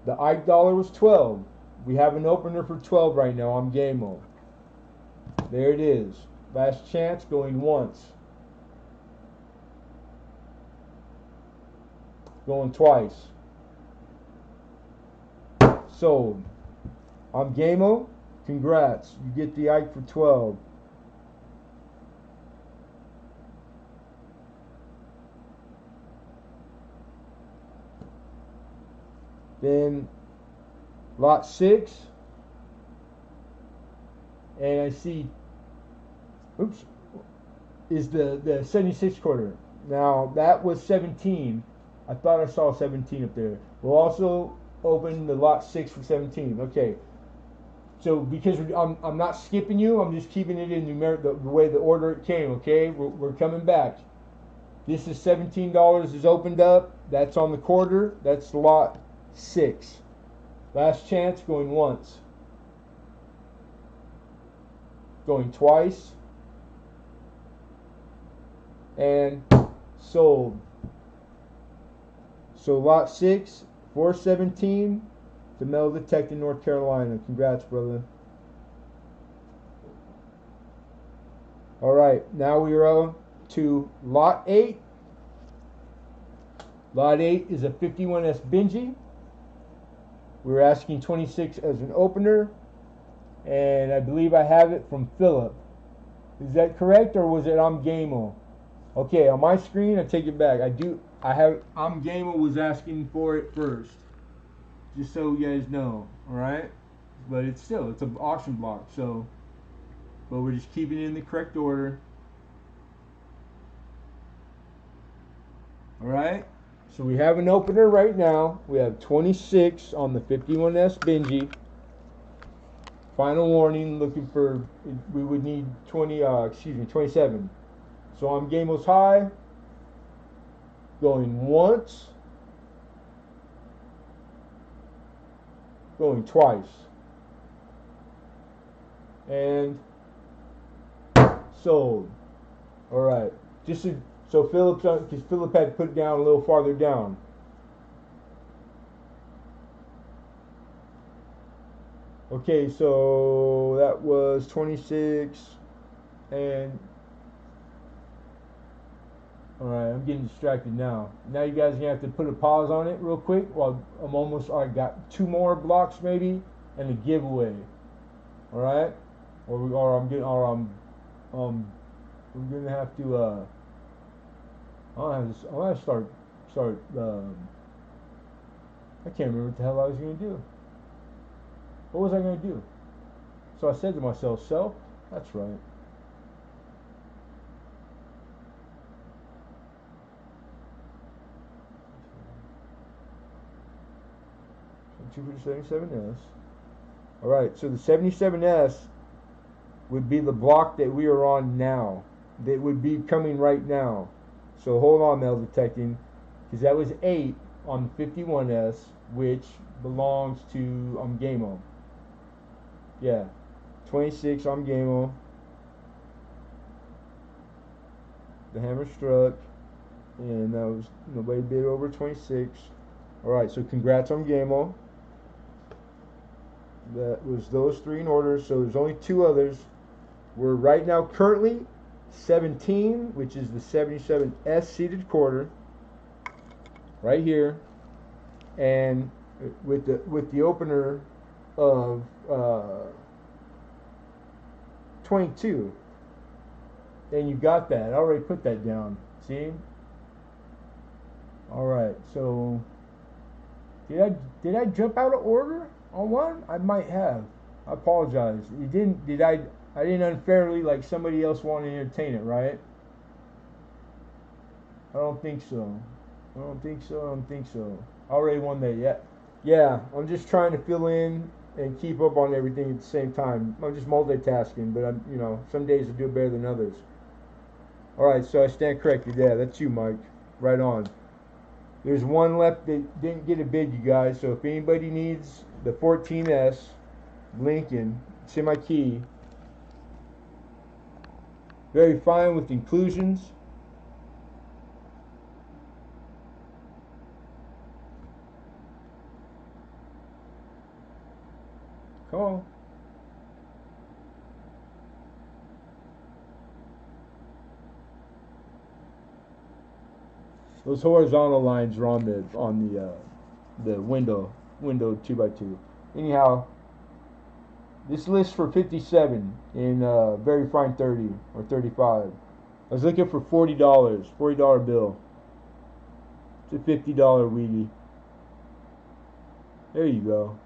The Ike dollar was 12. We have an opener for 12 right now on Game-O. There it is. Last chance, going once. Going twice. Sold. On Game-O, congrats. You get the Ike for 12. Then lot 6. And I see, oops, is the 76 quarter. Now that was 17. I thought I saw 17 up there. We'll also open the lot 6 for 17. Okay. So because I'm not skipping you, I'm just keeping it in numeric the way the order it came. Okay, we're coming back. This is $17 is opened up. That's on the quarter. That's lot 6. Last chance, going once. Going twice. And sold. So lot 6, 417 to metal detecting North Carolina. Congrats, brother. All right, now we are on to lot 8. Lot 8 is a 51S Benji. We're asking 26 as an opener, and I believe I have it from Philip. Is that correct, or was it I'm Gamel? Okay, on my screen, I take it back. I'm Gamel was asking for it first, just so you guys know. All right, but it's an auction block. So, but we're just keeping it in the correct order. All right. So we have an opener right now. We have 26 on the 51S Benji. Final warning, looking for, we would need 27. So I'm Gamel's high, going once, going twice, and sold. All right, so because Philip had put it down a little farther down. Okay, so that was 26, and all right, I'm getting distracted now. Now you guys are gonna have to put a pause on it real quick while I got 2 more blocks maybe and a giveaway. All right, we're gonna have to I'm gonna start I can't remember what the hell I was gonna do. What was I going to do? So I said to myself, self, that's right. So 2 for the 77S. Alright, so the 77S would be the block that we are on now. That would be coming right now. So hold on, metal detecting, because that was 8 on the 51S, which belongs to Gamo. Yeah, 26 on Gamo. The hammer struck, and that was nobody bid over 26. All right, so congrats on Gamo. That was those 3 in order. So there's only 2 others. We're right now currently 17, which is the 77S seated quarter, right here, and with the opener of 22, and you got that. I already put that down. See? All right. So did I jump out of order on one? I might have. I apologize. You didn't. Did I? I didn't unfairly, like somebody else wanted to entertain it, right? I don't think so. I don't think so. I don't think so. I already won that. Yeah. Yeah. I'm just trying to fill in and keep up on everything at the same time. I'm just multitasking, but some days I do it better than others. All right. So I stand corrected. Yeah, that's you, Mike. Right on. There's one left that didn't get a bid, you guys. So if anybody needs the 14S Lincoln, it's in my key. Very fine with inclusions. Come on. Those horizontal lines are on the window 2x2. Anyhow, this list for 57 in very fine 30 or 35. I was looking for $40, $40 bill. It's a $50 Wheatie. There you go.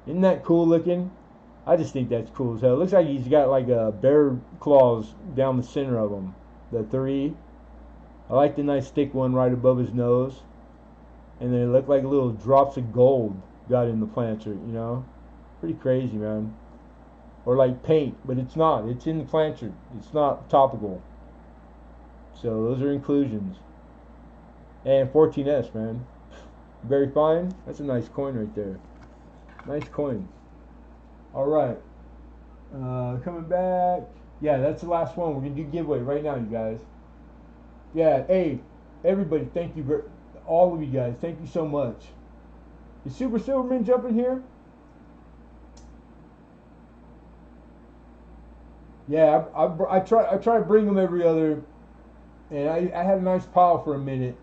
Isn't that cool looking? I just think that's cool as hell. It looks like he's got like a bear claws down the center of him. The 3. I like the nice thick one right above his nose. And then it looked like little drops of gold got in the planter, Pretty crazy, man. Or like paint, but it's not. It's in the planter. It's not topical. So those are inclusions. And 14S, man. Very fine. That's a nice coin right there. Nice coin. All right. Coming back. Yeah, that's the last one. We're going to do giveaway right now, you guys. Yeah, hey, everybody, thank you. All of you guys, thank you so much. Is Super Silverman jumping here? Yeah, I try to bring them every other, and I had a nice pile for a minute,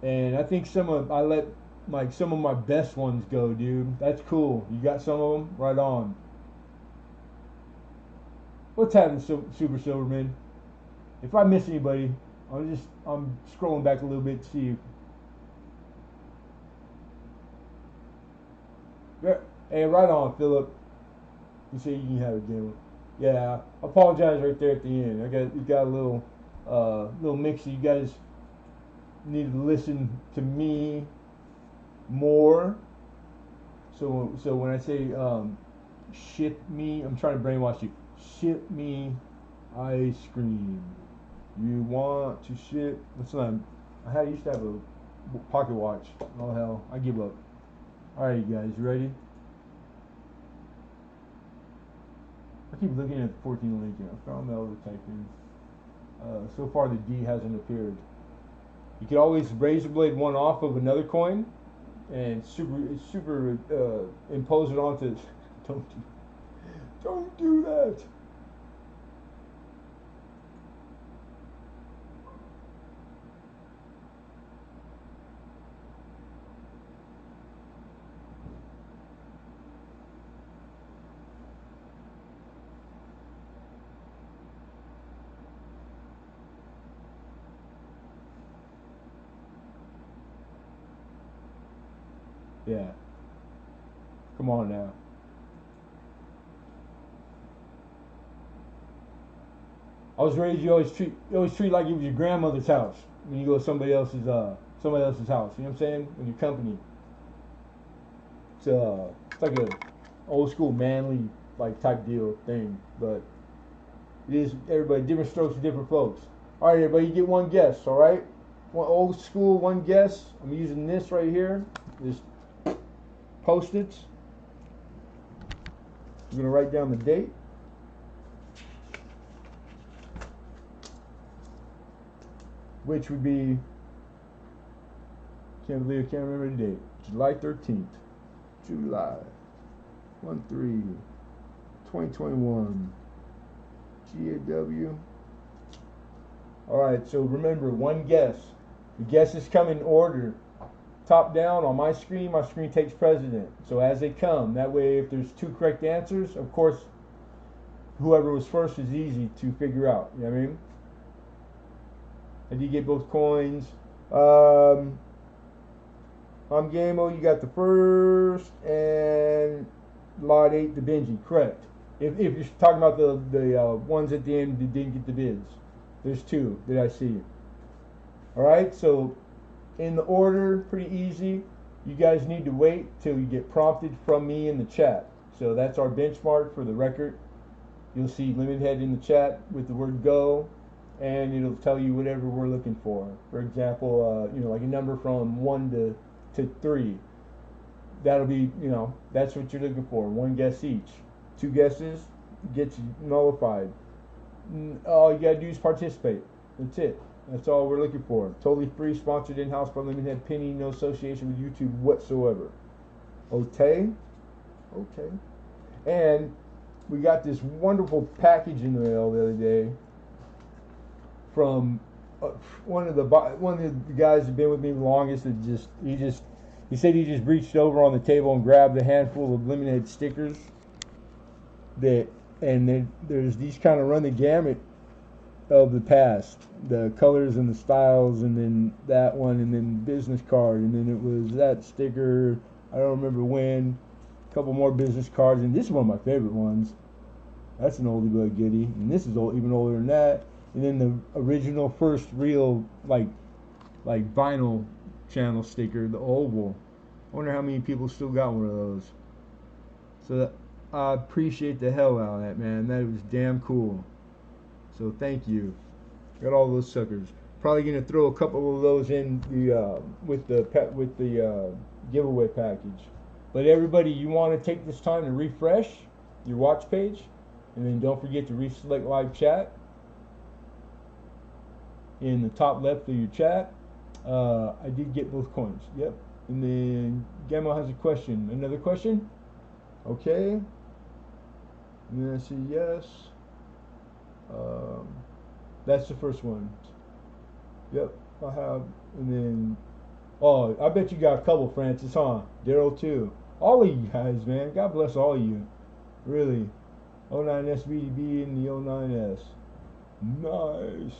and I think I let like some of my best ones go, dude. That's cool. You got some of them? Right on. What's happening, Super Silverman? If I miss anybody, I'm scrolling back a little bit to see. Yeah. Hey, right on, Philip. You say you can have it, Jim. Yeah, I apologize right there at the end. You got a little mix. You guys need to listen to me more. So when I say ship me, I'm trying to brainwash you. Ship me ice cream. You want to ship? What's that? I used to have a pocket watch. Oh hell, I give up. All right, you guys, you ready? I keep looking at the 14 link. I found the other type in. So far, the D hasn't appeared. You could always razor blade one off of another coin and super impose it onto. Don't do that. Yeah. Come on now. I was raised. You always treat like it was your grandmother's house when you go to somebody else's house. You know what I'm saying? When you're company. It's like a old school manly like type deal thing, but it is everybody different strokes for different folks. All right, everybody, you get one guess. All right, one old school one guess. I'm using this right here. This Post-its. I'm gonna write down the date. Which would be, can't remember the date. July 13th. July 1/3/2021. GAW. Alright, so remember, one guess. The guesses come in order. Top down on my screen takes precedent. So as they come, that way if there's two correct answers, of course, whoever was first is easy to figure out. You know what I mean? And you get both coins. I'm Gamo, you got the first, and lot 8, the Benji, correct. If you're talking about the ones at the end that didn't get the bids, there's two that I see. Alright, so in the order, pretty easy. You guys need to wait till you get prompted from me in the chat. So that's our benchmark for the record. You'll see Lemonhead in the chat with the word go, and it'll tell you whatever we're looking for. For example, like a number from 1 to 3. That'll be, that's what you're looking for. One guess each. Two guesses gets you nullified. All you gotta do is participate. That's it. That's all we're looking for. Totally free, sponsored in-house by Lemonhead, penny, no association with YouTube whatsoever. Okay? Okay. And we got this wonderful package in the mail the other day from one of the guys who's been with me the longest. He said he just reached over on the table and grabbed a handful of Lemonhead stickers. There's these kind of run the gamut of the past, the colors and the styles, and then that one, and then business card, and then it was that sticker. I don't remember when. A couple more business cards, and this is one of my favorite ones. That's an oldie but goodie, and this is even older than that. And then the original first real like vinyl channel sticker, the oval. I wonder how many people still got one of those. So I appreciate the hell out of that, man. That was damn cool. So thank you. Got all those suckers. Probably gonna throw a couple of those in the with the giveaway package. But everybody, you want to take this time to refresh your watch page, and then don't forget to reselect live chat in the top left of your chat. I did get both coins. Yep. And then Gamo has a question. Another question? Okay. And then I see yes. That's the first one. Yep. I have. And then Oh, I bet you got a couple, Francis, huh? Daryl too. All of you guys, man. God bless all of you. Really. 09 SVDB and the 09S. Nice.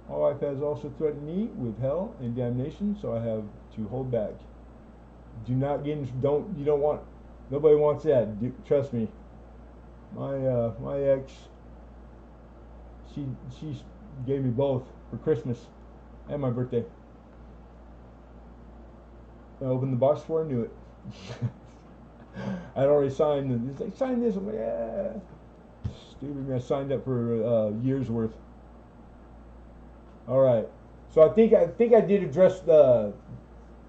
My wife has also threatened me with hell and damnation, so I have to hold back. Do not get in, don't, you don't want, nobody wants that. Trust me. My ex, she gave me both for Christmas and my birthday. I opened the box before I knew it. I'd already signed it. It's like, sign this. I'm like, yeah. Stupid. I signed up for a year's worth. All right. So I think I did address the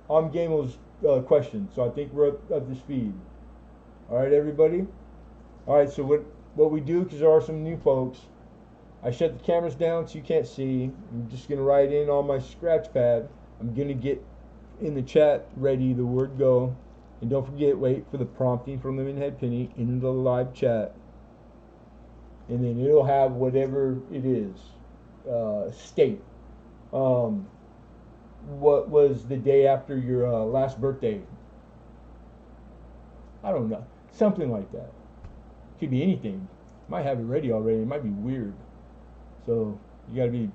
Gamo's question. So I think we're up to speed. All right, everybody. All right. So what we do, because there are some new folks, I shut the cameras down so you can't see. I'm just gonna write in on my scratch pad. I'm gonna get in the chat ready the word go, and don't forget, wait for the prompting from Lemonhead Penny in the live chat, and then it'll have whatever it is. State. What was the day after your last birthday? I don't know, something like that. Could be anything. Might have it ready already. It might be weird. So you gotta be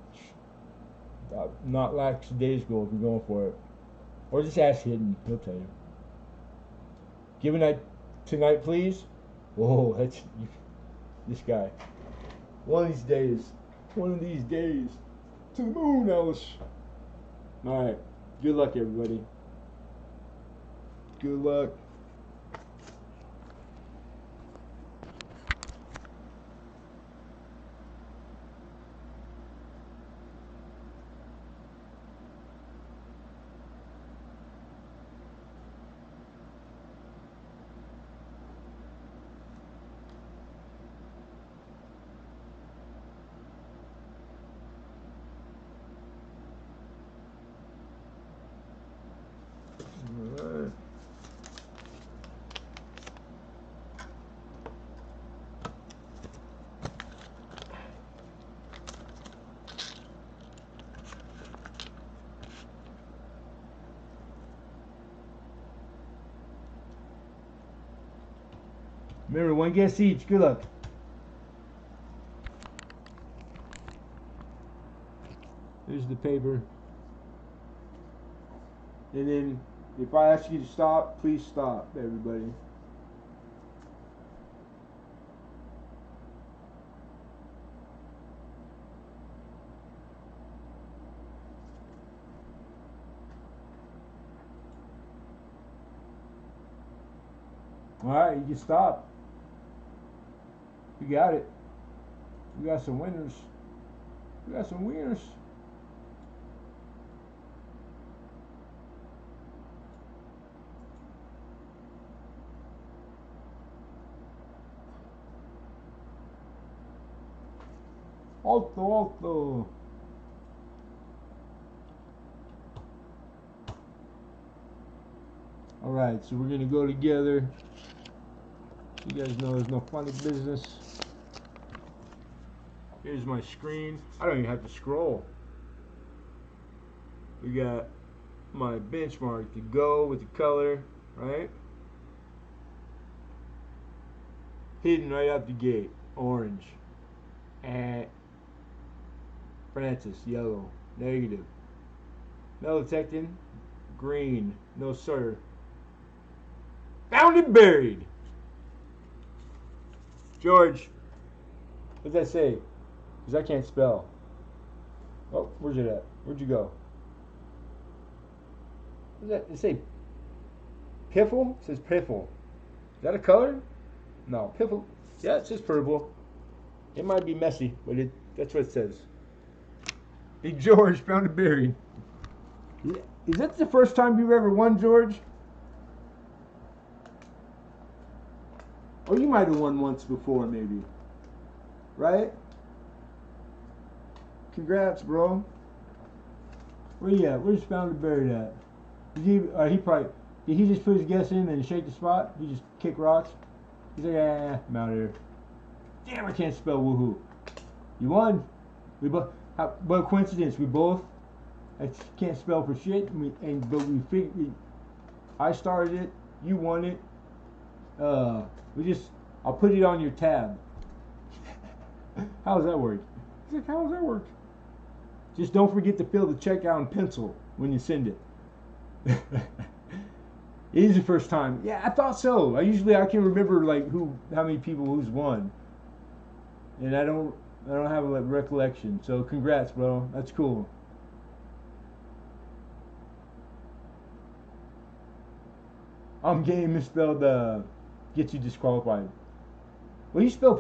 not lackadaisical if you're going for it. Or just ask Hidden, he'll tell you. Give a night tonight, please. Whoa, that's this guy. One of these days. One of these days. To the moon, Alice. Alright. Good luck, everybody. Good luck. Alright. Remember, one guess each. Good luck. Here's the paper. And then, if I ask you to stop, please stop, everybody. Alright, you can stop. You got it. We got some winners. We got some winners. Alto, alto. Alright, so we're going to go together. You guys know there's no funny business. Here's my screen. I don't even have to scroll. We got my benchmark to go with the color, right? Hidden right out the gate. Orange. And Francis, yellow. Negative. No detecting. Green. No sir. Found and buried. George. What's that say? Because I can't spell. Oh, where's it at? Where'd you go? What's that? It say Piffle? It says Piffle. Is that a color? No, Piffle. Yeah, it says purple. It might be messy, but that's what it says. Hey, George, found and buried. Is that the first time you've ever won, George? Or you might have won once before, maybe. Right? Congrats, bro. Where you at? Where's found and buried at? Did he just put his guess in and shake the spot? He just kick rocks? He's like, I'm out of here. Damn, I can't spell woohoo. You won. What a coincidence. We both I can't spell for shit. But we figured. I started it. You won it. We just. I'll put it on your tab. How does that work? He's like, how does that work? Just don't forget to fill the check out in pencil when you send it. It is the first time. Yeah, I thought so. I can remember like how many people who's won, and I don't have a recollection. So congrats, bro. That's cool. I'm game misspelled. Gets you disqualified. Well, you spell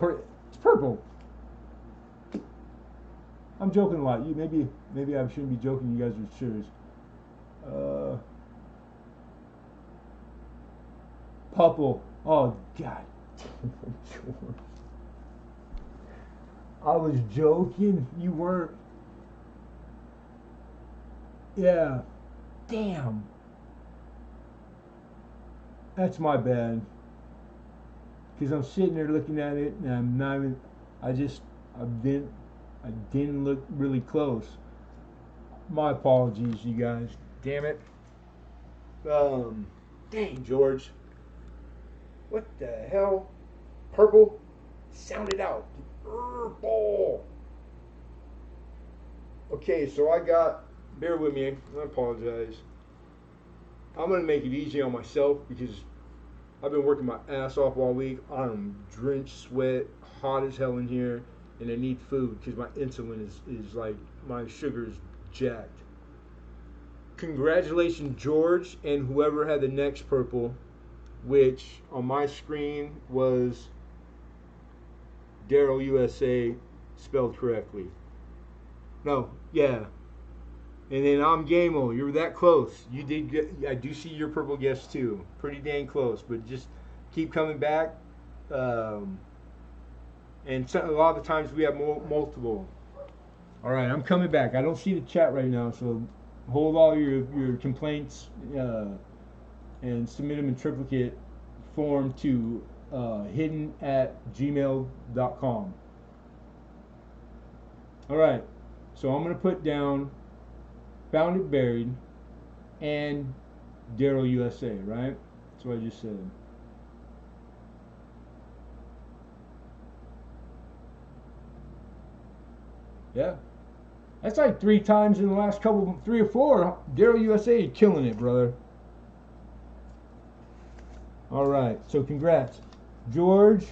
it's purple. I'm joking a lot. Maybe I shouldn't be joking. You guys are serious. Purple. Oh God. I was joking. You weren't. Yeah. Damn. That's my bad. Because I'm sitting there looking at it, and I'm not even. I didn't look really close. My apologies, you guys. Damn it. Dang, George. What the hell? Purple? Sound it out. Purple. Okay, so bear with me. I apologize. I'm going to make it easy on myself because I've been working my ass off all week. I'm drenched, sweat, hot as hell in here, and I need food because my insulin is like, my sugar is jacked. Congratulations, George, and whoever had the next purple, which on my screen was Daryl USA spelled correctly. No, yeah. And then I'm Gamo. You were that close. You did get. I do see your purple guess too. Pretty dang close, but just keep coming back. And a lot of the times we have multiple. All right, I'm coming back. I don't see the chat right now, so hold all your complaints and submit them in triplicate form to hidden@gmail.com. All right, so I'm gonna put down found it buried and Daryl USA, right? That's what I just said. Yeah. That's like 3 times in the last 3 or 4. Daryl USA killing it, brother. All right, so congrats. George,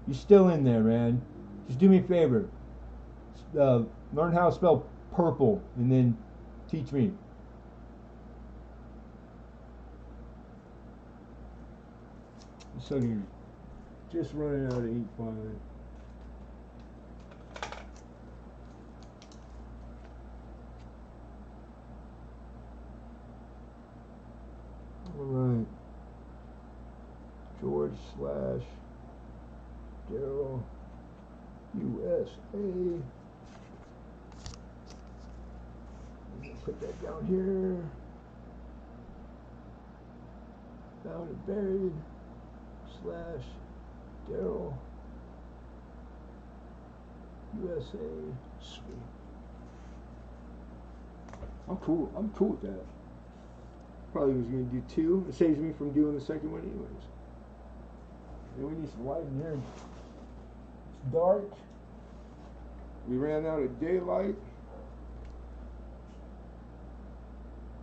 you're still in there, man. Just do me a favor. Learn how to spell purple and then teach me. So you're just running out of ink finally. Alright. George / Daryl USA. Put that down here. Found it buried / Daryl USA. Sweet. I'm cool with that. Probably was gonna do 2. It saves me from doing the second one anyways. And we need some light in here. It's dark. We ran out of daylight.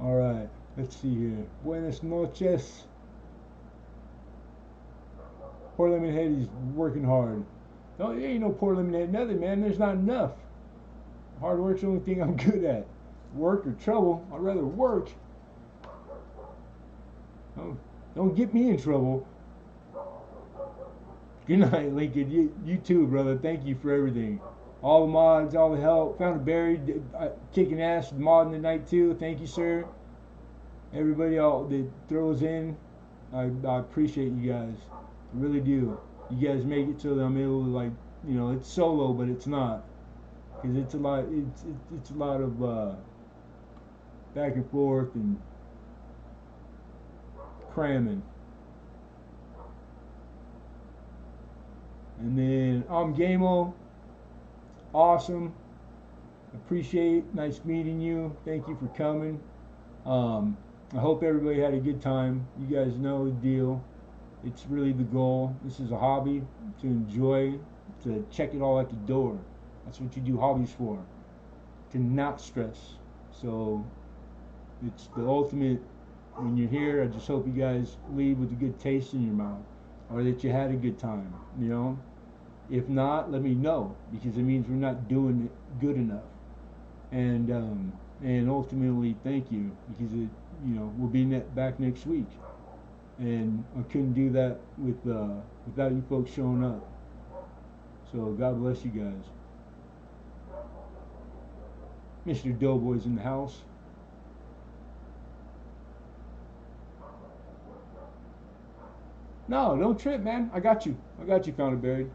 Alright, let's see here. Buenas noches. Poor Lemonhead, he's working hard. No, there ain't no poor Lemonhead, nothing, man. There's not enough. Hard work's the only thing I'm good at. Work or trouble. I'd rather work. Don't get me in trouble. Good night, Lincoln. You too, brother. Thank you for everything. All the mods, all the help. Found it buried. Kicking ass, modding the night too. Thank you, sir. Everybody that throws in, I appreciate you guys. I really do. You guys make it so that I'm able to, like, you know, it's solo, but it's not, because it's a lot. It's a lot of back and forth and cramming. And then I'm Gamo. Awesome. Appreciate. Nice meeting you. Thank you for coming. Um, I hope everybody had a good time. You guys know the deal. It's really the goal. This is a hobby to enjoy, to check it all at the door. That's what you do hobbies for, to not stress. So it's the ultimate. When you're here, I just hope you guys leave with a good taste in your mouth, or that you had a good time. You know, if not, let me know, because it means we're not doing it good enough. And ultimately, thank you, because we'll be back next week, and I couldn't do that without you folks showing up. So God bless you guys. Mr. Doughboy's in the house. No, don't trip, man. I got you. I got you, Found It Buried.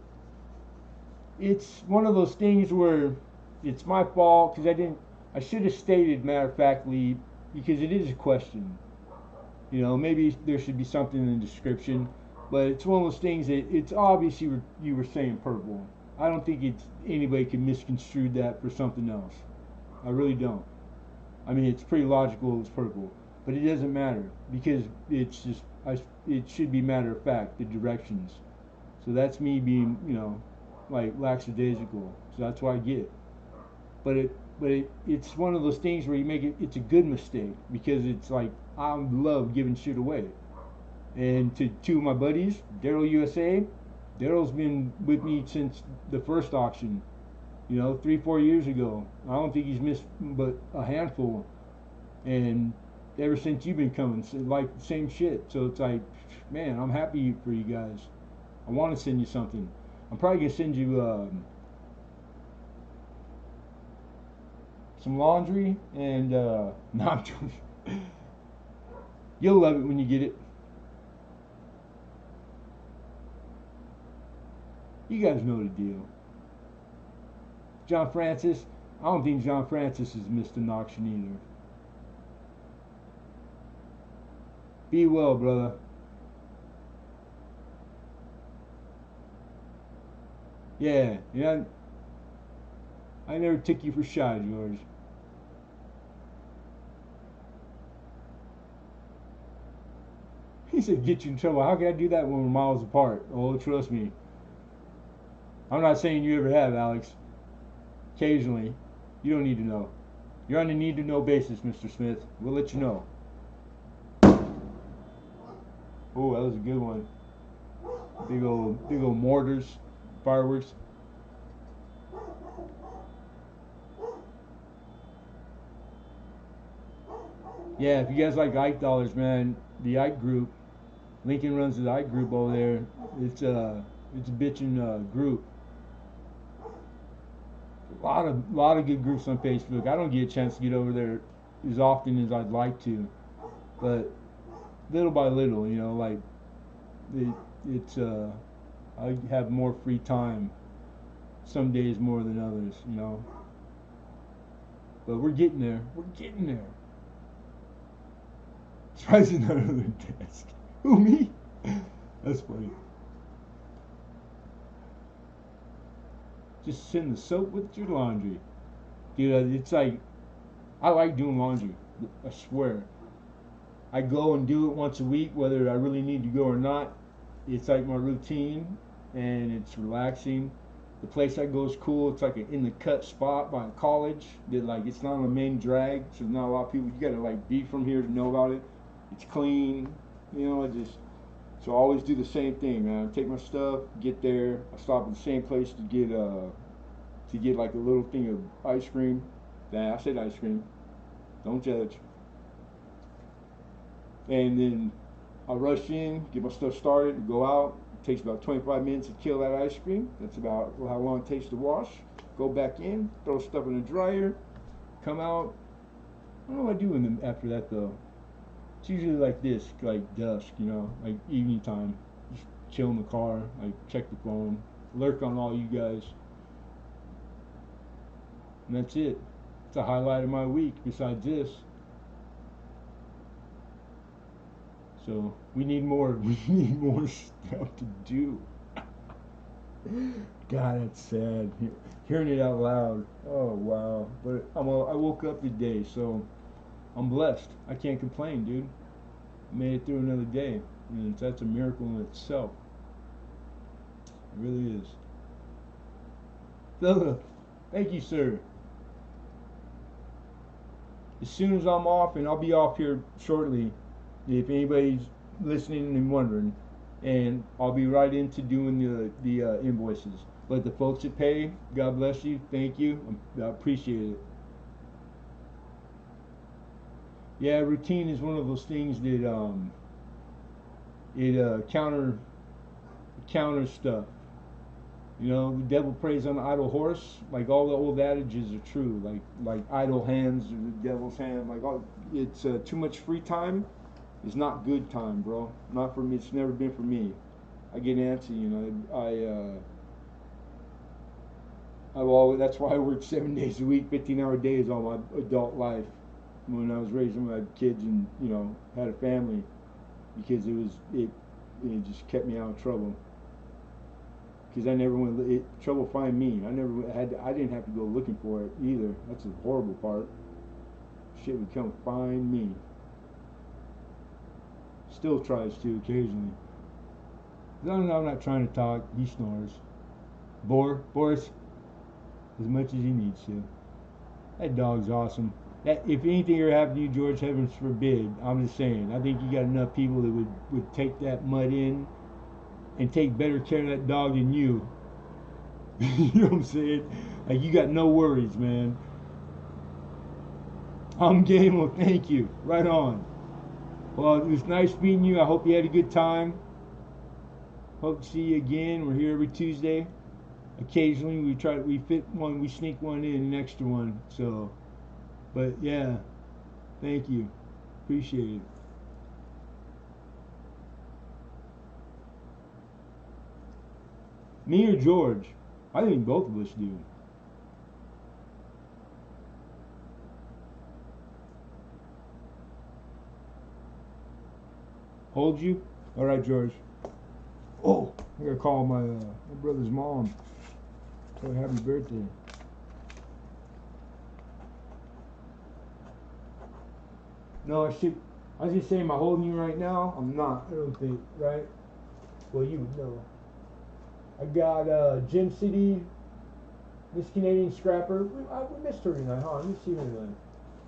It's one of those things where it's my fault because I didn't. I should have stated, matter of factly, because it is a question. Maybe there should be something in the description, but it's one of those things that it's obvious you were saying purple. I don't think anybody can misconstrue that for something else. I really don't. I mean, it's pretty logical it's purple, but it doesn't matter because it's just it should be matter of fact, the directions. So that's me being, like lackadaisical. So that's why I get it. But it's one of those things where you make it. It's a good mistake because it's like I love giving shit away. And to two of my buddies, Daryl USA, Daryl's been with me since the first auction. 3-4 years ago. I don't think he's missed but a handful. And ever since you've been coming, so like same shit. So it's like, man, I'm happy for you guys. I want to send you something. I'm probably gonna send you some laundry and no, I'm joking. You'll love it when you get it. You guys know the deal. John Francis, I don't think John Francis has missed an auction either. Be well, brother. Yeah, yeah. I never took you for shy, George. He said, get you in trouble. How can I do that when we're miles apart? Oh, trust me. I'm not saying you ever have, Alex. Occasionally. You don't need to know. You're on a need to know basis, Mr. Smith. We'll let you know. Oh, that was a good one. Big old mortars, fireworks. Yeah, if you guys like Ike dollars, man, the Ike group, Lincoln runs the Ike group over there. It's a bitchin' group. A lot of good groups on Facebook. I don't get a chance to get over there as often as I'd like to, but little by little, like it, it's I have more free time. Some days more than others. But we're getting there. We're getting there. Tries another desk. Who, me? That's funny. Just send the soap with your laundry. Dude, it's like, I like doing laundry. I swear. I go and do it once a week, whether I really need to go or not. It's like my routine, and it's relaxing. The place I go is cool. It's like an in the cut spot by a college. That like it's not on the main drag, so not a lot of people. You gotta like be from here to know about it. It's clean, I just so I always do the same thing, man. I take my stuff, get there. I stop at the same place to get like a little thing of ice cream. Nah, I said ice cream. Don't judge. And then I rush in, get my stuff started, go out. It takes about 25 minutes to kill that ice cream. That's about how long it takes to wash. Go back in, throw stuff in the dryer, come out. I don't know what I do after that though. It's usually like this, like dusk, like evening time. Just chill in the car, like check the phone, lurk on all you guys. And that's it. It's a highlight of my week besides this. So we need more we need more stuff to do. God, that's sad. Hearing it out loud. Oh wow. But I woke up today, so I'm blessed. I can't complain, dude. Made it through another day. And that's a miracle in itself. It really is. Philip, thank you, sir. As soon as I'm off, and I'll be off here shortly, if anybody's listening and wondering, and I'll be right into doing the invoices. But the folks that pay, God bless you, thank you, I appreciate it. Yeah, routine is one of those things that it counters stuff. You know, the devil preys on the idle horse. Like all the old adages are true. Like idle hands are the devil's hand. Like it's too much free time. It's not good time, bro. Not for me. It's never been for me. I get antsy, you know. I've always, that's why I worked 7 days a week, 15-hour days all my adult life. When I was raising my kids and had a family, because it just kept me out of trouble. Because I never went trouble find me. I didn't have to go looking for it either. That's the horrible part. Shit would come find me. Still tries to occasionally. I'm not trying to talk. He snores. Boris, as much as he needs to. That dog's awesome. If anything ever happened to you, George, heavens forbid, I'm just saying, I think you got enough people that would take that mud in and take better care of that dog than you. You know what I'm saying? Like, you got no worries, man. I'm game. Well, thank you. Right on. Well, it was nice meeting you. I hope you had a good time. Hope to see you again. We're here every Tuesday. Occasionally we fit one, we sneak one in, an extra one. So, but yeah, thank you. Appreciate it. Me or George? I think both of us do. Hold you? All right, George. Oh, I gotta call my brother's mom. Tell her happy birthday. No, I was just saying, am I holding you right now? I'm not. I don't think. Right? Well, you would know. I got Gym City, Miss Canadian Scrapper. We missed her tonight, huh? Let me see her tonight.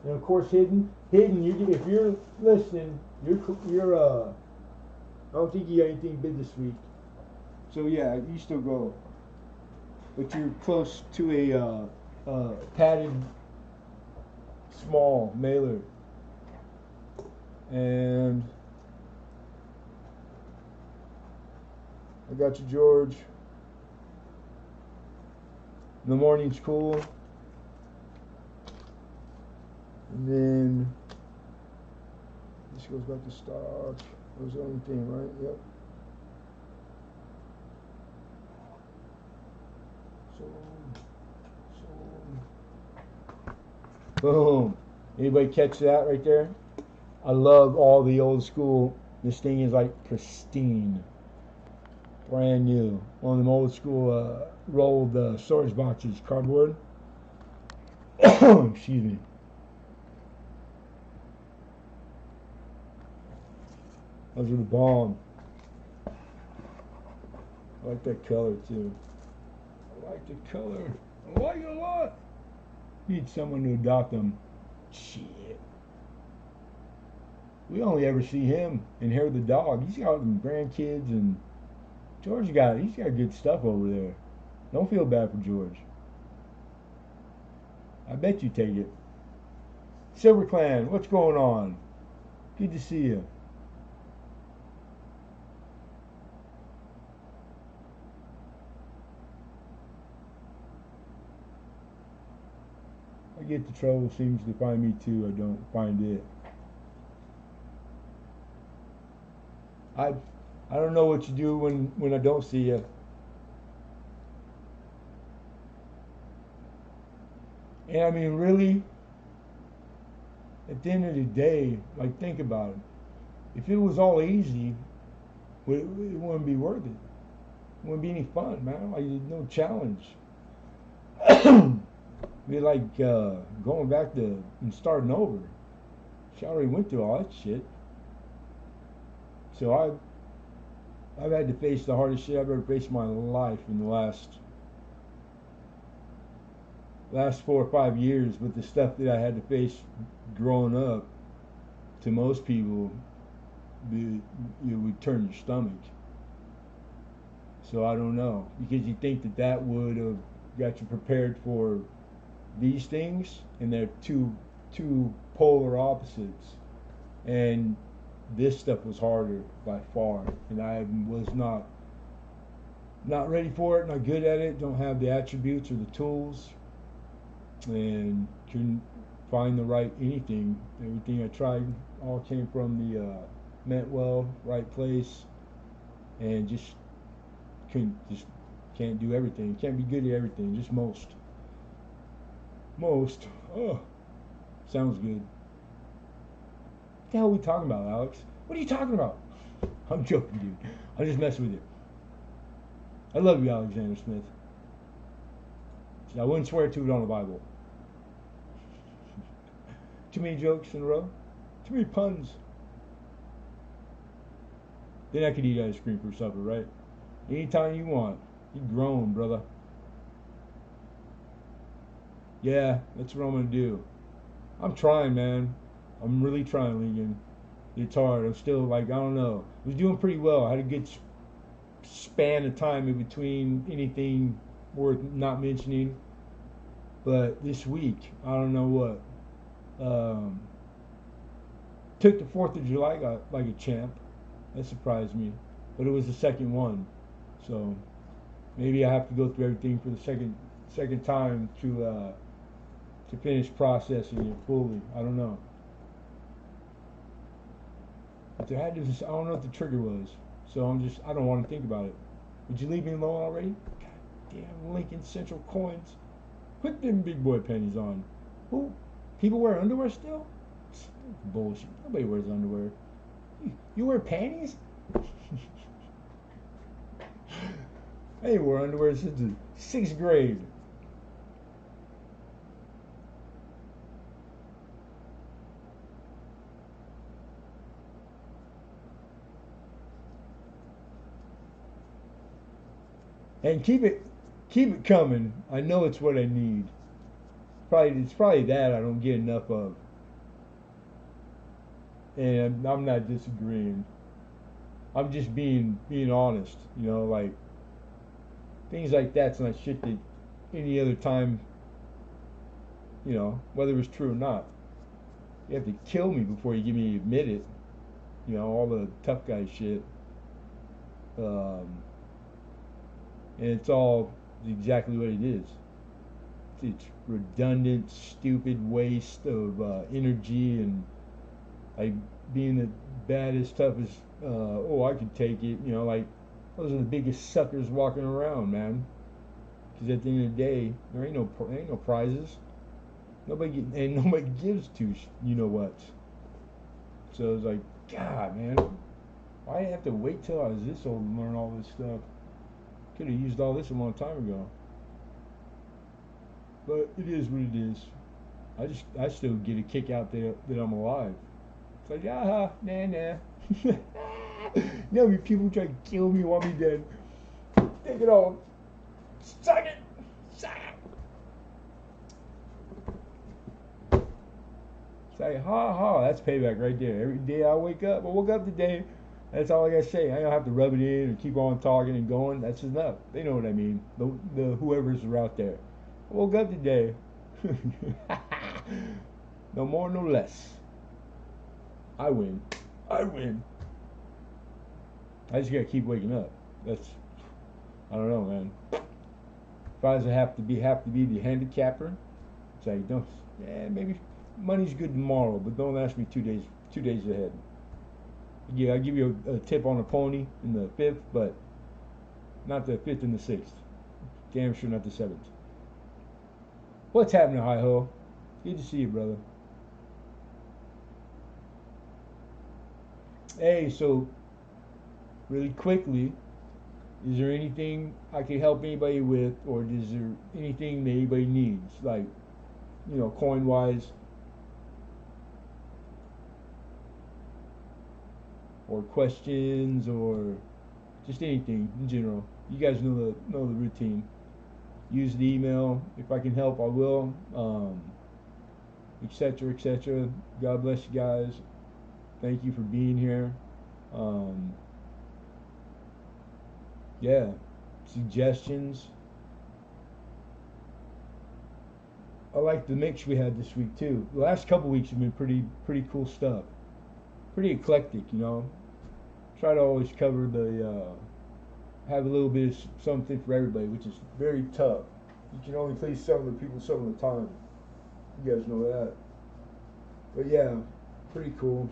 And of course, Hidden. If you're listening, you're I don't think you got anything big this week. So yeah, you still go. But you're close to a padded small mailer. And I got you, George. The morning's cool. And then this goes back to stock. That was the only thing, right? Yep. Boom. Anybody catch that right there? I love all the old school. This thing is like pristine. Brand new. One of them old school rolled storage boxes, cardboard. Excuse me. Those are the bomb. I like that color too. I like the color. I like it a lot. Need someone to adopt them. Shit. We only ever see him and Hair the dog. He's got some grandkids, and he's got good stuff over there. Don't feel bad for George. I bet you take it. Silver Clan, what's going on? Good to see you. I get the trouble seems to find me too. I don't find it. I don't know what you do when I don't see you. And I mean, really, at the end of the day, like, think about it. If it was all easy, it wouldn't be worth it. wouldn't be any fun, man. Like no challenge. Be like going back to and starting over. She already went through all that shit. So I've had to face the hardest shit I've ever faced in my life in the last 4 or 5 years with the stuff that I had to face growing up. To most people, you would turn your stomach. So I don't know, because you think that that would have got you prepared for these things, and they're two polar opposites. And this stuff was harder by far, and I was not ready for it, not good at it, don't have the attributes or the tools, and couldn't find the right anything. Everything I tried all came from the meant well, right place, and just can't do everything. Can't be good at everything. Just most. Most. Oh, sounds good. What the hell are we talking about, Alex? What are you talking about? I'm joking, dude. I'm just messing with you. I love you, Alexander Smith. I wouldn't swear to it on the Bible. Too many jokes in a row. Too many puns. Then I could eat ice cream for supper, right? Anytime you want. You grown, brother. Yeah, that's what I'm gonna do. I'm trying, man. I'm really trying, Legan. It's hard. I'm still like, I don't know. I was doing pretty well. I had a good span of time in between anything worth not mentioning. But this week, I don't know what. Took the 4th of July like a champ. That surprised me. But it was the second one. So maybe I have to go through everything for the second time to finish processing it fully. I don't know. But there had to, I don't know what the trigger was. So I don't want to think about it. Would you leave me alone already? God damn Lincoln Central coins. Put them big boy pennies on. Who? People wear underwear still? Bullshit. Nobody wears underwear. You wear panties? I ain't wore underwear since the 6th grade. And keep it coming. I know it's what I need. It's probably that I don't get enough of. And I'm not disagreeing. I'm just being honest. You know, like things like that's not shit that any other time, you know, whether it's true or not. You have to kill me before you give me to admit it. You know, all the tough guy shit. Um, and it's all exactly what it is. It's redundant, stupid waste of energy and like being the baddest, toughest. Oh, I could take it. You know, like those are the biggest suckers walking around, man. Because at the end of the day, there ain't no prizes. Nobody gives two. You know what? So it's like, God, man, why do I have to wait till I was this old to learn all this stuff? Could have used all this a long time ago. But it is what it is. I still get a kick out there that I'm alive. It's like, nah. You know, people try to kill me while I'm dead. Take it all. Suck it. It's like, that's payback right there. Every day I woke up today. That's all I gotta say. I don't have to rub it in or keep on talking and going. That's enough. They know what I mean. The whoever's are out there. I woke up today. No more, no less. I win. I just gotta keep waking up. I don't know, man. If I have to be the handicapper, say don't. Yeah, maybe money's good tomorrow, but don't ask me 2 days ahead. Yeah, I'll give you a tip on a pony in the 5th, but not the 5th and the 6th. Damn sure not the 7th. What's happening, Hi Ho? Good to see you, brother. Hey, so really quickly, Is there anything I can help anybody with, or is there anything that anybody needs, like, coin wise, or questions, or just anything in general? You guys know the routine. Use the email. If I can help, I will. Etc. Etc. God bless you guys. Thank you for being here. Um, yeah, suggestions. I like the mix we had this week too. The last couple weeks have been pretty cool stuff. Pretty eclectic. Try to always cover have a little bit of something for everybody, which is very tough. You can only please some of the people some of the time. You guys know that. But yeah, pretty cool.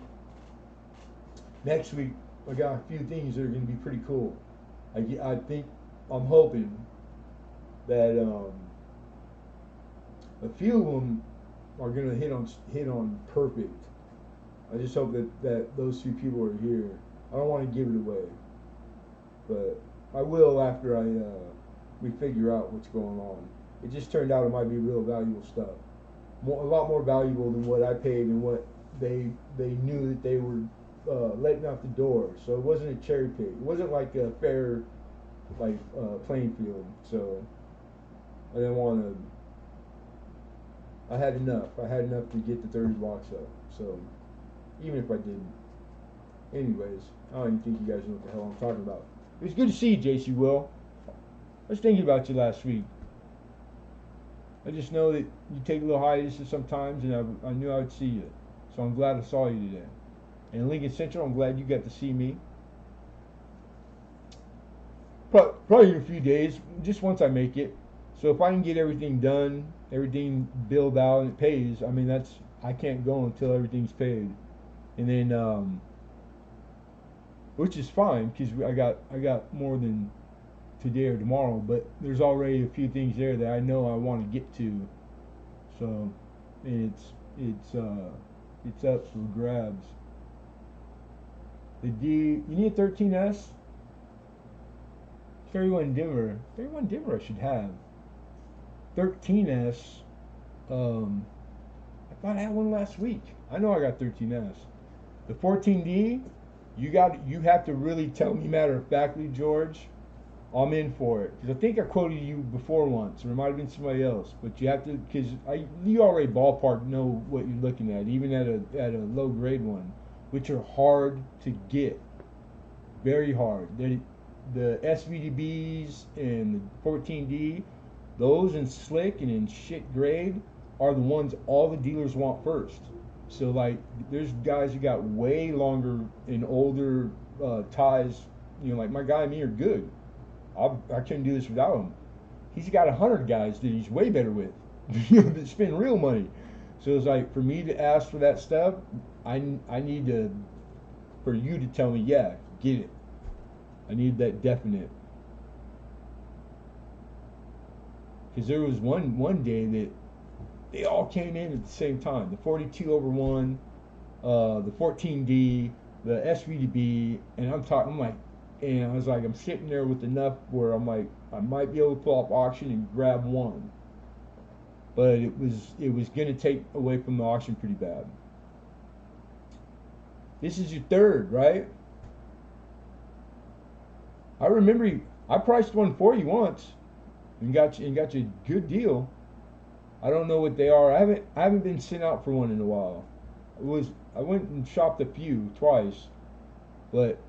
Next week, I got a few things that are going to be pretty cool. I think, I'm hoping that a few of them are going to hit on perfect. I just hope that those few people are here. I don't want to give it away, but I will after we figure out what's going on. It just turned out it might be real valuable stuff, a lot more valuable than what I paid and what they knew that they were letting out the door. So it wasn't a cherry pick. It wasn't like a fair playing field. So I didn't want to. I had enough. I had enough to get the 30 blocks up. So even if I didn't. Anyways, I don't even think you guys know what the hell I'm talking about. It was good to see you, JC Will. I was thinking about you last week. I just know that you take a little hiatus sometimes, and I knew I would see you. So I'm glad I saw you today. And Lincoln Central, I'm glad you got to see me. Probably in a few days, just once I make it. So if I can get everything done, everything billed out, and it pays, I mean, I can't go until everything's paid. And then, which is fine, because I got more than today or tomorrow, but there's already a few things there that I know I want to get to. So, and it's up for grabs. You need a 13S? 31 dimmer. 31 dimmer I should have. 13S. I thought I had one last week. I know I got 13S. The 14D, you have to really tell me matter of factly, George. I'm in for it, because I think I quoted you before once, or it might have been somebody else. But you have to, because you already ballpark know what you're looking at, even at a low grade one, which are hard to get, very hard. The SVDBs and the 14D, those in slick and in shit grade are the ones all the dealers want first. So like, there's guys who got way longer and older ties. Like my guy and me are good. I couldn't do this without him. He's got 100 guys that he's way better with, that spend real money. So it's like, for me to ask for that stuff, I need for you to tell me, yeah, get it. I need that definite. Because there was one day that they all came in at the same time. The 42/1, the 14D, the SVDB, and and I was like, I'm sitting there with enough where I'm like, I might be able to pull off auction and grab one. But it was gonna take away from the auction pretty bad. This is your third, right? I remember I priced one for you once and got you a good deal. I don't know what they are. I haven't been sent out for one in a while. I went and shopped a few twice, but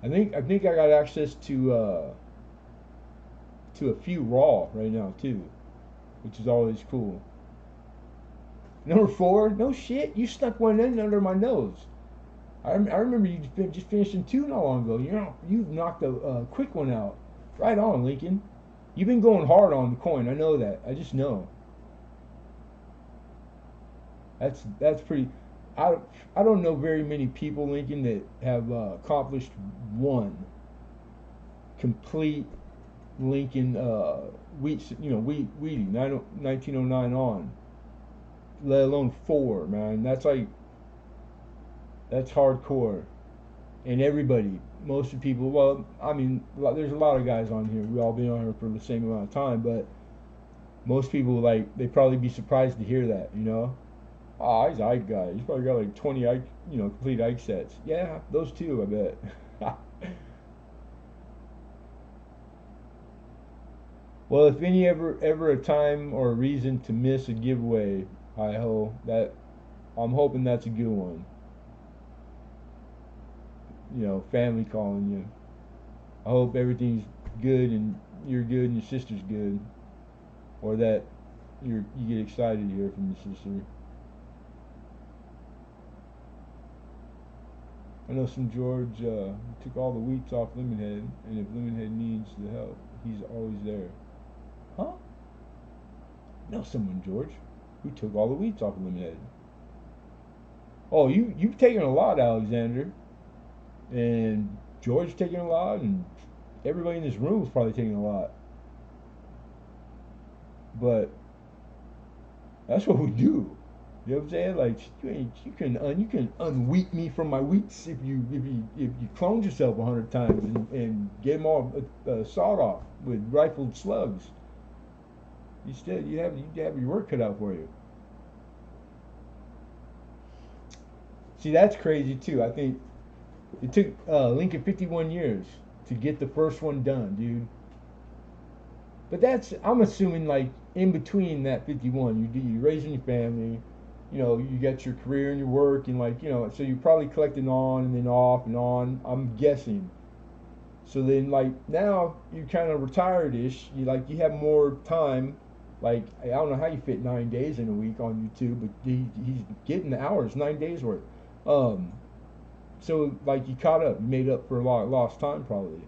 I think I got access to a few raw right now too, which is always cool. Number 4, no shit, you stuck one in under my nose. I remember you just finishing 2 not long ago. You knocked a quick one out. Right on, Lincoln. You've been going hard on the coin. I know that. I just know. That's pretty. I don't know very many people, Lincoln, that have accomplished one complete Lincoln Wheatie 1909 on, let alone 4, man. That's hardcore. and everybody, most of the people. Well, I mean, there's a lot of guys on here. We all been on here for the same amount of time, but most people like they probably be surprised to hear that. You know, ah, he's an Ike guy. He's probably got like 20 Ike, complete Ike sets. Yeah, those two, I bet. Well, if any ever a time or a reason to miss a giveaway, hi ho, that I'm hoping that's a good one. Family calling you. I hope everything's good and you're good and your sister's good, or that you get excited to hear from your sister. I know some George took all the wheats off Lemonhead, and if Lemonhead needs the help, he's always there. Huh? Know someone, George, who took all the wheats off of Lemonhead. Oh, you've taken a lot, Alexander, and George taking a lot, and everybody in this room is probably taking a lot. But that's what we do. You know what I'm saying? Like you can unweak me from my weeks if you cloned yourself 100 times and get them all sawed off with rifled slugs. You have your work cut out for you. See, that's crazy too. I think it took Lincoln 51 years to get the first one done, dude. But I'm assuming like in between that 51, you're raising your family, you got your career and your work and like, so you're probably collecting on and then off and on. I'm guessing. So then like now you're kind of retired-ish. You have more time. Like I don't know how you fit 9 days in a week on YouTube, but he's getting the hours, 9 days worth. Um, so like you caught up, you made up for a lot lost time probably.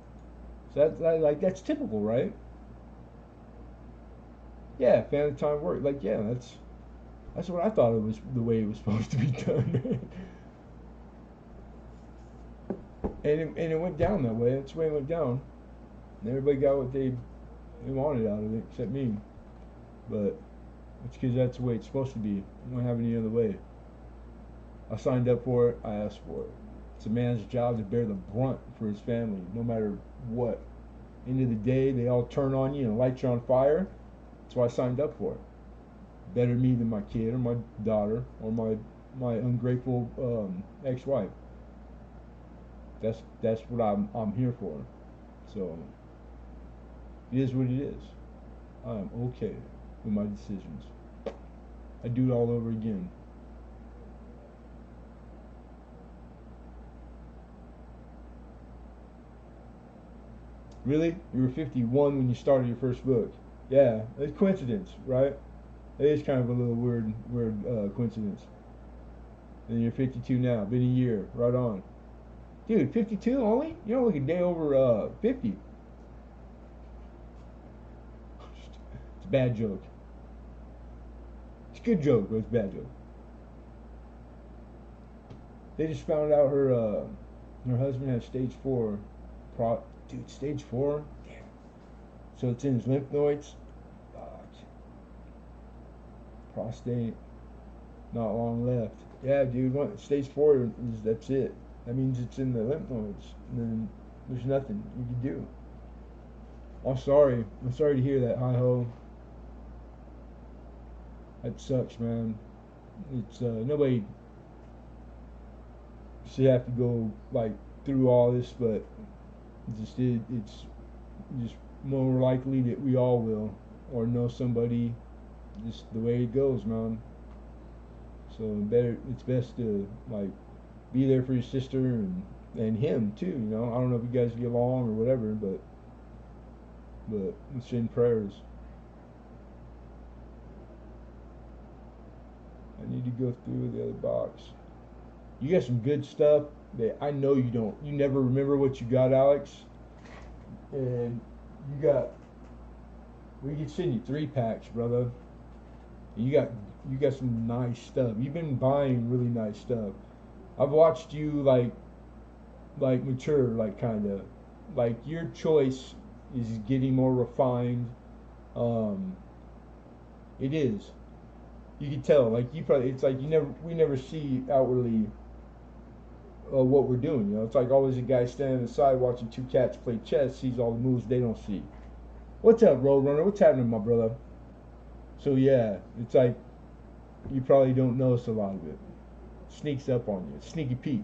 So that's typical, right? Yeah, family time work. Like yeah, that's what I thought it was the way it was supposed to be done. And it went down that way. That's the way it went down. And everybody got what they wanted out of it, except me. But it's because that's the way it's supposed to be. You don't have any other way. I signed up for it. I asked for it. It's a man's job to bear the brunt for his family, no matter what. End of the day, they all turn on you and light you on fire. That's why I signed up for it. Better me than my kid or my daughter or my ungrateful ex-wife. That's what I'm here for. So it is what it is. I'm okay with my decisions. I do it all over again. Really? You were 51 when you started your first book. Yeah, it's coincidence, right? It is kind of a little weird coincidence. And you're 52 now. Been a year. Right on. Dude, 52 only? You don't look a day over 50. It's a bad joke. It's a good joke, but it's a bad joke. They just found out her husband has stage 4 dude, stage 4? Damn. So it's in his lymph nodes. Prostate. Not long left. Yeah, dude. Stage 4 that's it. That means it's in the lymph nodes. And then there's nothing you can do. I'm sorry. I'm sorry to hear that, hi ho. That sucks, man. It's nobody should have to go like through all this, but it's just more likely that we all will, or know somebody. Just the way it goes, man. So it's best to like be there for your sister and him too. I don't know if you guys get along or whatever, but let's send prayers. I need to go through the other box. You got some good stuff that I know you don't. You never remember what you got, Alex. And you got. We can send you 3 packs, brother. You got some nice stuff. You've been buying really nice stuff. I've watched you like mature, like kind of like your choice is getting more refined. Um, it is. You can tell. Like you probably, it's like we never see outwardly what we're doing. You know, it's like always a guy standing on the side watching two cats play chess, sees all the moves they don't see. What's up, Roadrunner? What's happening, my brother? So yeah, it's like you probably don't notice a lot of it. Sneaks up on you. Sneaky Pete.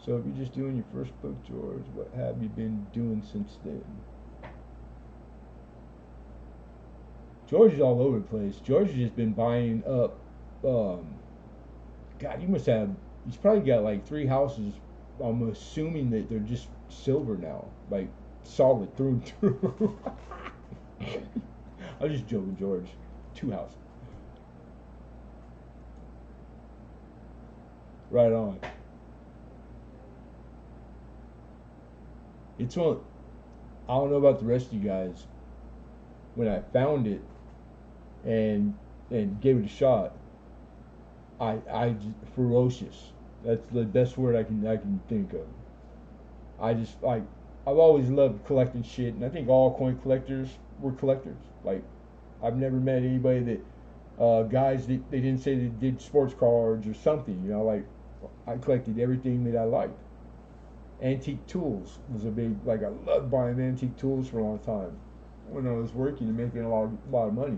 So if you're just doing your first book, George, what have you been doing since then? George is all over the place. George has just been buying up. God, you must have. He's probably got like 3 houses. I'm assuming that they're just silver now, like solid through and through. I'm just joking, George. 2 houses. Right on. It's one. I don't know about the rest of you guys. When I found it and gave it a shot, I ferocious. That's the best word I can think of. I just like I've always loved collecting shit, and I think all coin collectors were collectors. Like I've never met anybody that guys that they didn't say they did sports cards or something. You know, like I collected everything that I liked. Antique tools was a big like I loved buying antique tools for a long time when I was working and making a lot of money.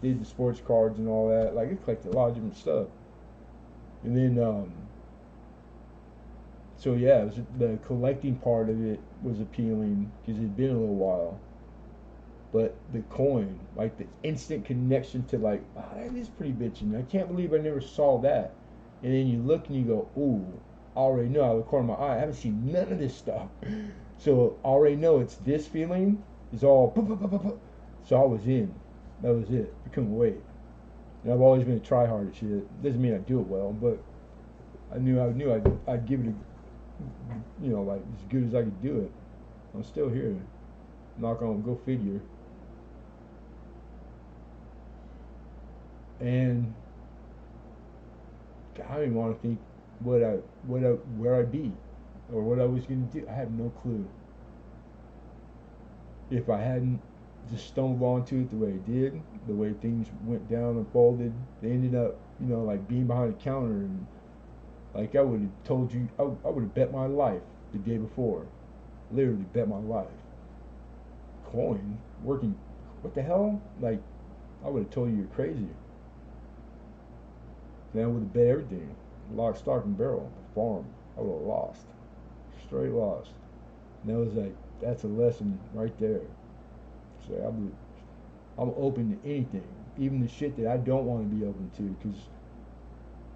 Did the sports cards and all that. Like I collected a lot of different stuff. And then so yeah, it was, the collecting part of it was appealing because it had been a little while. But the coin, like the instant connection to like, oh, that is pretty bitchin'. I can't believe I never saw that. And then you look and you go, ooh, I already know out of the corner of my eye. I haven't seen none of this stuff. So I already know it's this feeling is all. So I was in. That was it. I couldn't wait. And I've always been a try hard at shit. Doesn't mean I do it well, but I knew I'd give it a, you know, like as good as I could do it. I'm still here. Knock on, go figure. And God, I didn't want to think where I'd be or what I was gonna do. I have no clue. If I hadn't just stumbled onto it the way I did, the way things went down, unfolded, they ended up, you know, like being behind the counter and like I would have told you, I would have bet my life the day before, literally bet my life. Coin working, what the hell? Like I would have told you you're crazy. Then I would have bet everything, lock, stock, and barrel, the farm. I would have lost, straight lost. And that was like, that's a lesson right there. So I'm open to anything, even the shit that I don't want to be open to, because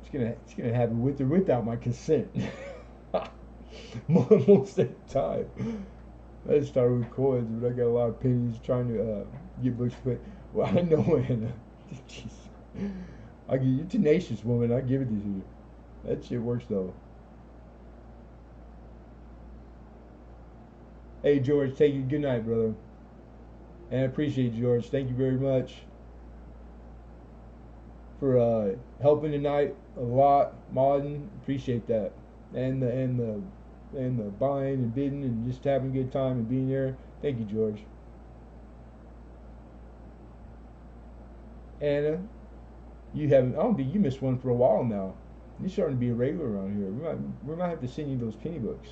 it's gonna happen with or without my consent. Most of the time. I just started with coins, but I got a lot of pennies trying to get books put. Well, I know, Anna. Jeez. You're tenacious, woman. I give it to you. That shit works though. Hey, George, take it. Good night, brother. And I appreciate you, George. Thank you very much for helping tonight a lot, modding. Appreciate that, and the buying and bidding and just having a good time and being there. Thank you, George. Anna, you haven't. I don't think you missed one for a while now. You're starting to be a regular around here. We might have to send you those penny books.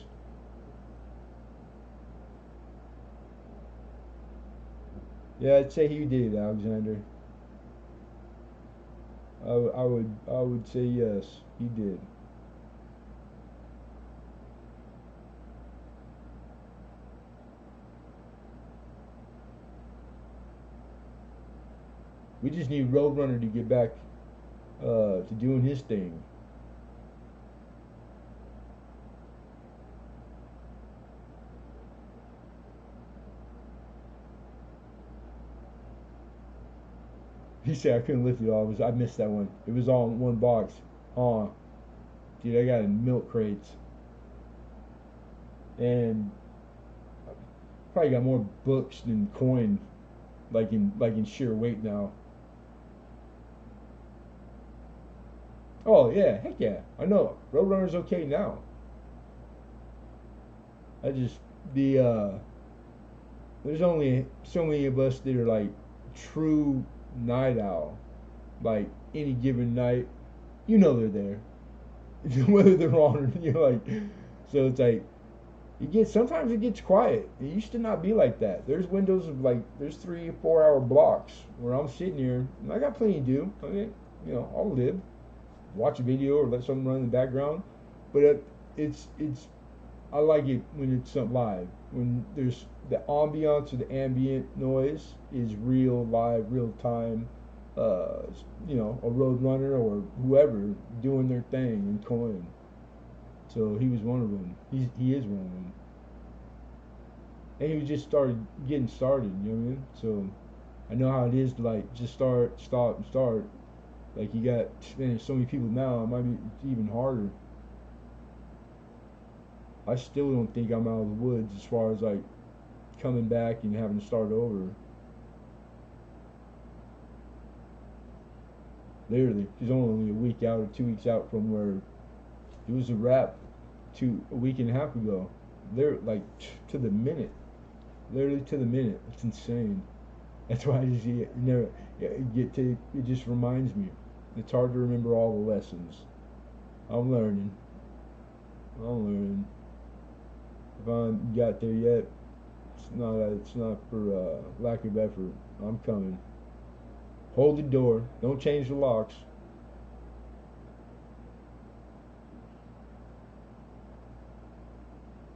Yeah, I'd say you did, Alexander. I would say yes, he did. We just need Roadrunner to get back to doing his thing. He said I couldn't lift it all. I missed that one. It was all in one box. Dude, I got in milk crates, and probably got more books than coin, like in sheer weight now. Oh yeah, heck yeah. I know. Roadrunner's okay now. I just the there's only so many of us that are like true night owl. Like any given night, you know they're there, whether they're on or like. So it's like sometimes it gets quiet. It used to not be like that. There's windows of like there's 3 or 4 hour blocks where I'm sitting here and I got plenty to do. I mean, I'll live, watch a video or let something run in the background. But it's I like it when it's live. When there's the ambiance or the ambient noise is real live, real time. Uh, a road runner or whoever doing their thing and coin. So he was one of them. He is one of them. And he was just getting started. You know what I mean? So I know how it is to like just start, stop, and start. Like you got so many people now. It might be even harder. I still don't think I'm out of the woods as far as like coming back and having to start over. Literally, she's only a week out or 2 weeks out from where it was a wrap a week and a half ago. They're like to the minute, literally to the minute. It's insane. That's why I just never get to. It just reminds me. It's hard to remember all the lessons. I'm learning. I'm learning. If I haven't got there yet, it's not for lack of effort. I'm coming. Hold the door. Don't change the locks.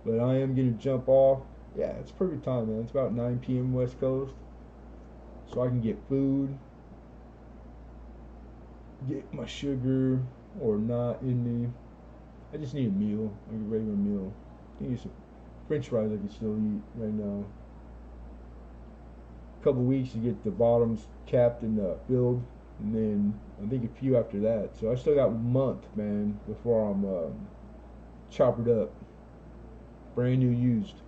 But I am gonna jump off. Yeah, it's perfect time, man. It's about 9 p.m. West Coast, so I can get food, get my sugar or not in me. I just need a meal, like a regular meal. I think it's some French fries I can still eat right now. A couple weeks to get the bottoms capped and filled, and then I think a few after that. So I still got a month, man, before I'm choppered up, brand new used.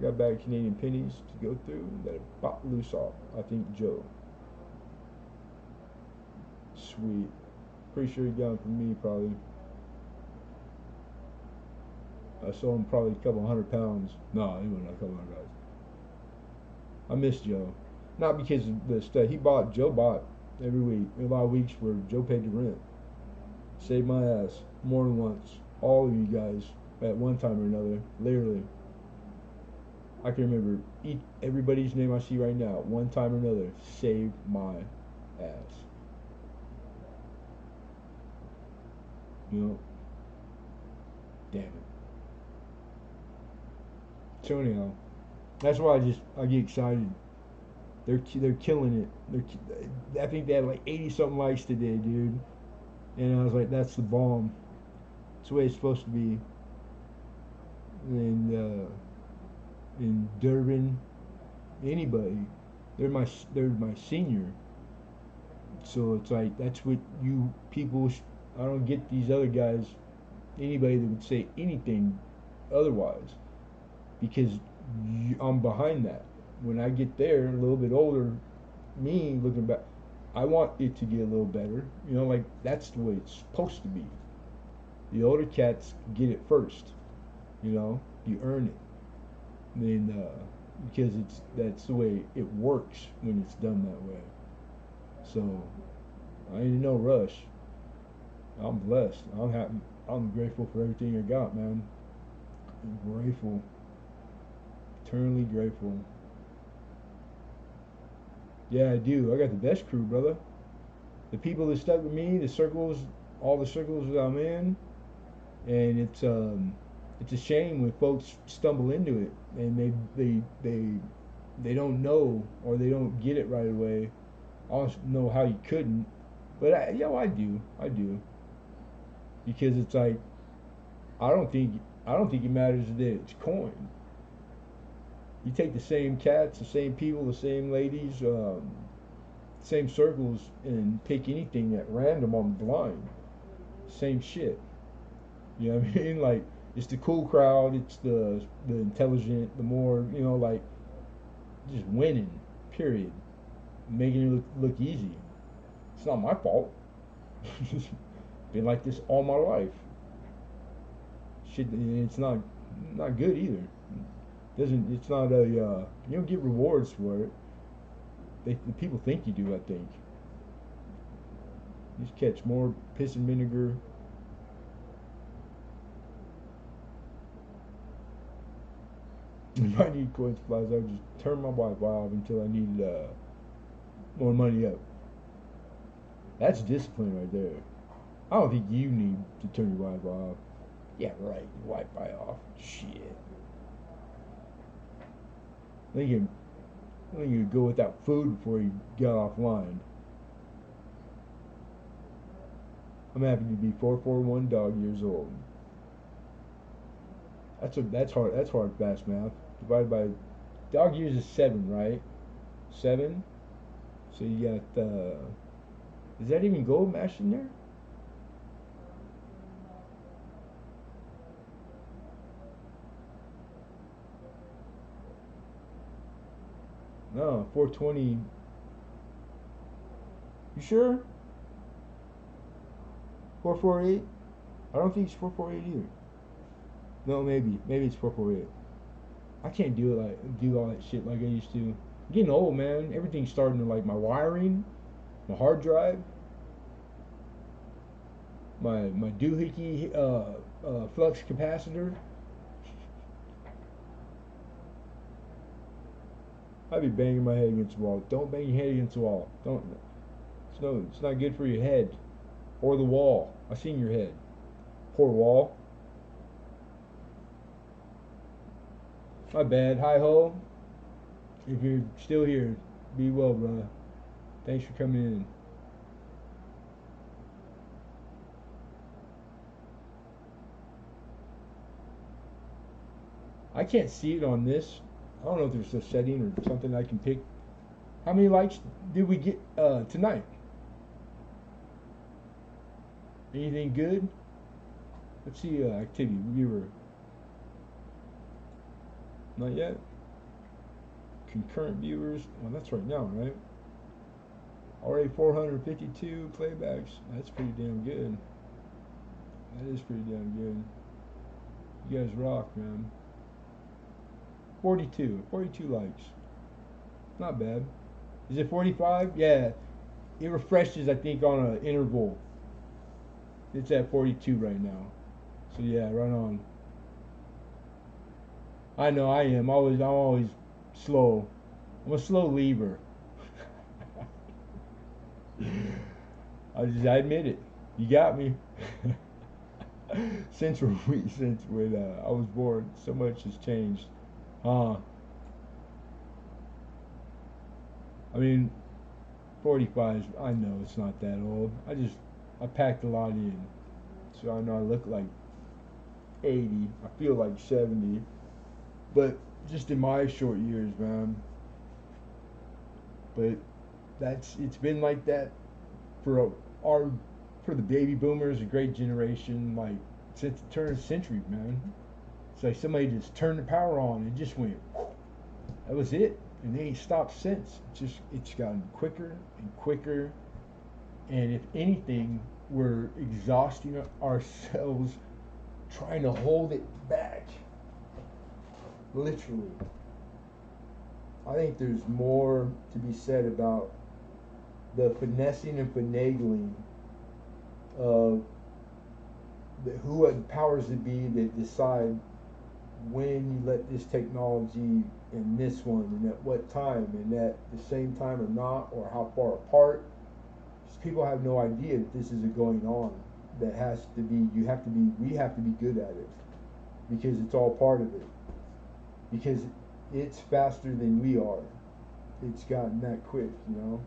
Got back Canadian pennies to go through that I bought loose off. I think Joe. Sweet. Pretty sure he got them from me probably. I sold him probably a couple £100. No, he wasn't a couple $100. I miss Joe. Not because of the stuff Joe bought every week. A lot of weeks where Joe paid the rent. Saved my ass more than once. All of you guys at one time or another, literally. I can remember everybody's name I see right now, one time or another, saved my ass. Damn it. So anyhow, that's why I get excited. They're killing it. I think they had like 80 something likes today, dude. And I was like, that's the bomb. It's the way it's supposed to be. And in Durban, anybody, they're my senior. So it's like that's what you people. I don't get these other guys, anybody that would say anything otherwise, because I'm behind that. When I get there, a little bit older, me looking back, I want it to get a little better. Like that's the way it's supposed to be. The older cats get it first. You earn it. Then because that's the way it works when it's done that way. So I ain't in no rush. I'm blessed. I'm happy. I'm grateful for everything I got, man. I'm grateful. Eternally grateful. Yeah, I do. I got the best crew, brother. The people that stuck with me, all the circles that I'm in, and it's a shame when folks stumble into it and they don't know or they don't get it right away. I don't know how you couldn't, but I do, because it's like I don't think it matters that it's coin. You take the same cats, the same people, the same ladies, same circles, and pick anything at random on the blind. Same shit. You know what I mean? Like it's the cool crowd, it's the intelligent, the more like just winning. Period. Making it look easy. It's not my fault. Been like this all my life. Shit, it's not good either. It's not a you don't get rewards for it. The people think you do. I think Just catch more piss and vinegar. If I need coin supplies, I would just turn my Wi-Fi off until I needed more money up. That's discipline right there. I don't think you need to turn your Wi-Fi off. Yeah, right. Wi-Fi off. Shit. I think you'd go without food before you got offline. I'm happy to be 441 dog years old. That's hard. That's hard fast math. Divided by dog years is 7, right? 7. So you got. Is that even gold mashed in there? No, 420. You sure? 448? I don't think it's 448 either. No, maybe it's 448. I can't do all that shit like I used to. I'm getting old, man. Everything's starting to like my wiring, my hard drive, my doohickey flux capacitor. I'd be banging my head against the wall. Don't bang your head against the wall. Don't. It's not good for your head or the wall. I seen your head. Poor wall. My bad. Hi ho. If you're still here, be well, brother. Thanks for coming in. I can't see it on this. I don't know if there's a setting or something I can pick. How many likes did we get tonight? Anything good? Let's see activity. Viewer. Not yet. Concurrent viewers. Well, that's right now, right? Already 452 playbacks. That's pretty damn good. That is pretty damn good. You guys rock, man. 42 likes. Not bad. Is it 45? Yeah. It refreshes, I think, on an interval. It's at 42 right now. So yeah, right on. I know I am. I'm always slow. I'm a slow lever. I admit it. You got me. since when I was born, so much has changed. I mean, 45. I know it's not that old. I packed a lot in, so I know I look like 80. I feel like 70, but just in my short years, man. But it's been like that for our for the baby boomers, a great generation, like since the turn of the century, man. It's like somebody just turned the power on and just went. That was it, and they ain't stopped since. It's gotten quicker and quicker, and if anything, we're exhausting ourselves trying to hold it back. Literally. I think there's more to be said about the finessing and finagling of who had powers that be that decide when you let this technology and this one and at what time and at the same time or not, or how far apart. Just people have no idea that this is going on. That has to be, we have to be good at it because it's all part of it. Because it's faster than we are. It's gotten that quick, you know.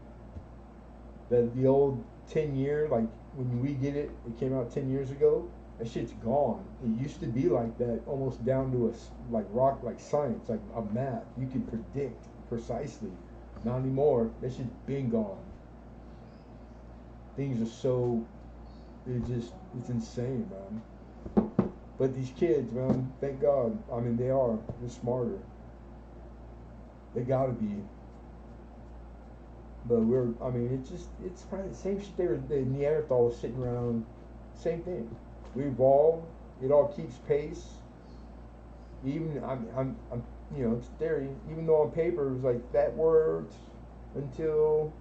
The old 10-year, like when we get it, it came out 10 years ago. That shit's gone. It used to be like that, almost down to like science, like a math. You could predict precisely. Not anymore. That shit's been gone. Things are so, it's insane, man. But these kids, man, thank God. I mean, they're smarter. They gotta be. But it's probably the same shit the Neanderthals sitting around. Same thing. We evolved. It all keeps pace. Even I'm it's theory. Even though on paper it was like that worked until,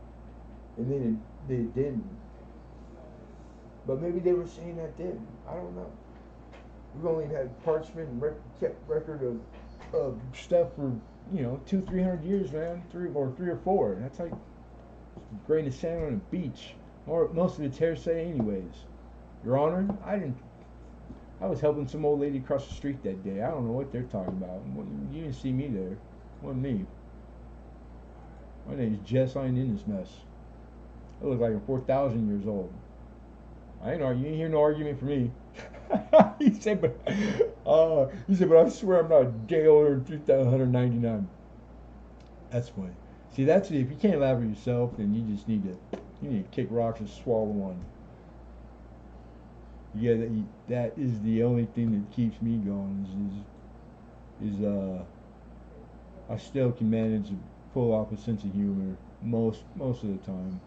and then it didn't. But maybe they were saying that then. I don't know. We've only had parchment and kept record of stuff for 200-300 years, man. Three or four. That's like a grain of sand on a beach. Or most of it's hearsay, anyways. Your Honor, I was helping some old lady across the street that day. I don't know what they're talking about. You didn't see me there. It wasn't me. My name's Jess. I ain't in this mess. I look like I'm 4,000 years old. I ain't arguing. You ain't hear no argument from me. He said, but I swear I'm not a day older than 3,199. That's funny. See, that's if you can't laugh at yourself, then you need to kick rocks and swallow one. Yeah, that is the only thing that keeps me going. Is I still can manage to pull off a sense of humor most of the time.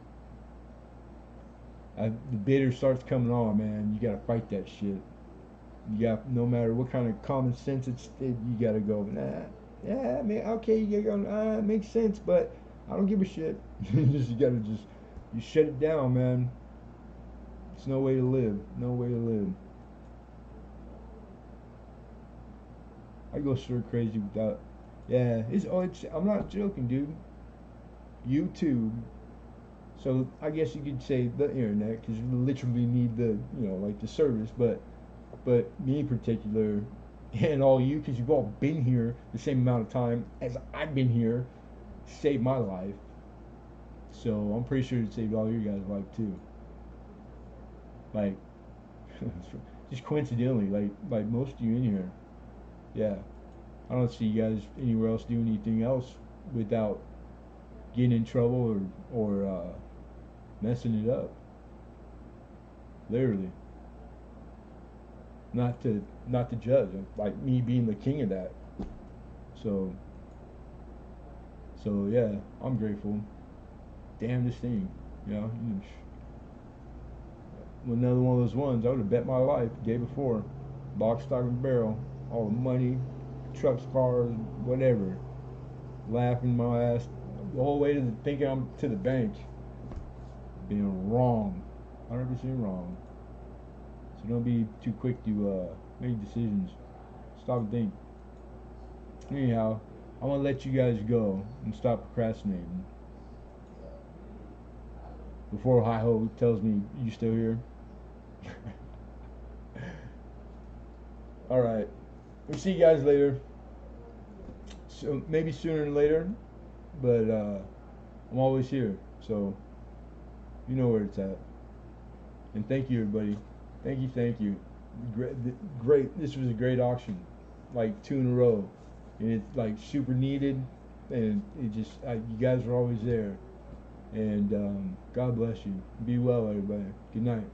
The bitter starts coming on, man. You gotta fight that shit. You got, no matter what kind of common sense you gotta go. Nah, yeah, man. Okay, you gotta go. It makes sense, but I don't give a shit. You shut it down, man. It's no way to live. No way to live. I go stir crazy without. Yeah, I'm not joking, dude. YouTube. So I guess you could say the internet, because you literally need the like the service, but me in particular, and all you, because you've all been here the same amount of time as I've been here, saved my life. So I'm pretty sure it saved all your guys' life too. Like, just coincidentally, like most of you in here, yeah. I don't see you guys anywhere else doing anything else without getting in trouble or messing it up. Literally. Not to judge, like me being the king of that. So yeah, I'm grateful. Damn this thing, another one of those ones I would have bet my life the day before, lock, stock, and barrel, all the money, trucks, cars, whatever, laughing my ass the whole way to thinking I'm to the bank, being wrong, 100% wrong. So don't be too quick to make decisions. Stop and think. Anyhow, I'm gonna let you guys go and stop procrastinating. Before Hi Ho tells me you still here. All right, we'll see you guys later. So maybe sooner than later, but I'm always here. So you know where it's at. And thank you, everybody. Thank you. Great. This was a great auction, like 2 in a row, and it's like super needed, and it just you guys are always there. And God bless you. Be well, everybody. Good night.